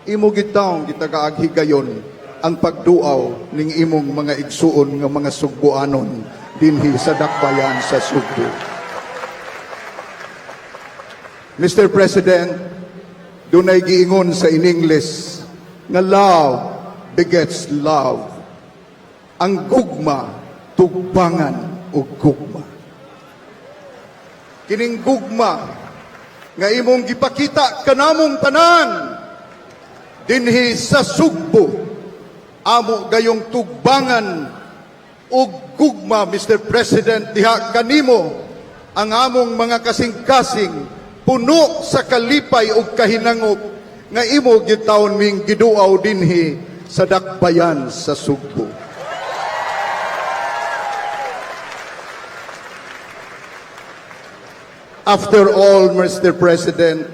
imo gitaong gitagaag higayon ang pagduaw ning imong mga igsuon nga mga Sugbuanon dinhi sa dakbayan sa Sugbo. Mr. President, dunay giingon sa in English nga love begets love. Ang gugma, tugbangan o gugma. Kining gugma nga imong gipakita kanamong tanan dinhi sa Sugbo, amo gayong tugbangan o gugma, Mr. President, diha kanimo ang among mga kasing-kasing puno sa kalipay ug kahinangop nga imo gitawon ming giduaw dinhi sa dakbayan sa Sugbo. After all, Mr. President,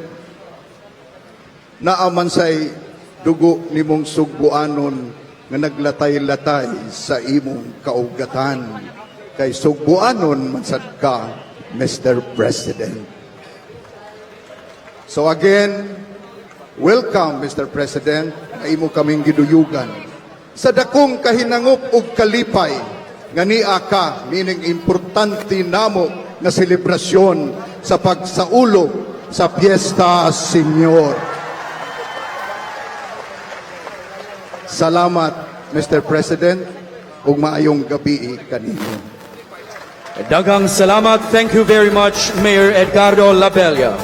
naaman say dugo nimong Sugbuanon nga naglatay-latay sa imong kaugatan. Kay Sugbuanon man sad ka, Mr. President. So again, welcome, Mr. President, na imo kaming giduyugan. Sa dakong kahinangop ug kalipay, nga niya ka, meaning importante namo nga selebrasyon sa pagsaulog sa Fiesta Senior. Salamat, Mr. President, ug maayong gabi kanimo. Daghang salamat. Thank you very much, Mayor Edgardo Labella.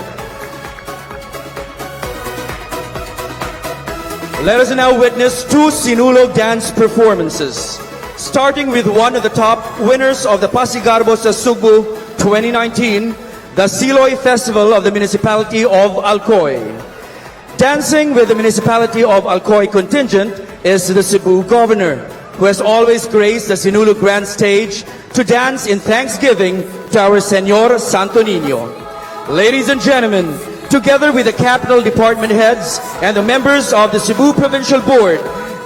Let us now witness two Sinulog dance performances, starting with one of the top winners of the Pasigarbo sa Sugbo 2019, the Siloy Festival of the Municipality of Alcoy. Dancing with the Municipality of Alcoy contingent is the Cebu Governor, who has always graced the Sinulog Grand Stage to dance in thanksgiving to our Señor Santo Niño. Ladies and gentlemen, together with the Capital Department heads and the members of the Cebu Provincial Board,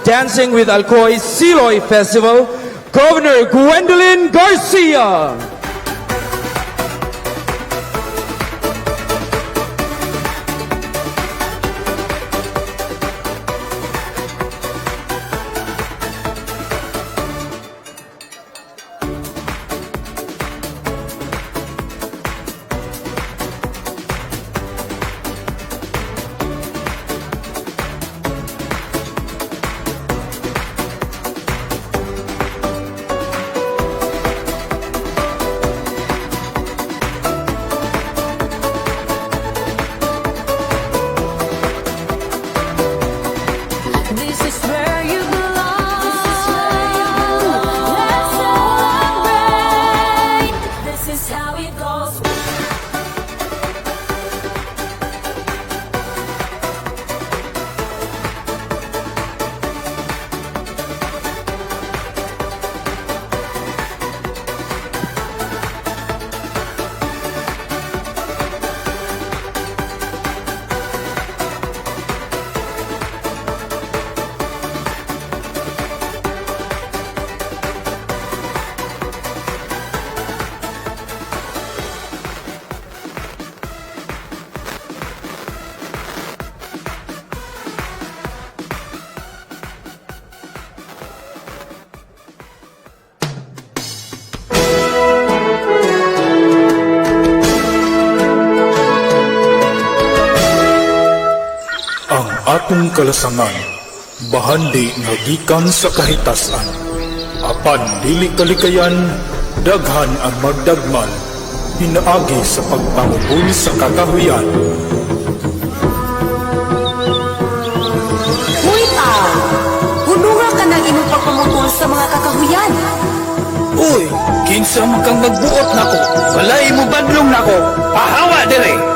dancing with Alcoy's Siloy Festival, Governor Gwendolyn Garcia. Atong kalasangan, bahandi nga gikan sa kahitasan. Apan dili kalikayan, daghan ang magdagman, pinaagi sa pagpangubul sa kakahuyan. Huy tao, hununga ka ng imong pagpamungkol sa mga kakahuyan. Uy, kinsa man kang magbuot nako, walay mo badlong nako, pahawa dire.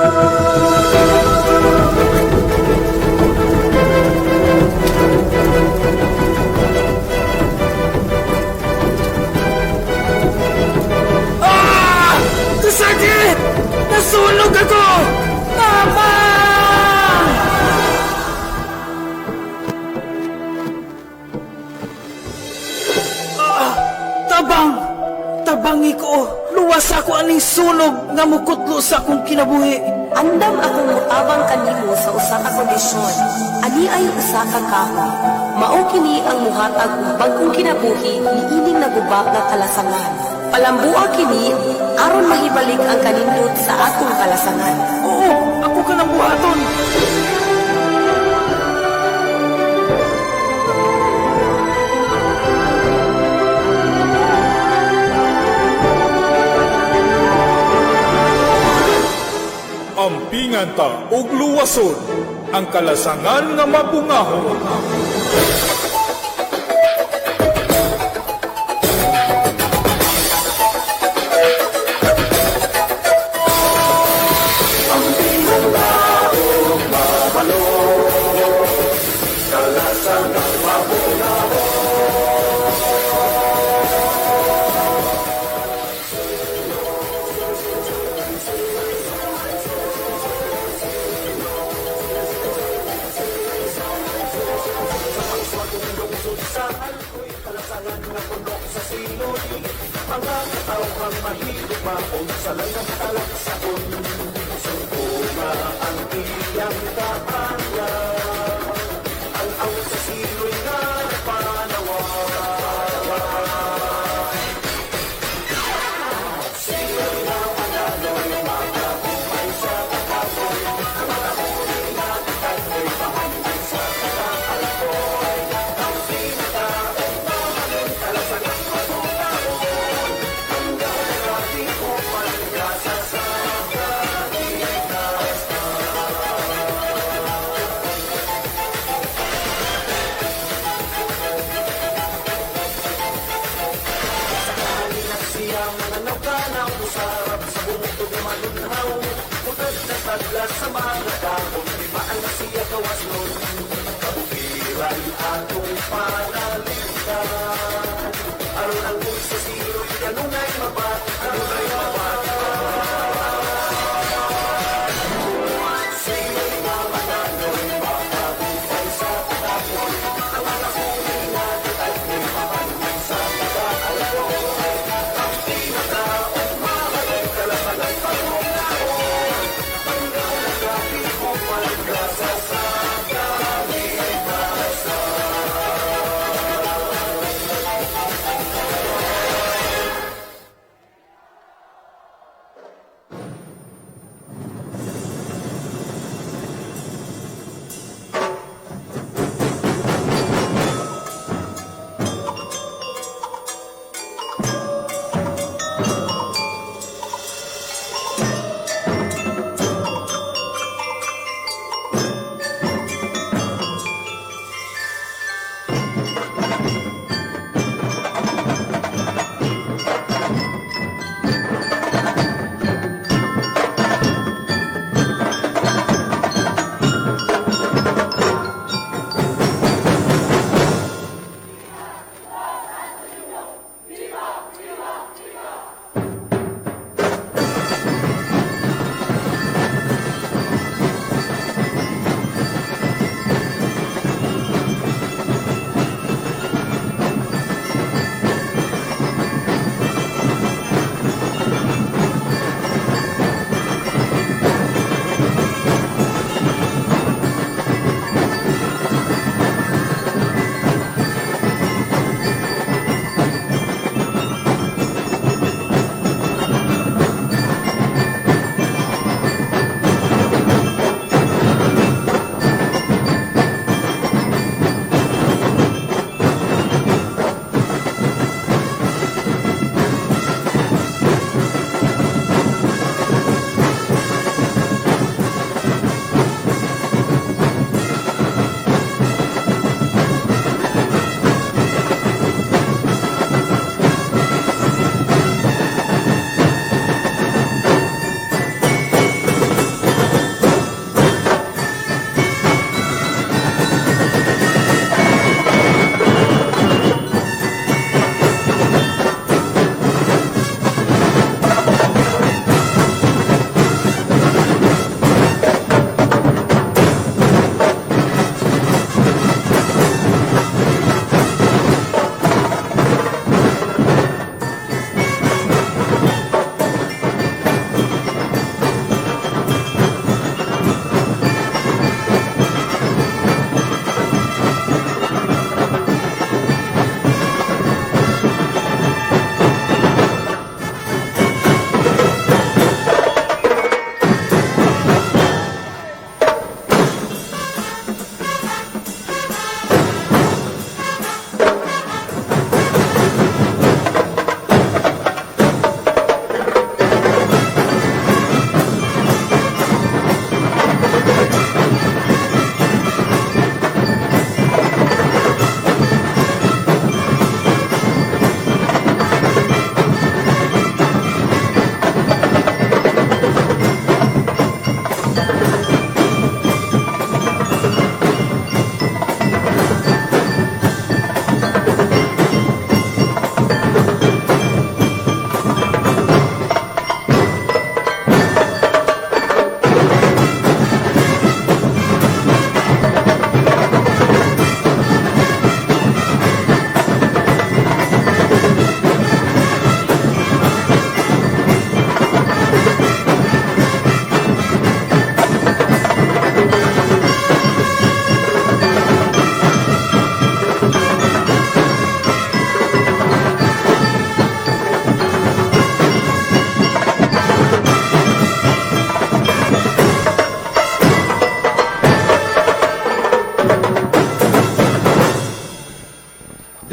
Sakit! Nasulog ako! Papa! Tabang! Tabangi ko! Luwas ako aning sulog! sinulog nga mukutlo sa akong kinabuhi. Andam akong mutabang kanimo sa usa ka kondisyon. Ani ay usa ka kahoy. Mao kini ang muhatag og bag-ong kinabuhi niining nagubak nga kalasangan. Palambua kini aron mahibalik ang kanindot sa atong kalasangan. Oo, ako ka nang buhaton. Ampingan ta og luwason ang kalasangan nga mabungahon.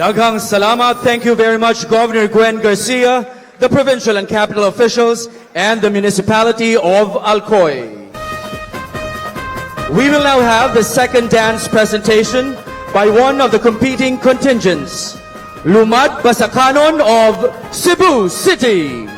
Daghang salamat. Thank you very much, Governor Gwen Garcia, the provincial and capital officials, and the municipality of Alcoy. We will now have the second dance presentation by one of the competing contingents, Lumad Basakanon of Cebu City.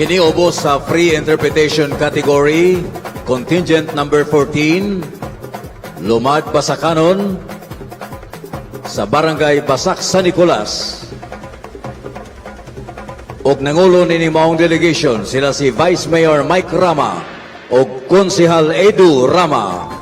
Kiniubos sa free interpretation category, contingent number 14, Lumad Basakanon sa Barangay Basak San Nicolas. Og nangulo ni maong delegation sila si Vice Mayor Mike Rama og Konsehal Edu Rama.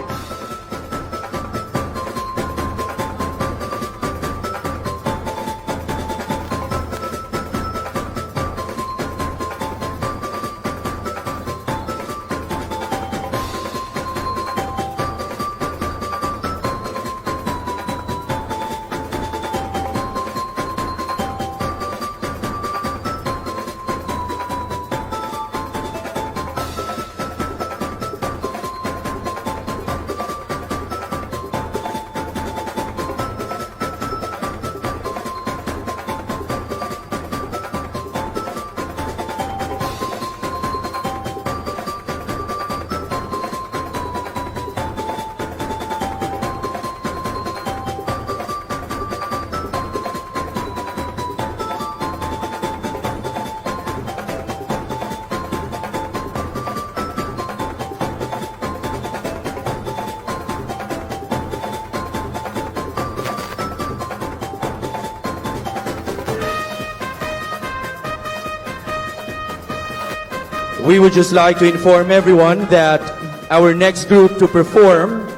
We would just like to inform everyone that our next group to perform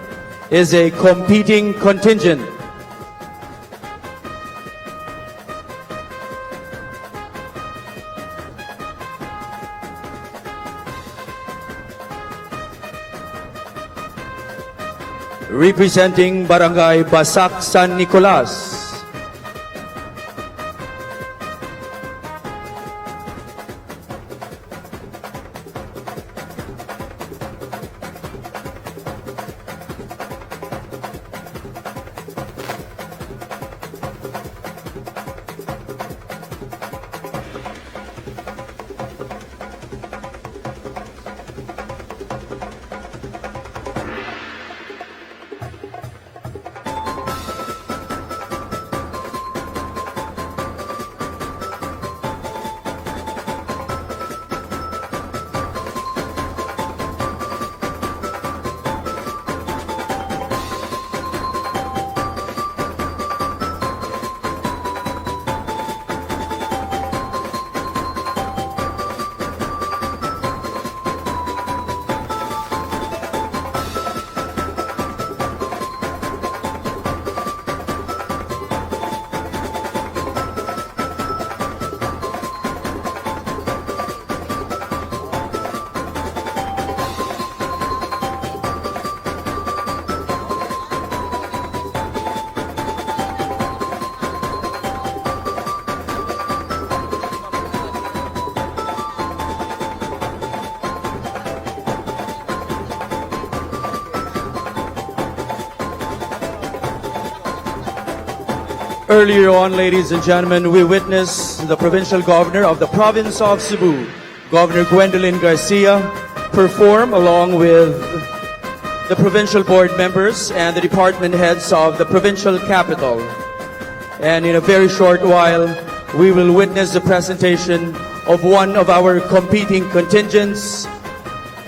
is a competing contingent. Representing Barangay Basak San Nicolas. Earlier on, ladies and gentlemen, we witnessed the provincial governor of the province of Cebu, Governor Gwendolyn Garcia, perform along with the provincial board members and the department heads of the provincial capital. And in a very short while, we will witness the presentation of one of our competing contingents,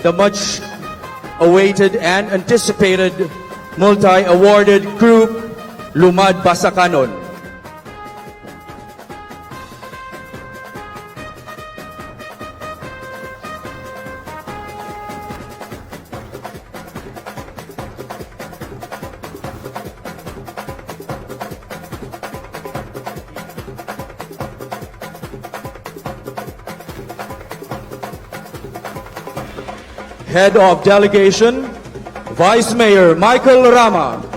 the much awaited and anticipated multi-awarded group, Lumad Basakanon. Head of Delegation, Vice Mayor Michael Rama.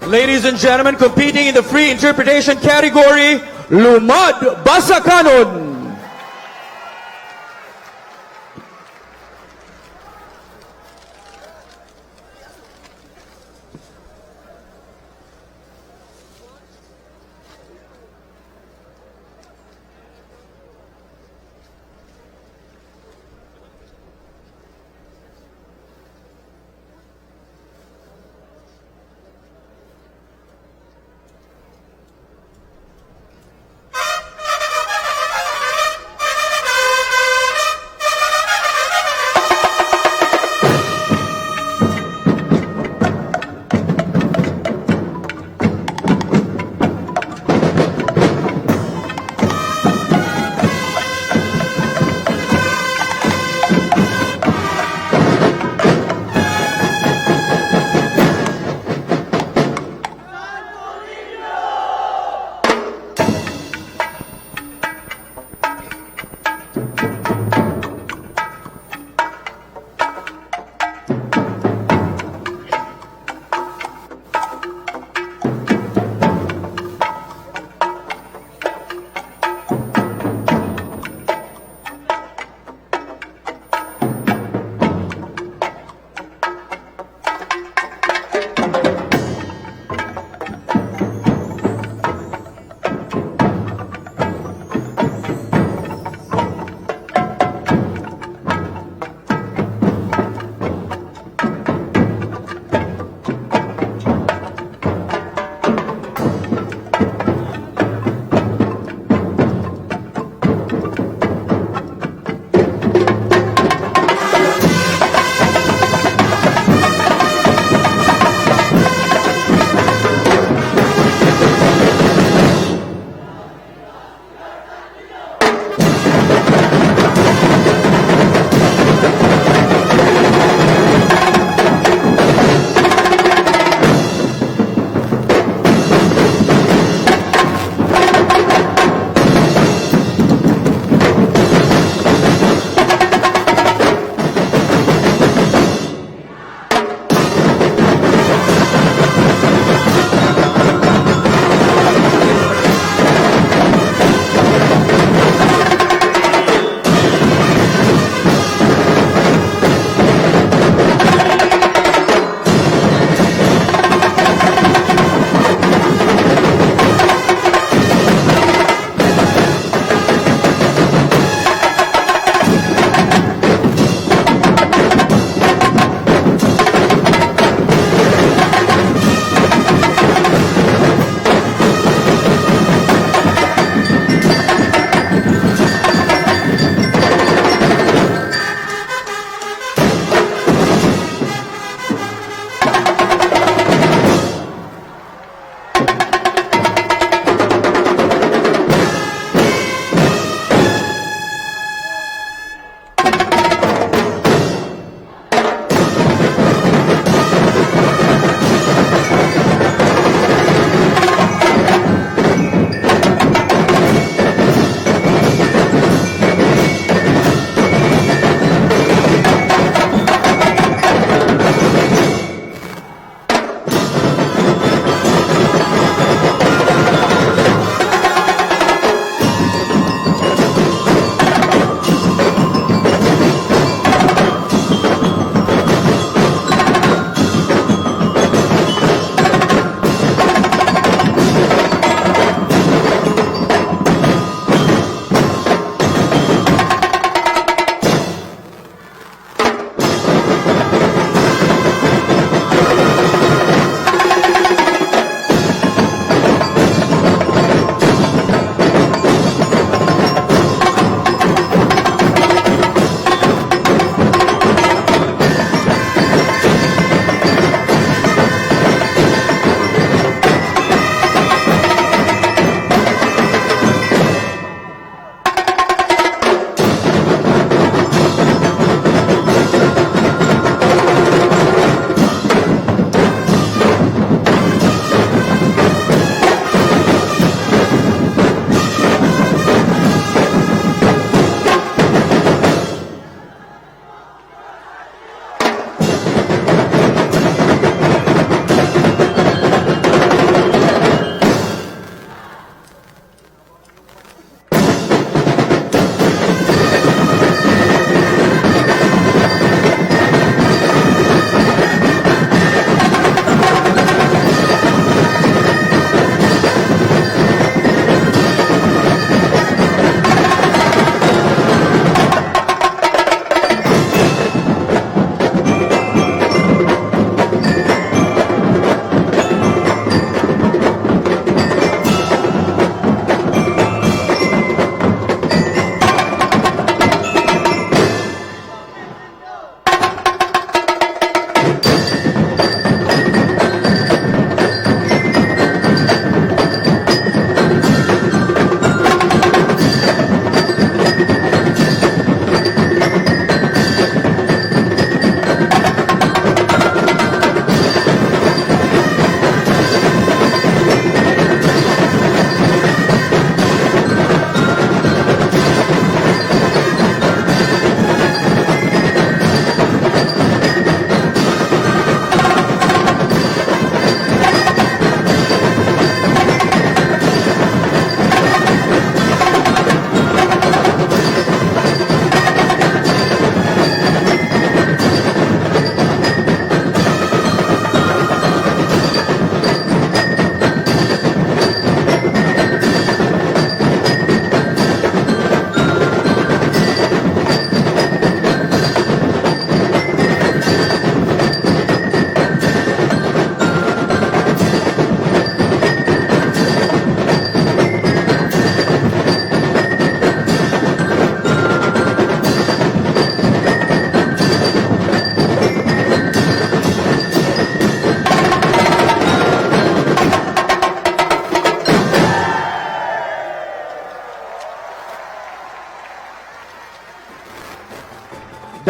Ladies and gentlemen, competing in the free interpretation category, Lumad Basakanon.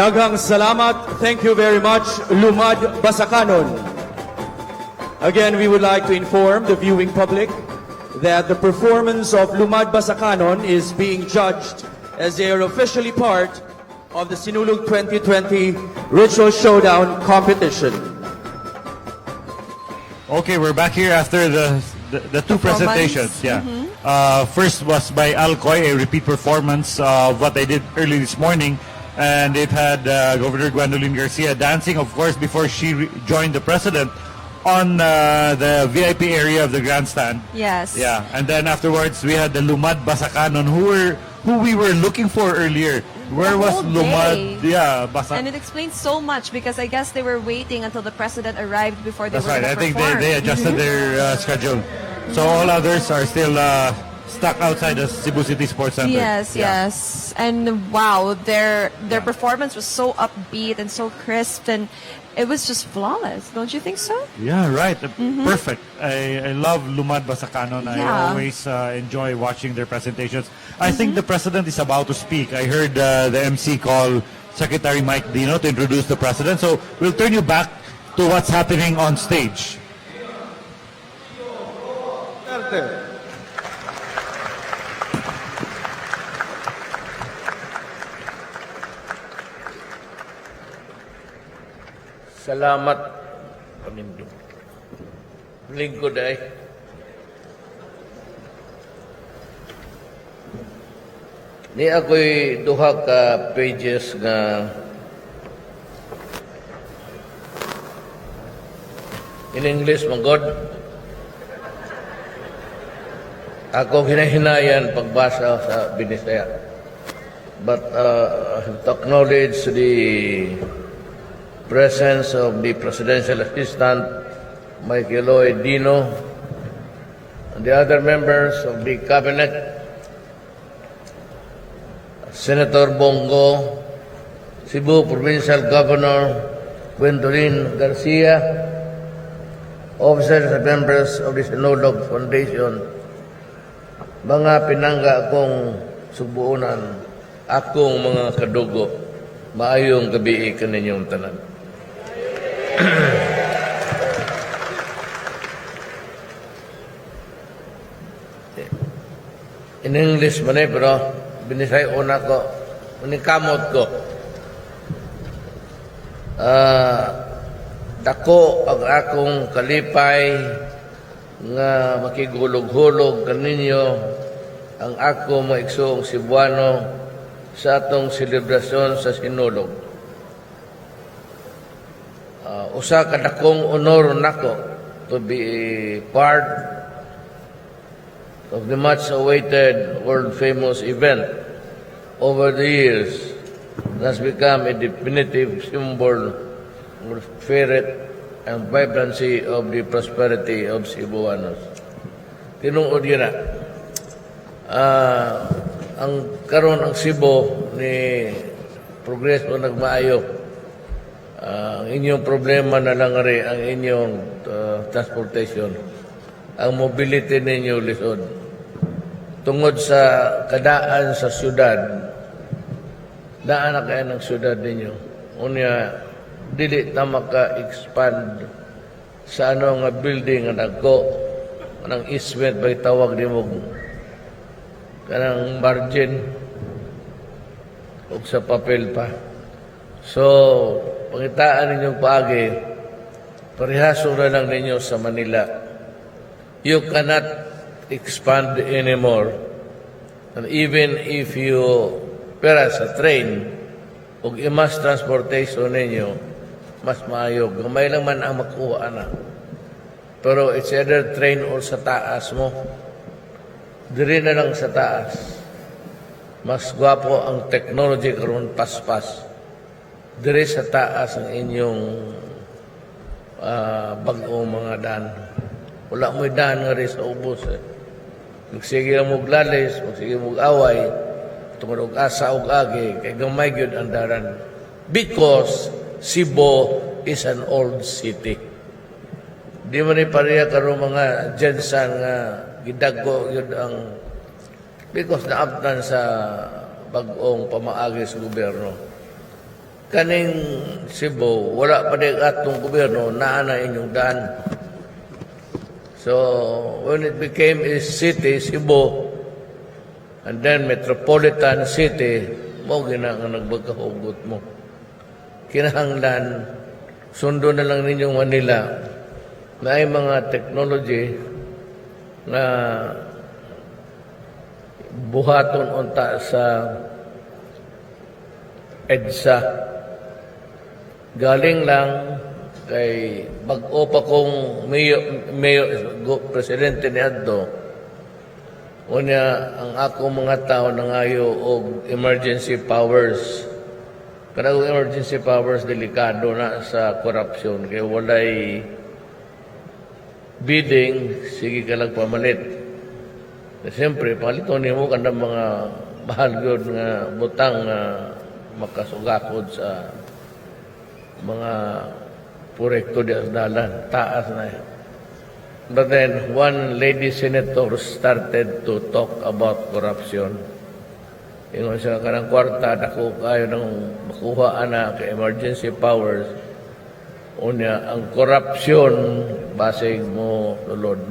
Daghang salamat. Thank you very much, Lumad Basakanon. Again, we would like to inform the viewing public that the performance of Lumad Basakanon is being judged as they are officially part of the Sinulog 2020 Ritual Showdown competition. Okay, we're back here after the two presentations. Yeah. First was by Alcoy, a repeat performance of what I did early this morning. And it had Governor Gwendolyn Garcia dancing, of course, before she joined the president on the VIP area of the grandstand. Yes. Yeah. And then afterwards, we had the Lumad Basakanon, who we were looking for earlier. Where was whole Lumad? day. Yeah, Basak. And it explains so much because I guess they were waiting until the president arrived before they That's were right. going I to think perform. they adjusted their schedule. So all others are still stuck outside the Cebu City Sports Center. Yes, Yeah. yes. And wow, their performance was so upbeat and so crisp, and it was just flawless. Don't you think so? Yeah, right. Perfect. I love Lumad Basakanon. I Yeah. always enjoy watching their presentations. I think the president is about to speak. I heard the MC call Secretary Mike Dino to introduce the president. So we'll turn you back to what's happening on stage. Salamat panindo. Lingkod ay. Ni ako'y duha ka pages nga in English magod. Ako hinahinayan pagbasa sa Binisaya. But I have to acknowledge the presence of the Presidential Assistant, Michael Lloyd Dino, and the other members of the Cabinet, Senator Bongo, Cebu Provincial Governor Gwendolyn Garcia, officers and members of the Sinulog Foundation, mga pinangga akong subuunan, akong mga kadugo, maayong gabi kaninyong tanan. In English man pero binisay una ko, manikamot ko. Dako ang akong kalipay nga makigulog-hulog kaninyo ang ako maigsoong Cebuano sa atong selebrasyon sa Sinulog. Usa ka dakong honor nako to be part of the much-awaited world-famous event over the years that has become a definitive symbol of spirit and vibrancy of the prosperity of Cebuanos. Tinuod yun na. Ang karon ang Cebu ni progreso nagmaayo. Ang inyong problema na lang rin ang inyong transportation. Ang mobility ninyo lisod. Tungod sa kadaan sa syudad, daan na kayo ng syudad ninyo. Unya, dili na maka-expand sa ano nga building nga nagko, anang easement ba tawag di mo, kanang margin, o sa papel pa. So, pangitaan ninyong paagi, parihaso na lang ninyo sa Manila. You cannot expand anymore. And even if you pera sa train, o imas transportation ninyo, mas maayog. Gamay lang man ang makuha na. Pero it's either train or sa taas mo. Diri na lang sa taas. Mas gwapo ang technology karon paspas. Diri sa taas ang inyong bag-o mga daan. Wala mo'y daan nga rin sa ubos. Magsige mo glalis, magsige mo away, tungod og asa og agi, kay gamay gyud ang daran. Because Cebu is an old city. Di man ni pareha karon mga jensan nga gidagko gyud ang because naabtan sa bag-ong pamaagi sa gobyerno. kaning Cebu, wala pa din atong gobyerno, naana inyong daan. So, when it became a city, Cebu, and then metropolitan city, mo gina nga nagbagkahugot mo. Kinahanglan, sundo na lang ninyong Manila na ay mga technology na buhaton unta sa EDSA. Galing lang kay bag-o pa kong presidente ni Addo, unya ang ako mga tao nangayo og emergency powers. Kanang emergency powers delikado na sa korupsyon kay walay bidding, sige ka lang pamalit. Siyempre, paliton mo kanang mga mahal gyud nga butang nga makasugakod sa mga proyekto di dalan, taas na yan. But then, one lady senator started to talk about corruption. Ingon siya kanang kwarta, dako kayo ng makuha na ka emergency powers. Unya, ang corruption, basig mo lulod.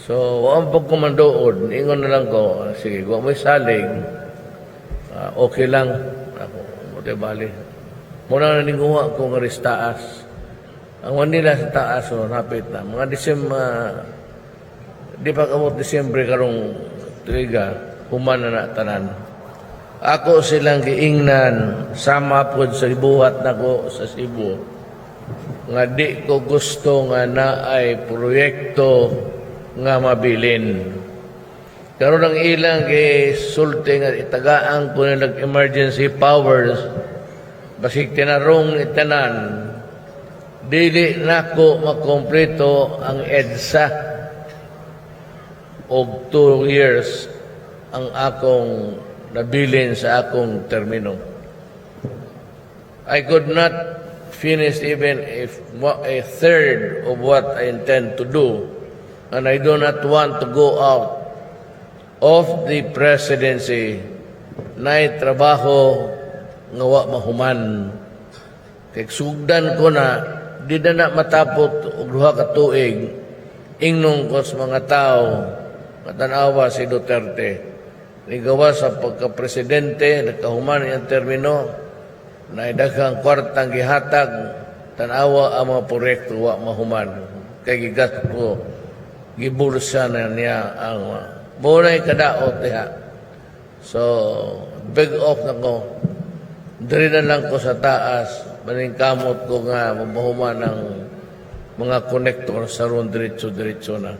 So, ang pagkumandood, ingon na lang ko, sige, kung may salig, okay lang. Ako, muti bali. Muna na ninguha ko nga ris taas. Ang Manila sa taas, napit na. Mga di pa kamot Disyembre karong tuiga, human na tanan. Ako silang giingnan, sama po sa ibuhat na ko sa Cebu. Nga di ko gusto nga na ay proyekto nga mabilin. Karon ang ilang kay sulti nga itagaan ko na nag-emergency powers, basig tinarong itanan, dili nako makompleto ang EDSA og 2 years ang akong nabilin sa akong termino. I could not finish even a third of what I intend to do, and I do not want to go out of the presidency na trabaho nga wa mahuman. Kay sugdan ko na, di na matapot og 2 ka tuig, ingnong ko sa mga tao, matanawa si Duterte. Nigawa sa pagka-presidente, nagkahuman ang termino, na daghang kwartang gihatag, tanawa ang mga proyekto wa mahuman. Kay gigat ko, gibulsa na niya ang munay kadaot niya. So, big off na ko. Dari na lang ko sa taas, maningkamot ko nga mabahuman ng mga connector sa ron diretso-diretso na.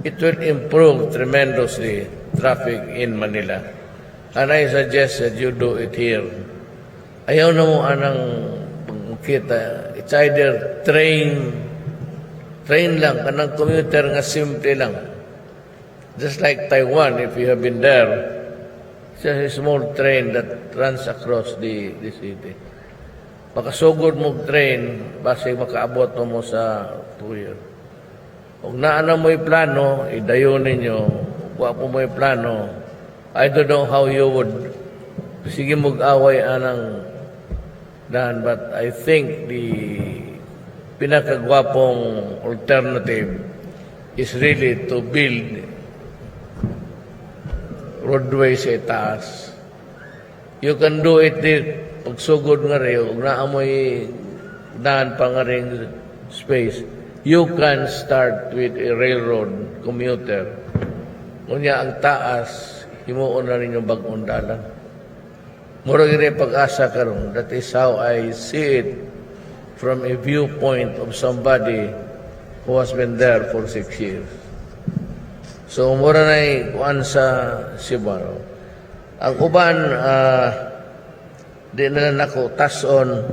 It will improve tremendously traffic in Manila. And I suggest that you do it here. Ayaw na mo anang kita. It's either train lang, kanang commuter nga simple lang. Just like Taiwan, if you have been there, it's a small train that runs across the city. Makasugod mo train, basi makaabot mo sa 2 years. Kung naana mo'y plano, idayon ninyo. Kung po mo'y plano, I don't know how you would sige mag-away anang dahan, but I think the pinakagwapong alternative is really to build roadway sa itaas. You can do it pagsugod nga rin, kung naamoy daan pa nga rin space, you can start with a railroad commuter. Kunya ang taas, himuon na rin yung bagong dalan. Murag rin pag-asa karon. That is how I see it from a viewpoint of somebody who has been there for 6 years. So, mura na kuan sa Cebu. Ang uban, di na nako tason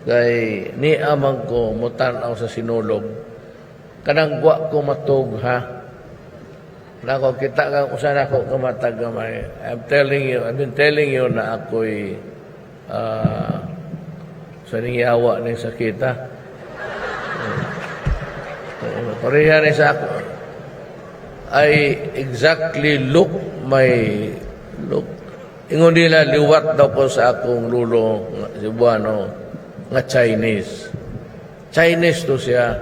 kay ni amang ko mutanaw sa sinulog. Kanang gwa ko matug ha. Nako kita kang usan ako kamatag gamay. I've been telling you na ako'y sa ningyawa ng sakita. Pareha ni sa ako. I exactly look Ingon nila, liwat daw ko sa akong lulo, Cebuano, nga Chinese. Chinese to siya.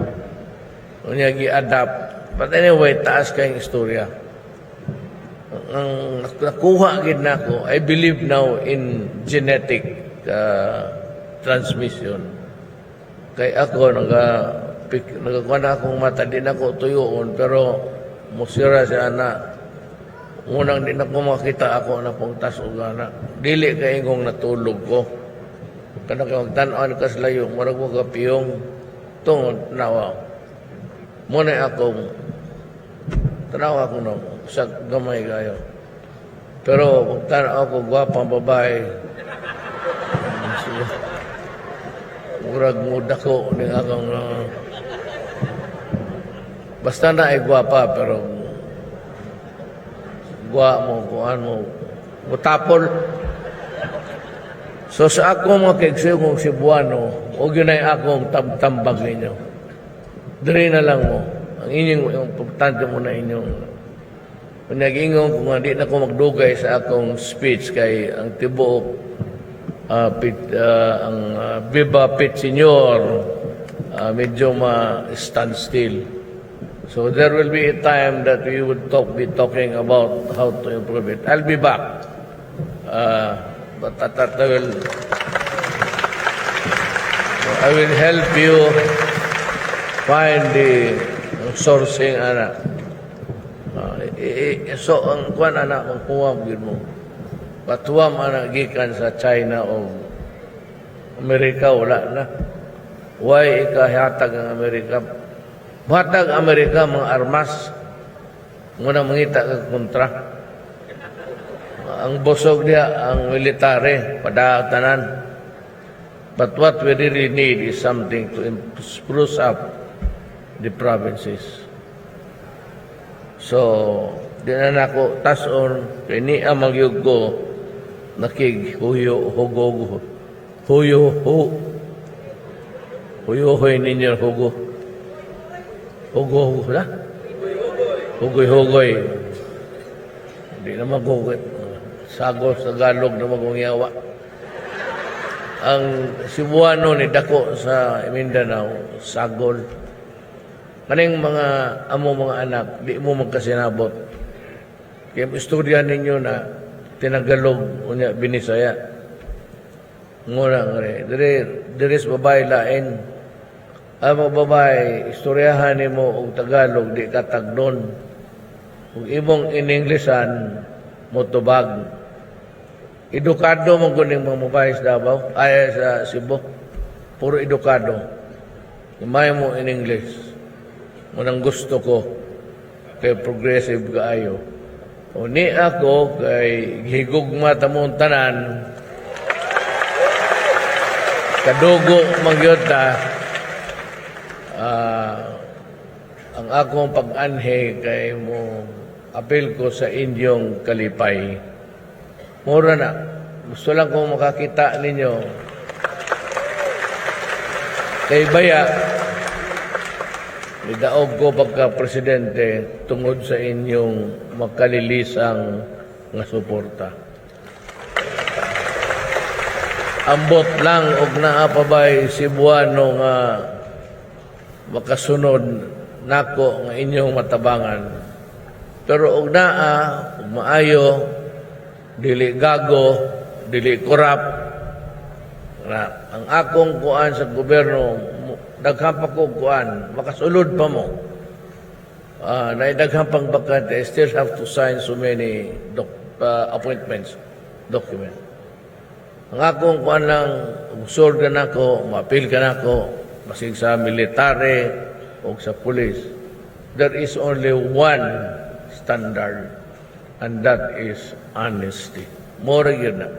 Kanya gi-adapt. But anyway, taas kayong istorya. Ang nakuha gid nako, I believe now in genetic transmission. Kay ako, nagakuha na akong mata, di na ko tuyoon, pero musira siya na. Unang di na ko makita ako na pungtas o gana. Dili kay ingong natulog ko. Kana kay magtan-an ka sa layo, marag mo kapiyong tungod nawa. Muna akong tanawa ko na sa gamay kayo. Pero magtanaw ako, gwapang babae. Murag muda ko ni akong basta na ay gwapa, pero gwa mo, kuhan mo, mutapol. So sa ako mga kaigsuyo kong Cebuano, huwag yun ay akong tambag ninyo. Diri na lang mo. Ang inyong, yung importante mo na inyong, kung nag-ingong, kung hindi na ko magdugay sa akong speech kay ang tibuok, ang Viva Pit Senior, medyo ma-stand still. So there will be a time that we would be talking about how to improve it. I'll be back. But I will help you find the sourcing, anak. So, ang kuwan, anak, magkuwam yun mo. Patuwam, anak, gikan sa China o Amerika, wala na. Why ikahatag ang Amerika? Hatag Amerika mga armas. Muna mangita ka kontra. Ang bosog niya, ang military, padatanan. But what we really need is something to spruce up the provinces. So, di na nako tason, kay ni amagyug ko, nakighuyo, hugo, huyo-hoy ninyo, hugo. Hugo, na? Hugoy-hugoy. Hindi na maghugot. Sagol sa galog na magungyawa. Ang Cebuano ni dako sa Mindanao, sagol. Kaning mga amo mga anak, di mo magkasinabot. Kaya istorya ninyo na tinagalog unya Binisaya. Ngura ngare, diris babae lain. Ang mga babae, istoryahan nimo og Tagalog, di katagdon. Kung imong in-Englishan, motubag. Edukado mong kuning mga babae sa Davao, ay sa Cebu. Puro edukado. Imay mo in English. Munang gusto ko, kay progressive kaayo. O ni ako, kay higugma tamong tanan, kadugo mangyota, ang akong pag-anhe kay mo apel ko sa inyong kalipay. Mura na. Gusto lang kong makakita ninyo. Kay Baya, idaog ko pagka-presidente tungod sa inyong makalilisang nga suporta. Ambot lang og naapabay Cebuano nga makasunod nako nga inyong matabangan. Pero og naa, og maayo, dili gago, dili korap. Ang akong kuan sa gobyerno, daghang pa ko kuan, makasulod pa mo. Daghang pang bakante, I still have to sign so many appointments, document. Ang akong kuan lang, usol ka na ko, mapil ka na ko, masig sa military o sa police. There is only one standard, and that is honesty. Mora yun na.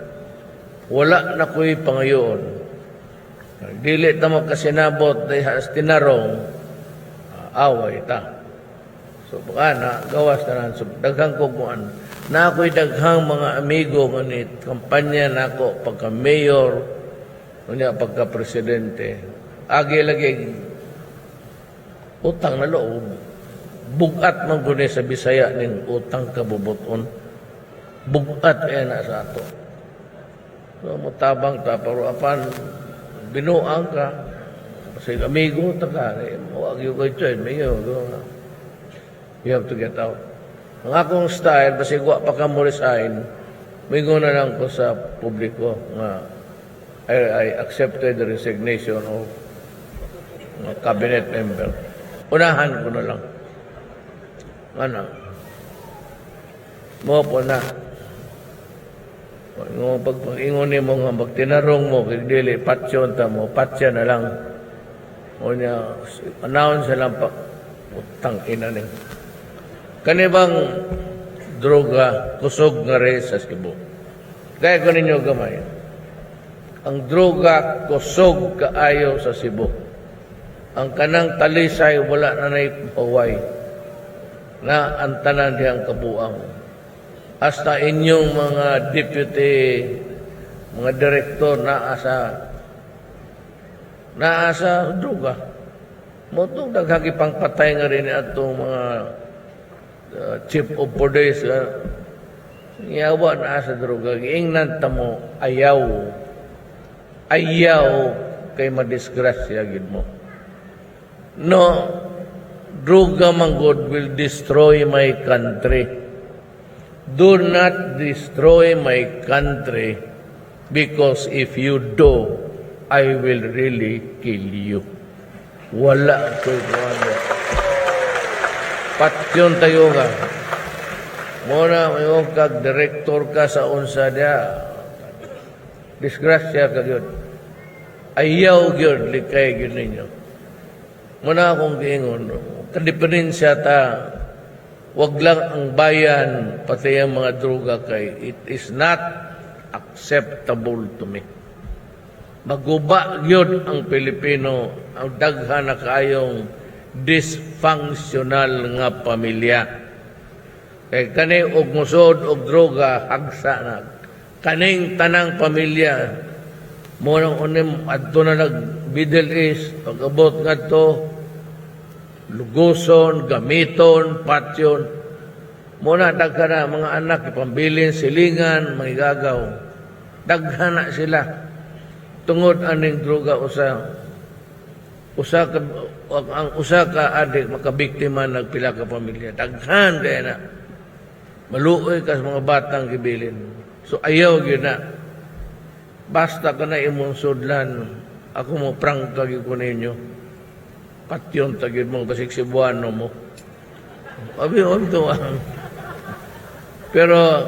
Wala na ko'y pangayoon. Dili ta makasinabot dahil has tinarong, away ta. So baka na, gawas na lang. So, daghang kukuan. Na ako'y daghang mga amigo nganit, kampanya na ako, pagka-mayor, pagka-presidente, agi-lagi, utang na loob. Bugat man guni sa Bisaya ning utang kabubuton. bugat na sa ato. So, mutabang ta, pero apan, binuang ka, kasi amigo, taka, huwag yung kay Choy, you have to get out. Ang akong style, basi guwa pa ka mo resign, mingo na lang ko sa publiko nga I accepted the resignation of cabinet member. Unahan ko na lang. Ano? Mo po na. Pag-ingon mo nga, magtinarong mo, kagdili, patsyon ta mo, patsya na lang. O niya, announce lang pa, utang ina niya. Kanibang droga, kusog nga rin sa Cebu. Kaya ko ninyo gamay. Ang droga, kusog kaayo sa Cebu. Ang kanang talisay, wala na naipaway. Na ang tanan diyang kabuang. Hasta inyong mga deputy, mga direktor naasa droga. Motong daghagipang patay nga rin atong mga chief of police. Iyawa na sa droga. Ingnan ta mo, ayaw kay madisgrasya gid mo. No, droga manggod will destroy my country. Do not destroy my country because if you do, I will really kill you. Wala ko ito. Patyon tayo ka. Muna, mayroon kag director ka sa unsa dia. Disgrasya ka yun. Ayaw yun, likay yun ninyo. Muna akong giingon, kadipenensya ta, wag lang ang bayan, pati ang mga droga kay, it is not acceptable to me. Maguba yun ang Pilipino, ang daghan na kayong dysfunctional nga pamilya. Kay kani og musod og droga, hagsa na. Kaning tanang pamilya, munang unim, adto na nag-Middle East, pag-abot nga to, luguson, gamiton, patyon. Muna daghan na mga anak, ipambilin, silingan, magigagaw. Daghan na sila. Tungod aning droga ang usa ka adik makabiktima nagpila ka pamilya. Daghan kaya na. Maluoy ka sa mga batang gibilin. So ayaw gyud na. Basta ka na imong sudlan. Ako mo prangka gyud ko ninyo. Patyon tagid mo basig Cebuano mo. Abi to ang. Pero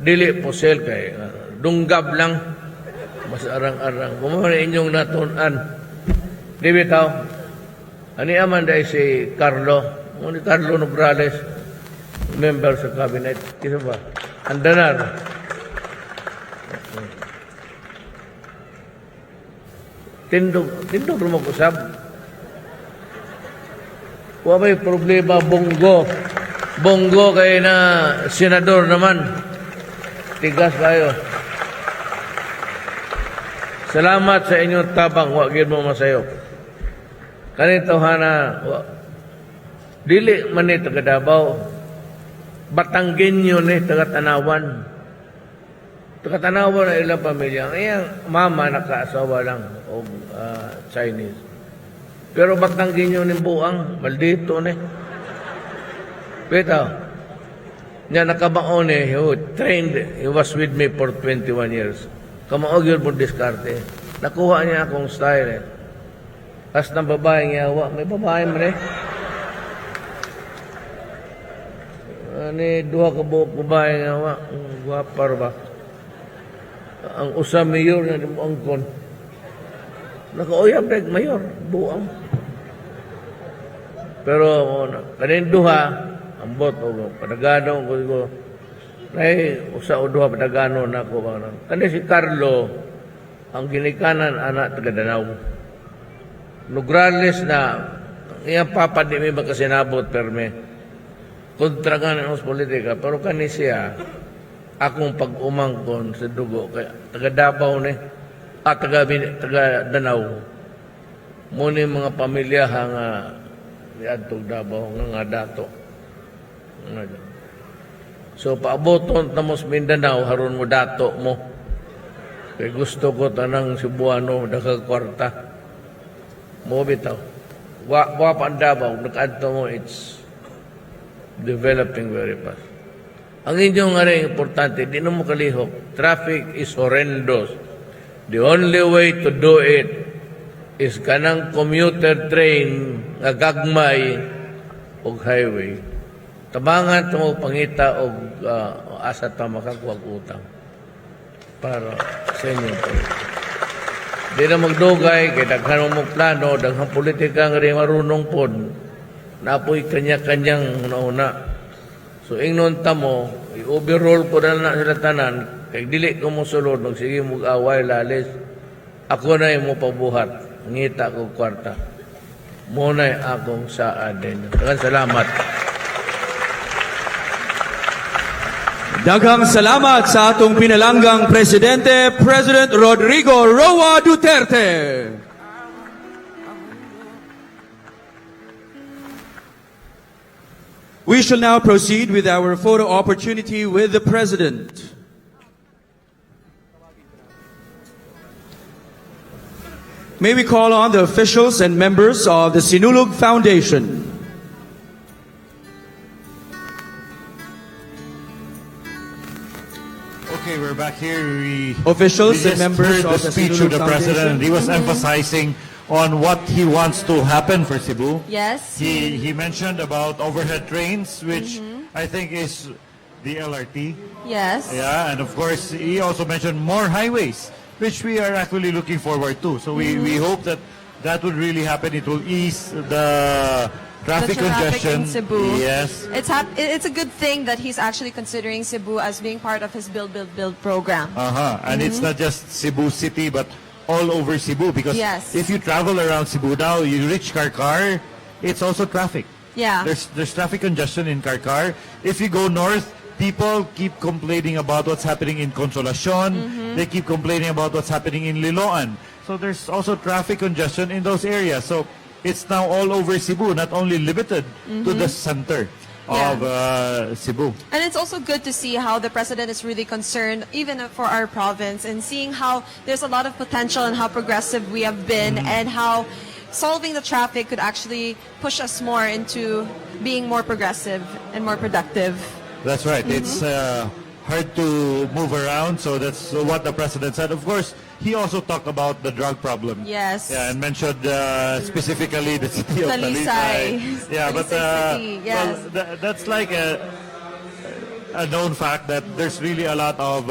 dili po sel kay dunggab lang. Mas arang-arang. Kung inyong natunan. Di bitaw. Ani aman dahil si Carlo. Ni Carlo Nograles. Member sa cabinet. Kisa ba? Andanar. Tindog mo kusab. Kung may problema, Bongo. Bongo kay na senador naman. Tigas kayo. Salamat sa inyong tabang, wag mo masayo. Kanito hana, dili man ni taga Davao, Batanggenyo ni taga Tanawan. Taga Tanawan na ilang pamilya. Iyang mama nakaasawa lang o Chinese. Pero Batanggenyo ni buang, maldito ni. Pero, niya nakabaon he trained, he was with me for 21 years. Kamaog yun po diskarte. Nakuha niya akong style As ng babaeng yawa, may babae man Ani duha ka buok babae yawa, guwapar ba? Ang usa mayor na mo angkon. Nakauyab deg mayor, buang. Pero kanin duha ambot og padagano ko nay usa o duha padagano nako ba. Kani si Carlo ang ginikanan anak taga Danau. Nograles na iya papa di may makasinabot perme. Kontra nga ng politika pero kani siya akong pag-umangkon sa dugo kaya taga Davao ni at taga Danau. Muni mga pamilya nga niadtog Davao nga dato. So paaboton tamos Mindanao haron mo dato mo. Kay gusto ko tanang Cebuano daghang kwarta. Mo bitaw. Wa pandabaw nag-adto mo, it's developing very fast. Ang inyong nga rin importante, di na mo kalihok. Traffic is horrendous. The only way to do it is kanang commuter train nga gagmay og highway. Tabangan ito mo pangita og asa ta makakuwag utang para sa inyong palit. Di na magdugay, kaya daghan mo plano, daghang politika nga rin marunong pod, napoy kanya-kanyang una-una. So, ingnon ta mo, i-overroll po na sila tanan, kaya dili ko mo sulod, sige mag-away, lalis, ako na yung mo pabuhat, ngita ko kwarta. Muna yung akong saan din. Salamat. Daghang salamat sa atong pinalanggang Presidente, President Rodrigo Roa Duterte. We shall now proceed with our photo opportunity with the President. May we call on the officials and members of the Sinulog Foundation. Okay, we're back here. Officials we and members heard of the the speech Sinulog of the president. He was emphasizing on what he wants to happen for Cebu. Yes. He mentioned about overhead trains, which I think is the LRT. Yes. Yeah, and of course, he also mentioned more highways, which we are actually looking forward to. So we hope that that would really happen. It will ease the traffic congestion. In Cebu. Yes. It's a good thing that he's actually considering Cebu as being part of his Build program. And it's not just Cebu City, but all over Cebu. Because Yes. if you travel around Cebu now, you reach Karkar, it's also traffic. Yeah. There's traffic congestion in Karkar. If you go north, people keep complaining about what's happening in Consolacion. They keep complaining about what's happening in Liloan. So there's also traffic congestion in those areas. So it's now all over Cebu, not only limited to the center of Cebu. And it's also good to see how the president is really concerned, even for our province, and seeing how there's a lot of potential and how progressive we have been, and how solving the traffic could actually push us more into being more progressive and more productive. That's right. It's hard to move around, so that's what the president said. Of course, he also talked about the drug problem. Yes. Yeah, and mentioned specifically the city of Talisay. Talisay. Yeah, but City, yes. well, that's like a known fact that there's really a lot of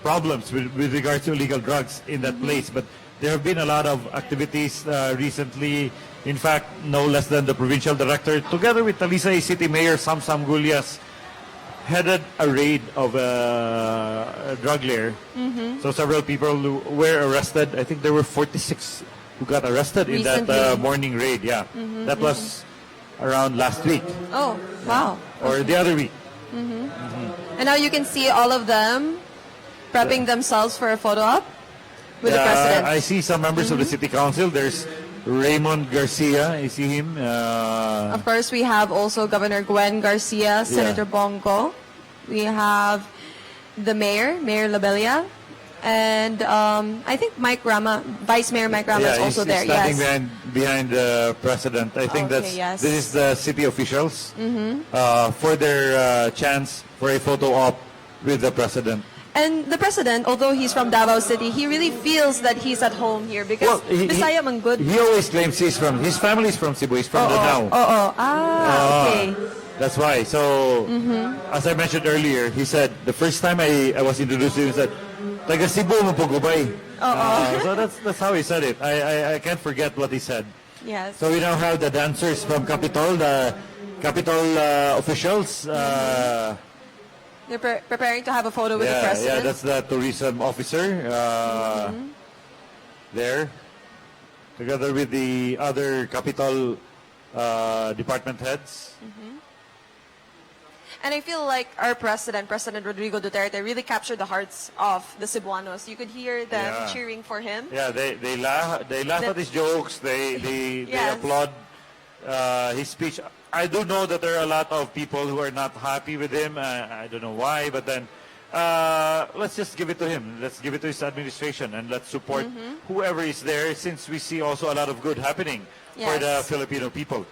problems with regards to illegal drugs in that place. But there have been a lot of activities recently. In fact, no less than the provincial director, together with Talisay City Mayor Sam Gulyas, headed a raid of a drug lair. So several people were arrested. I think there were 46 who got arrested in that morning raid. Yeah, that was around last week. Oh, wow. Or the other week. And now you can see all of them prepping themselves for a photo op with the president. I see some members of the city council. There's Raymond Garcia, I see him. Of course, we have also Governor Gwen Garcia, Senator Bongo. We have the mayor, Mayor Labella, and I think Mike Rama, Vice Mayor Mike Rama is also there. He's standing behind the president. I think this is the city officials for their chance for a photo op with the president. And the president, although he's from Davao City, he really feels that he's at home here because Bisaya man good. He always claims his family is from Cebu. He's from Danao. Okay. That's why. So, as I mentioned earlier, he said, the first time I was introduced to him, he said, taga Cebu mo po gubay. So that's how he said it. I can't forget what he said. Yes. So we now have the dancers from Capitol, the Capitol officials. They're preparing to have a photo with the president. Yeah, that's the tourism officer there, together with the other Capitol department heads. And I feel like our president, President Rodrigo Duterte, really captured the hearts of the Cebuanos. You could hear them cheering for him. Yeah, they laugh at his jokes. They applaud his speech. I do know that there are a lot of people who are not happy with him. I don't know why, but then let's just give it to him. Let's give it to his administration, and let's support whoever is there, since we see also a lot of good happening for the Yes. Filipino people.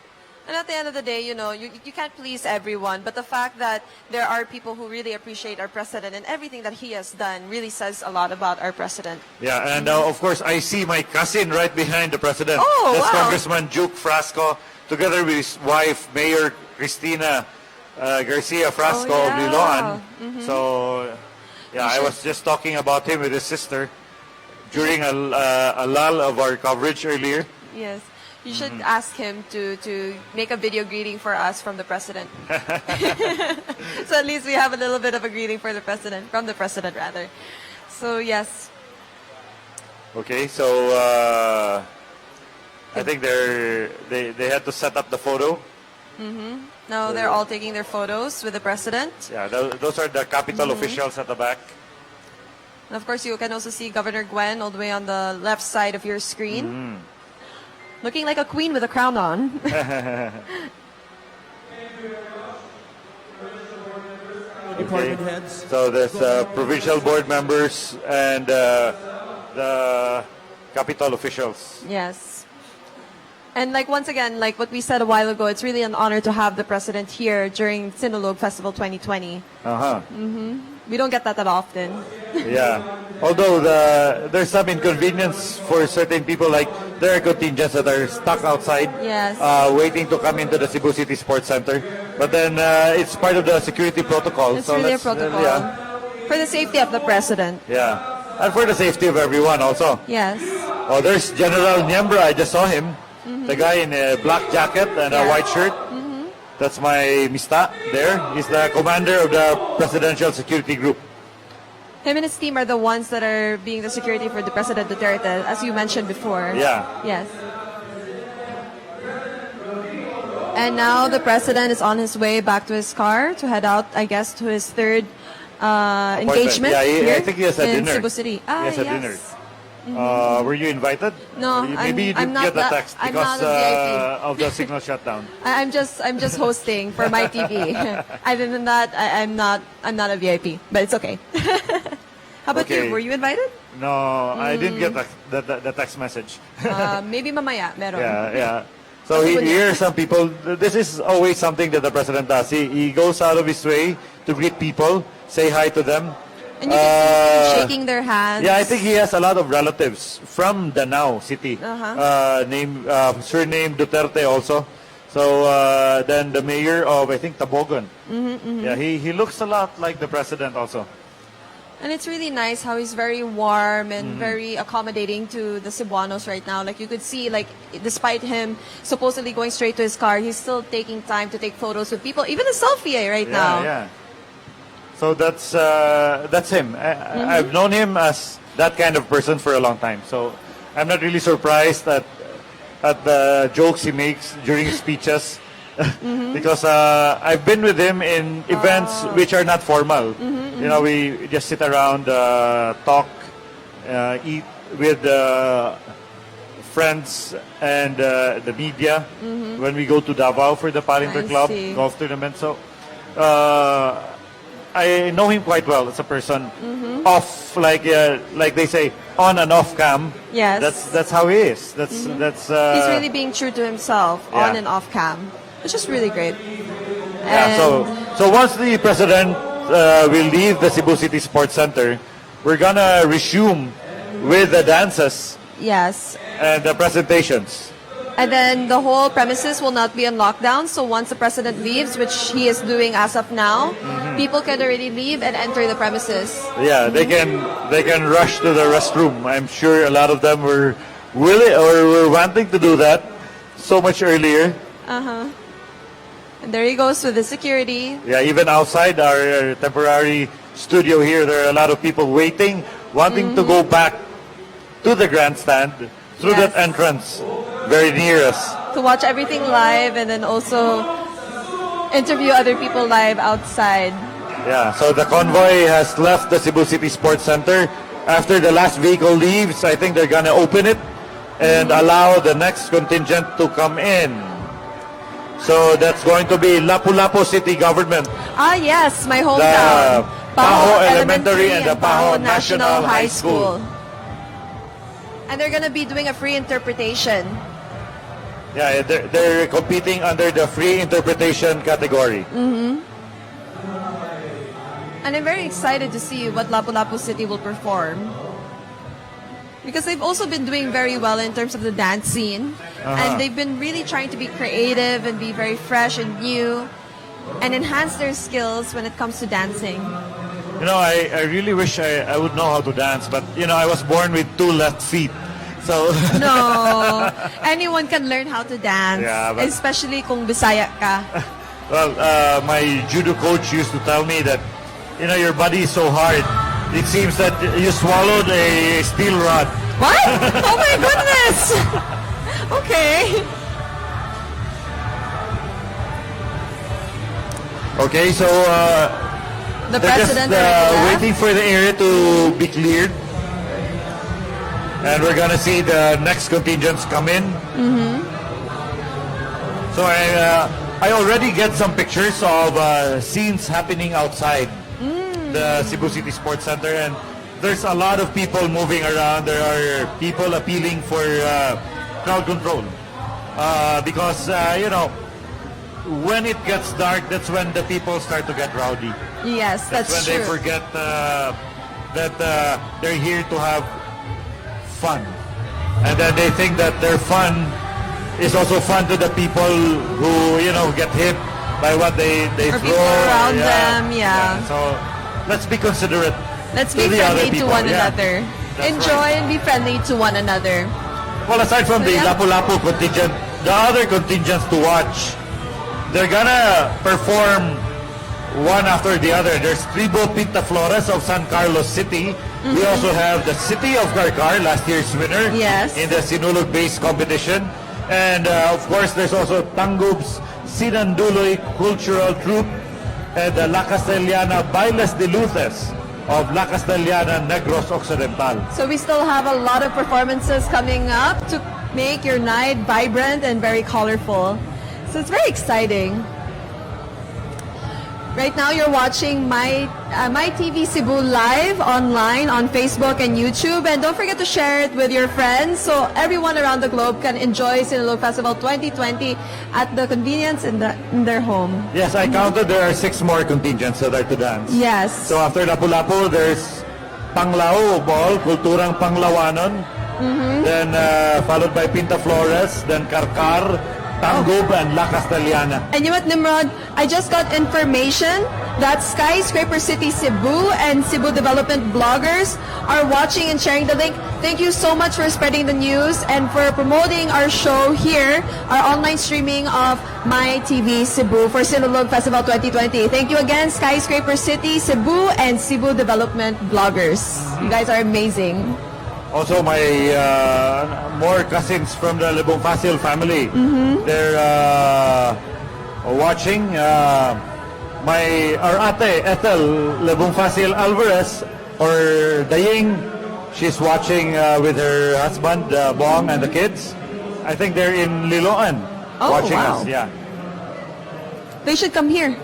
And at the end of the day, you know, you can't please everyone, but the fact that there are people who really appreciate our president and everything that he has done really says a lot about our president. Yeah, and of course, I see my cousin right behind the president. Oh, That's wow. Congressman Juke Frasco, together with his wife, Mayor Cristina Garcia Frasco of yeah. Liloan. Mhm. So, yeah, I was just talking about him with his sister during a lull of our coverage earlier. Yes. You should ask him to make a video greeting for us from the president. So at least we have a little bit of a greeting for the president, from the president rather. So yes. Okay, so I think they had to set up the photo. Now they're all taking their photos with the president. Yeah, those are the Capitol officials at the back. And of course, you can also see Governor Gwen all the way on the left side of your screen. Looking like a queen with a crown on. Okay. So there's provincial board members and the Capitol officials. Yes. And like once again, like what we said a while ago, it's really an honor to have the president here during Sinulog Festival 2020. We don't get that often. Yeah. Although there's some inconvenience for certain people, like there are contingents that are stuck outside, Yes. waiting to come into the Cebu City Sports Center. But then it's part of the security protocol. It's so really a let's, protocol. yeah. For the safety of the president. Yeah. And for the safety of everyone also. Yes. Oh, there's General Niembra. I just saw him. The guy in a black jacket and a white shirt. That's my mista there. He's the commander of the Presidential Security Group. Him and his team are the ones that are being the security for the President Duterte, as you mentioned before. Yeah. Yes. And now the president is on his way back to his car to head out, I guess, to his third engagement. Yeah, here I think he has a in dinner. Cebu City. He has a yes. dinner. Were you invited? No, Maybe you I'm didn't not get the that- text I'm because not a VIP. of the signal shutdown. I'm just hosting for my TV. Other than that, I'm not a VIP, but it's okay. How about Okay. you? Were you invited? No, I didn't get the text message. Maybe mamaya, meron. Yeah. So here are some people. This is always something that the president does. He goes out of his way to greet people, say hi to them. And you can see him shaking their hands. Yeah, I think he has a lot of relatives from Danao City, surnamed Duterte also. So then the mayor of, I think, Tabogon. Yeah, he looks a lot like the president also. And it's really nice how he's very warm and very accommodating to the Cebuanos right now. Like you could see, like despite him supposedly going straight to his car, he's still taking time to take photos with people, even a selfie right now. Yeah. So that's him. I've known him as that kind of person for a long time. So I'm not really surprised at the jokes he makes during his speeches. Because I've been with him in events which are not formal. You know, we just sit around, talk, eat with friends and the media when we go to Davao for the Parinter I Club see. golf tournament. So I know him quite well as a person. Off, like they say, on and off cam. Yes. That's how he is. That's He's really being true to himself on yeah. and off cam, which is really great. Yeah, so once the president will leave the Cebu City Sports Center, we're gonna resume with the dances Yes. and the presentations. And then the whole premises will not be on lockdown. So once the president leaves, which he is doing as of now, people can already leave and enter the premises. Yeah, they can rush to the restroom. I'm sure a lot of them were willing or were wanting to do that so much earlier. And there he goes with the security. Yeah, even outside our temporary studio here, there are a lot of people waiting, wanting to go back to the grandstand through that entrance very near us. To watch everything live and then also interview other people live outside. Yeah, so the convoy has left the Cebu City Sports Center. After the last vehicle leaves, I think they're gonna open it and allow the next contingent to come in. So that's going to be Lapu-Lapu City Government. Ah, yes, my The hometown. Paho Elementary and the Paho National High School. And they're gonna be doing a free interpretation. Yeah, they're competing under the free interpretation category. And I'm very excited to see what Lapu-Lapu City will perform. Because they've also been doing very well in terms of the dance scene. And they've been really trying to be creative and be very fresh and new and enhance their skills when it comes to dancing. You know, I really wish I would know how to dance, but you know, I was born with 2 left feet. So No, anyone can learn how to dance, Yeah, but- especially kung Bisaya ka. Well, my judo coach used to tell me that, you know, your body is so hard. It seems that you swallowed a steel rod. What? Oh my goodness! Okay. Okay, so The they're just president already left. waiting for the area to be cleared. And we're gonna see the next contingents come in. So I already get some pictures of scenes happening outside the Cebu City Sports Center, and there's a lot of people moving around. There are people appealing for crowd control because you know, when it gets dark, that's when the people start to get rowdy. Yes, That's when that's they true. forget that they're here to have fun, and then they think that their fun is also fun to the people who, you know, get hit by what they Or throw people around yeah. them, yeah. So let's be considerate. Let's to be the other friendly to people. one Yeah. another. That's Enjoy right. and be friendly to one another. Well, aside from So, the yeah. Lapu-Lapu contingent, the other contingents to watch, they're gonna perform one after the other. There's Tribo Pinta Flores of San Carlos City. We also have the City of Carcar, last year's winner Yes. in the Sinulog-based competition. And of course, there's also Tangub's Sinanduloy Cultural Troupe and the La Castellana Bailes de Luces of La Castellana Negros Occidental. So we still have a lot of performances coming up to make your night vibrant and very colorful. So it's very exciting. Right now you're watching My TV Cebu live online on Facebook and YouTube, and don't forget to share it with your friends so everyone around the globe can enjoy Sinulog Festival 2020 at the convenience in their home. Yes, I counted there are 6 more contingents that are to dance. Yes. So after Lapu-Lapu, there's Panglao Ball, Kulturang Panglawanon. Then followed by Pinta Flores, then Carcar, Tangub, and La Castellana. And you know what, Nimrod? I just got information that Skyscraper City Cebu and Cebu Development bloggers are watching and sharing the link. Thank you so much for spreading the news and for promoting our show here, our online streaming of My TV Cebu for Sinulog Festival 2020. Thank you again, Skyscraper City Cebu and Cebu Development bloggers. You guys are amazing. Also, my more cousins from the Lebong Fasil family. They're watching. Our ate, Ethel Lebong Fasil Alvarez, or Daying, she's watching with her husband, Bong, and the kids. I think they're in Liloan watching wow. us. Yeah. They should come here.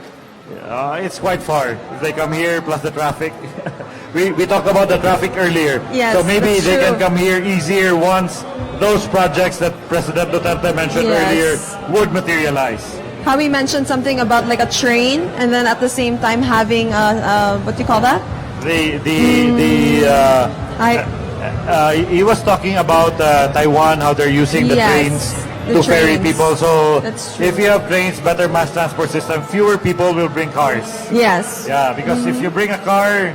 It's quite far. If they come here, plus the traffic. we talked about the traffic earlier. Yes, so maybe that's they true. can come here easier once those projects that President Duterte mentioned Yes. earlier would materialize. How we mentioned something about like a train, and then at the same time having what do you call that? He was talking about Taiwan, how they're using the Yes, trains the to ferry trains. people. So That's true. if you have trains, better mass transport system, fewer people will bring cars. Yes. Yeah, because if you bring a car,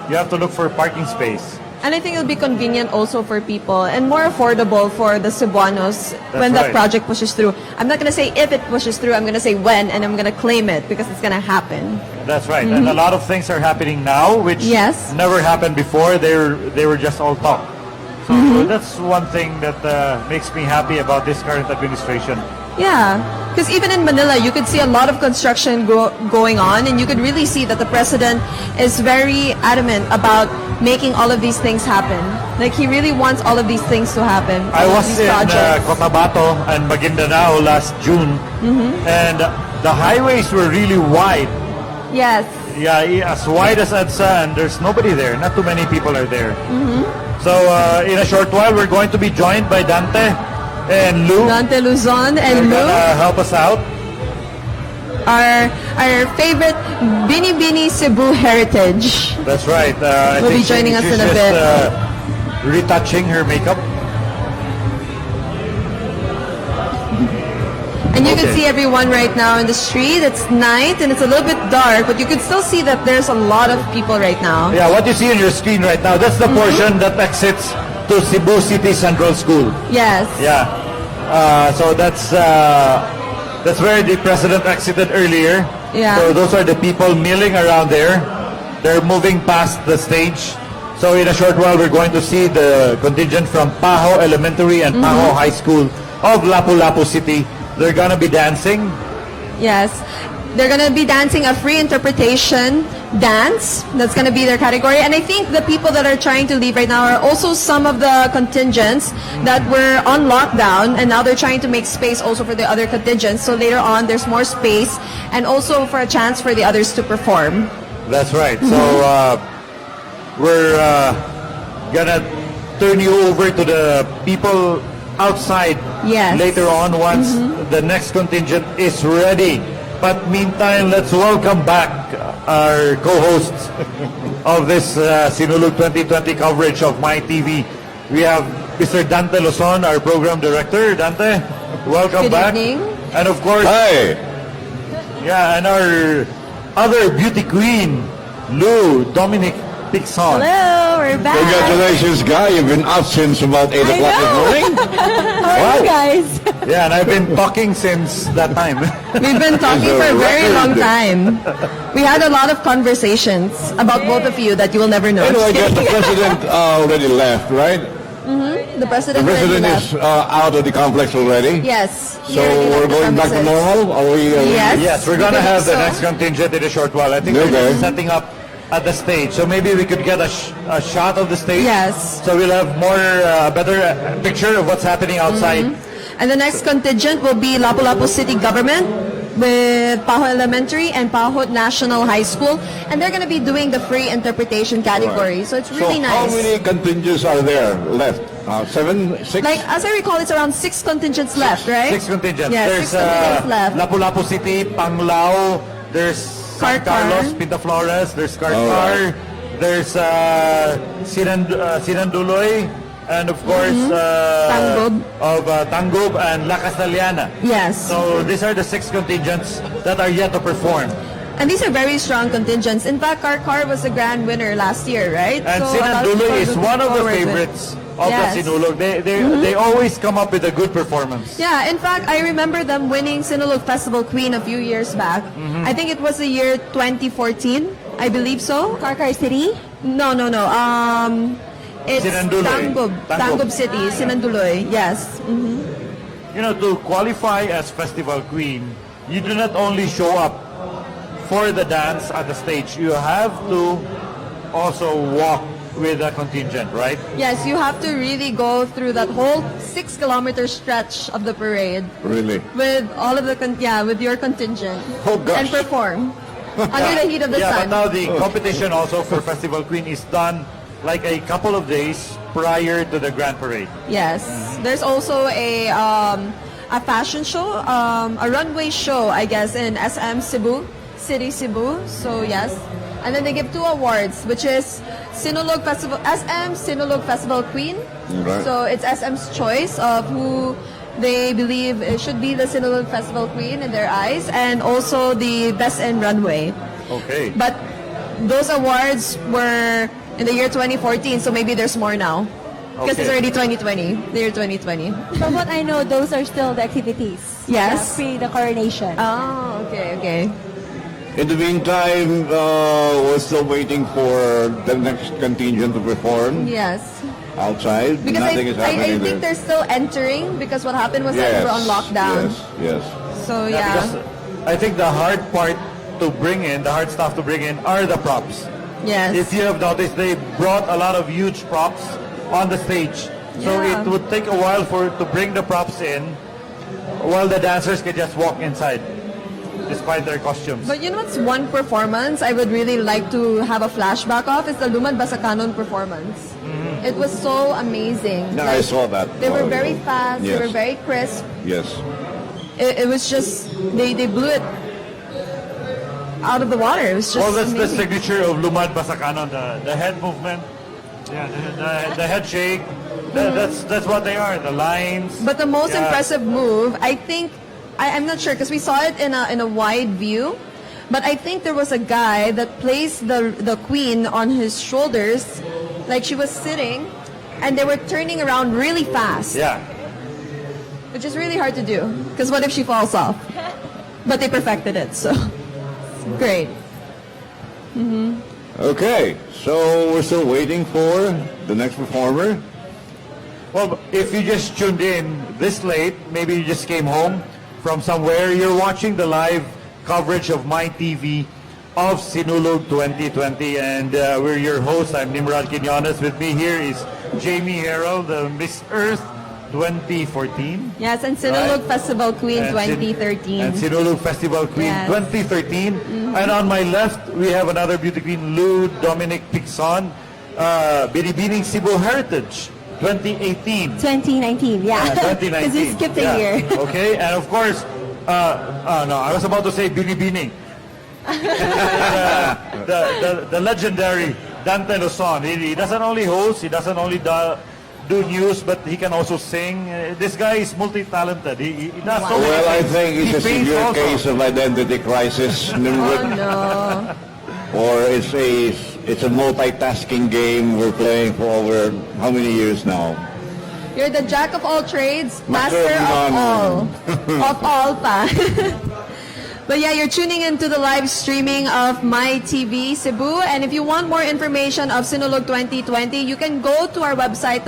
you have to look for parking space. And I think it'll be convenient also for people and more affordable for the Cebuanos when that right. project pushes through. I'm not going to say if it pushes through, I'm going to say when, and I'm going to claim it because it's going to happen. That's right. And a lot of things are happening now, which Yes. never happened before. They were just all talk. So that's one thing that makes me happy about this current administration. Yeah. Because even in Manila, you could see a lot of construction going on, and you could really see that the president is very adamant about making all of these things happen. Like, he really wants all of these things to happen. I all of was these in projects. Cotabato and Maguindanao last June, and the highways were really wide. Yes. Yeah, as wide as EDSA, and there's nobody there. Not too many people are there. So in a short while, we're going to be joined by Dante and Lou. Dante Luzon They're and Lou, gonna help us out. our favorite Bini Bini Cebu heritage. That's right. I Will be think joining us she's in a just, bit. Retouching her makeup. And you can Okay. see everyone right now in the street. It's night and it's a little bit dark, but you can still see that there's a lot of people right now. Yeah, what you see on your screen right now, that's the portion that exits to Cebu City Central School. Yes. Yeah. So that's where the president exited earlier. Yeah. So those are the people milling around there. They're moving past the stage. So in a short while, we're going to see the contingent from Paho Elementary and Paho High School of Lapu-Lapu City. They're gonna be dancing. Yes. They're going to be dancing a free interpretation dance. That's going to be their category. And I think the people that are trying to leave right now are also some of the contingents that were on lockdown, and now they're trying to make space also for the other contingents. So later on, there's more space and also for a chance for the others to perform. That's right. So we're gonna turn you over to the people outside Yes. later on once the next contingent is ready. But meantime, let's welcome back our co-hosts of this Sinulog 2020 coverage of MyTV. We have Mr. Dante Luzon, our program director. Dante, welcome Good back. evening. And of course, Hi. yeah, and our other beauty queen, Lou Dominic Pixon. Hello, we're back. Congratulations, Guy. You've been out since about 8 I o'clock this know. morning. How are you guys? Yeah, and I've been talking since that time. We've been talking It's a for a very record. long time. We had a lot of conversations about both of you that you will never know. Anyway, I guess the president already left, right? The The president, president already is left. out of the complex already. Yes. he So already left we're the going back to premises. normal? Are we? Yes. Yes, we're we gonna believe have the so. next contingent in a short while. I think we're Okay. just setting up at the stage, so maybe we could get a shot of the stage. Yes. So we'll have more better picture of what's happening outside. And the next contingent will be Lapu-Lapu City Government with Paho Elementary and Paho National High School. And they're going to be doing the free interpretation category. So it's really so how nice. many contingents are there left? 7, 6? Like, as I recall, it's around 6 contingents left, right? 6 contingents. Yeah, There's 6 contingents left. Lapu-Lapu City, Panglao, there's San Karkar. Carlos, Pintaflores, there's Karkar, Alright. there's Sinanduloy, and of course Tanggob. of Tanggob and La Castellana. Yes. So these are the 6 contingents that are yet to perform. And these are very strong contingents. In fact, Karkar was the grand winner last year, right? And So a lot of people Sinanduloy are is looking one of the forward to it. favorites of Yes. the Sinulog. They always come up with a good performance. Yeah, in fact, I remember them winning Sinulog Festival Queen a few years back. I think it was the year 2014, I believe so. Karkar City? No. It's Sinanduloy. Tanggob. Tanggob City, Sinanduloy, yes. You know, to qualify as Festival Queen, you do not only show up for the dance at the stage, you have to also walk with a contingent, right? Yes, you have to really go through that whole 6-kilometer stretch of the parade Really? with all of the, with your contingent. Oh, gosh. And perform under the heat of the Yeah, sun. but now the competition also for Festival Queen is done like a couple of days prior to the Grand Parade. Yes. There's also a fashion show, a runway show, I guess, in SM Cebu, City Cebu. So yes. And then they give 2 awards, which is Sinulog Festival, SM Sinulog Festival Queen. Right. So it's SM's choice of who they believe it should be the Sinulog Festival Queen in their eyes, and also the Best in Runway. Okay. But those awards were in the year 2014, so maybe there's more now. Because it's Okay. already 2020, the year 2020. From what I know, those are still the activities. Yes. Pre the coronation. Oh, okay. In the meantime, we're still waiting for the next contingent to perform Yes. outside. Because Nothing is I happening think there. they're still entering because what happened was that we were on lockdown. Yes. So yeah. Because I think the hard part to bring in, the hard stuff to bring in, are the props. Yes. If you have noticed, they brought a lot of huge props on the stage. So Yeah. it would take a while to bring the props in, while the dancers can just walk inside, despite their costumes. But you know what's one performance I would really like to have a flashback of is the Lumad Basakanon performance. It was so amazing. Yeah, I saw that. They were very fast. They Yes. were very crisp. Yes. It was just they blew it out of the water. It was just Well, that's the amazing. signature of Lumad Basakanon, the head movement, yeah, the head shake. That's what they are, the lines. But the most Yeah. impressive move, I think, I'm not sure because we saw it in a wide view, but I think there was a guy that placed the queen on his shoulders, like she was sitting, and they were turning around really fast. Yeah. Which is really hard to do because what if she falls off? But they perfected it, so it's great. Okay, so we're still waiting for the next performer. Well, if you just tuned in this late, maybe you just came home from somewhere, you're watching the live coverage of My TV of Sinulog 2020, and we're your hosts. I'm Nimrod Quinones. With me here is Jamie Harrell, the Miss Earth 2014. Yes, and Sinulog Right. Festival Queen And 2013. And Sinulog Festival Queen Yes. 2013. And on my left, we have another beauty queen, Lou Dominic Pixon, Binibining Cebu Heritage 2018. 2019, yeah. 2019. Because we skipped a Yeah. year. Okay, and of course, no, I was about to say Binibining. the legendary Dante Luzon. He doesn't only host, he doesn't only do news, but he can also sing. This guy is multi-talented. He does so many Well, I things. think it's He a paints severe also. case of identity crisis, Nimrod. Oh no. Or it's a multitasking game we're playing for over how many years now? You're the jack of all trades, Master master of of all. none. Of all pa. But yeah, you're tuning into the live streaming of My TV Cebu. And if you want more information of Sinulog 2020, you can go to our website,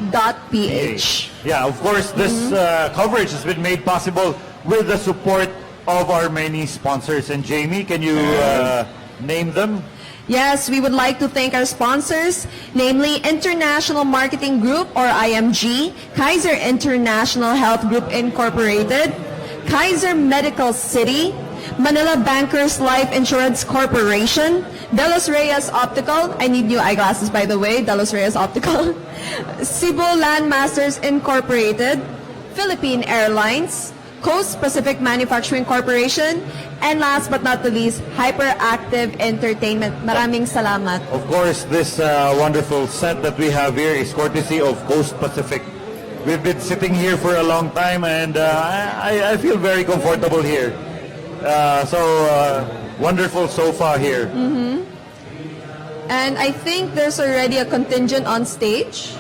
www.mytv.ph. Yeah, of course, this coverage has been made possible with the support of our many sponsors. And Jamie, can you name them? Yes, we would like to thank our sponsors, namely International Marketing Group or IMG, Kaiser International Health Group Incorporated, Kaiser Medical City, Manila Bankers Life Insurance Corporation, Delos Reyes Optical, I need new eyeglasses by the way, Delos Reyes Optical, Cebu Landmasters Incorporated, Philippine Airlines, Coast Pacific Manufacturing Corporation, and last but not the least, Hyperactive Entertainment. Maraming salamat. Of course, this wonderful set that we have here is courtesy of Coast Pacific. We've been sitting here for a long time, and I feel very comfortable here. Wonderful sofa here. And I think there's already a contingent on stage.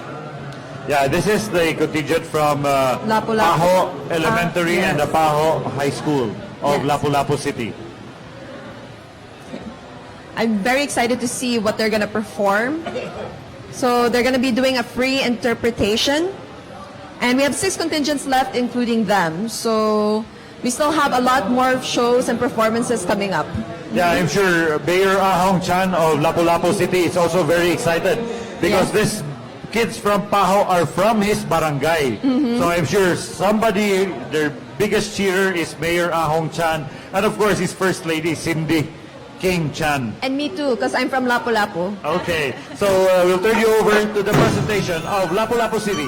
Yeah, this is the contingent from Lapu-Lapu. Paho Elementary Yes. and the Paho High School of Yes. Lapu-Lapu City. I'm very excited to see what they're going to perform. So they're going to be doing a free interpretation. And we have 6 contingents left, including them. So we still have a lot more shows and performances coming up. Yeah, I'm sure Mayor Ahong Chan of Lapu-Lapu City is also very excited because Yes. these kids from Paho are from his barangay. So I'm sure somebody, their biggest cheerer is Mayor Ahong Chan, and of course his First Lady, Cindy King Chan. And me too, because I'm from Lapu-Lapu. Okay, so we'll turn you over to the presentation of Lapu-Lapu City.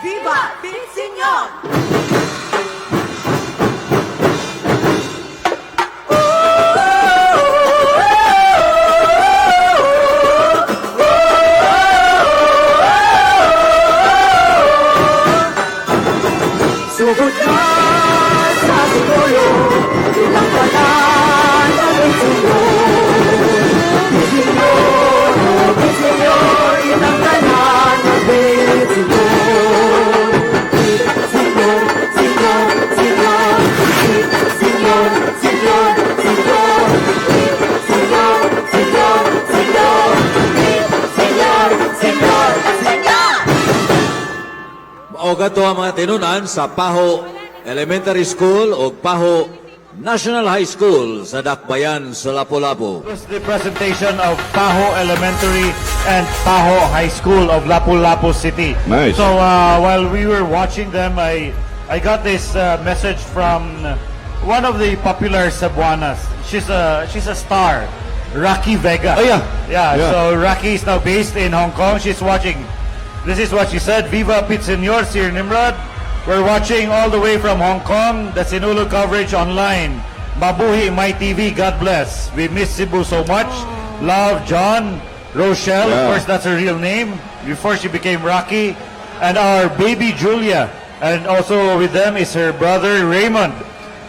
Viva Pinsinyon! Sugod na sa siguro, ilang palan ang Pinsinyon. Pinsinyon, ilang palan ang Pinsinyon. Pinsinyon, Pinsinyon, Pinsinyon, Pinsinyon, Pinsinyon, Pinsinyon, Pinsinyon, Pinsinyon, Pinsinyon, Pinsinyon, Pinsinyon. O gato ang mga tinunan sa Paho Elementary School o Paho National High School sa Dakbayan sa Lapu-Lapu. It was the presentation of Paho Elementary and Paho High School of Lapu-Lapu City. Nice. So while we were watching them, I got this message from one of the popular Cebuanas. She's a star, Rocky Vega. Oh, yeah. Yeah. Yeah. So Rocky is now based in Hong Kong. She's watching. This is what she said. Viva Pinsinyor, Sir Nimrod. We're watching all the way from Hong Kong. The Sinulog coverage online. Mabuhi My TV. God bless. We miss Cebu so much. Love, John, Rochelle. Of Yeah. course, that's her real name before she became Rocky. And our baby Julia. And also with them is her brother Raymond.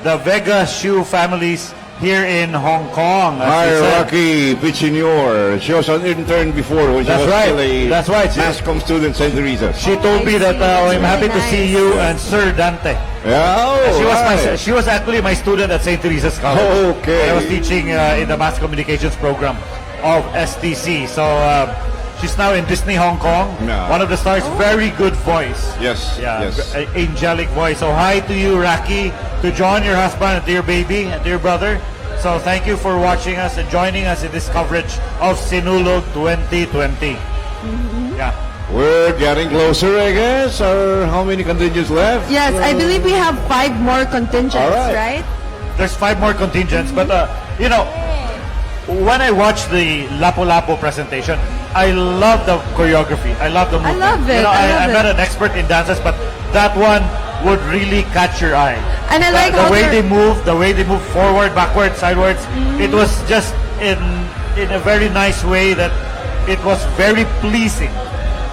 The Vega Shu families here in Hong Kong. as Hi, she said. Rocky Pinsinyor. She was an intern before when she That's was right. still a That's right. MASCOM student, St. Teresa's. She told me that I'm happy to see you and Sir Dante. Yeah, oh, She was actually my student at St. Teresa's College. Oh, okay. I was teaching in the mass communications program of STC. So she's now in Disney Hong Kong. Yeah. One of the stars. Very good voice. Yes, Yeah, yes. angelic voice. So hi to you, Rocky, to John, your husband, and to your baby, and to your brother. So thank you for watching us and joining us in this coverage of Sinulog 2020. Yeah. We're getting closer, I guess. Or how many contingents left? Yes, I believe we have 5 more contingents, All right? right. There's 5 more contingents, but you know, when I watch the Lapu-Lapu presentation, I love the choreography. I love the movement. love it. You know, I love I'm it. not an expert in dances, but that one would really catch your eye. And I like the how way they're- the way they move forward, backward, sideways. It was just in a very nice way that it was very pleasing.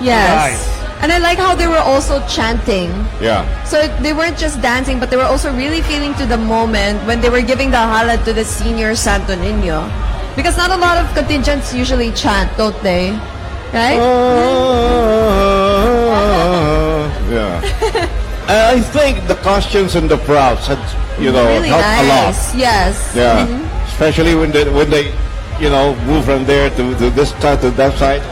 Yes. Nice. And I like how they were also chanting. Yeah. So they weren't just dancing, but they were also really feeling to the moment when they were giving the halad to the senior Santo Niño. Because not a lot of contingents usually chant, don't they? Right? Yeah. I think the costumes and the props had, Really helped a lot. nice. Yes. Yeah. Mhm. Especially when they, move from there to this side to that side.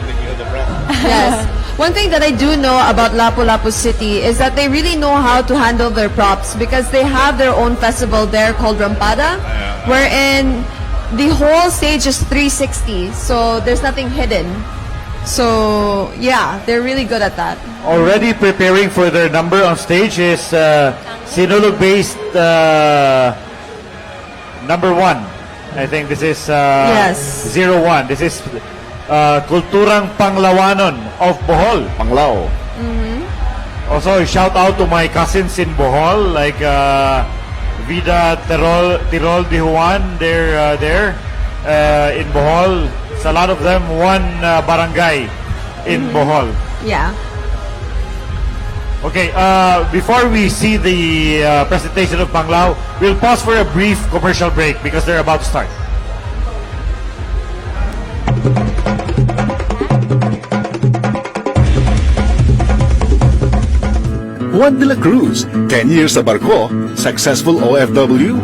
Yes. One thing that I do know about Lapu-Lapu City is that they really know how to handle their props because they have their own festival there called Rampada, wherein the whole stage is 360, so there's nothing hidden. So, yeah, they're really good at that. Already preparing for their number on stage is Sinulog-based number 1. I think this is Yes. 01. This is Kulturang Panglawanon of Bohol. Panglao. Also, shout out to my cousins in Bohol, like Vida Tirol de Juan. They're there in Bohol. It's a lot of them, one barangay in Bohol. Yeah. Okay, before we see the presentation of Panglao, we'll pause for a brief commercial break because they're about to start. Juan de la Cruz, 10 years sa barko, successful OFW.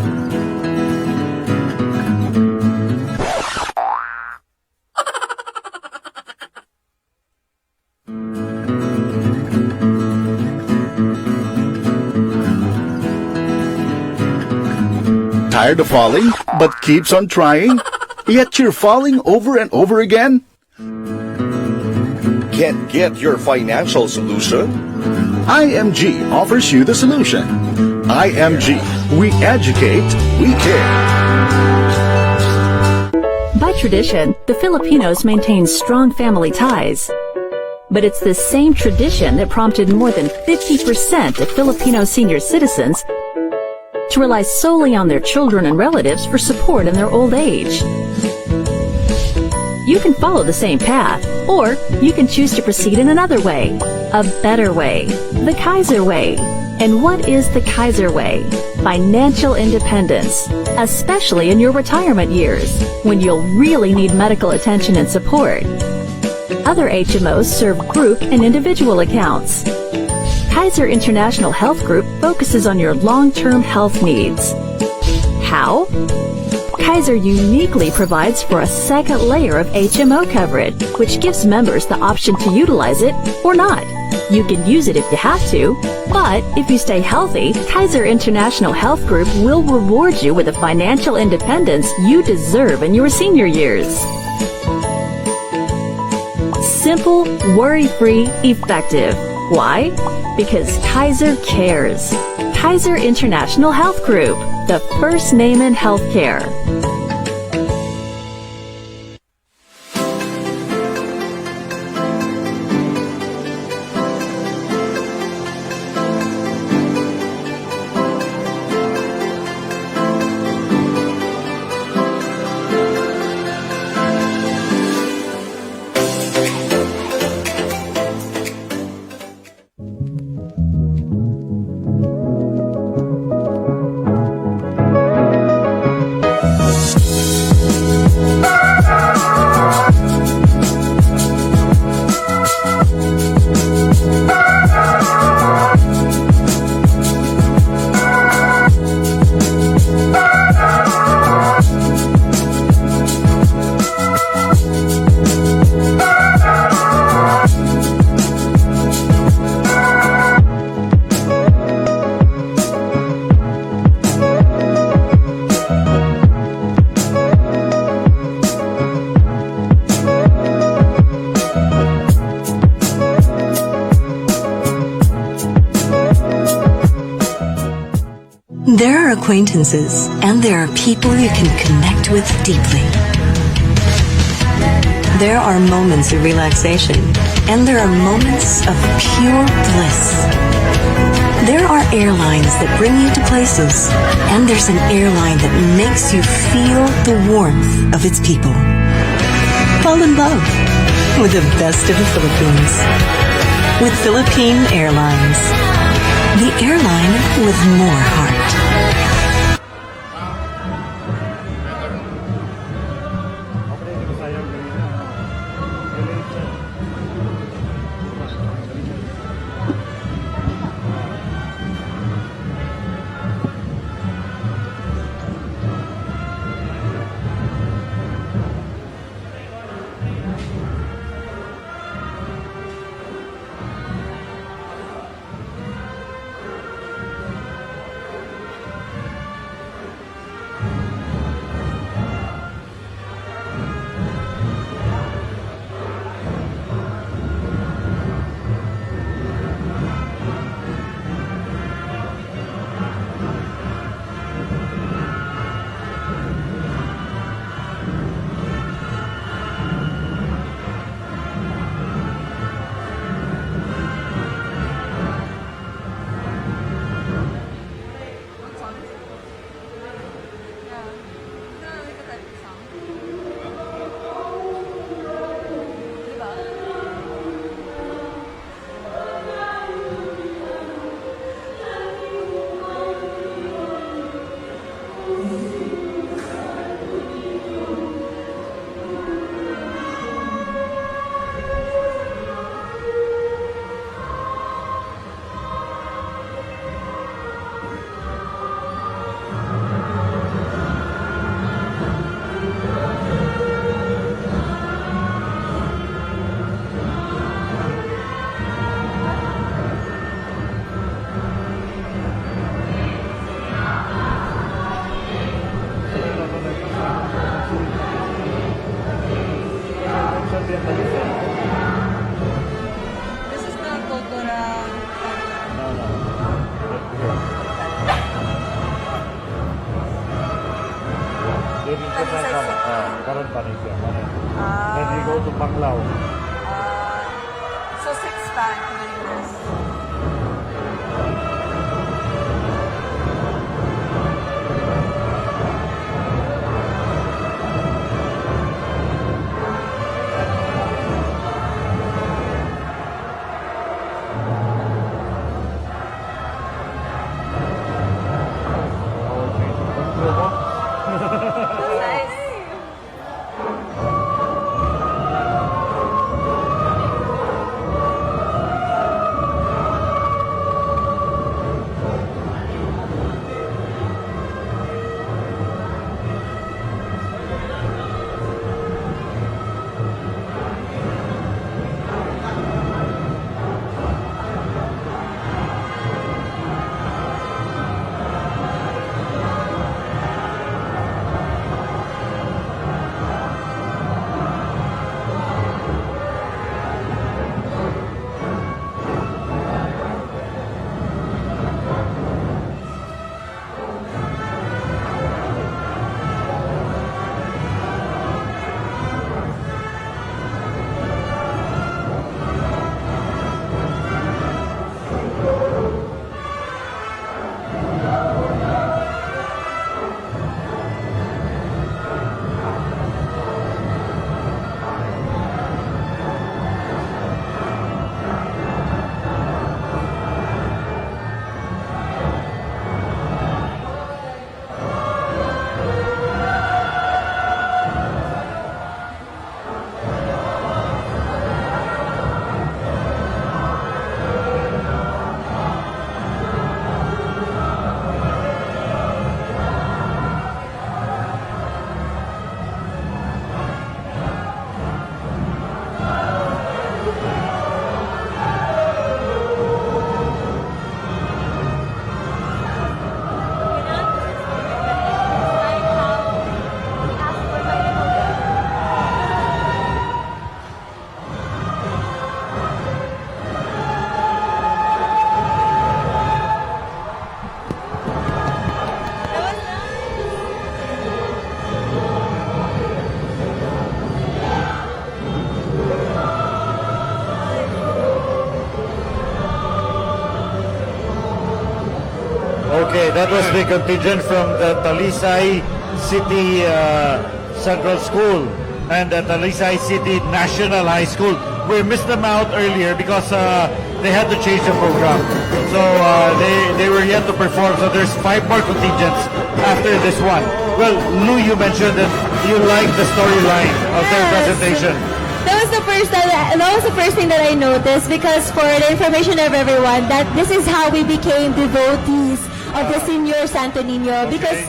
Tired of falling, but keeps on trying? Yet you're falling over and over again? Can't get your financial solution? IMG offers you the solution. IMG. We educate, we care. By tradition, the Filipinos maintain strong family ties. But it's this same tradition that prompted more than 50% of Filipino senior citizens to rely solely on their children and relatives for support in their old age. You can follow the same path, or you can choose to proceed in another way, a better way, the Kaiser Way. And what is the Kaiser Way? Financial independence, especially in your retirement years, when you'll really need medical attention and support. Other HMOs serve group and individual accounts. Kaiser International Health Group focuses on your long-term health needs. How? Kaiser uniquely provides for a second layer of HMO coverage, which gives members the option to utilize it or not. You can use it if you have to, but if you stay healthy, Kaiser International Health Group will reward you with the financial independence you deserve in your senior years. Simple, worry-free, effective. Why? Because Kaiser cares. Kaiser International Health Group, the first name in healthcare. There are acquaintances, and there are people you can connect with deeply. There are moments of relaxation, and there are moments of pure bliss. There are airlines that bring you to places, and there's an airline that makes you feel the warmth of its people. Fall in love with the best of the Philippines. With Philippine Airlines. The airline with more heart. This is the Cultura. Then you put Talisay City. karon pa rin siya. Then you go to Panglao. So 6 kilometers. Okay, that was the contingent from the Talisay City Central School and the Talisay City National High School. We missed them out earlier because they had to change the program. So they were yet to perform. So there's 5 more contingents after this one. Well, Lou, you mentioned that you liked the storyline of their presentation. That was the first thing that I noticed, because for the information of everyone, that this is how we became devotees of the Senior Santo Niño, because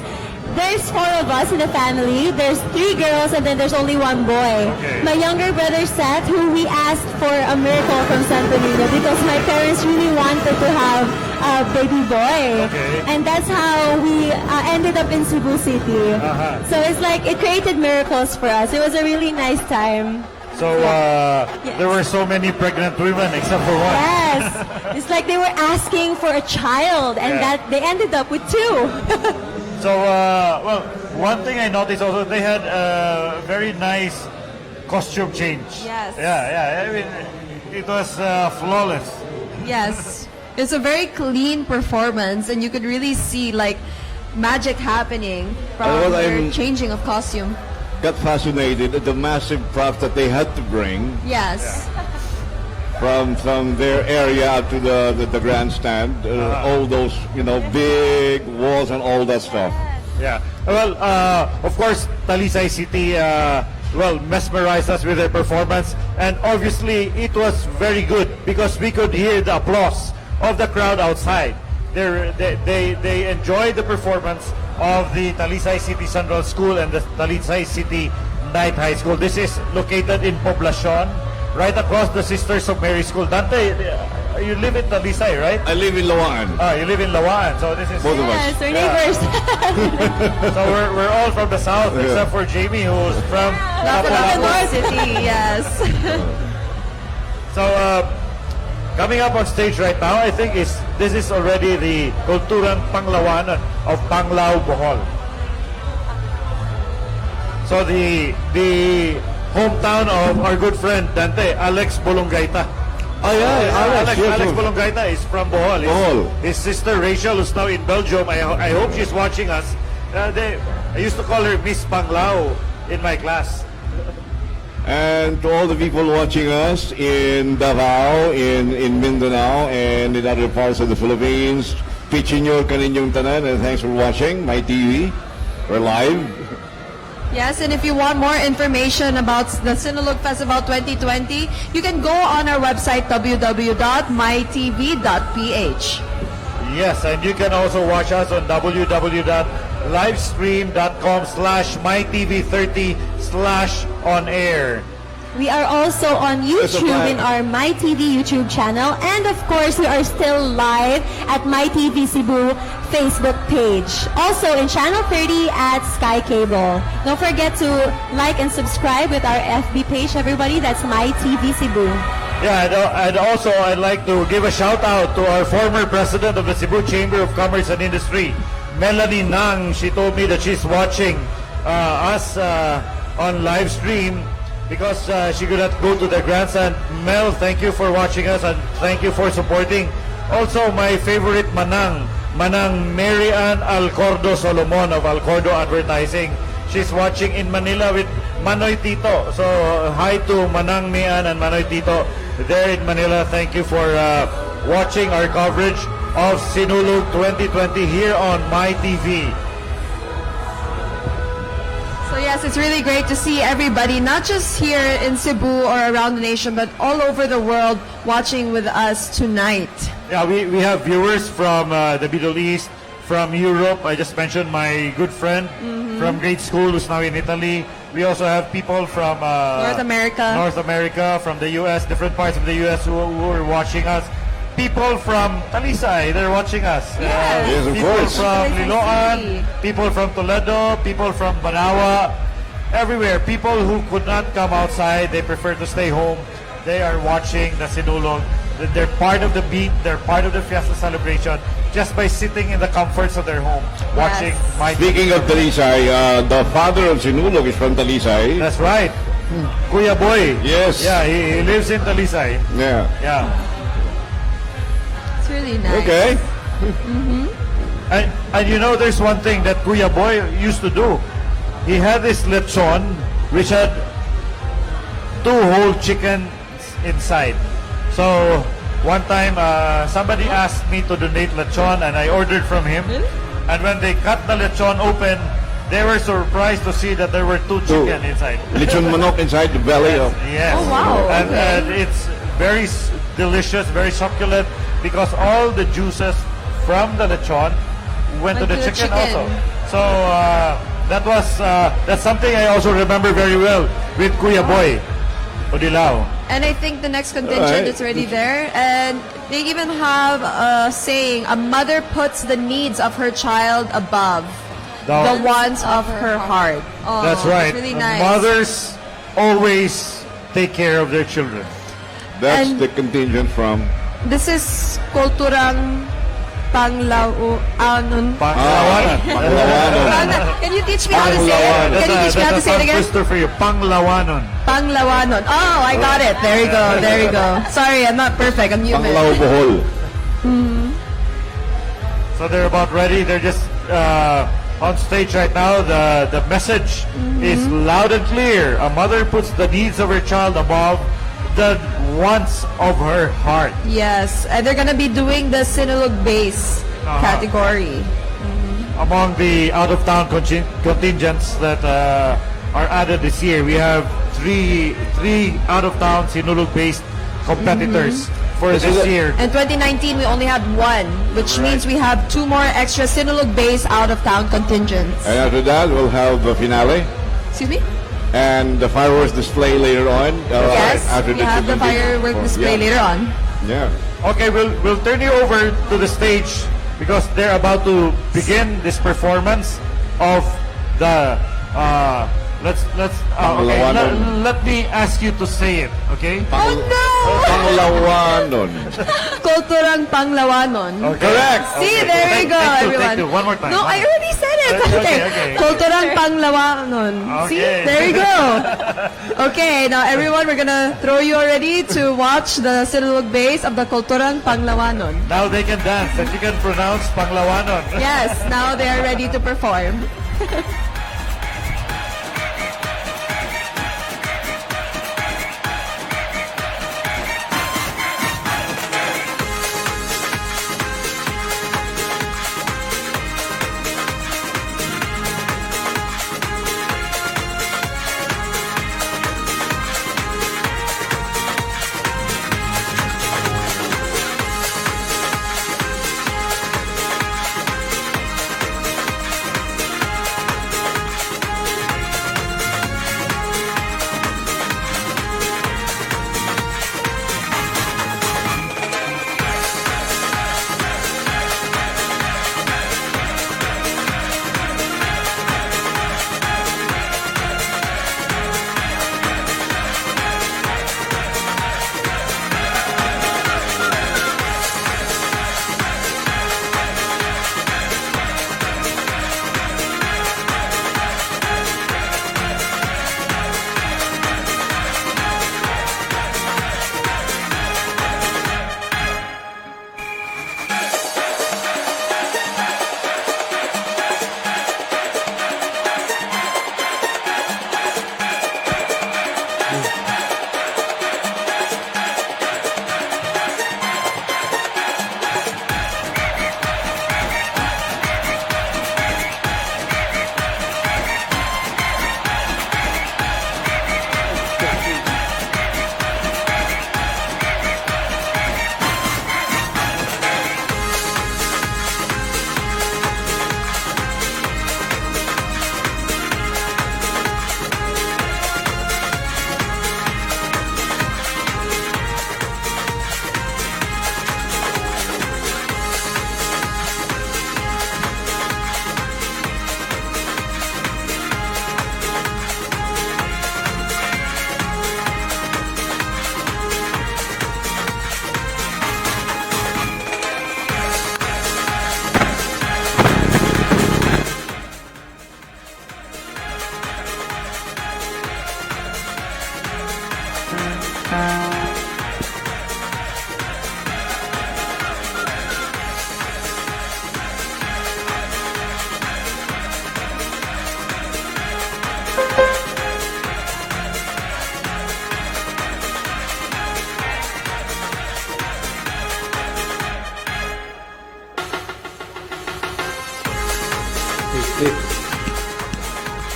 there's 4 of us in the family. There's 3 girls and then there's only 1 boy. Okay. My younger brother Seth, who we asked for a miracle from Santo Niño because my parents really wanted to have a baby boy. Okay. And that's how we ended up in Cebu City. So it's like it created miracles for us. It was a really nice time. So there were so many pregnant women except for one. Yes. It's like they were asking for a child, and that they ended up with 2. So, well, one thing I noticed also, they had a very nice costume change. Yes. Yeah. I mean, it was flawless. Yes. It's a very clean performance, and you could really see like magic happening from their changing of costume. Got fascinated at the massive props that they had to bring Yes. from their area up to the grandstand. All those, big walls and all that stuff. Yeah. Well, of course, Talisay City, mesmerized us with their performance. And obviously, it was very good because we could hear the applause of the crowd outside. They enjoyed the performance of the Talisay City Central School and the Talisay City Night High School. This is located in Poblacion, right across the Sisters of Mary School. Dante, you live in Talisay, right? I live in Lawaan. You live in Lawaan, so this is both of us. Yes, we're neighbors. So we're all from the south, except for Jamie, who's from Lapu-Lapu City. Yes. So coming up on stage right now, I think this is already the Kulturan Panglawan of Panglao, Bohol. So the hometown of our good friend Dante, Alex Bolongaita. Oh yeah, Alex Bolongaita is from Bohol. Bohol. His sister Rachel, who's now in Belgium, I hope she's watching us. I used to call her Miss Panglao in my class. And to all the people watching us in Davao, in Mindanao, and in other parts of the Philippines, Pichinyo kaninyong tanan, and thanks for watching my TV. We're live. Yes, and if you want more information about the Sinulog Festival 2020, you can go on our website www.mytv.ph. Yes, and you can also watch us on www.livestream.com/mytv30/on-air. We are also on YouTube in our MyTV YouTube channel. And of course, we are still live at MyTV Cebu Facebook page. Also in Channel 30 at Sky Cable. Don't forget to like and subscribe with our FB page, everybody. That's MyTV Cebu. Yeah, and also I'd like to give a shout out to our former president of the Cebu Chamber of Commerce and Industry, Melanie Nang. She told me that she's watching us on live stream because she could not go to the grandstand. Mel, thank you for watching us and thank you for supporting. Also, my favorite Manang Mary Ann Alcordo Solomon of Alcordo Advertising. She's watching in Manila with Manoy Tito. So, hi to Manang Mian and Manoy Tito there in Manila. Thank you for watching our coverage of Sinulog 2020 here on MyTV. So yes, it's really great to see everybody, not just here in Cebu or around the nation, but all over the world watching with us tonight. Yeah, we have viewers from the Middle East, from Europe. I just mentioned my good friend from grade school who's now in Italy. We also have people from North America, from the U.S., different parts of the U.S. who are watching us. People from Talisay, they're watching us. Yes, of people course. from Liloan, people from Toledo, people from Banawa, everywhere. People who could not come outside, they prefer to stay home. They are watching the Sinulog. They're part of the beat, they're part of the Fiesta celebration just by sitting in the comforts of their home, watching my Speaking of Talisay, the father of Sinulog is from Talisay. That's right. Kuya Boy. Yes. Yeah, he lives in Talisay. Yeah. Yeah. It's really nice. Okay. And you know, there's one thing that Kuya Boy used to do. He had this lechon which had 2 whole chickens inside. So one time somebody asked me to donate lechon and I ordered from him. And when they cut the lechon open, they were surprised to see that there were 2 chicken inside. Lechon manok inside the belly of. Yes. Oh, wow. And it's very delicious, very succulent because all the juices from the lechon went to the chicken also. So that's something I also remember very well with Kuya Boy Odilao. And I think the next contingent is already there. And they even have a saying, a mother puts the needs of her child above the wants of her heart. Oh, That's right. It's really nice. Mothers always take care of their children. That's And- the contingent from. This is Kulturang Panglawanon. Panglawanon. Can you teach me how to say it? Can you teach me how to say it again? Twister for you. Panglawanon. Panglawanon. Oh, I got it. There you go. There you go. Sorry, I'm not perfect. I'm human. Panglao Bohol. So they're about ready. They're just on stage right now. The message is loud and clear. A mother puts the needs of her child above the wants of her heart. Yes, and they're gonna be doing the Sinulog bass category. Among the out-of-town contingents that are added this year, we have three out-of-town Sinulog-based competitors for this year. In 2019, we only had 1, which means we have 2 more extra Sinulog bass out-of-town contingents. And after that, we'll have the finale. Excuse me? And the fireworks display later on. Yes, after we have the firework display later on. Yeah. Okay, we'll turn you over to the stage because they're about to begin this performance of the Let's okay. Panglawanon. Let me ask you to say it, okay? Panglawanon. Kulturang Panglawanon. Correct. See, Okay. there you go, Take two, everyone. take two. One more time. No, I already said it. Okay. Kulturang Panglawanon. See, Okay. there you go. Okay, now everyone, we're gonna throw you already to watch the Sinulog base of the Kulturang Panglawanon. Now they can dance and you can pronounce Panglawanon. Yes, now they are ready to perform.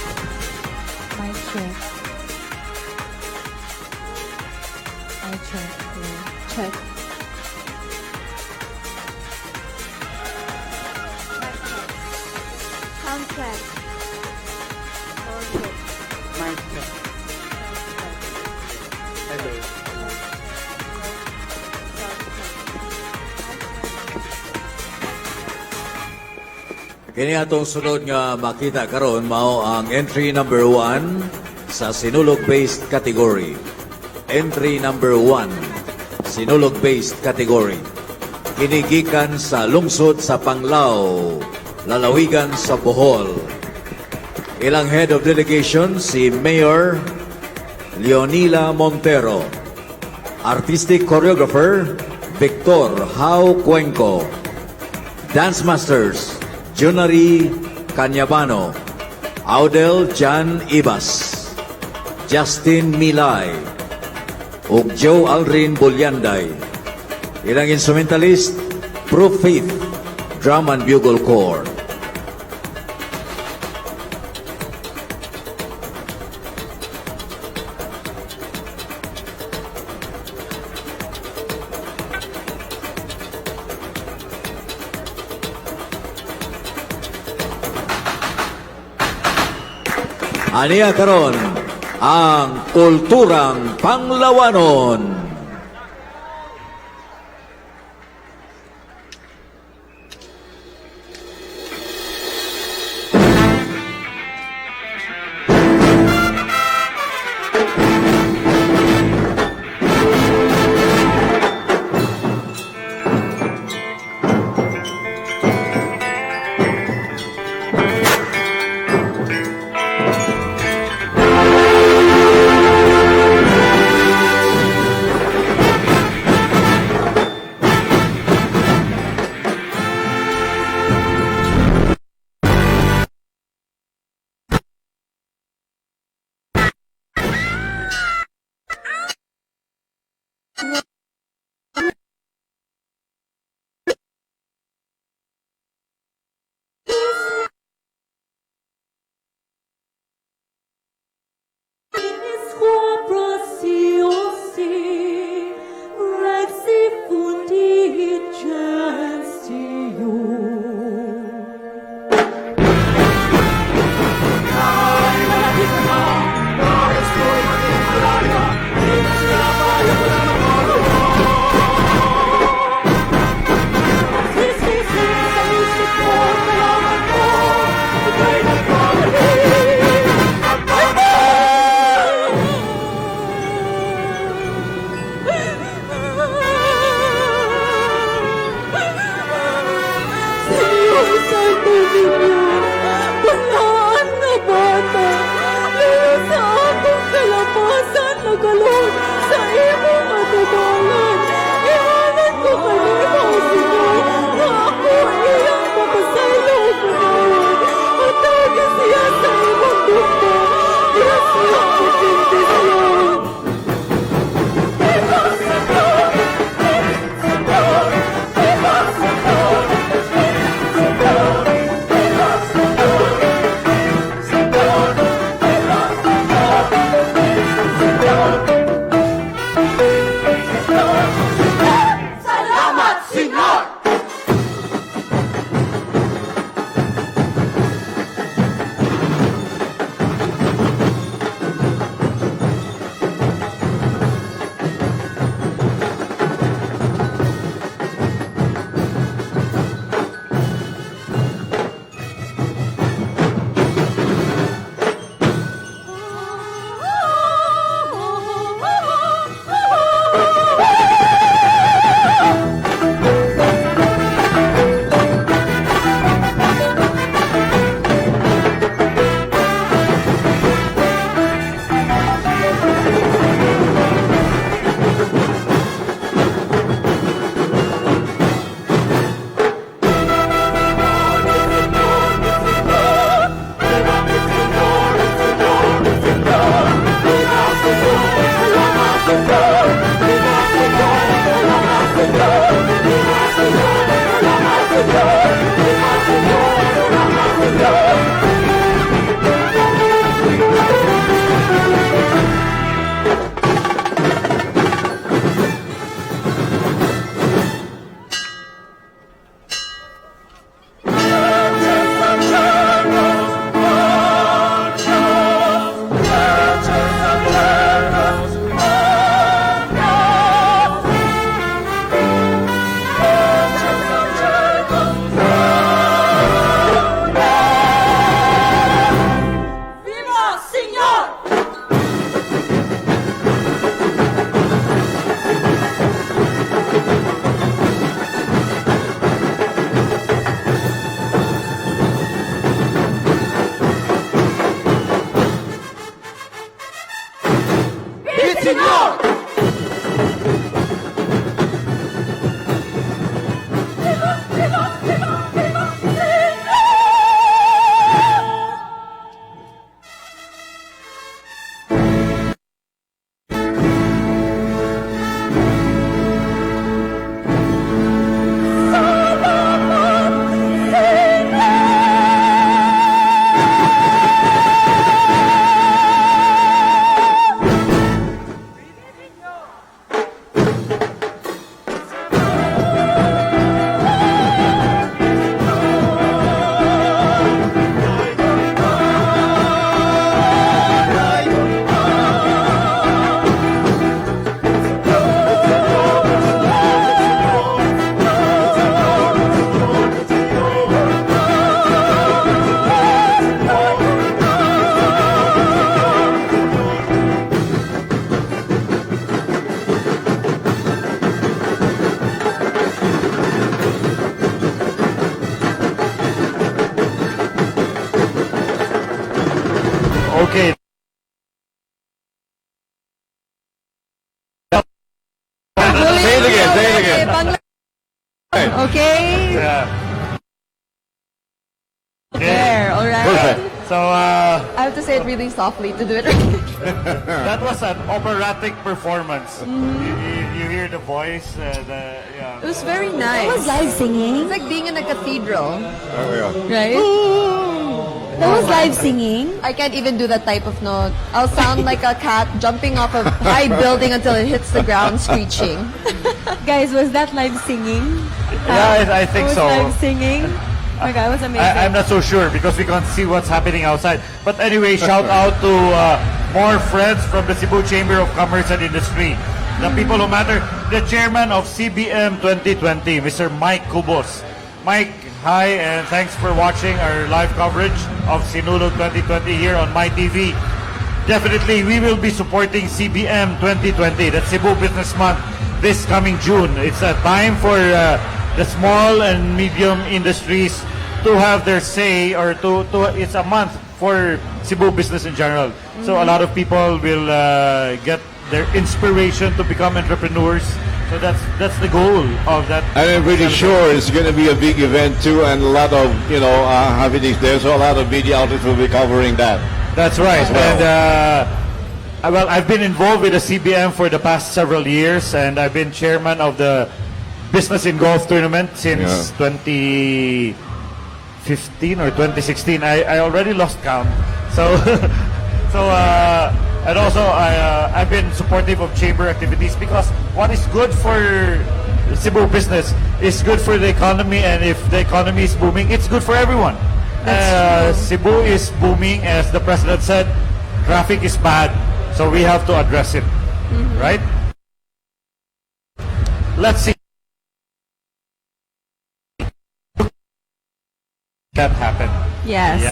Mic check. Mic check. Check. Sound check. Sound check. Mic check. Hello. Kini atong sunod nga makita karon mao ang entry number 1 sa Sinulog-based category. Entry number 1, Sinulog-based category. Kinigikan sa lungsod sa Panglao, lalawigan sa Bohol. Ilang head of delegation si Mayor Leonila Montero. Artistic choreographer Victor Hau Cuenco. Dance Masters Junari Canyabano, Audel Jan Ibas, Justin Milay, ug Joe Aldrin Bulyanday. Ilang instrumentalist, Proof Faith, Drum and Bugle Corps. Aniya karon ang kulturang Panglawanon. Okay. Say it again, say it again. Okay. Yeah. There, all right. Perfect. So, I have to say it really softly to do it. That was an operatic performance. You hear the voice, yeah. It was very nice. That was live singing. It's like being in a cathedral, Oh, right? That was live singing. I can't even do that type of note. I'll sound like a cat jumping off a high building until it hits the ground screeching. Guys, was that live singing? Yeah, I think was so. live singing. Oh my God, it was amazing. I'm not so sure because we can't see what's happening outside. But anyway, shout out to more friends from the Cebu Chamber of Commerce and Industry. The people who matter. The chairman of CBM 2020, Mr. Mike Cubos. Mike, hi, and thanks for watching our live coverage of Sinulog 2020 here on MyTV. Definitely, we will be supporting CBM 2020, that's Cebu Business Month, this coming June. It's a time for the small and medium industries to have their say, or it's a month for Cebu business in general. So a lot of people will get their inspiration to become entrepreneurs. So that's the goal of that. And I'm pretty sure it's going to be a big event too, and a lot of happenings there. So a lot of media outlets will be covering that. That's right. As well. And well, I've been involved with the CBM for the past several years, and I've been chairman of the Business in Golf tournament since 2015 or 2016. I already lost count. So and also I've been supportive of chamber activities because what is good for Cebu business is good for the economy, and if the economy is booming, it's good for everyone. Cebu is booming, as the president said. Traffic is bad, so we have to address it, right? Let's see that happen. Yes. Yeah.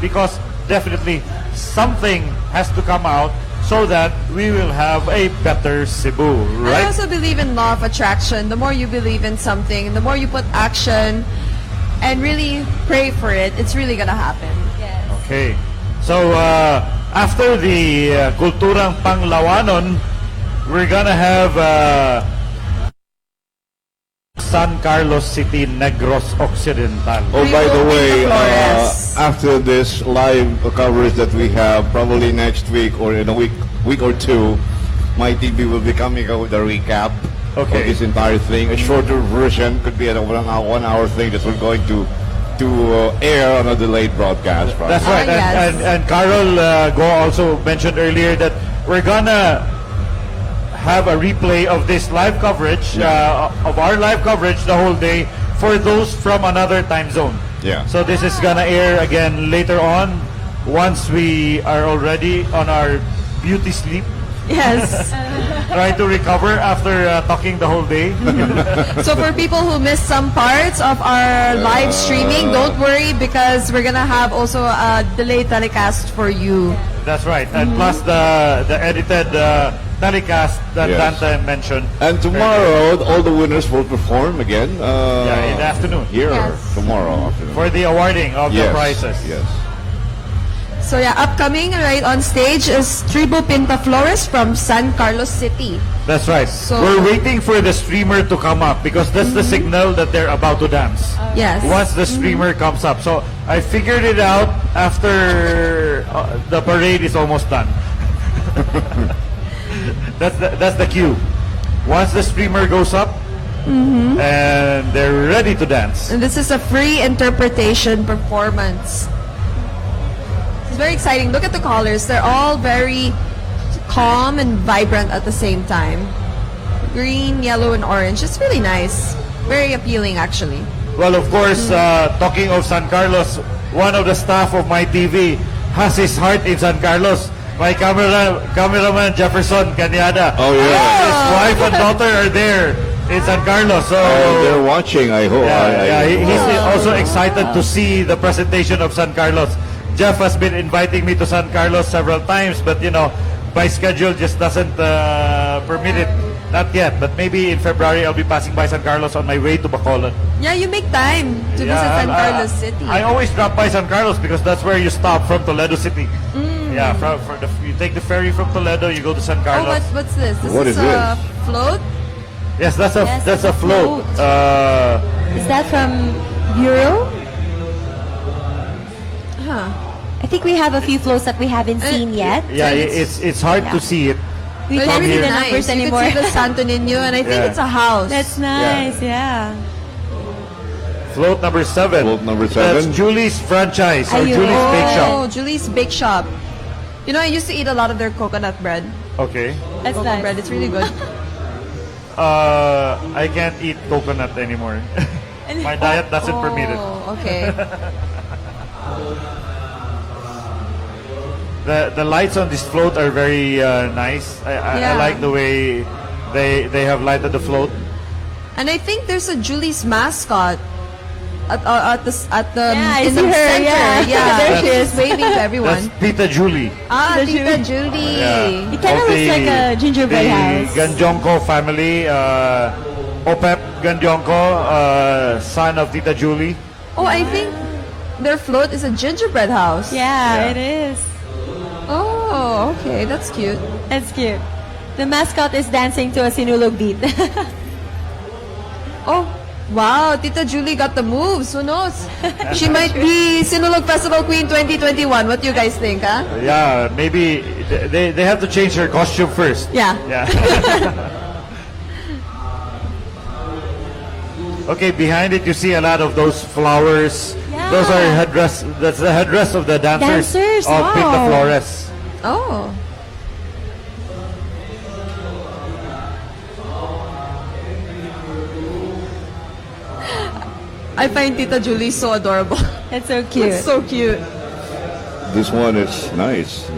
Because definitely something has to come out so that we will have a better Cebu, right? I also believe in law of attraction. The more you believe in something, the more you put action and really pray for it, it's really gonna happen. Yes. Okay. So after the Kulturang Panglawanon, we're gonna have San Carlos City, Negros Occidental. Oh, by the way, after this live coverage that we have, probably next week or in a week or two, MyTV will be coming out with a recap of this entire thing. A shorter version, could be a 1 hour thing that we're going to air on a delayed broadcast. Right? That's right. And Carol Go also mentioned earlier that we're gonna have a replay of this live coverage, of our live coverage the whole day for those from another time zone. Yeah. So this is gonna air again later on once we are already on our beauty sleep. Yes. Try to recover after talking the whole day. So for people who missed some parts of our live streaming, don't worry because we're gonna have also a delayed telecast for you. That's right. And plus the edited telecast that Dante mentioned. And tomorrow, all the winners will perform again. In the afternoon. Here, tomorrow afternoon. For the awarding of the prizes. Yes. So upcoming right on stage is Tribu Pinta Flores from San Carlos City. That's right. So we're waiting for the streamer to come up because that's the signal that they're about to dance. Yes. Once the streamer comes up. So I figured it out after the parade is almost done. That's the cue. Once the streamer goes up, and they're ready to dance. And this is a free interpretation performance. It's very exciting. Look at the colors. They're all very calm and vibrant at the same time. Green, yellow, and orange. It's really nice. Very appealing, actually. Well, of course, talking of San Carlos, one of the staff of MyTV has his heart in San Carlos. My cameraman Jefferson Cañada. Oh yeah. His wife and daughter are there in San Carlos. So they're watching, I hope. He's also excited to see the presentation of San Carlos. Jeff has been inviting me to San Carlos several times, but my schedule just doesn't permit it. Not yet, but maybe in February I'll be passing by San Carlos on my way to Bacolod. Yeah, you make time to visit San Carlos City. I always drop by San Carlos because that's where you stop from Toledo City. Yeah, you take the ferry from Toledo, you go to San Carlos. Oh, what's this? What is a this? float? Yes, that's a float. Is that from Bureau? Huh. I think we have a few floats that we haven't seen yet. Yeah, it's hard to see it. We But can't it's see really the nice. numbers You anymore. could see the Santo Niño, and I think Yeah. it's a house. That's nice, yeah. Float number 7. Float number That's 7. Julie's franchise or Ayun. Julie's Bake Shop. Oh, Julie's Bake Shop. You know, I used to eat a lot of their coconut bread. Okay. That's Coconut nice. bread, it's really good. I can't eat coconut anymore. My diet doesn't permit it. Oh, okay. The lights on this float are very nice. I Yeah. like the way they have lighted the float. And I think there's a Julie's mascot at the Yeah, I in see the her, center. yeah. There she is. waving to everyone. That's Tita Julie. Ah, Tita Tita Julie. Yeah. It kind of Of looks like a gingerbread the house. Ganjonko family. Opep Ganjonko, son of Tita Julie. Oh, I think their float is a gingerbread house. Yeah, it is. Oh, okay, that's cute. That's cute. The mascot is dancing to a Sinulog beat. Oh, wow, Tita Julie got the moves. Who knows? She might be Sinulog Festival Queen 2021. What do you guys think, huh? Yeah, maybe they have to change her costume first. Yeah. Yeah. Okay, behind it you see a lot of those flowers. Yeah. Those are headdress. That's the headdress of the dancers, Dancers, of Pinta wow. Flores. Oh. I find Tita Julie so adorable. That's so cute. It's so cute. This one is nice.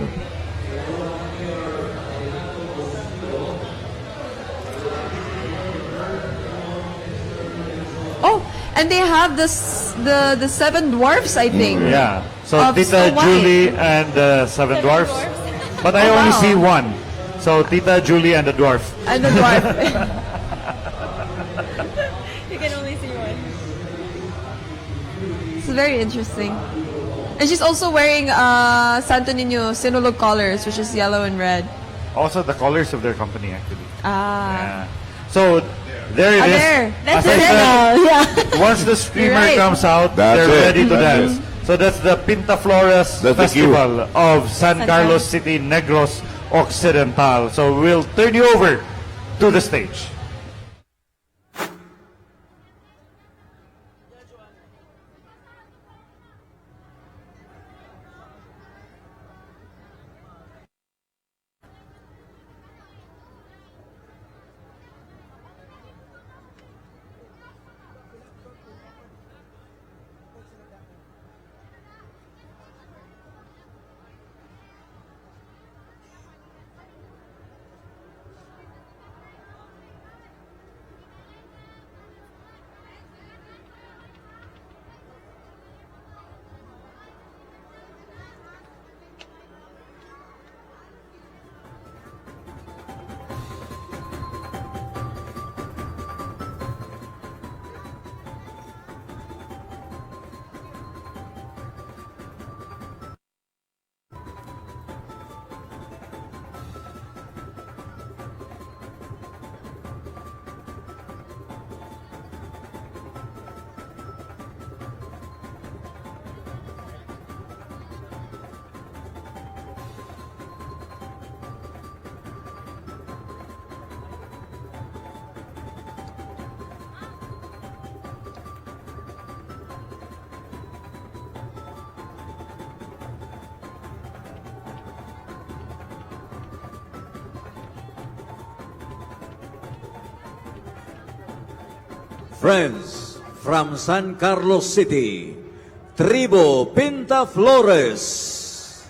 Oh, and they have the seven dwarfs, I think. Yeah. So Of Tita Snow White. Julie and the seven dwarfs. But I Oh, only wow. see one. So Tita Julie and the dwarf. And the dwarf. You can only see one. It's very interesting. And she's also wearing Santo Niño Sinulog colors, which is yellow and red. Also the colors of their company actually. Ah. Yeah. So there it is. There. That's As I it. said, Yeah. once the streamer Right. comes out, That's they're it. ready to That's dance. So that's the Pinta Flores That's the cue. Festival of San Carlos City, Negros Occidental. So we'll turn you over to the stage. Friends from San Carlos City, Tribu Pinta Flores.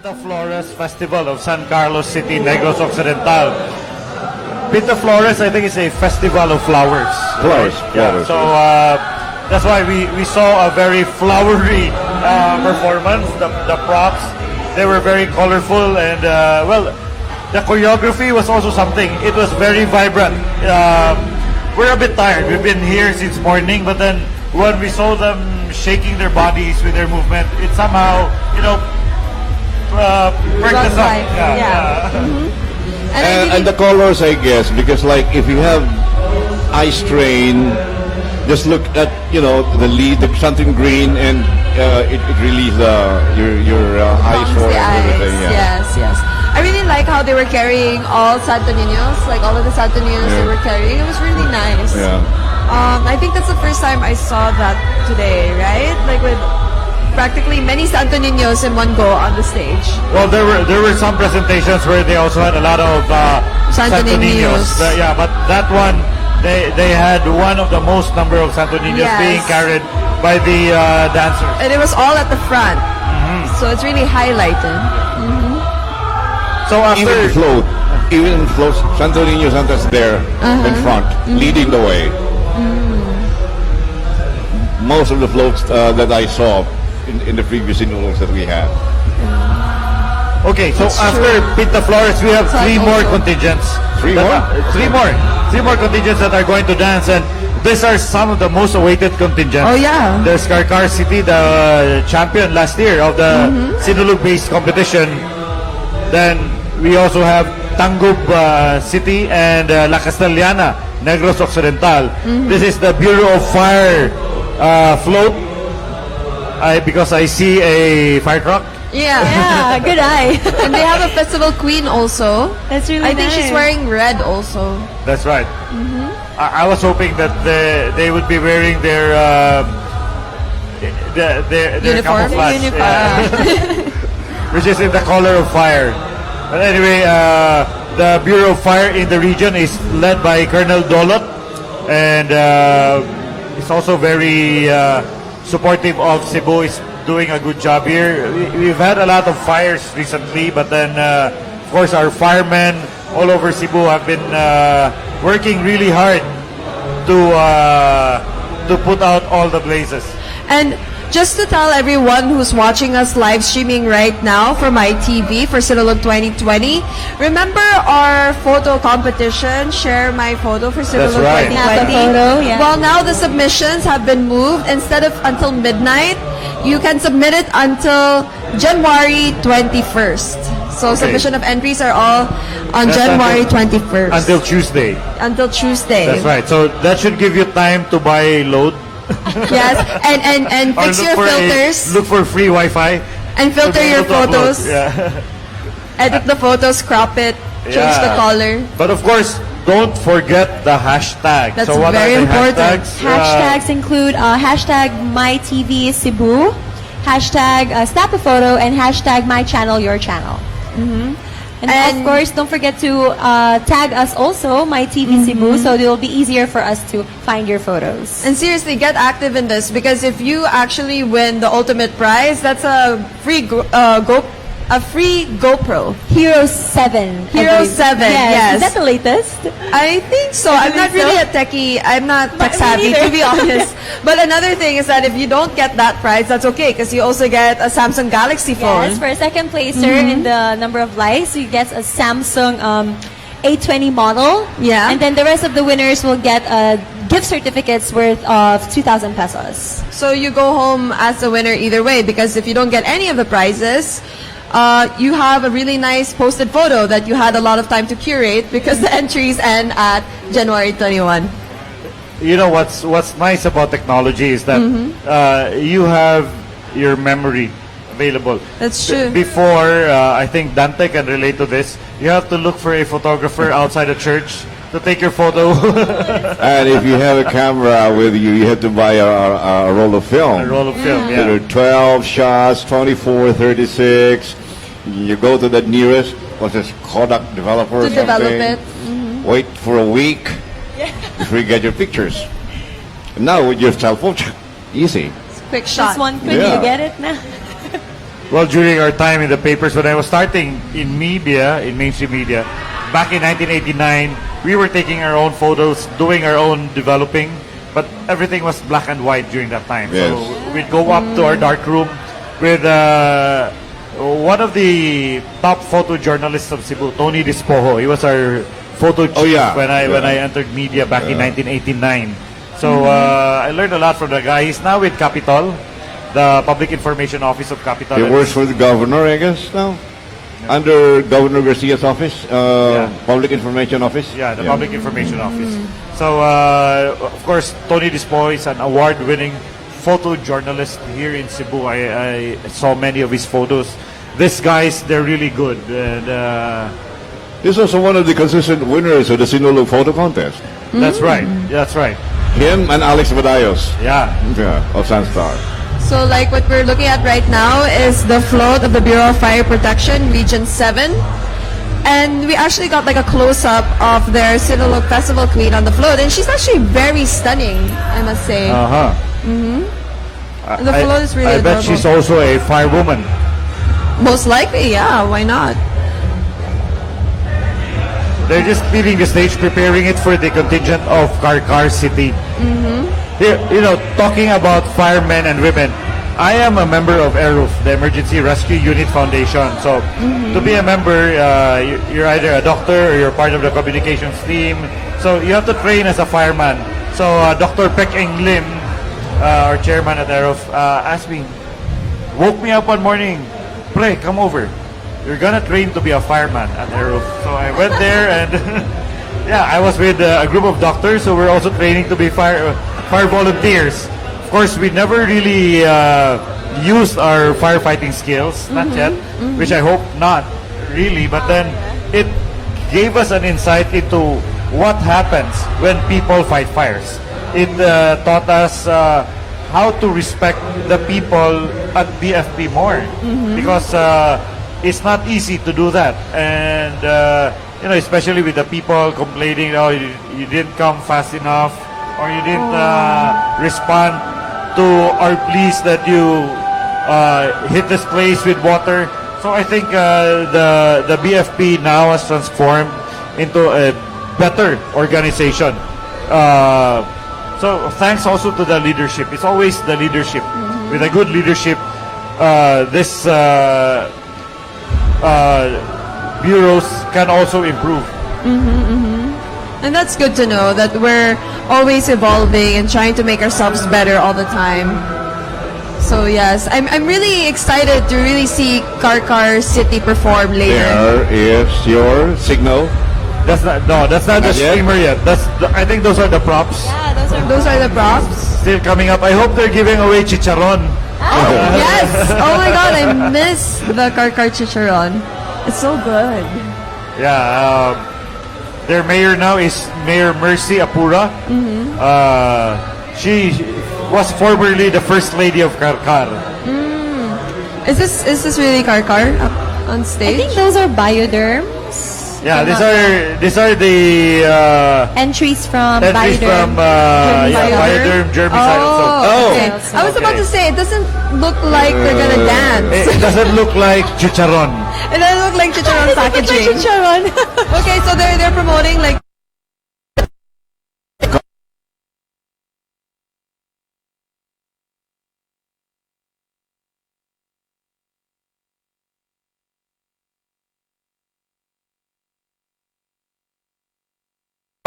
Pinta Flores Festival of San Carlos City, Negros Occidental. Pinta Flores, I think, is a festival of flowers. Flowers. Yeah, so that's why we saw a very flowery performance. The props, they were very colorful, and the choreography was also something. It was very vibrant. We're a bit tired. We've been here since morning, but then when we saw them shaking their bodies with their movement, it somehow, perked us up. And the colors, I guess, because like if you have eye strain, just look at the lead, something green, and it relieves your eyes Calms or the eyes. everything. Yeah. Yes. I really like how they were carrying all Santo Niños, like all of the Santo Niños they were carrying. It was really nice. Yeah. I think that's the first time I saw that today, right? Like with practically many Santo Niños in one go on the stage. Well, there were some presentations where they also had a lot of Santo Niños. But that one, they had one of the most number of Santo Niños Yes. being carried by the dancers. And it was all at the front. So it's really highlighted. So after Even float, Santo Niño Santa's there in front, leading the way. Most of the floats that I saw in the previous Sinulog that we had. Okay, so after Pinta Flores, we have three more contingents. Three more contingents that are going to dance, and these are some of the most awaited contingents. Oh, yeah. There's Carcar City, the champion last year of the Sinulog-based competition. Then we also have Tangub City and La Castellana, Negros Occidental. This is the Bureau of Fire float. Because I see a fire truck. Yeah, good eye. And they have a festival queen also. That's really I think she's nice. wearing red also. That's right. I was hoping that they would be wearing their Uniform? camouflage, Uniform. which is in the color of fire. But anyway, the Bureau of Fire in the region is led by Colonel Dolot, and it's also very supportive of Cebu. Is doing a good job here. We've had a lot of fires recently, but then of course our firemen all over Cebu have been working really hard to put out all the blazes. And just to tell everyone who's watching us live streaming right now for my TV for Sinulog 2020, remember our photo competition, Share My Photo for Sinulog right. 2020? Have the photo, yeah. Well, now the submissions have been moved. Instead of until midnight, you can submit it until January 21st. So submission of entries are all on That's January 21st. Until Tuesday. Until Tuesday. That's right. So that should give you time to buy load. Yes, and Or fix your filters. Look for free Wi-Fi. And to filter be your able to upload. photos. Yeah. Edit the photos, crop it, change the color. But of course, don't forget the hashtag. That's so what very are the important. hashtags? Hashtags include hashtag MyTVCebu, hashtag Snap a Photo, and hashtag MyChannelYourChannel. And of course, don't forget to tag us also, MyTVCebu, so it will be easier for us to find your photos. And seriously, get active in this because if you actually win the ultimate prize, that's a free free GoPro. Hero 7. Hero 7, yes. Is that the latest? I think so. I'm not really a techie. I'm not tech savvy, to be honest. But another thing is that if you don't get that prize, that's okay because you also get a Samsung Galaxy phone. Yes, for a second placer in the number of likes, you get a Samsung A20 model. Yeah. And then the rest of the winners will get gift certificates worth of 2,000 pesos. So you go home as a winner either way because if you don't get any of the prizes, you have a really nice posted photo that you had a lot of time to curate because the entries end at January 21. You know what's nice about technology is that you have your memory available. That's true. Before, I think Dante can relate to this. You have to look for a photographer outside a church to take your photo. And if you have a camera with you, you have to buy a roll of film. A roll of film, yeah. There are 12 shots, 24, 36. You go to the nearest, what's this, Kodak developer or To develop something. it. Wait for a week before you get your pictures. And now with your cell phone, easy. Quick shot. Just one click, Yeah. you get it now. well, during our time in the papers, when I was starting in media, in mainstream media, back in 1989, we were taking our own photos, doing our own developing, but everything was black and white during that time. Yes. So we'd go up to our dark room with one of the top photojournalists of Cebu, Tony Dispoho. He was our photo chief when I entered media back in 1989. So I learned a lot from the guy. He's now with Capitol, the Public Information Office of Capitol. He works for the governor, I guess, now? Under Governor Garcia's office, Public Information Office? Yeah, the Public Information Office. So, of course, Tony Dispo is an award-winning photojournalist here in Cebu. I saw many of his photos. These guys, they're really good. And, he's also one of the consistent winners of the Sinulog photo contest. That's right. That's right. Him and Alex Badayos. Yeah, of Sunstar. So like what we're looking at right now is the float of the Bureau of Fire Protection, Region 7. And we actually got like a close-up of their Sinulog Festival Queen on the float. And she's actually very stunning, I must say. The float is really I bet adorable. she's also a firewoman. Most likely, yeah. Why not? They're just clearing the stage, preparing it for the contingent of Karkar City. Here, you know, talking about firemen and women, I am a member of ERUF, the Emergency Rescue Unit Foundation. So, to be a member, you're either a doctor or you're part of the communications team. So, you have to train as a fireman. So, Dr. Pek Eng Lim, our chairman at ERUF, asked me, woke me up one morning, Pre, come over. You're gonna train to be a fireman at ERUF. So, I went there and, yeah, I was with a group of doctors who were also training to be fire volunteers. Of course, we never really used our firefighting skills, not yet, which I hope not really, but then it gave us an insight into what happens when people fight fires. It taught us how to respect the people at BFP more, because it's not easy to do that. And, you know, especially with the people complaining, oh, you didn't come fast enough, or you didn't respond to our pleas that you hit this place with water. So I think the BFP now has transformed into a better organization. So thanks also to the leadership. It's always the leadership. With a good leadership, this bureaus can also improve. And that's good to know that we're always evolving and trying to make ourselves better all the time. So yes, I'm really excited to really see Karkar City perform later. There is your signal. That's not the streamer yet. I think those are the props. Yeah, those are the props. Still coming up. I hope they're giving away chicharon. Yes! Oh my god, I miss the Karkar Chicharon. It's so good. Yeah, their mayor now is Mayor Mercy Apura. She was formerly the first lady of Karkar. Is this really Karkar up on stage? I think those are bioderms. Yeah, these are the entries from Bioderm. Bioderm germicide. Okay. I was about to say, it doesn't look like they're gonna dance. It doesn't look like chicharon. It doesn't look like chicharon packaging. Okay, so they're promoting like.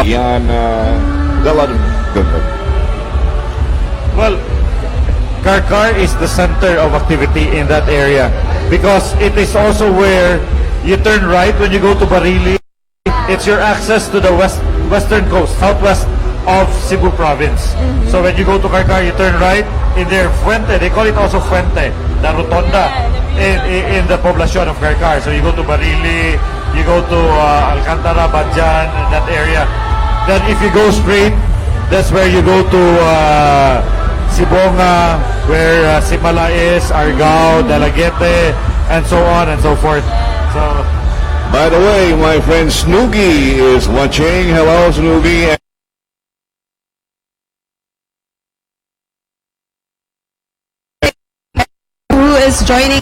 Yan, got a lot of good. Well, Karkar is the center of activity in that area because it is also where you turn right when you go to Barili. It's your access to the western coast, southwest of Cebu province. So when you go to Karkar, you turn right in their Fuente. They call it also Fuente, the rotonda in the poblacion of Karkar. So you go to Barili, you go to Alcantara, Badjan, that area. Then if you go straight, that's where you go to Sibonga, where Simala is, Argao, Dalagete, and so on and so forth. So, by the way, my friend Snoogie is watching. Hello, Snoogie. Who is joining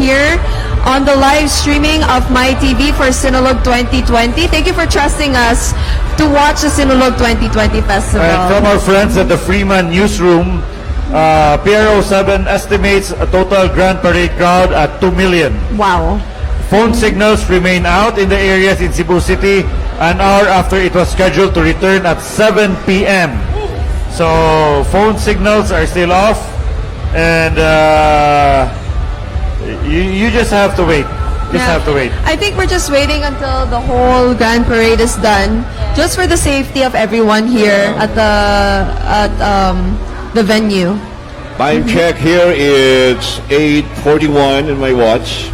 here on the live streaming of MyTV for Sinulog 2020. Thank you for trusting us to watch the Sinulog 2020 Festival. And from our friends at the Freeman Newsroom, PRO7 estimates a total Grand Parade crowd at 2 million. Wow. Phone signals remain out in the areas in Cebu City an hour after it was scheduled to return at 7 p.m. So phone signals are still off, and you just have to wait. Have to wait. I think we're just waiting until the whole Grand Parade is done, just for the safety of everyone here at the venue. Time check here, it's 8:41 in my watch.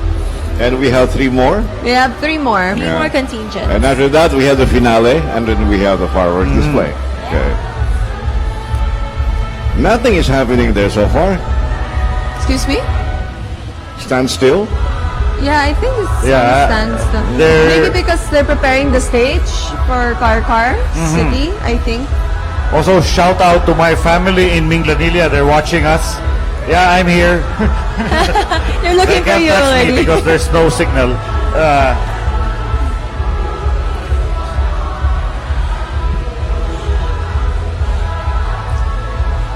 And we have 3 more. We have 3 more. Three more contingents. And after that, we have the finale, and then we have the fireworks display. Okay. Nothing is happening there so far. Excuse me? Stand still. Yeah, I think it's Yeah, stands. they're- Maybe because they're preparing the stage for Car City, I think. Also, shout out to my family in Minglanilla. They're watching us. Yeah, I'm here. They're looking They for can't you touch me already. because there's no signal.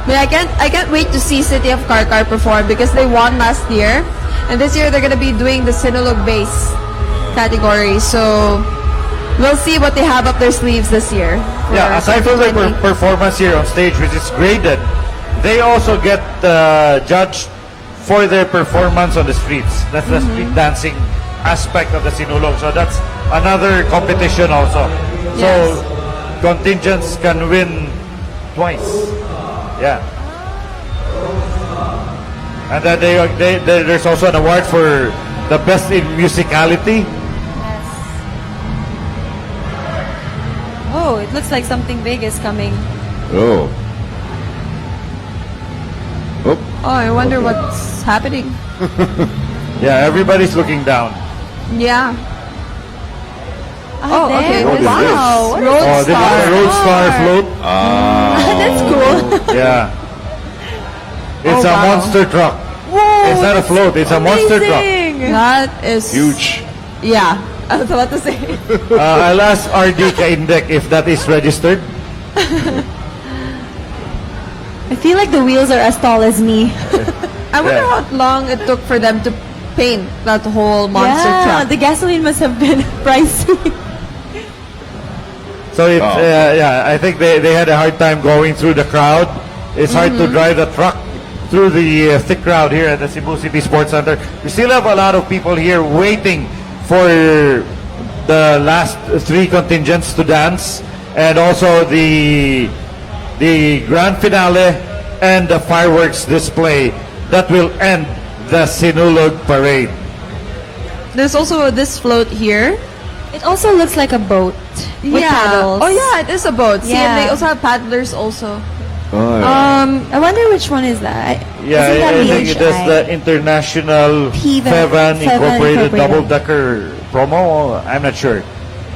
But I can't wait to see City of Car perform because they won last year, and this year they're gonna be doing the Sinulog bass category. So we'll see what they have up their sleeves this year. Yeah, aside from their performance here on stage, which is graded, they also get judged for their performance on the streets. That's the street dancing aspect of the Sinulog. So that's another competition also. So contingents can win twice. Yeah. And then there's also an award for the best in musicality. Oh, it looks like something big is coming. Oh. Oh, I wonder what's happening. Yeah, everybody's looking down. Yeah. Oh, okay. What is Wow. this? Roadstar. This is a Roadstar float. That's cool. Yeah. It's a wow. monster truck. Whoa, It's not a float, it's a monster truck. amazing. That is Huge. Yeah. I was about to say. I'll ask RD Kaindek if that is registered. I feel like the wheels are as tall as me. I wonder how long it took for them to paint that whole monster truck. The gasoline must have been pricey. So it's, yeah, I think they had a hard time going through the crowd. It's hard to drive the truck through the thick crowd here at the Cebu City Sports Center. We still have a lot of people here waiting for the last 3 contingents to dance, and also the grand finale and the fireworks display that will end the Sinulog Parade. There's also this float here. It also looks like a boat with paddles. Oh yeah, it is a boat. See, and Yeah. they also have paddlers also. Oh, yeah. I wonder which one is that. Yeah, Isn't that I think it is VHI? the International Fevan Fevan Incorporated Incorporated. Double-Decker promo. I'm not sure.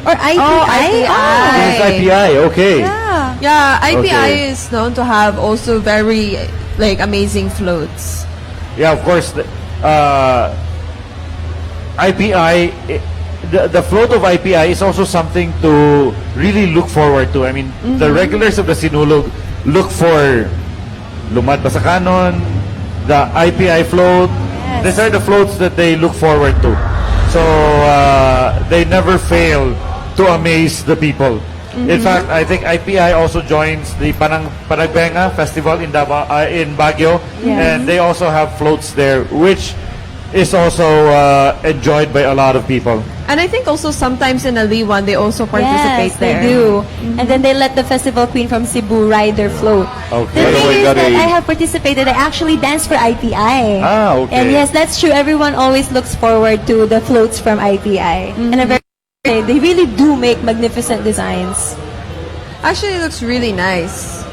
Or IPI? Oh, IPI. It's IPI, okay. Yeah. Yeah, IPI Okay. is known to have also very amazing floats. Yeah, of course. IPI, the float of IPI is also something to really look forward to. I mean, the regulars of the Sinulog look for Lumad ba sa Kanon, the IPI float. Yes. These are the floats that they look forward to. So they never fail to amaze the people. In fact, I think IPI also joins the Panagbenga Festival in in Baguio, Yes. and they also have floats there, which is also enjoyed by a lot of people. And I think also sometimes in Aliwan, they also participate Yes, there. they do. And then they let the festival queen from Cebu ride their float. Okay. The By the way, thing is got that a- I have participated. I actually danced for IPI. Ah, okay. And yes, that's true. Everyone always looks forward to the floats from IPI. And I'm very they really do make magnificent designs. Actually, it looks really nice.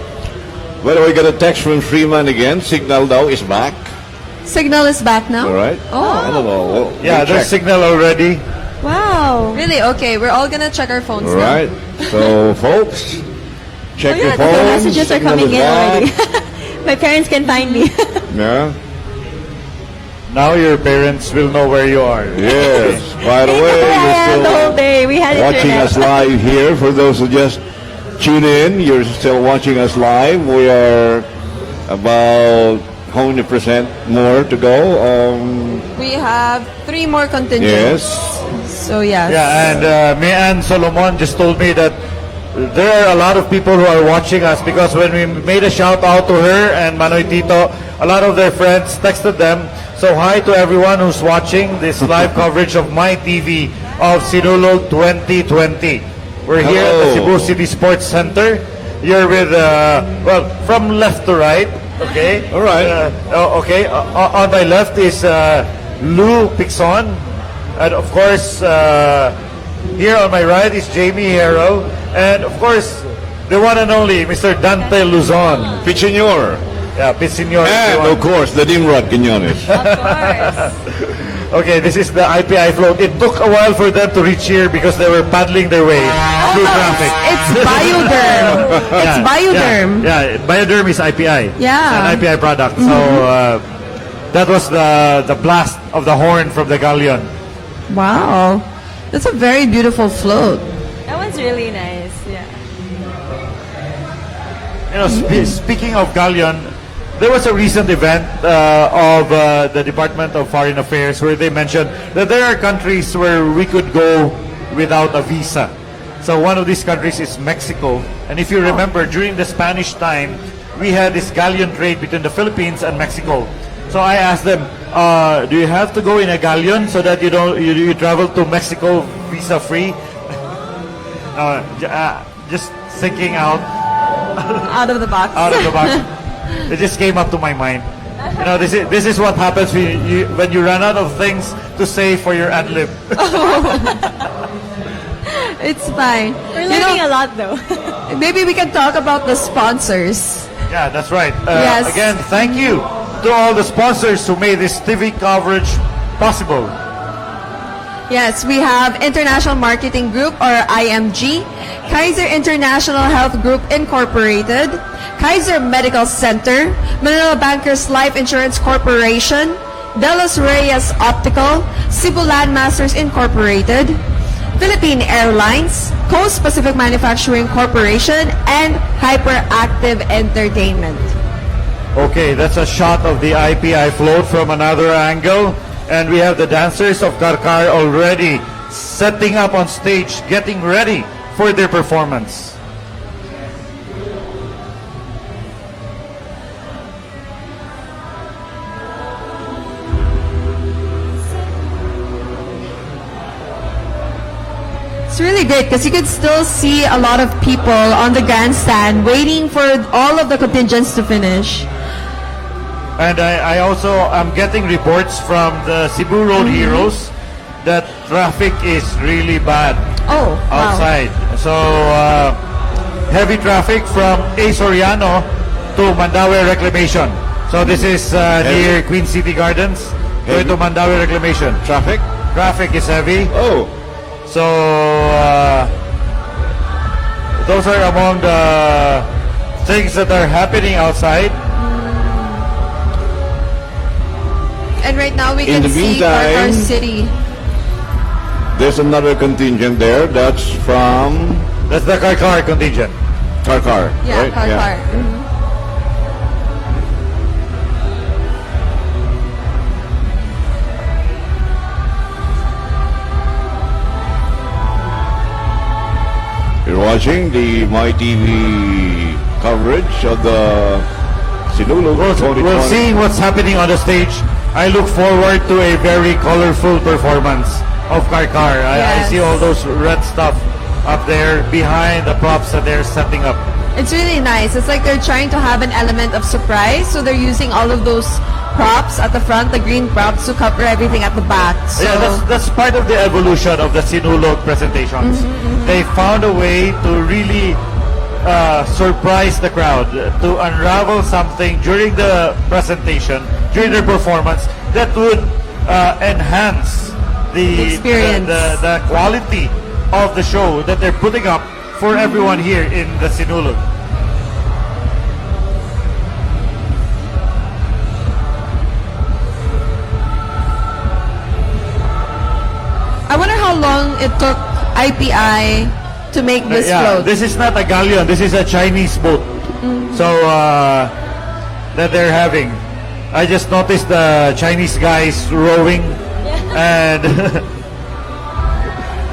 By the way, got a text from Freeman again. Signal daw is back. Signal is back now? All right. Oh. I don't know. We'll Yeah, there's check. signal already. Wow. Really? Okay, we're all gonna check our phones All now. right. So, folks, check Oh, your yeah, the phones. messages are Signal coming is in back. already. My parents can find me. Yeah. Now your parents will know where you are. Yes. By the way, you're the still whole day. We had watching internet. us live here. For those who just tune in, you're still watching us live. We are about how many percent more to go? We have 3 more contingents. Yes. So yes. Yeah, and Mian Solomon just told me that there are a lot of people who are watching us because when we made a shout out to her and Manoy Tito, a lot of their friends texted them. So hi to everyone who's watching this live coverage of my TV of Sinulog 2020. We're here at the Cebu City Sports Center. You're with, well, from left to right. Okay. All right. Okay. On my left is Lou Pixon. And of course, here on my right is Jamie Harrell. And of course, the one and only Mr. Dante Luzon. Pichiñor. Yeah, Pichiñor. And of course, the Dimrod Quiñones. Okay, this is the IPI float. It took a while for them to reach here because they were paddling their way through traffic. It's Bioderm. It's Bioderm. Yeah, Bioderm is IPI. Yeah. It's an IPI product. So that was the blast of the horn from the galleon. Wow. That's a very beautiful float. That one's really nice. Yeah. You know, speaking of galleon, there was a recent event of the Department of Foreign Affairs where they mentioned that there are countries where we could go without a visa. So one of these countries is Mexico. And if you remember, during the Spanish time, we had this galleon trade between the Philippines and Mexico. So I asked them, do you have to go in a galleon so that you travel to Mexico visa free? Just thinking out of the box. Out of the box. It just came up to my mind. You know, this is what happens when you run out of things to say for your ad lib. It's fine. We're learning a lot though. Maybe we can talk about the sponsors. Yeah, that's right. Yes. Again, thank you to all the sponsors who made this TV coverage possible. Yes, we have International Marketing Group or IMG, Kaiser International Health Group Incorporated, Kaiser Medical Center, Manila Bankers Life Insurance Corporation, Delos Reyes Optical, Cebu Landmasters Incorporated, Philippine Airlines, Coast Pacific Manufacturing Corporation, and Hyperactive Entertainment. Okay, that's a shot of the IPI float from another angle. And we have the dancers of Karkar already setting up on stage, getting ready for their performance. It's really great because you could still see a lot of people on the grandstand waiting for all of the contingents to finish. And I also am getting reports from the Cebu Road Heroes that traffic is really bad outside. Wow. So heavy traffic from A. Soriano to Mandaue Reclamation. So this is near Queen City Gardens. Going to Mandaue Reclamation. Traffic? Traffic is heavy. Oh. So those are among the things that are happening outside. And right now we In can the see meantime, Karkar City. There's another contingent there. That's from... That's the Karkar contingent. Karkar, Yeah, right? Karkar. You're watching the MyTV coverage of the Sinulog 2020. We're seeing what's happening on the stage. I look forward to a very colorful performance of Karkar. I see all those red stuff up there behind the props that they're setting up. It's really nice. It's like they're trying to have an element of surprise, so they're using all of those props at the front, the green props, to cover everything at the back. So Yeah, that's part of the evolution of the Sinulog presentations. They found a way to really surprise the crowd, to unravel something during the presentation, during their performance, that would enhance the experience, the quality of the show that they're putting up for everyone here in the Sinulog. how long it took IPI to make this float? This is not a galleon. This is a Chinese boat. So that they're having. I just noticed the Chinese guys rowing, and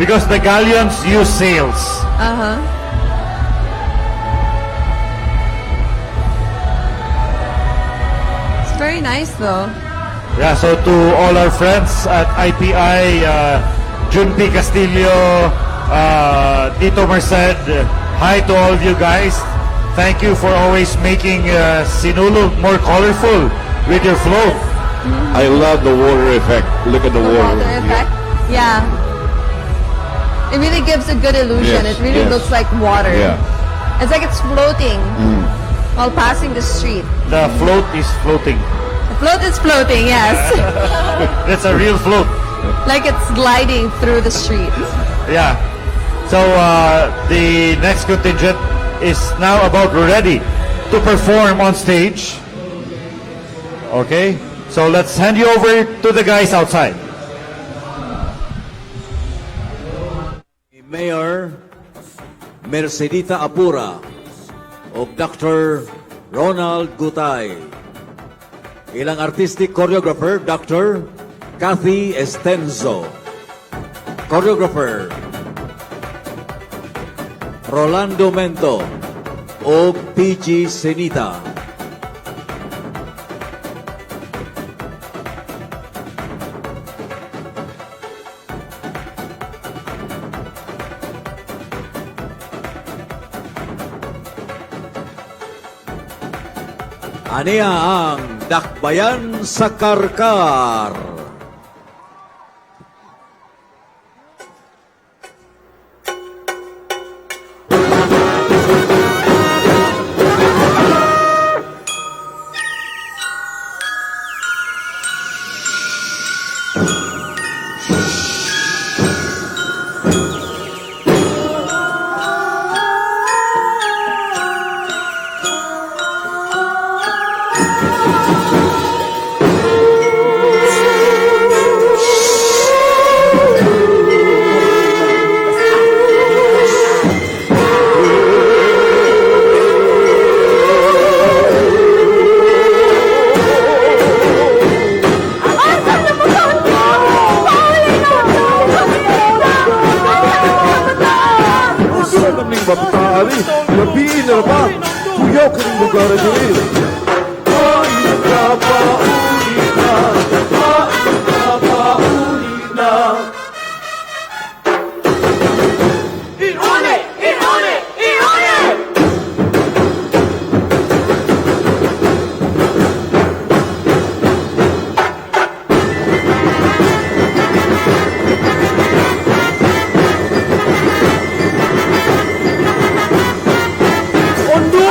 because the galleons use sails. It's very nice though. Yeah, so to all our friends at IPI, Junpi Castillo, Tito Merced, hi to all of you guys. Thank you for always making Sinulog more colorful with your float. I love the water effect. Look at the water. Water effect? Yeah. It really gives a good illusion. Yes, It really yes. looks like water. Yeah. It's like it's floating while passing the street. The float is floating. The float is floating, yes. That's a real float. Like it's gliding through the street. Yeah. So the next contingent is now about ready to perform on stage. Okay? So let's hand you over to the guys outside. Mayor Mercedita Apura o Dr. Ronald Gutay. Ilang artistic choreographer, Dr. Kathy Estenzo. Choreographer, Rolando Mento o PG Senita. Aniya ang Dakbayan sa Karkar. Mapitari, labihin na ba? Tuyaw ka ng lugar na rin. Pauli na, pauli na, pauli na. Inone! Inone! Inone! Ondo!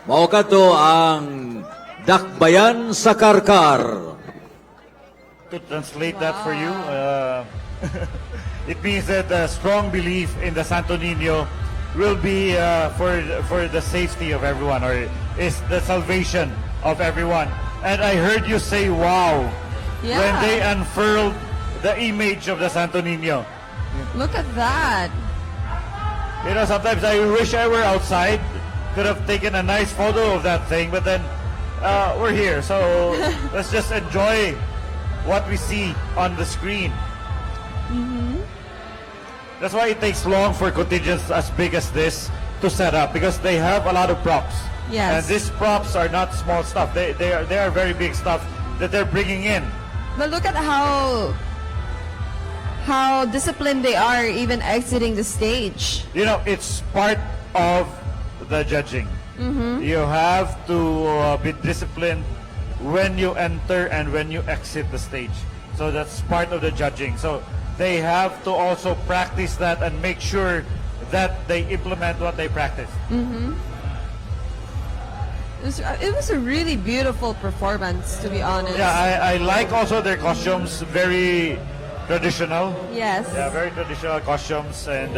Mao kadto ang dakbayan sa Karkar. To translate that for you, it means that strong belief in the Santo Niño will be for the safety of everyone, or is the salvation of everyone. And I heard you say, wow, when they unfurled the image of the Santo Niño. Look at that. You know, sometimes I wish I were outside, could have taken a nice photo of that thing, but then we're here, so let's just enjoy what we see on the screen. That's why it takes long for contingents as big as this to set up, because they have a lot of props. Yes. And these props are not small stuff. They are very big stuff that they're bringing in. But look at how disciplined they are even exiting the stage. You know, it's part of the judging. You have to be disciplined when you enter and when you exit the stage. So that's part of the judging. So they have to also practice that and make sure that they implement what they practice. It was a really beautiful performance, to be honest. Yeah, I like also their costumes, very traditional. Yes. Yeah, very traditional costumes, and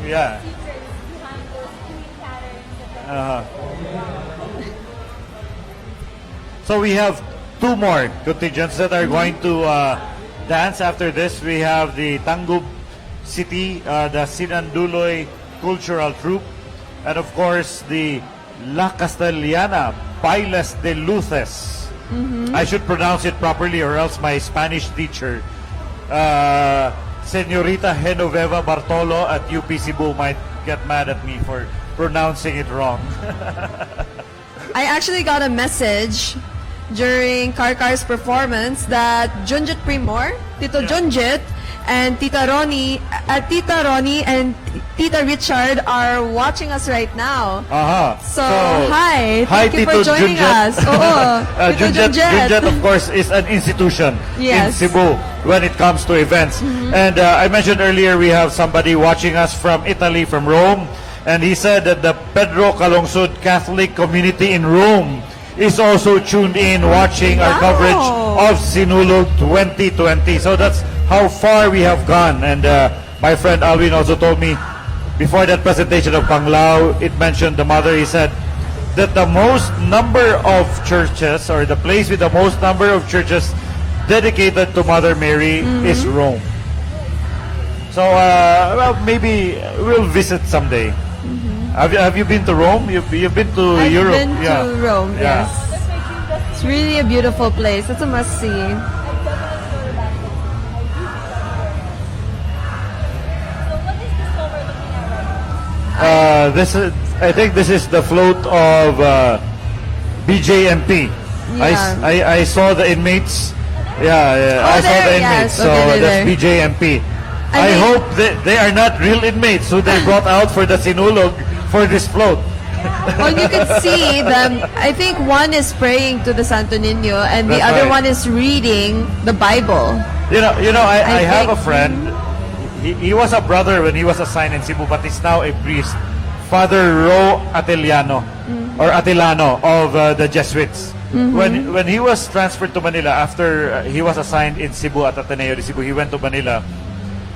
yeah. So we have two more contingents that are going to dance after this. We have the Tangub City, the Sinanduloy Cultural Troupe, and of course the La Castellana Bailes de Luces. I should pronounce it properly, or else my Spanish teacher, Senorita Genoveva Bartolo at UP Cebu, might get mad at me for pronouncing it wrong. I actually got a message during Karkar's performance that Junjit Primor, Tito Junjit, and Tita Ronnie and Tita Richard are watching us right now. So hi, thank you for joining us. Tito Junjit, of course, is an institution in Yes. Cebu when it comes to events. And I mentioned earlier we have somebody watching us from Italy, from Rome, and he said that the Pedro Calungsod Catholic community in Rome is also tuned in watching our coverage of Sinulog 2020. So that's how far we have gone. And my friend Alvin also told me before that presentation of Panglao, it mentioned the mother. He said that the most number of churches, or the place with the most number of churches dedicated to Mother Mary is Rome. So well, maybe we'll visit someday. Have you been to Rome? You've been to I've Europe? been to Rome, Yeah. yes. It's really a beautiful place. It's a must-see. I think this is the float of BJMP. Yeah. I saw the inmates. Yeah, Oh, I saw there, the yes. inmates. So Okay, that's there. BJMP. I I mean- hope they are not real inmates who they brought out for the Sinulog for this float. Well, you can see them. I think one is praying to the Santo Niño, and the That's other right. one is reading the Bible. I have a think- friend. He was a brother when he was assigned in Cebu, but he's now a priest. Father Ro Atiliano, or Atilano of the Jesuits. When he was transferred to Manila after he was assigned in Cebu at Ateneo de Cebu, he went to Manila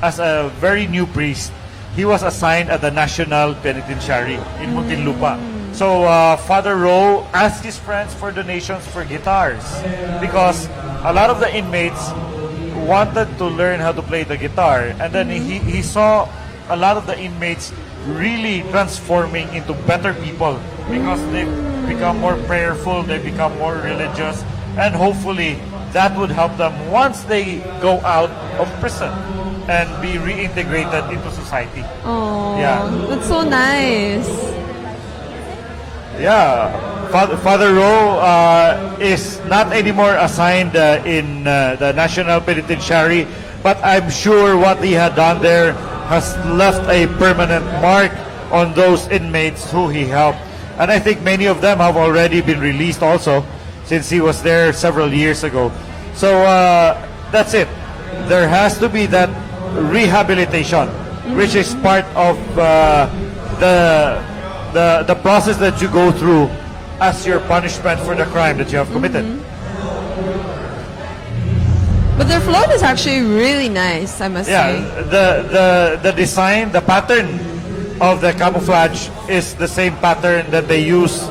as a very new priest. He was assigned at the National Penitentiary in Muntinlupa. So Father Ro asked his friends for donations for guitars because a lot of the inmates wanted to learn how to play the guitar, and then he saw a lot of the inmates really transforming into better people because they become more prayerful, they become more religious, and hopefully that would help them once they go out of prison and be reintegrated into society. Oh, Yeah. that's so nice. Yeah, Father Ro is not anymore assigned in the National Penitentiary, but I'm sure what he had done there has left a permanent mark on those inmates who he helped. And I think many of them have already been released also, since he was there several years ago. So that's it. There has to be that rehabilitation, which is part of the process that you go through as your punishment for the crime that you have committed. But their float is actually really nice, I must say. The design, the pattern of the camouflage is the same pattern that they use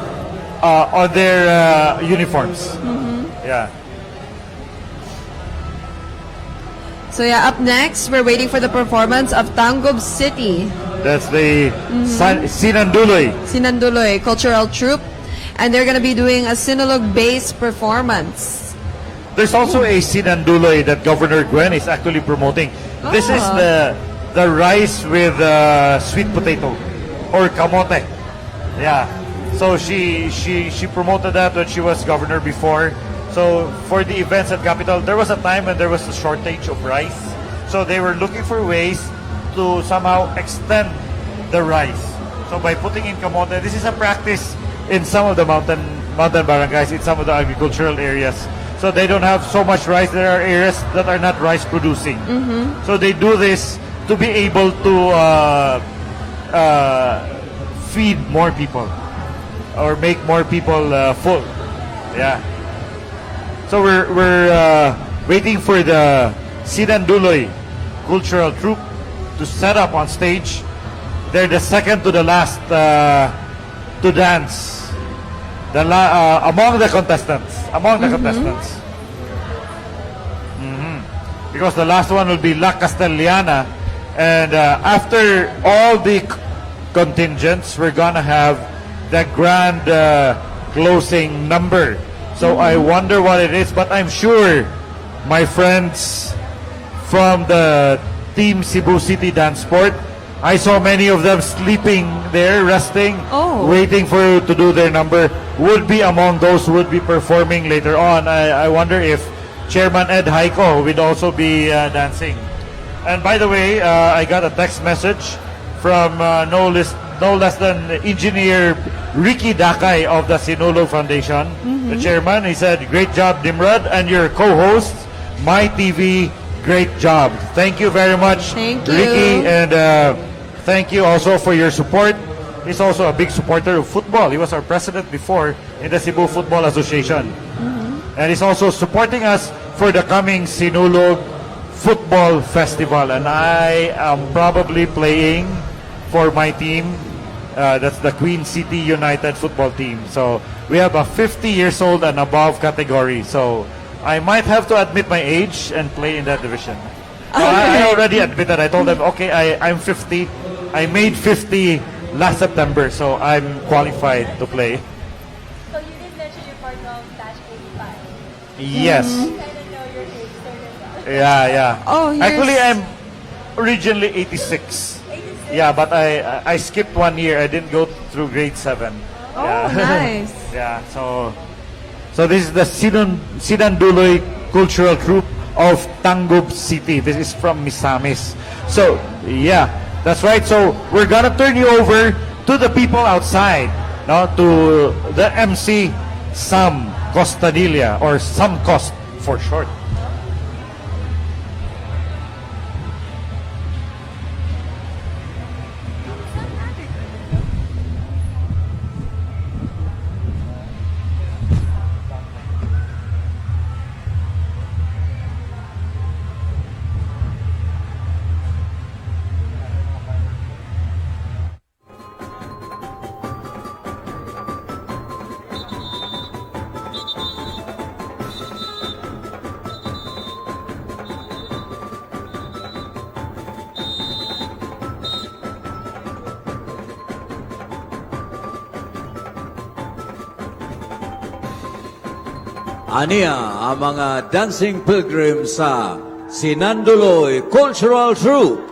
on their uniforms. Yeah. So yeah, up next, we're waiting for the performance of Tangub City. That's the Sinanduloy. Sinanduloy Cultural Troupe. And they're going to be doing a Sinulog-based performance. There's also a Sinanduloy that Governor Gwen is actually promoting. This is the rice with sweet potato or kamote. Yeah. So she promoted that when she was governor before. So for the events at Capitol, there was a time when there was a shortage of rice. So they were looking for ways to somehow extend the rice. So by putting in kamote, this is a practice in some of the mountain barangays, in some of the agricultural areas. So they don't have so much rice. There are areas that are not rice producing. So they do this to be able to feed more people or make more people full. Yeah. So we're waiting for the Sinanduloy Cultural Troupe to set up on stage. They're the second to the last to dance. Among the contestants. Because the last one will be La Castellana. And after all the contingents, we're gonna have the grand closing number. So I wonder what it is, but I'm sure my friends from the Team Cebu City Dance Sport, I saw many of them sleeping there, resting, waiting to do their number, would be among those who would be performing later on. I wonder if Chairman Ed Haiko would also be dancing. And by the way, I got a text message from no less than Engineer Ricky Dakay of the Sinulog Foundation, the chairman. He said, "Great job, Nimrod, and your co-host, My TV, great job." Thank you very much, Ricky, and thank you also for your support. He's also a big supporter of football. He was our president before in the Cebu Football Association. And he's also supporting us for the coming Sinulog Football Festival. And I am probably playing for my team. That's the Queen City United football team. So we have a 50 years old and above category. So I might have to admit my age and play in that division. I already admitted. I told them, okay, I'm 50. I made 50 last September, so I'm qualified to play. So you did mention you're part of Dash 85. Yes. I don't know your age, so Yeah. Oh, Actually, I'm originally 86. Yeah, but I skipped 1 year. I didn't go through grade 7. Oh, nice. Yeah, so this is the Sinanduloy Cultural Troupe of Tangub City. This is from Misamis. So, yeah, that's right. So we're gonna turn you over to the people outside, no, to the MC Sam Costanilla, or Sam Cost for short. Aniya ang mga dancing pilgrims sa Sinanduloy Cultural Troupe.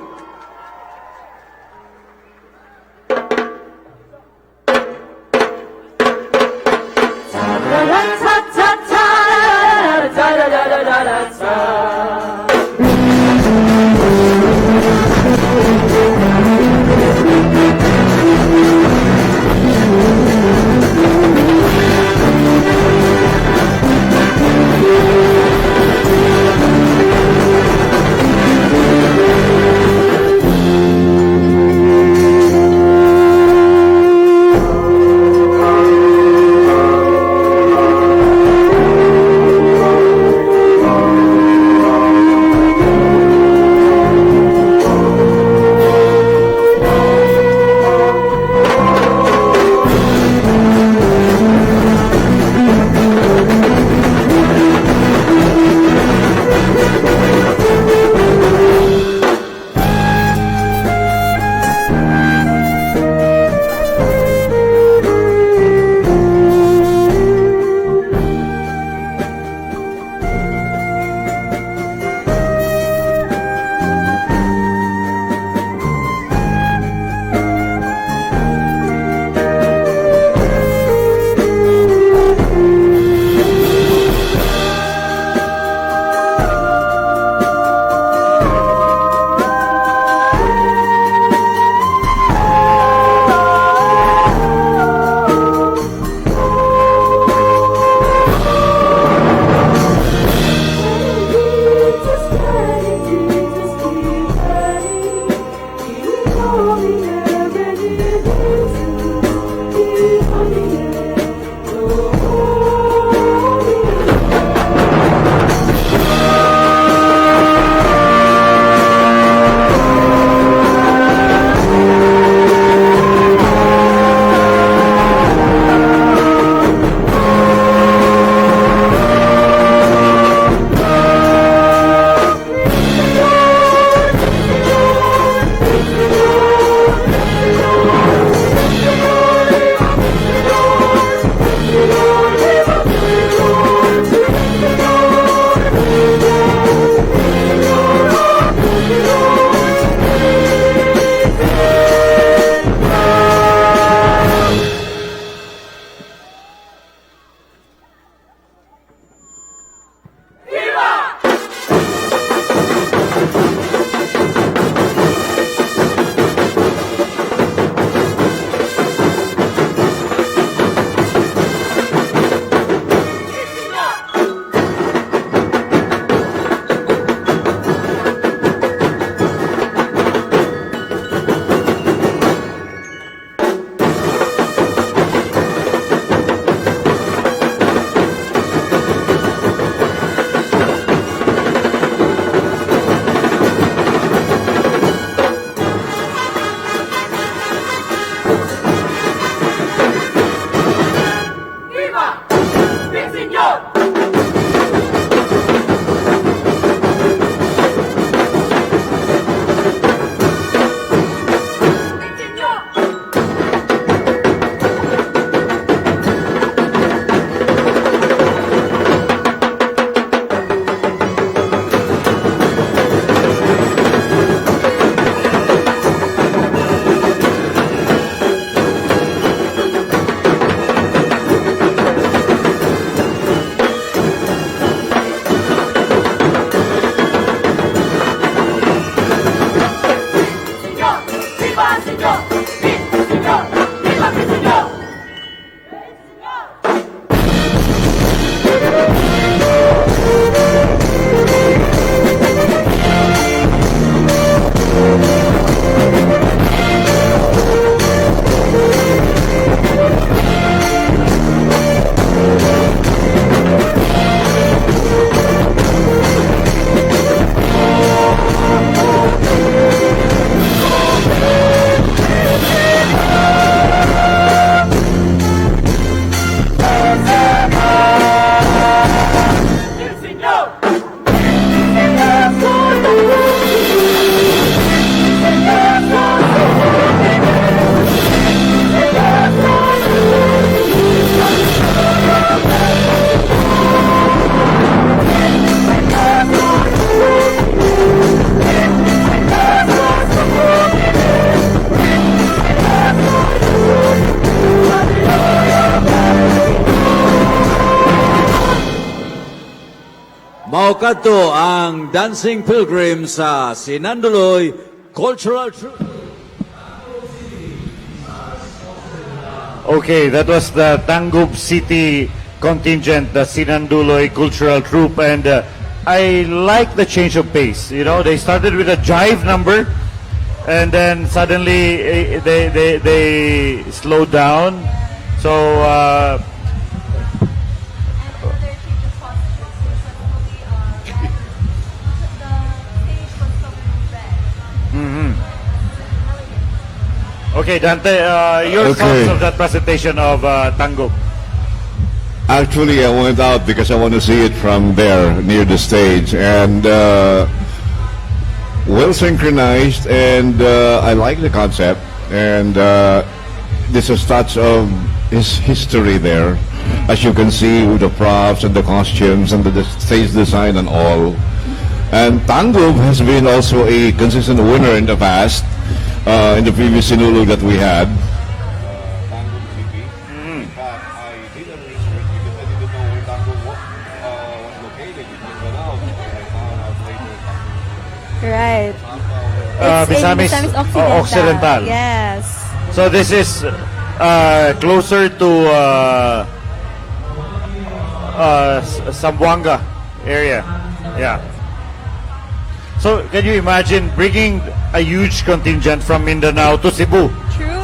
Maukadto ang Dancing Pilgrim sa Sinanduloy Cultural Troupe. Okay, that was the Tangub City contingent, the Sinanduloy Cultural Troupe, and I like the change of pace. You know, they started with a jive number, and then suddenly they slowed down. So okay, Dante, your thoughts of that presentation of Tangub? Actually, I went out because I want to see it from there, near the stage, and well synchronized, and I like the concept, and there's a touch of his history there, as you can see with the props and the costumes and the stage design and all. And Tangub has been also a consistent winner in the past, in the previous Sinulog that we had. Right. Misamis Occidental. Yes. So this is closer to Zamboanga area. Yeah. So can you imagine bringing a huge contingent from Mindanao to Cebu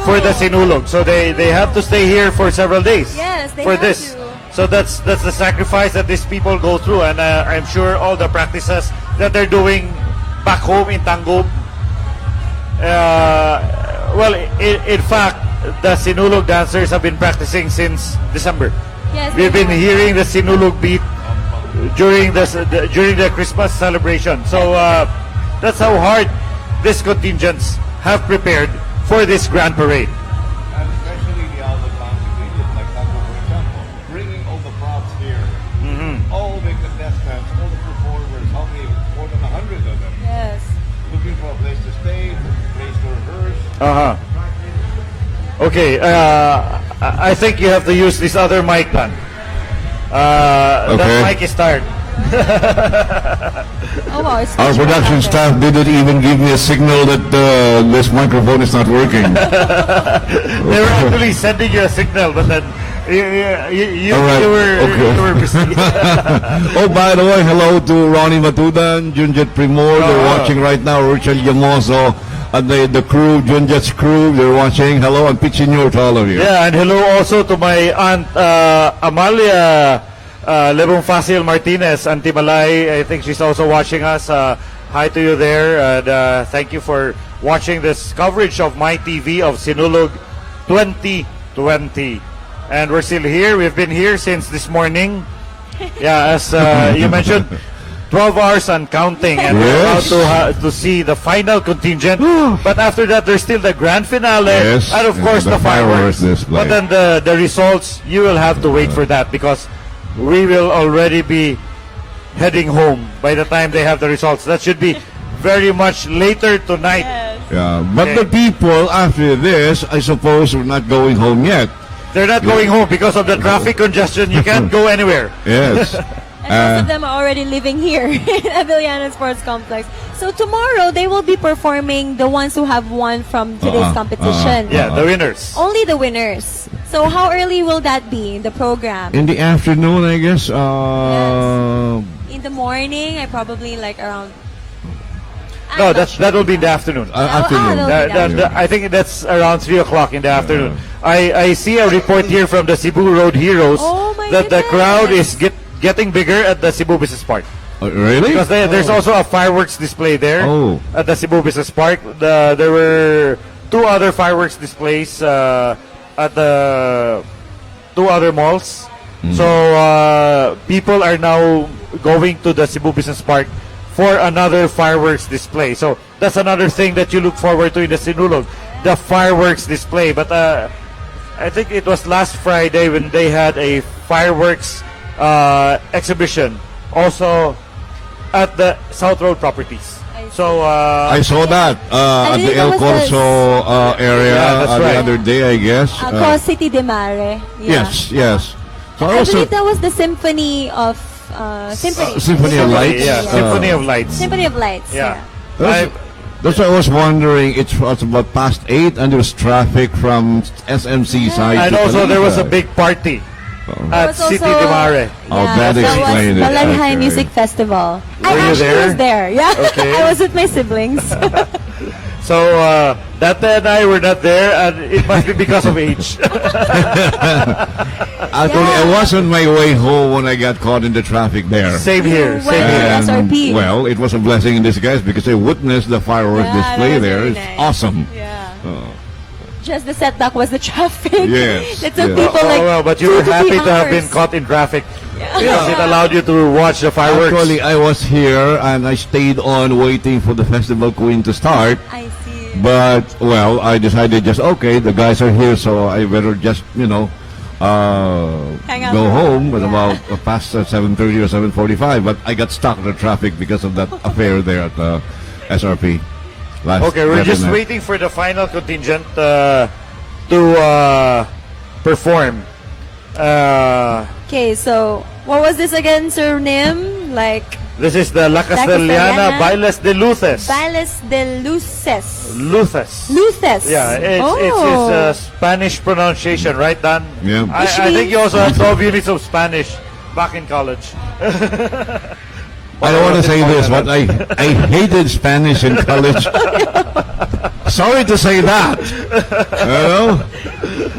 for the Sinulog? So they have to stay here for several days. Yes, they for have this. to. So that's the sacrifice that these people go through, and I'm sure all the practices that they're doing back home in Tangub. Well, in fact, the Sinulog dancers have been practicing since December. Yes, we've been hearing the Sinulog beat during the Christmas celebration. So that's how hard these contingents have prepared for this grand parade. And especially the out-of-town ingredients, like Tangub, for example, bringing all the props here, all the contestants, all the performers, how many, more than 100 of them. Yes. Looking for a place to stay, a place to rehearse. Okay, I think you have to use this other mic, man. That mic is tired. Our production staff didn't even give me a signal that this microphone is not working. They were actually sending you a signal, but then you were busy. Oh, by the way, hello to Ronnie Matudan, Junjet Primor. They're watching right now. Richard Yamoso and the crew, Junjet's crew. They're watching. Hello, and Pichinyor to all of you. Yeah, and hello also to my aunt Amalia Lebong Facil Martinez, Auntie Malay. I think she's also watching us. Hi to you there, and thank you for watching this coverage of My TV of Sinulog 2020. And we're still here. We've been here since this morning. Yeah, as you mentioned, 12 hours and counting, and we're about to see the final contingent. But after that, there's still the grand finale, and of course the fireworks. But then the results, you will have to wait for that, because we will already be heading home by the time they have the results. That should be very much later tonight. Yeah, but the people after this, I suppose, are not going home yet. They're not going home because of the traffic congestion. You can't go anywhere. Yes. And most of them are already living here in Avellana Sports Complex. So tomorrow they will be performing the ones who have won from today's competition. Yeah, the winners. Only the winners. So how early will that be in the program? In the afternoon, I guess. In the morning, I probably like around. No, that will be in the afternoon. I think that's around 3 o'clock in the afternoon. I see a report here from the Cebu Road Heroes that the crowd is getting bigger at the Cebu Business Park. Really? Because there's also a fireworks display there at the Cebu Business Park. There were 2 other fireworks displays at the 2 other malls. So people are now going to the Cebu Business Park for another fireworks display. So that's another thing that you look forward to in the Sinulog, the fireworks display. But I think it was last Friday when they had a fireworks exhibition also at the South Road Properties. So I saw that at the El Corso area the other day, I guess. Cos City de Mare. Yeah. Yes. So I believe that was the Symphony of Symphony. Symphony of Lights. Yeah, Symphony of Lights. Symphony of Lights. Yeah. That's why I was wondering. It was about past 8, and there was traffic from SMC side. And to also there was a Kalinga. big party at was City also- de Mare. Oh, that was explained it. Balanhai Okay. Music Festival. Were I you actually there? was there. Yeah, Okay. I was with my siblings. So Dante and I were not there, and it must be because of age. Actually, I was on my way home when I got caught in the traffic there. Same here. You went to And, SRP. well, it was a blessing in disguise because I witnessed the fireworks Yeah, display that was there. very It's nice. awesome. Yeah. Oh. Just the setback was the traffic. Yes, It took yes. people like well, but you 2 were to 3 happy to have hours. been caught in traffic. Because it allowed you to watch the fireworks. Actually, I was here and I stayed on waiting for the festival queen to start. I see. But, well, I decided just, okay, the guys are here, so I better just, Hang out go for- home at about past 7:30 or 7:45. But I got stuck in the traffic because of that affair there at SRP. Okay, we're just night. waiting for the final contingent to perform. Okay, so what was this again, Sir Nim? Like This is the La Castellana Castellana. Bailes de Luces. Bailes de Luces. Luces. Luces. Yeah, it's Spanish pronunciation, right, Dan? Yeah. I think you also had 12 units of Spanish back in college. I don't want to say this, but I hated Spanish in college. Sorry to say that. You know?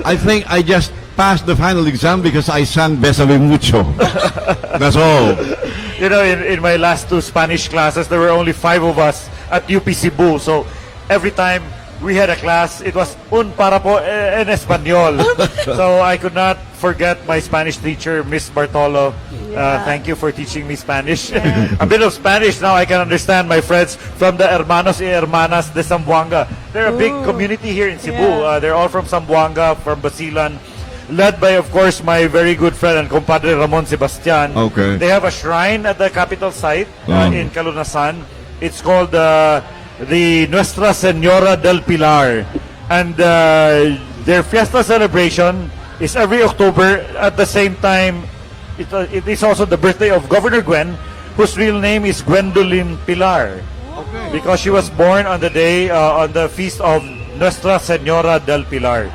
I think I just passed the final exam because I sang Besame Mucho. That's all. You know, in my last 2 Spanish classes, there were only 5 of us at UP Cebu. So every time we had a class, it was un para po en español. So I could not forget my Spanish teacher, Miss Bartolo. Thank you for teaching me Spanish. A bit of Spanish now. I can understand my friends from the Hermanos y Hermanas de Zamboanga. They're a big community here in Cebu. They're all from Zamboanga, from Basilan. Led by, of course, my very good friend and compadre Ramon Sebastian. Okay. They have a shrine at the capital site in Calunasan. It's called the Nuestra Senora del Pilar. And their fiesta celebration is every October. At the same time, it is also the birthday of Governor Gwen, whose real name is Gwendolyn Pilar. Okay. Because she was born on the day, on the feast of Nuestra Senora del Pilar.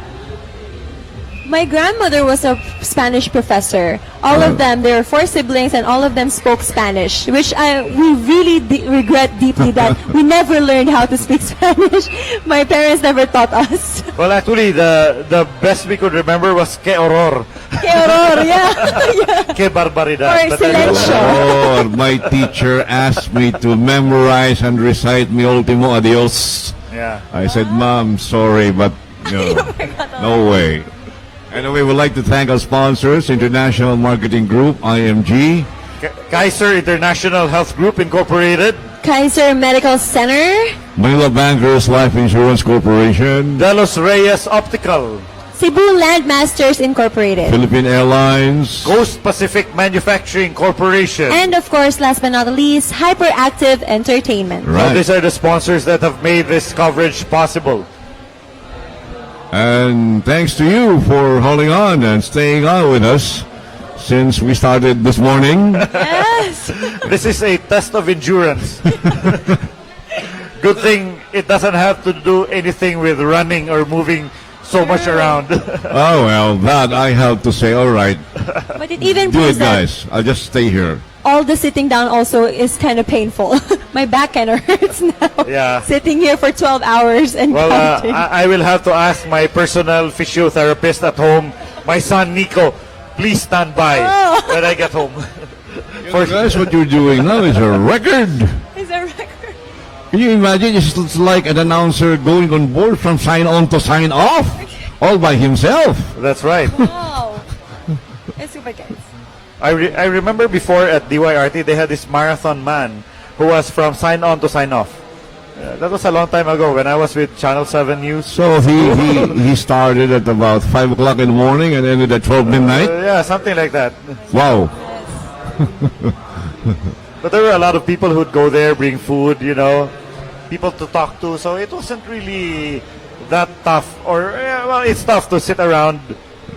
My grandmother was a Spanish professor. All of them, there were 4 siblings, and all of them spoke Spanish, which we really regret deeply that we never learned how to speak Spanish. My parents never taught us. Well, actually, the best we could remember was Que Horror. Que horror, yeah. Que Barbaridad. Or But Silencio. Oh, my teacher asked me to memorize and recite Mi Ultimo Adios. Yeah. I said, Mom, sorry, but no way. Anyway, we'd like to thank our sponsors, International Marketing Group, IMG. Kaiser International Health Group Incorporated. Kaiser Medical Center. Manila Bankers Life Insurance Corporation. Delos Reyes Optical. Cebu Landmasters Incorporated. Philippine Airlines. Coast Pacific Manufacturing Corporation. And of course, last but not least, Hyperactive Entertainment. So these are the sponsors that have made this coverage possible. And thanks to you for holding on and staying on with us since we started this morning. Yes. This is a test of endurance. Good thing it doesn't have to do anything with running or moving so much around. Oh, well, that I have to say, all right. But it even Do proves it, that guys. I'll just stay here. all the sitting down also is kind of painful. My back kind of hurts now. Yeah. Sitting here for 12 hours and Well, counting. I will have to ask my personal physiotherapist at home, my son Nico, please stand by when I get home. Guys, what you're doing now is a record. Is a record. Can you imagine? It's like an announcer going on board from sign on to sign off, all by himself. That's right. Wow. It's super guys. I remember before at DYRT, they had this marathon man who was from sign on to sign off. That was a long time ago when I was with Channel 7 News. So he started at about 5 o'clock in the morning and ended at 12 midnight. Yeah, something like that. Wow. But there were a lot of people who'd go there, bring food, you know, people to talk to. So it wasn't really that tough. Or, well, it's tough to sit around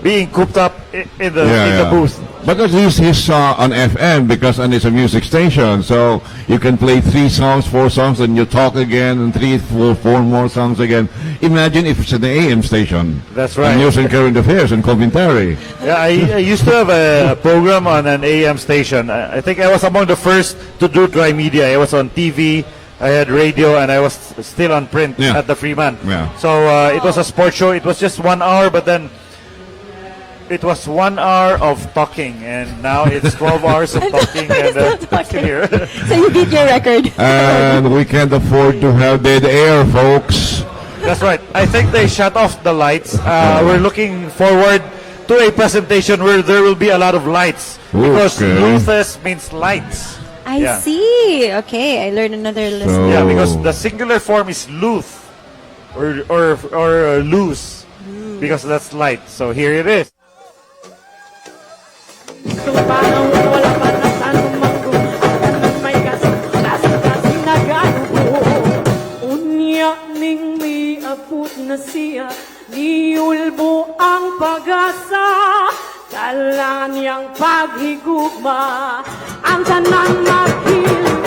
being cooped up in the booth. But at least he's on FM and it's a music station, so you can play 3 songs, 4 songs, and you talk again, and 3, 4 more songs again. Imagine if it's an AM station. That's right. And news and current affairs and commentary. Yeah, I used to have a program on an AM station. I think I was among the first to do dry media. I was on TV, I had radio, and I was still on print at the Freeman. Yeah. So it was a sports show. It was just 1 hour, but then it was 1 hour of talking, and now it's 12 hours of talking. Here. So you beat your record. And we can't afford to have dead air, folks. That's right. I think they shut off the lights. We're looking forward to a presentation where there will be a lot of lights. Because Okay. Luthes means lights. I see. Okay, I learned another lesson. Yeah, because the singular form is luth or loose, because that's light. So here it is. Unya ning may aput na siya, niulbo ang pag-asa, dala niyang paghigugma, ang tanan maghiling.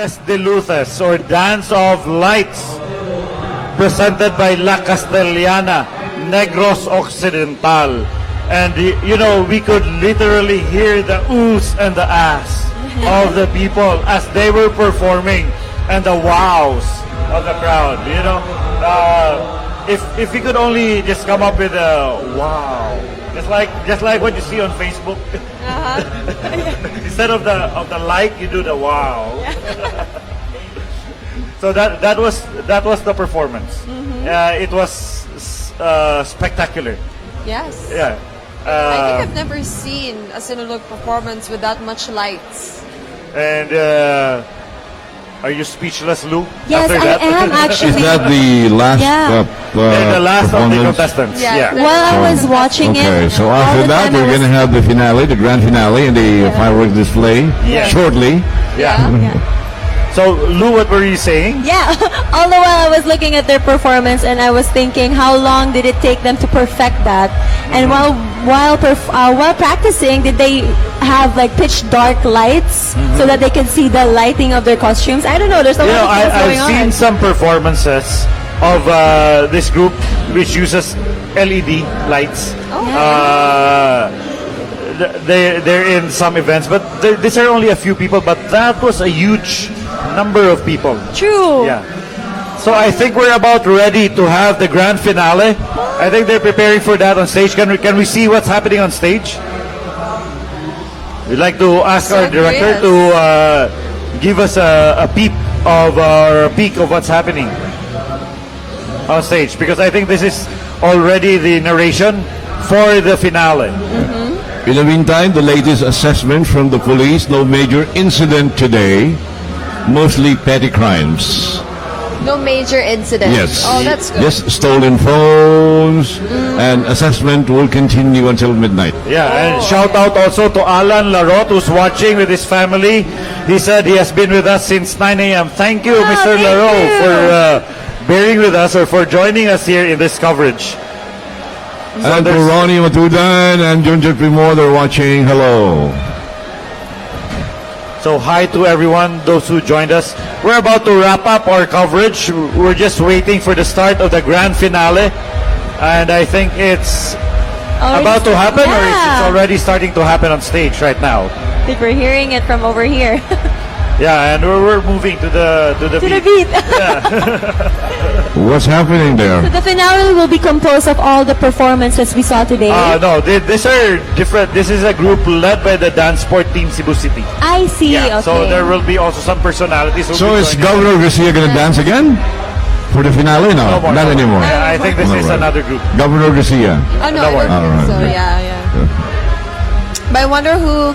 Luces de Luces, or Dance of Lights, presented by La Castellana, Negros Occidental. And you know, we could literally hear the oohs and the ahs of the people as they were performing, and the wows of the crowd. You know, if we could only just come up with a wow, just like what you see on Facebook. Instead of the like, you do the wow. So that was the performance. It was spectacular. Yes. Yeah. I think I've never seen a Sinulog performance with that much lights. And are you speechless, Lou? Yes, after I that? am actually. Is that the last the last of the performance? contestants. Yeah. While I was watching Okay, it, so all after the that, time I we're was- going to have the finale, the grand finale, and the fireworks display Yeah. shortly. Yeah. So, Lou, what were you saying? Yeah, all the while I was looking at their performance and I was thinking, how long did it take them to perfect that? And while practicing, did they have like pitch dark lights so that they can see the lighting of their costumes? I don't know. There's a You know, lot of things going I've seen on. some performances of this group which uses LED lights. They're in some events, but these are only a few people. But that was a huge number of people. True. Yeah. So I think we're about ready to have the grand finale. I think they're preparing for that on stage. Can we see what's happening on stage? We'd like to ask our director to give us a peep of or a peek of what's happening on stage, because I think this is already the narration for the finale. In the meantime, the latest assessment from the police, no major incident today, mostly petty crimes. No major incident. Yes. Oh, that's good. Just stolen phones, and assessment will continue until midnight. Yeah, and shout out also to Alan Larot, who's watching with his family. He said he has been with us since 9 a.m. Thank you, Mr. Larot, for bearing with us or for joining us here in this coverage. And to Ronnie Matudan and Junjun Primor, they're watching. Hello. So hi to everyone, those who joined us. We're about to wrap up our coverage. We're just waiting for the start of the grand finale. And I think it's about to happen, or it's already starting to happen on stage right now. I think we're hearing it from over here. Yeah, and we're moving to the beat. What's happening there? So the finale will be composed of all the performances we saw today. No, these are different. This is a group led by the dance sport team Cebu City. I see. Yeah, Okay. so there will be also some personalities. So is Governor Garcia going to dance again? For the finale? No, more, not no more. anymore. I think this is Alright. another group. Governor Garcia. Oh, no, I don't think so. Yeah. But I wonder who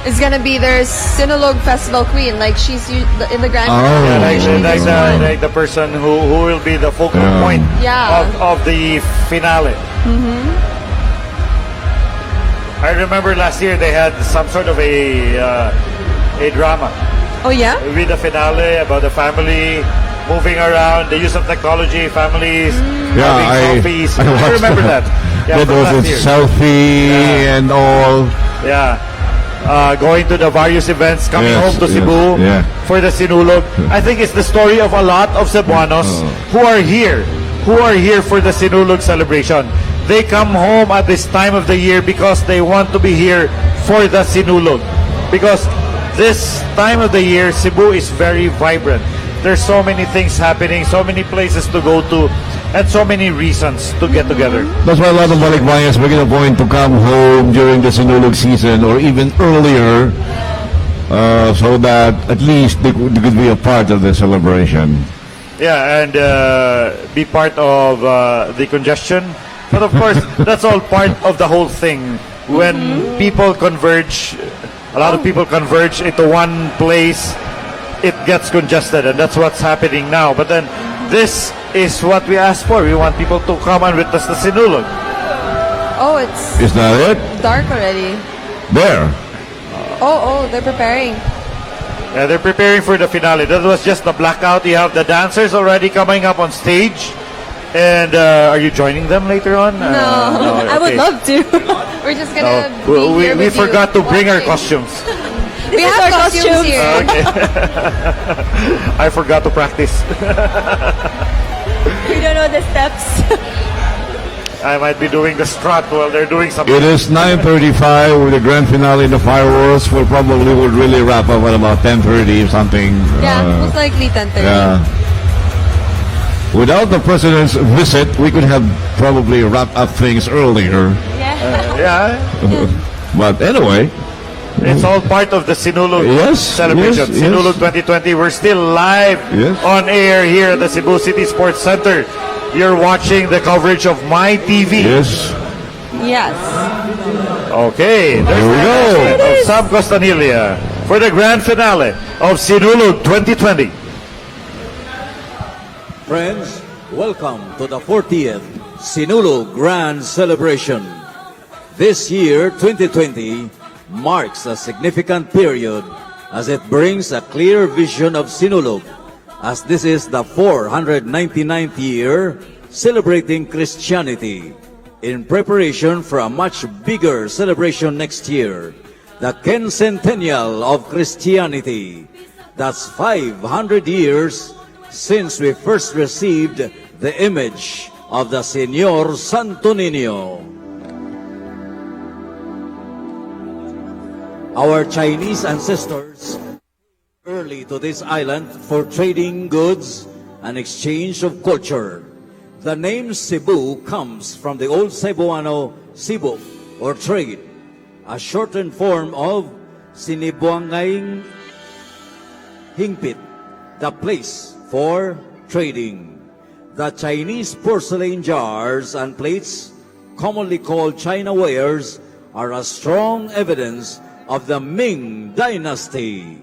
is going to be their Sinulog Festival queen. Like, she's in the grand finale. Like the person who will be the focal point of the finale. I remember last year they had some sort of a drama. Oh, yeah? With the finale about the family moving around, the use of technology, families having selfies. I watched remember that. Yeah, That from was last a year. selfie and all. Yeah. Going to the various events, coming home to Cebu for the Sinulog. I think it's the story of a lot of Cebuanos who are here for the Sinulog celebration. They come home at this time of the year because they want to be here for the Sinulog. Because this time of the year, Cebu is very vibrant. There's so many things happening, so many places to go to, and so many reasons to get together. That's why a lot of Balikbayans make it a point to come home during the Sinulog season or even earlier, so that at least they could be a part of the celebration. Yeah, and be part of the congestion. But of course, that's all part of the whole thing. When people converge, a lot of people converge into one place, it gets congested, and that's what's happening now. But then, this is what we asked for. We want people to come and witness the Sinulog. Oh, it's Is that it? dark already. There. Oh, they're preparing. Yeah, they're preparing for the finale. That was just the blackout. You have the dancers already coming up on stage. And are you joining them later on? No, I would love to. We're just gonna we be here with forgot to you bring our watching. costumes. We have costumes here. Okay. I forgot to practice. We don't know the steps. I might be doing the strut while they're doing something. It is 9:35 with the grand finale in the fireworks. We'll probably would really wrap up at about 10:30 or something. Yeah, most likely 10:30. Yeah. Without the president's visit, we could have probably wrapped up things earlier. Yeah. But anyway, It's all part of the Sinulog celebration. yes, Sinulog 2020. We're still live on air here at the Cebu City Sports Center. You're watching the coverage of My TV. Yes. Yes. Okay, there's Here we the go. announcement of Sam Costanilla for the grand finale of Sinulog 2020. Friends, welcome to the 40th Sinulog Grand Celebration. This year, 2020, marks a significant period as it brings a clear vision of Sinulog, as this is the 499th year celebrating Christianity in preparation for a much bigger celebration next year, the Kencentennial of Christianity. That's 500 years since we first received the image of the Señor Santo Niño. Our Chinese ancestors early to this island for trading goods and exchange of culture. The name Cebu comes from the old Cebuano Cebu, or trade, a shortened form of Sinibuangay Hingpit, the place for trading. The Chinese porcelain jars and plates, commonly called China wares, are a strong evidence of the Ming Dynasty.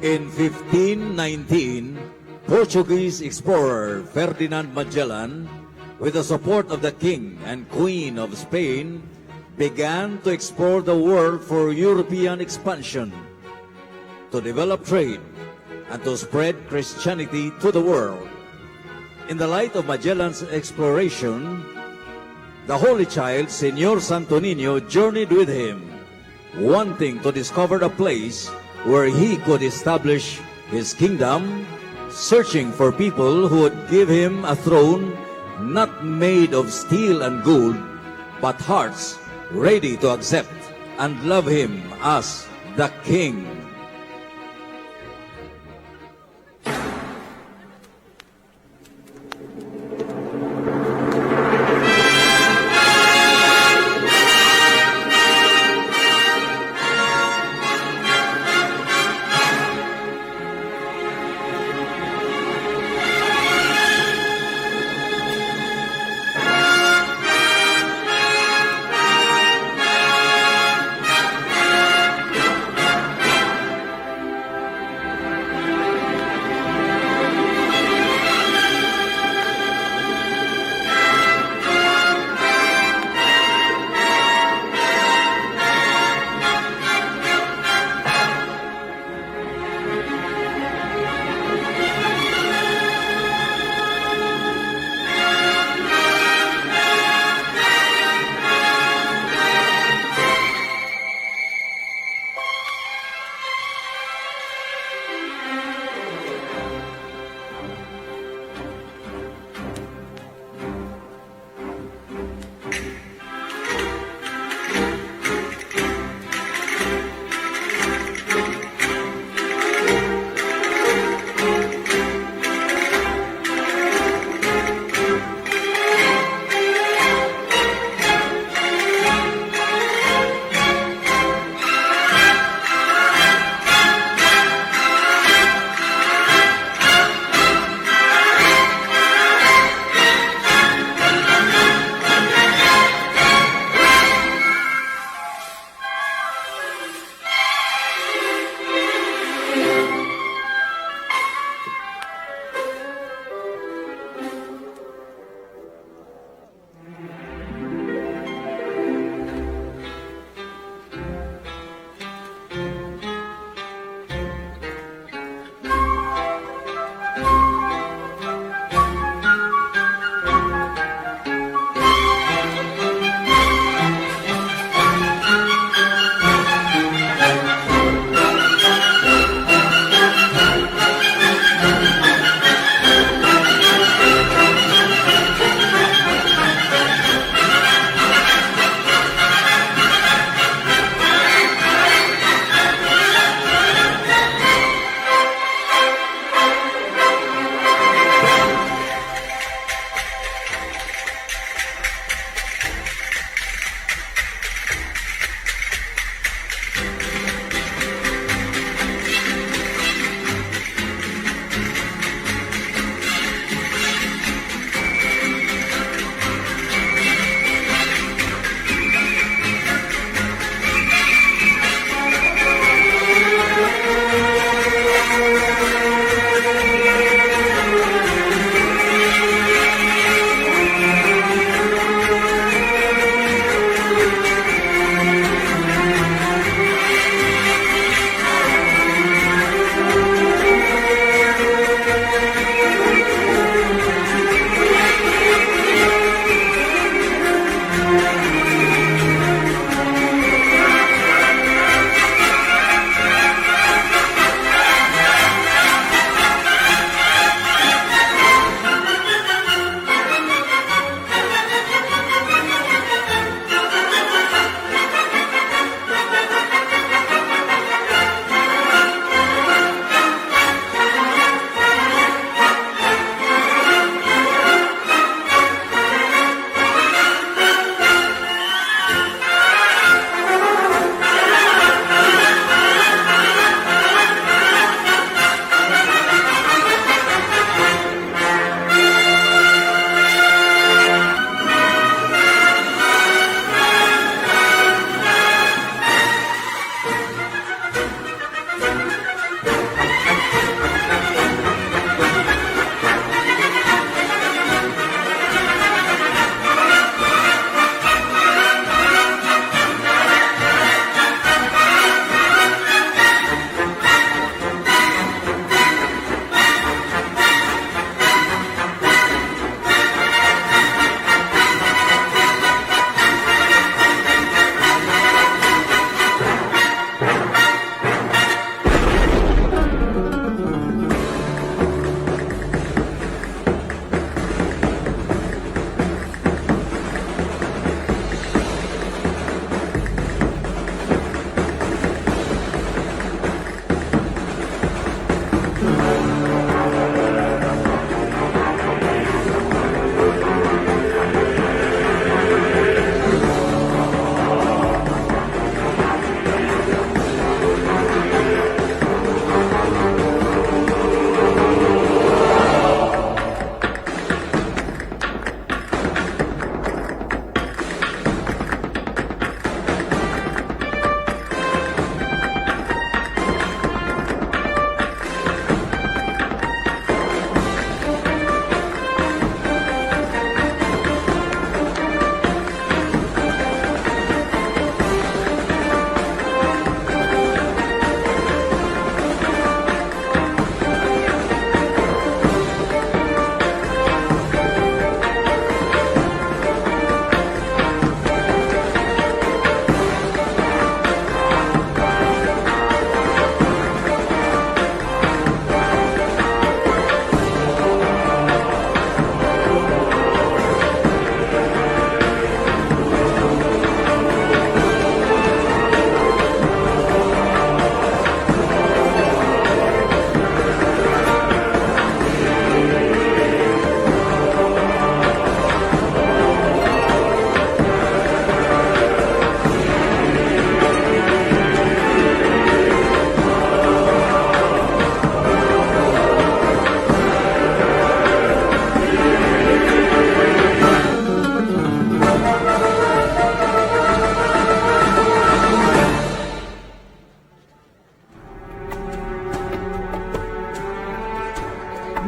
In 1519, Portuguese explorer Ferdinand Magellan, with the support of the King and Queen of Spain, began to explore the world for European expansion, to develop trade, and to spread Christianity to the world. In the light of Magellan's exploration, the Holy Child, Señor Santo Niño, journeyed with him, wanting to discover a place where he could establish his kingdom, searching for people who would give him a throne not made of steel and gold, but hearts ready to accept and love him as the King.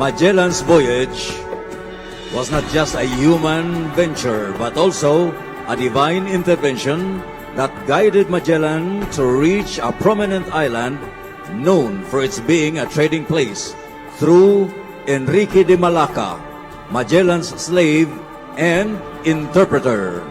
Magellan's voyage was not just a human venture, but also a divine intervention that guided Magellan to reach a prominent island known for its being a trading place through Enrique de Malacca, Magellan's slave and interpreter.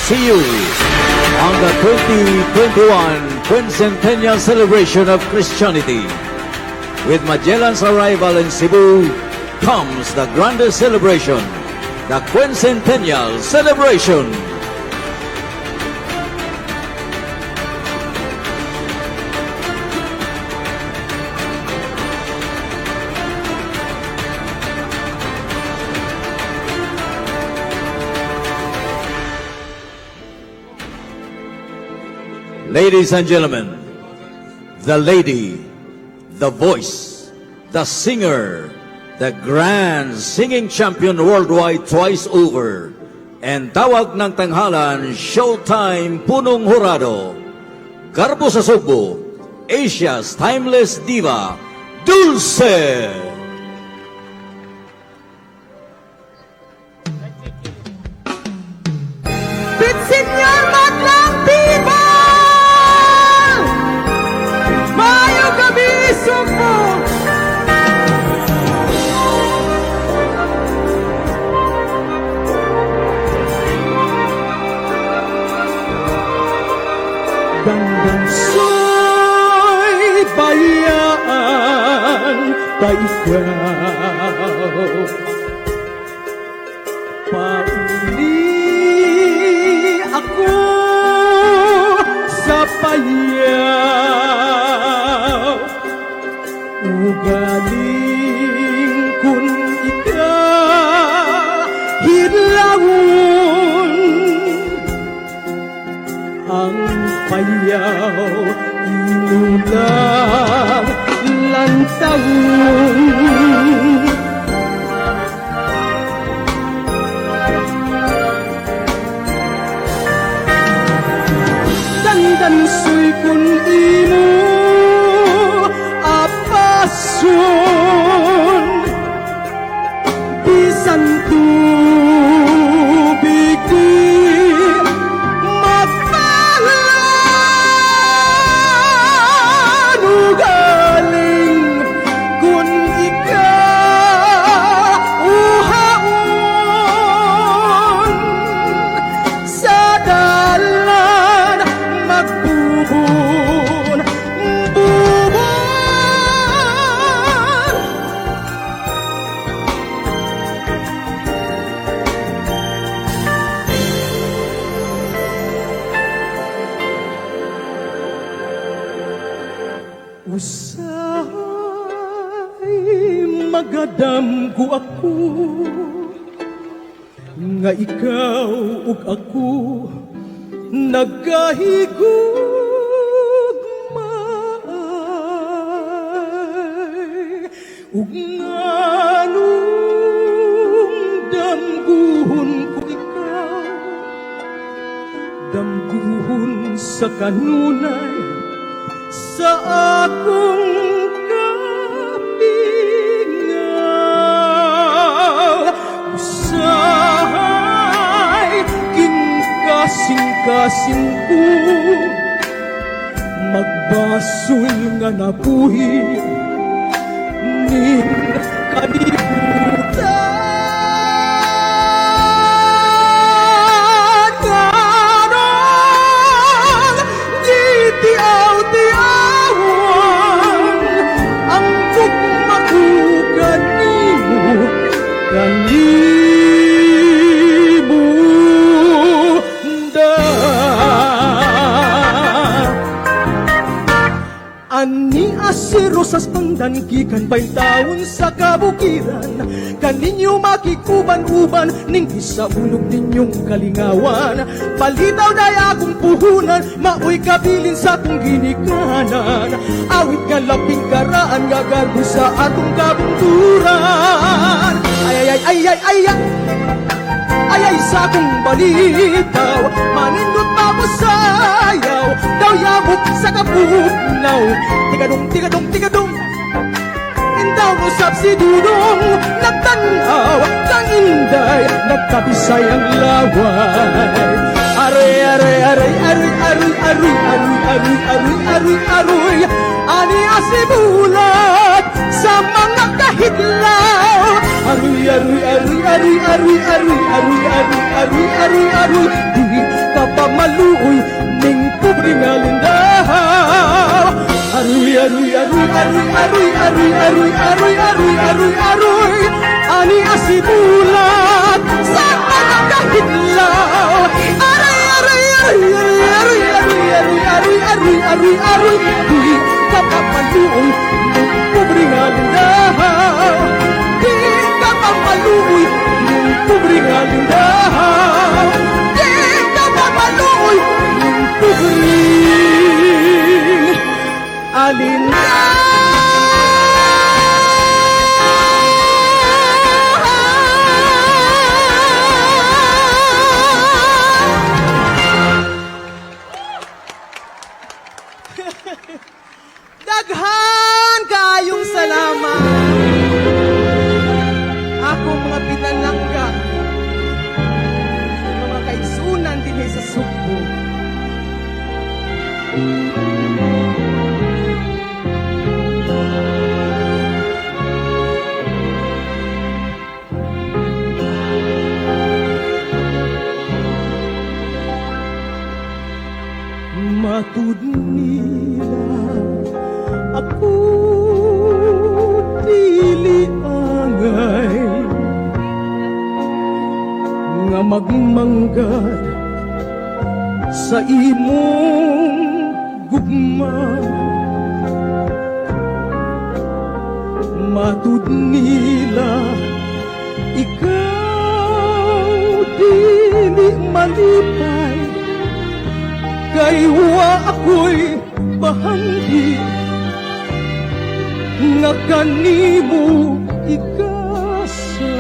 see you on the 2021 Quincentennial Celebration of Christianity. With Magellan's arrival in Cebu comes the grandest celebration, the Quincentennial Celebration. Ladies and gentlemen, the lady, the voice, the singer, the grand singing champion worldwide twice over, and tawag ng tanghalan, Showtime Punong Jurado, Garbo sa Sugbo, Asia's timeless diva, Dulce! Señor Maglang Diva! Mayo gabi, Sugbo! Gandang so'y bayaan pa ikaw. Pauli ako sa payaw. Ugaling kun ikaw hilawon. Ang payaw inulang lantawon. Dandan so'y kun imo apason. Bisan tubig di mapalan. Ugaling kun ikaw uhaon sa dalan magbubon, bubon. Usay magadamgo ako nga ikaw ug ako nagahigugmaay. Ug nganong damguhon ko ikaw, damguhon sa kanunay sa akong kapingaw. Usahay kasing-kasing ko magbasoy nga nabuhi nin kalibutan. Ganong gitiaw-tiawan ang tugmagugan nimo kanimo. Ani si Rosas Pandan gikan pa'y taon sa kabukiran. Kaninyo makikuban-uban ning sa ulog ninyong kalingawan. Palitaw na akong puhunan, maoy kabilin sa atong ginikanan. Awit nga laping karaan, nga garbo sa atong kabunturan. Ay, ayay sa akong balitaw, manindot pa mo sayaw, daw yamok sa kapugnaw. Tigadong, indaw mo sab si Dudong, nagtanaw, kang inday, nagkabisay ang laway. Aroy, ani asibulat sa mga kahidlaw. Aroy, di ka kapamaluoy ning pobre nga lindaw. Aruy, aruy, aruy, aruy, aruy, aruy, aruy, aruy, aruy, aruy, aruy, ani asibulat sa pagkakidlaw. Aruy, aruy, aruy, aruy, aruy, aruy, aruy, aruy, aruy, aruy, di kapamaluoy ning pobre nga lindaw. Di kapamaluoy ning pobre nga lindaw. Di kapamaluoy ning pobre Daghan kaayong salamat. Ako mga pinanangga, mga kaigsunan din sa Sugbo. Matud nila ako dili angay nga magmanggad sa imong gugma. Matud nila ikaw dili malipay kay wa ako'y bahandi nga kanimo ikasa.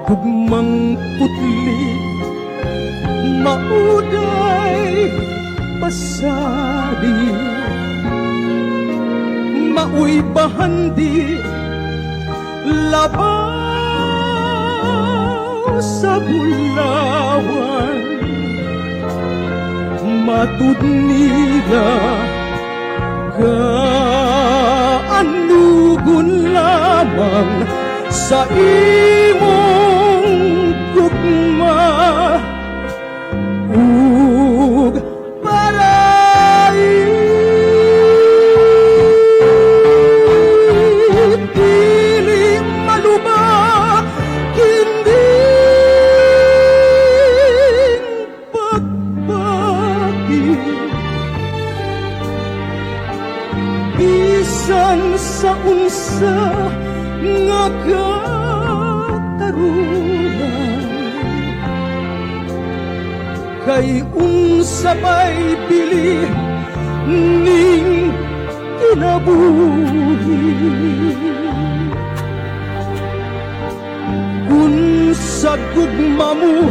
Gugmang putli mauday pasadi, mauy bahandi labaw sa bulawan. Matud nila kaanugon lamang sa imong gugma ug parait dili maluba kinding pagbati. Bisan sa unsa nga katarunan kay unsa may bili ning kinabuhi. Unsa gugma mo